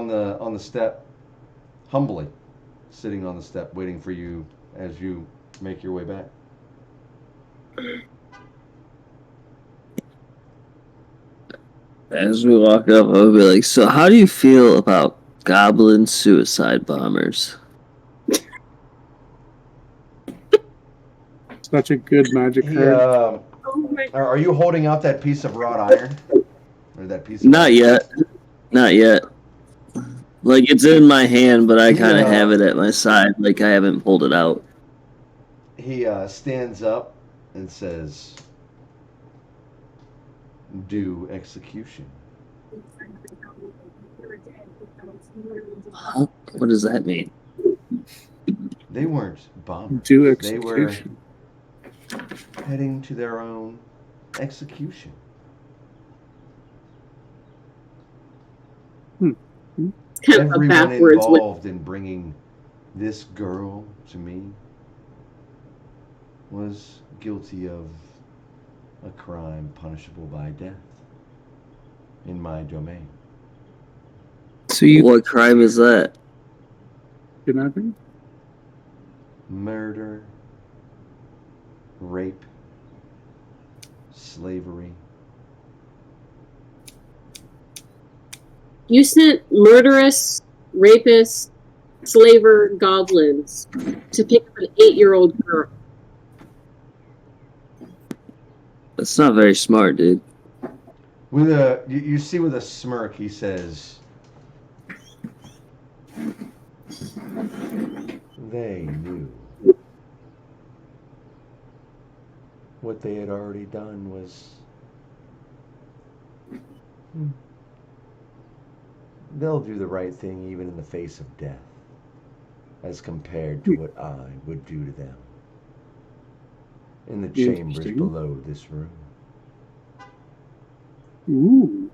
Speaker 2: the step, humbly sitting on the step, waiting for you as you make your way back.
Speaker 6: As we walk up, I'll be like, so how do you feel about goblin suicide bombers?
Speaker 3: Such a good magic card.
Speaker 2: Are you holding out that piece of wrought iron? Or that piece of
Speaker 6: Not yet. Not yet. Like, it's in my hand, but I kind of have it at my side, like I haven't pulled it out.
Speaker 2: He stands up and says, "Do execution."
Speaker 6: Huh? What does that mean?
Speaker 2: They weren't bombers.
Speaker 3: Do
Speaker 2: They were
Speaker 3: execution.
Speaker 2: heading to their own execution.
Speaker 8: It's kind of a
Speaker 2: Everyone
Speaker 8: backwards way.
Speaker 2: involved in bringing this girl to me was guilty of a crime punishable by death in my domain.
Speaker 5: So you
Speaker 6: What crime is that?
Speaker 3: Kidnapping?
Speaker 2: Murder, rape, slavery.
Speaker 8: You sent murderous, rapist, slaver goblins to pick up an 8-year-old girl.
Speaker 6: That's not very smart, dude.
Speaker 2: With you see with a smirk, he says, "They knew what they had already done was they'll do the right thing even in the face of death, as compared to what I would do to them in the chambers
Speaker 3: Interesting.
Speaker 2: below this room."
Speaker 3: Ooh.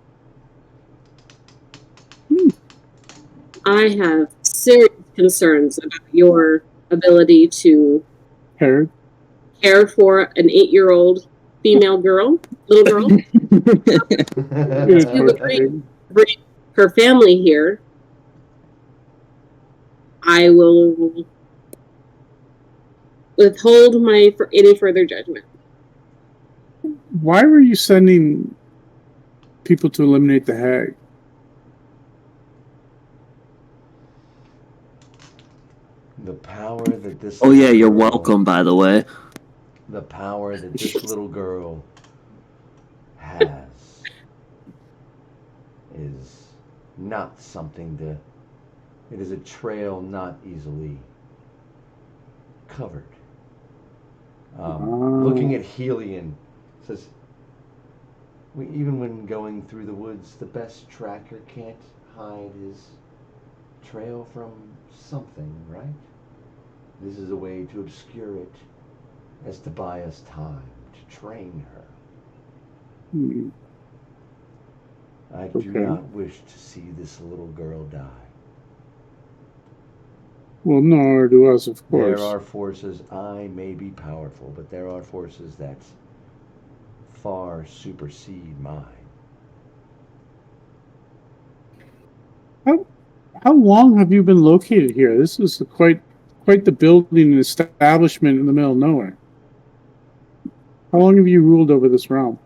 Speaker 8: I have serious concerns about your ability to
Speaker 3: Herod?
Speaker 8: care for an 8-year-old female girl, little girl. You agree to bring her family here. I will withhold any further judgment.
Speaker 3: Why were you sending people to eliminate the hag?
Speaker 2: The power that this
Speaker 6: Oh, yeah,
Speaker 2: little
Speaker 6: you're
Speaker 2: girl-
Speaker 6: welcome, by the way.
Speaker 2: The power that this little girl has is not something to. It is a trail not easily covered. Looking at Helion, says, even when going through the woods, the best tracker can't hide his trail from something, right? This is a way to obscure it, as to buy us time to train her.
Speaker 3: Hmm.
Speaker 2: I do
Speaker 3: Okay.
Speaker 2: not wish to see this little girl die.
Speaker 3: Well, nor do us, of course.
Speaker 2: There are forces, I may be powerful, but there are forces that far supersede mine.
Speaker 3: How long have you been located here? This is quite the building and establishment in the middle of nowhere. How long have you ruled over this realm?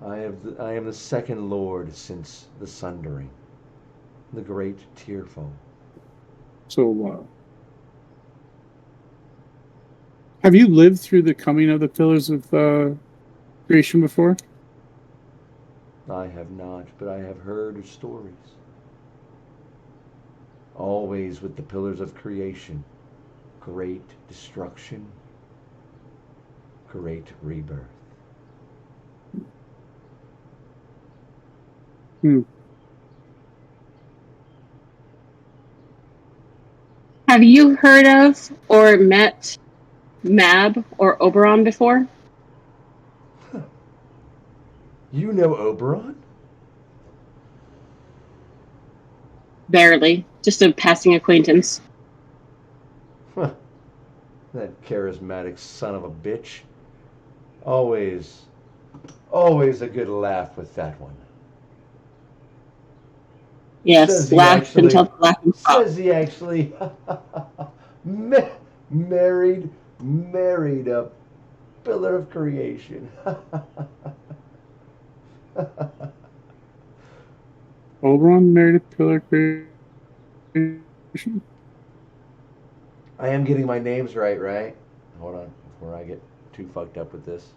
Speaker 2: I am the second lord since the Sundering, the great Tearfall.
Speaker 3: So, have you lived through the coming of the Pillars of Creation before?
Speaker 2: I have not, but I have heard of stories. Always with the pillars of creation, great destruction, great rebirth.
Speaker 3: Hmm.
Speaker 4: Have you heard of or met Mab or Oberon before?
Speaker 2: You know Oberon?
Speaker 4: Barely. Just a passing acquaintance.
Speaker 2: Huh. That charismatic son of a bitch. Always a good laugh with that one.
Speaker 4: Yes,
Speaker 2: Says he
Speaker 4: laugh
Speaker 2: actually-
Speaker 4: until the laughing stops.
Speaker 2: Says he actually married a pillar of creation.
Speaker 3: Oberon married a Pillar of Creation?
Speaker 2: I am getting my names right? Hold on, before I get too fucked up with this.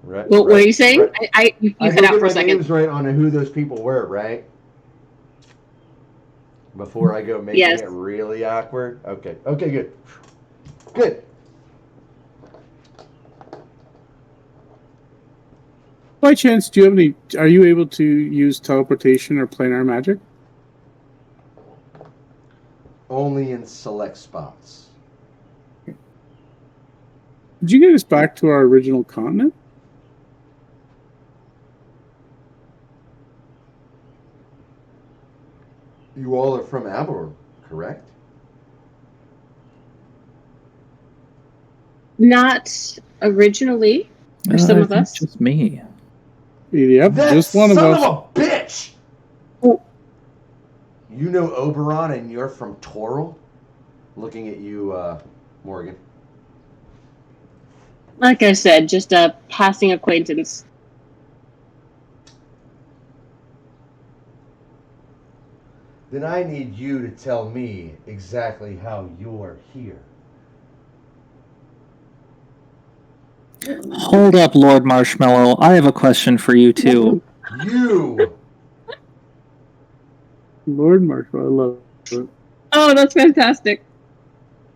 Speaker 2: Right.
Speaker 4: What are you saying?
Speaker 2: Right.
Speaker 4: You
Speaker 2: I
Speaker 4: cut
Speaker 2: go
Speaker 4: out
Speaker 2: get
Speaker 4: for a
Speaker 2: my
Speaker 4: second.
Speaker 2: names right on who those people were, right? Before I go making
Speaker 4: Yes.
Speaker 2: it really awkward. Okay, good. Good.
Speaker 3: By chance, do you have any? Are you able to use teleportation or planar magic?
Speaker 2: Only in select spots.
Speaker 3: Did you get us back to our original continent?
Speaker 2: You all are from Aberrn, correct?
Speaker 4: Not originally, for some of us.
Speaker 5: Just me.
Speaker 3: Yep,
Speaker 2: That
Speaker 3: just one of
Speaker 2: son
Speaker 3: us.
Speaker 2: of a bitch!
Speaker 4: Oh.
Speaker 2: You know Oberon and you're from Toril? Looking at you, Morgan.
Speaker 4: Like I said, just a passing acquaintance.
Speaker 2: Then I need you to tell me exactly how you're here.
Speaker 5: Hold up, Lord Marshmallow. I have a question for you too.
Speaker 2: You!
Speaker 3: Lord Marshall, I love it.
Speaker 4: Oh, that's fantastic.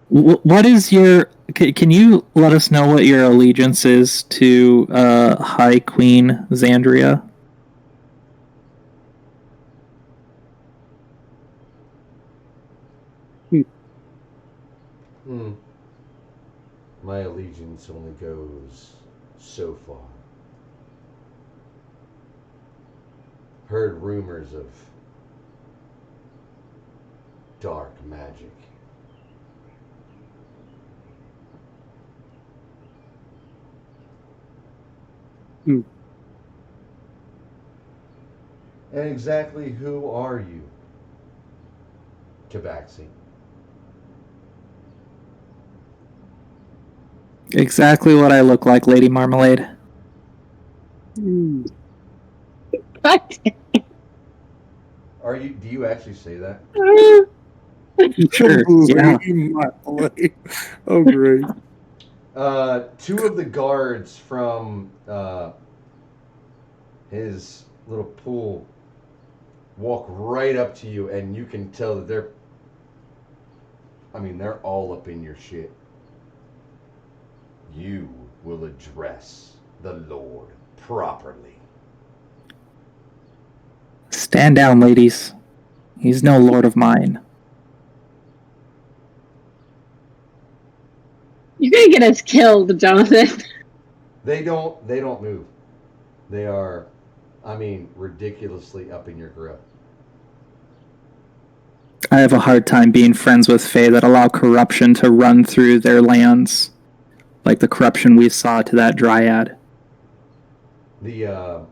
Speaker 5: What is your? Can you let us know what your allegiance is to High Queen Xandria?
Speaker 2: My allegiance only goes so far. Heard rumors of dark magic.
Speaker 3: Hmm.
Speaker 2: And exactly who are you, Tabaxi?
Speaker 5: Exactly what I look like, Lady Marmalade.
Speaker 3: Hmm.
Speaker 4: What?
Speaker 2: Are you? Do you actually say that?
Speaker 5: Sure. Yeah.
Speaker 3: Oh, great.
Speaker 2: Two of the guards from his little pool walk right up to you, and you can tell that they're all up in your shit. You will address the Lord properly.
Speaker 5: Stand down, ladies. He's no lord of mine.
Speaker 4: You're gonna get us killed, Jonathan.
Speaker 2: They don't move. They are, ridiculously up in your grill.
Speaker 5: I have a hard time being friends with Fae that allow corruption to run through their lands, like the corruption we saw to that dryad.
Speaker 2: The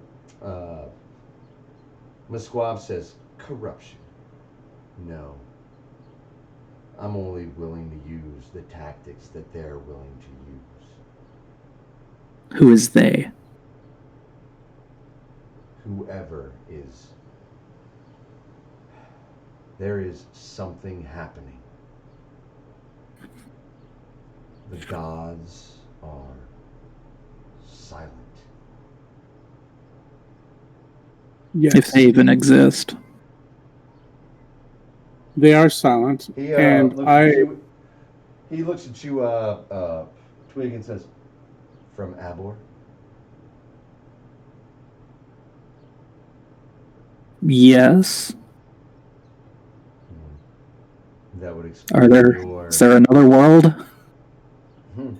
Speaker 2: Musquab says, corruption. No. I'm only willing to use the tactics that they're willing to use.
Speaker 5: Who is they?
Speaker 2: Whoever is. There is something happening. The gods are silent.
Speaker 3: Yes,
Speaker 5: If they even exist.
Speaker 3: they are silent,
Speaker 2: He
Speaker 3: and
Speaker 2: looks
Speaker 3: I.
Speaker 2: at you. He looks at you, Twig, and says, "From Abor."
Speaker 5: Yes.
Speaker 2: That would explain your.
Speaker 5: Is there another world?
Speaker 2: Hmm.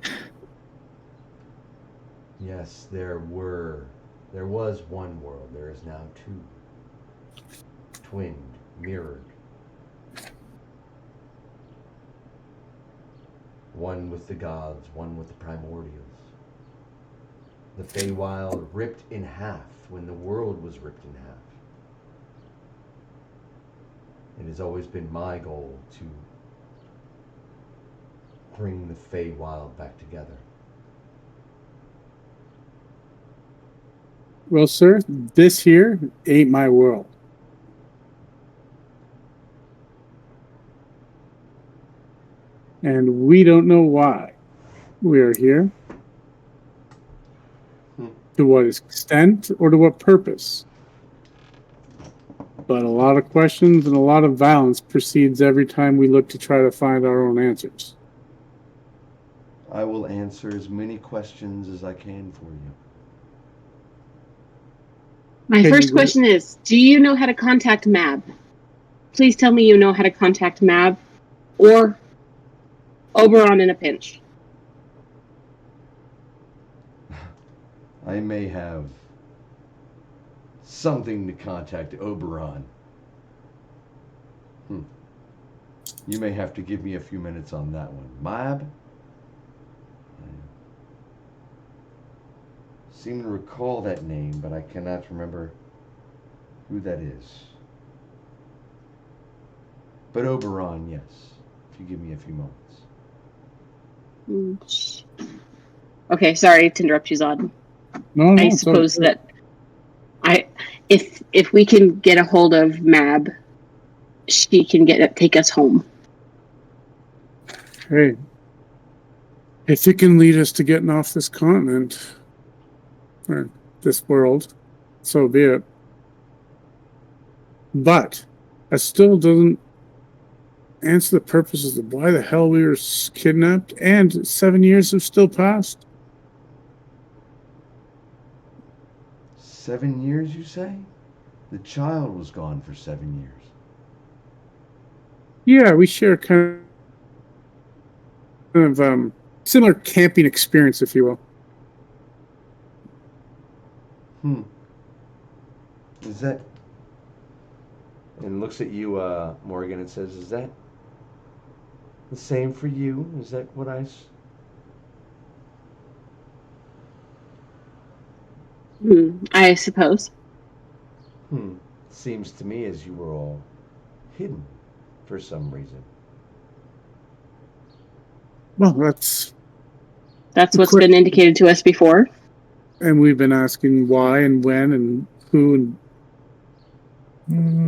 Speaker 2: Yes, there was one world. There is now two. Twinned, mirrored. One with the gods, one with the primordials. The Feywild ripped in half when the world was ripped in half. It has always been my goal to bring the Feywild back together.
Speaker 3: Well, sir, this here ain't my world. And we don't know why we are here, to what extent, or to what purpose. But a lot of questions and a lot of violence proceeds every time we look to try to find our own answers.
Speaker 2: I will answer as many questions as I can for you.
Speaker 4: My
Speaker 3: Can
Speaker 4: first
Speaker 3: you-
Speaker 4: question is, do you know how to contact Mab? Please tell me you know how to contact Mab or Oberon in a pinch.
Speaker 2: I may have something to contact Oberon. You may have to give me a few minutes on that one. Mab? I seem to recall that name, but I cannot remember who that is. But Oberon, yes. If you give me a few moments.
Speaker 4: Okay, sorry to interrupt you, Zod.
Speaker 3: No,
Speaker 4: I
Speaker 3: it's
Speaker 4: suppose
Speaker 3: okay.
Speaker 4: that if we can get a hold of Mab, she can take us home.
Speaker 3: Hey, if it can lead us to getting off this continent, or this world, so be it. But that still doesn't answer the purposes of why the hell we were kidnapped, and 7 years have still passed.
Speaker 2: 7 years, you say? The child was gone for 7 years.
Speaker 3: Yeah, we share kind of similar camping experience, if you will.
Speaker 2: Is that... And looks at you, Morgan, and says, is that the same for you? Is that what
Speaker 4: I suppose.
Speaker 2: Seems to me as you were all hidden for some reason.
Speaker 3: Well, that's
Speaker 4: What's been indicated to us before.
Speaker 3: And we've been asking why and when and who and...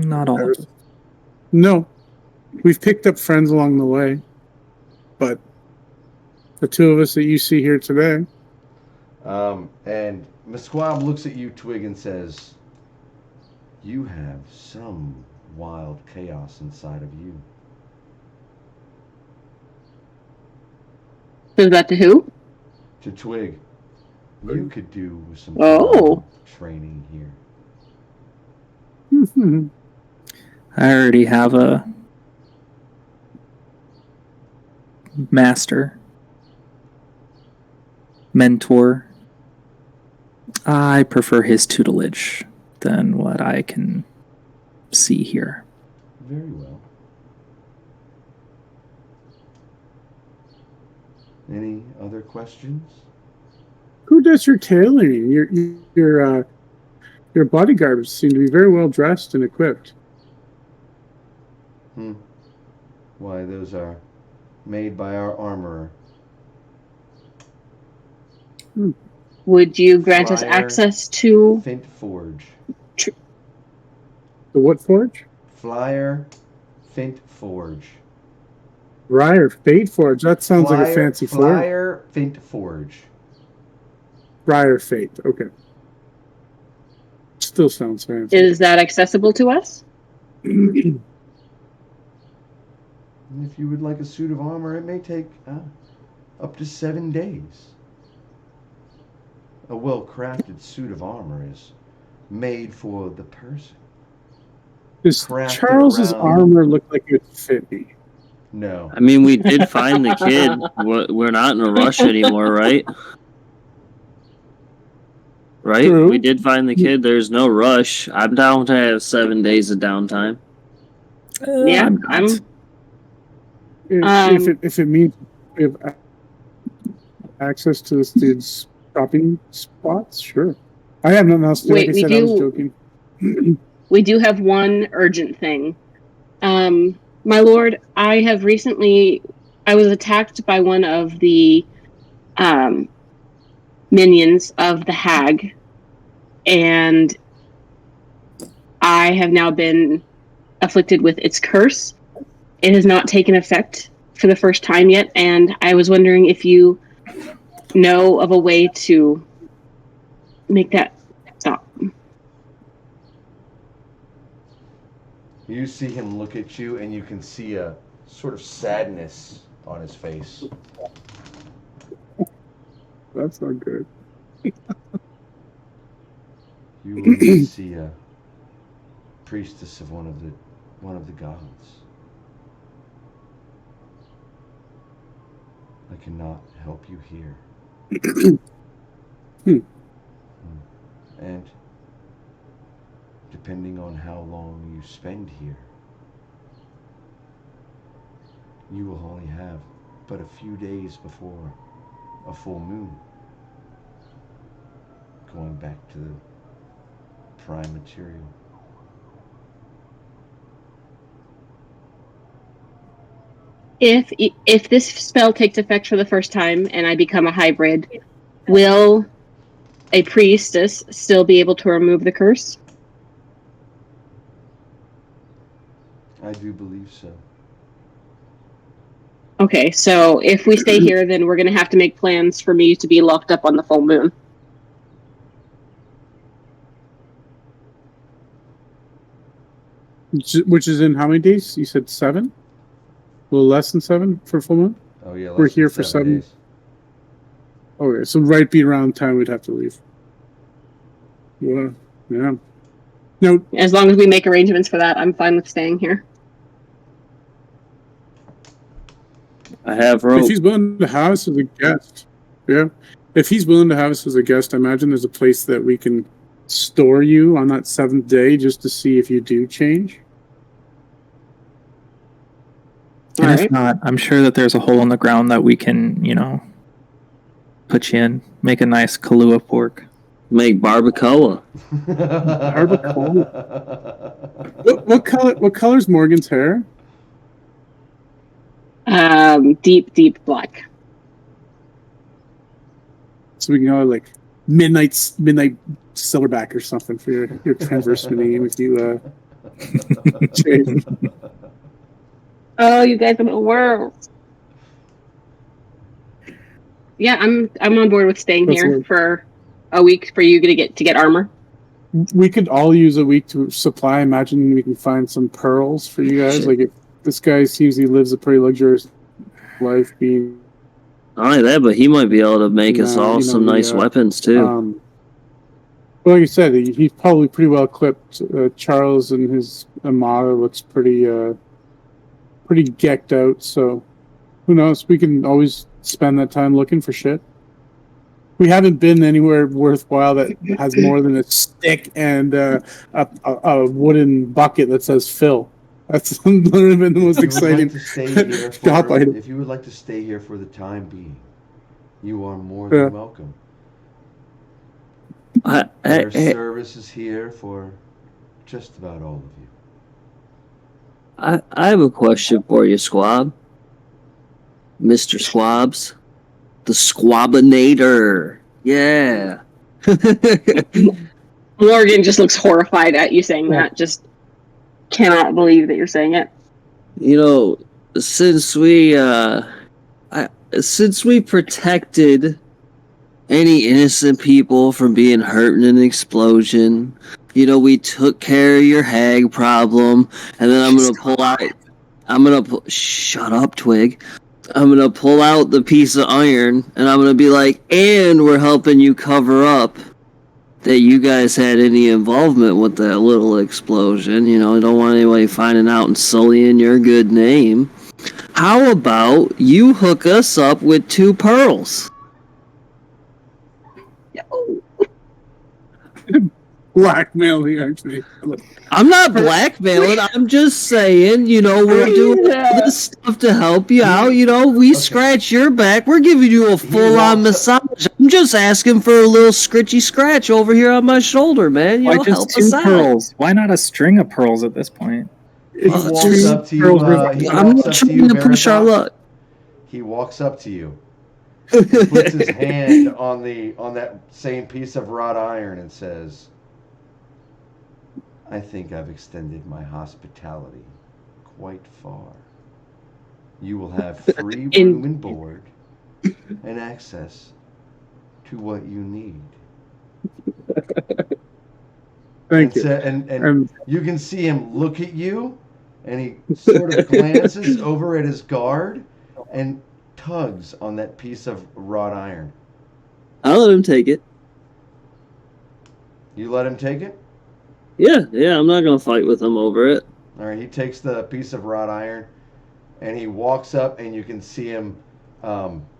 Speaker 5: Not all of it.
Speaker 3: No. We've picked up friends along the way. But the two of us that you see here today...
Speaker 2: And Musquab looks at you, Twig, and says, you have some wild chaos inside of you.
Speaker 4: Is that to who?
Speaker 2: To Twig. You could do with some
Speaker 4: Oh.
Speaker 2: training here.
Speaker 5: I already have a master, mentor. I prefer his tutelage than what I can see here.
Speaker 2: Very well. Any other questions?
Speaker 3: Who does your tailoring? Your bodyguards seem to be very well dressed and equipped.
Speaker 2: Why, those are made by our armorer.
Speaker 4: Would you grant us
Speaker 2: Flyer.
Speaker 4: access to...
Speaker 2: Fint Forge.
Speaker 3: The what forge?
Speaker 2: Flyer Fint Forge.
Speaker 3: Briar Fate Forge. That sounds like a fancy forge.
Speaker 2: Flyer Fint Forge.
Speaker 3: Briar Fate. Okay. Still sounds fancy.
Speaker 4: Is that accessible to us?
Speaker 2: And if you would like a suit of armor, it may take up to 7 days. A well-crafted suit of armor is made for the person.
Speaker 3: Does
Speaker 2: crafted
Speaker 3: Charles's
Speaker 2: around-
Speaker 3: armor look like it would fit me?
Speaker 2: No.
Speaker 6: I mean, we did find the kid. We're not in a rush anymore, right? Right?
Speaker 3: True.
Speaker 6: We did find the kid. There's no rush. I'm down to have 7 days of downtime.
Speaker 4: Yeah,
Speaker 5: I'm not.
Speaker 3: If it means we have access to this dude's shopping spots, sure. I have nothing else to do.
Speaker 4: Wait,
Speaker 3: Like I
Speaker 4: we
Speaker 3: said, I was
Speaker 4: do-
Speaker 3: joking.
Speaker 4: We do have one urgent thing. My lord, I was attacked by one of the minions of the hag, and I have now been afflicted with its curse. It has not taken effect for the first time yet, and I was wondering if you know of a way to make that stop.
Speaker 2: You see him look at you, and you can see a sort of sadness on his face.
Speaker 3: That's not good.
Speaker 2: You will see a priestess of one of the gods. I cannot help you here. And depending on how long you spend here, you will only have but a few days before a full moon. Going back to the prime material.
Speaker 4: If this spell takes effect for the first time and I become a hybrid, will a priestess still be able to remove the curse?
Speaker 2: I do believe so.
Speaker 4: Okay, so if we stay here, then we're going to have to make plans for me to be locked up on the full moon.
Speaker 3: Which is in how many days? You said 7? A little less than 7 for full moon?
Speaker 2: Oh yeah,
Speaker 3: We're
Speaker 2: less than
Speaker 3: here for 7
Speaker 2: days.
Speaker 3: Okay, so right be around time we'd have to leave. Yeah. No,
Speaker 4: As long as we make arrangements for that, I'm fine with staying here.
Speaker 6: I have rope.
Speaker 3: if he's willing to have us as a guest, yeah. If he's willing to have us as a guest, I imagine there's a place that we can store you on that 7th day just to see if you do change.
Speaker 5: And
Speaker 4: Alright.
Speaker 5: if not, I'm sure that there's a hole in the ground that we can, put you in. Make a nice Kahlua pork.
Speaker 6: Make barbacoa.
Speaker 3: What color's Morgan's hair?
Speaker 4: Deep black.
Speaker 3: So we can go like midnight silverback or something for your anniversary name if you change.
Speaker 4: Oh, you guys are the world. Yeah, I'm on board with staying
Speaker 3: That's
Speaker 4: here
Speaker 3: right.
Speaker 4: for a week for you to get armor.
Speaker 3: We could all use a week to supply. Imagine we can find some pearls for you guys.
Speaker 6: Shit.
Speaker 3: Like if this guy seems he lives a pretty luxurious life, being
Speaker 6: Not only that, but he might be able to make us all some nice weapons too.
Speaker 3: Well, like you said, he's probably pretty well equipped. Charles and his Amara looks pretty gecked out. So who knows? We can always spend that time looking for shit. We haven't been anywhere worthwhile that has more than a stick and a wooden bucket that says "Phil." That's literally been the most exciting shop item.
Speaker 2: If you would like to stay here for the time being, you are more than welcome. Their service is here for just about all of you.
Speaker 6: I have a question for you, Squab. Mr. Squabs. The Squabinator. Yeah.
Speaker 4: Morgan just looks horrified at you saying that. Just cannot believe that you're saying it.
Speaker 6: You know, since we protected any innocent people from being hurt in an explosion, you know, we took care of your hag problem, and then shut up, Twig. I'm gonna pull out the piece of iron, and I'm gonna be like, and we're helping you cover up that you guys had any involvement with that little explosion. You know, I don't want anybody finding out and sullying your good name. How about you hook us up with 2 pearls?
Speaker 3: Blackmailing, actually.
Speaker 6: I'm not blackmailing. I'm just saying, you know, we're doing all this stuff to help you out. You know, we scratch your back. We're giving you a full-on massage. I'm just asking for a little scritchy scratch over here on my shoulder, man. You
Speaker 5: Why
Speaker 6: know,
Speaker 5: just
Speaker 6: help
Speaker 5: 2
Speaker 6: us out.
Speaker 5: pearls? Why not a string of pearls at this point?
Speaker 2: He walks up to you.
Speaker 6: I'm not trying to push our luck.
Speaker 2: He walks up to you. He puts his hand on that same piece of wrought iron and says, I think I've extended my hospitality quite far. You will have free room and board and access to what you need.
Speaker 3: Thank you.
Speaker 2: And you can see him look at you, and he sort of glances over at his guard and tugs on that piece of wrought iron.
Speaker 6: I'll let him take it.
Speaker 2: You let him take it?
Speaker 6: Yeah, I'm not going to fight with him over it.
Speaker 2: All right, he takes the piece of wrought iron, and he walks up, and you can see him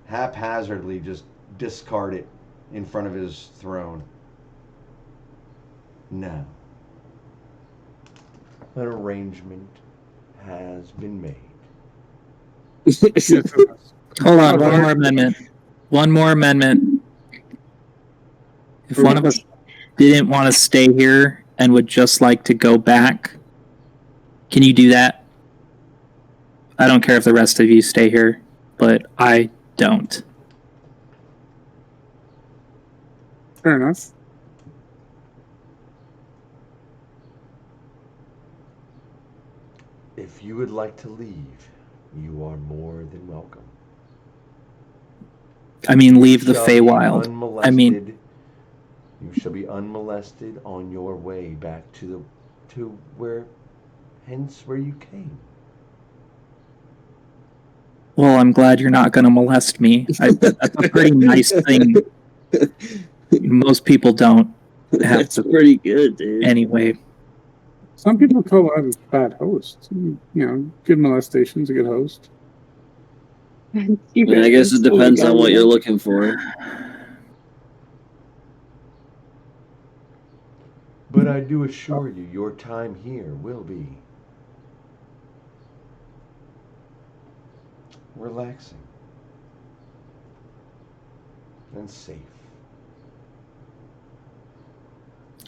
Speaker 2: haphazardly just discard it in front of his throne. Now, an arrangement has been made.
Speaker 5: Hold on, one more amendment. If one of us didn't want to stay here and would just like to go back, can you do that? I don't care if the rest of you stay here, but I don't.
Speaker 3: Fair enough.
Speaker 2: If you would like to leave, you are more than welcome.
Speaker 5: I mean, leave the Feywild.
Speaker 2: You shall be unmolested on your way back to where you came.
Speaker 5: Well, I'm glad you're not going to molest me. That's a pretty nice thing. Most people don't have.
Speaker 6: That's pretty good, dude.
Speaker 5: Anyway.
Speaker 3: Some people call us bad hosts. You know, good molestation's a good host.
Speaker 6: I guess it depends on what you're looking for.
Speaker 2: But I do assure you, your time here will be relaxing and safe.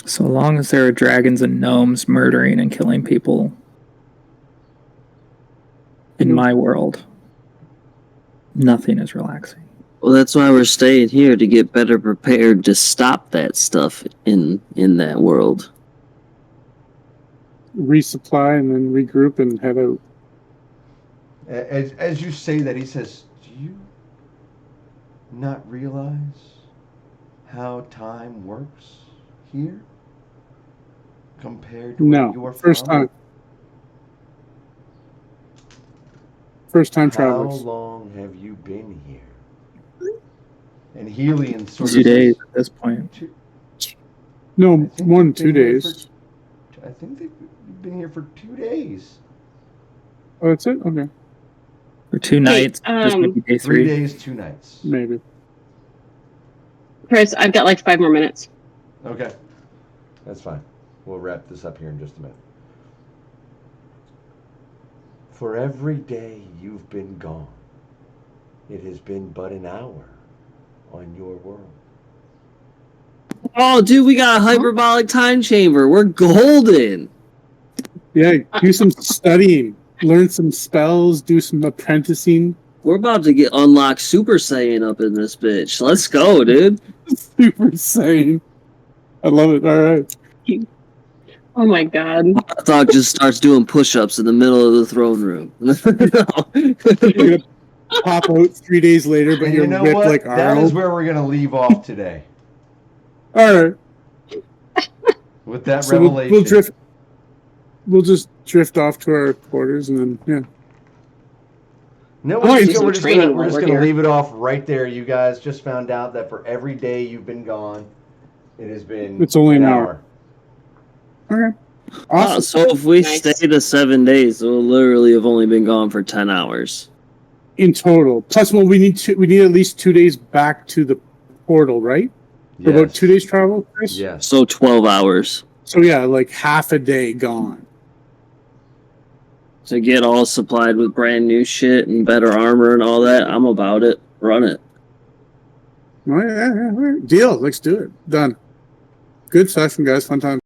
Speaker 5: So long as there are dragons and gnomes murdering and killing people in my world, nothing is relaxing.
Speaker 6: Well, that's why we're staying here, to get better prepared to stop that stuff in that world.
Speaker 3: Resupply and then regroup and head out.
Speaker 2: As you say that, he says, do you not realize how time works here compared to where you are
Speaker 3: first
Speaker 2: from?
Speaker 3: First time travelers.
Speaker 2: How long have you been here? And Helion sort of
Speaker 5: 2 days at this point.
Speaker 3: No,
Speaker 2: I think
Speaker 3: more than
Speaker 2: we've
Speaker 3: 2
Speaker 2: been here
Speaker 3: days.
Speaker 2: I think they've been here for 2 days.
Speaker 3: Oh, that's it? Okay.
Speaker 5: For 2 nights. Just maybe day
Speaker 2: 3
Speaker 5: 3.
Speaker 2: days, 2 nights.
Speaker 3: Maybe.
Speaker 4: Chris, I've got like 5 more minutes.
Speaker 2: Okay. That's fine. We'll wrap this up here in just a minute. For every day you've been gone, it has been but an hour on your world.
Speaker 6: Oh, dude, we got a hyperbolic time chamber. We're golden.
Speaker 3: Yeah, do some studying. Learn some spells. Do some apprenticing.
Speaker 6: We're about to get unlocked Super Saiyan up in this bitch. Let's go, dude.
Speaker 3: Super Saiyan. I love it. All right.
Speaker 4: Oh my god.
Speaker 6: Dog just starts doing push-ups in the middle of the throne room.
Speaker 3: You're gonna pop out 3 days later, but
Speaker 2: And
Speaker 3: you're
Speaker 2: you know
Speaker 3: ripped
Speaker 2: what?
Speaker 3: like
Speaker 2: That
Speaker 3: Arnold.
Speaker 2: is where we're going to leave off today.
Speaker 3: All right.
Speaker 2: With that
Speaker 3: So
Speaker 2: revelation.
Speaker 3: We'll just drift off to our quarters and then yeah.
Speaker 2: No,
Speaker 3: Oh,
Speaker 2: we're
Speaker 3: do
Speaker 2: just
Speaker 4: training
Speaker 2: gonna
Speaker 4: while we're
Speaker 2: gonna
Speaker 4: here.
Speaker 2: leave it off right there. You guys just found out that for every day you've been gone, it has been
Speaker 3: It's only an hour. Okay. Awesome.
Speaker 6: So if we
Speaker 4: Nice.
Speaker 6: stay to 7 days, we'll literally have only been gone for 10 hours.
Speaker 3: In total. Plus, well, we need at least 2 days back to the portal, right? For about 2 days travel, Chris?
Speaker 2: Yes.
Speaker 6: So 12 hours.
Speaker 3: So yeah, like half a day gone.
Speaker 6: To get all supplied with brand new shit and better armor and all that, I'm about it. Run it.
Speaker 3: All right, yeah. Deal. Let's do it. Done. Good session, guys. Fun time.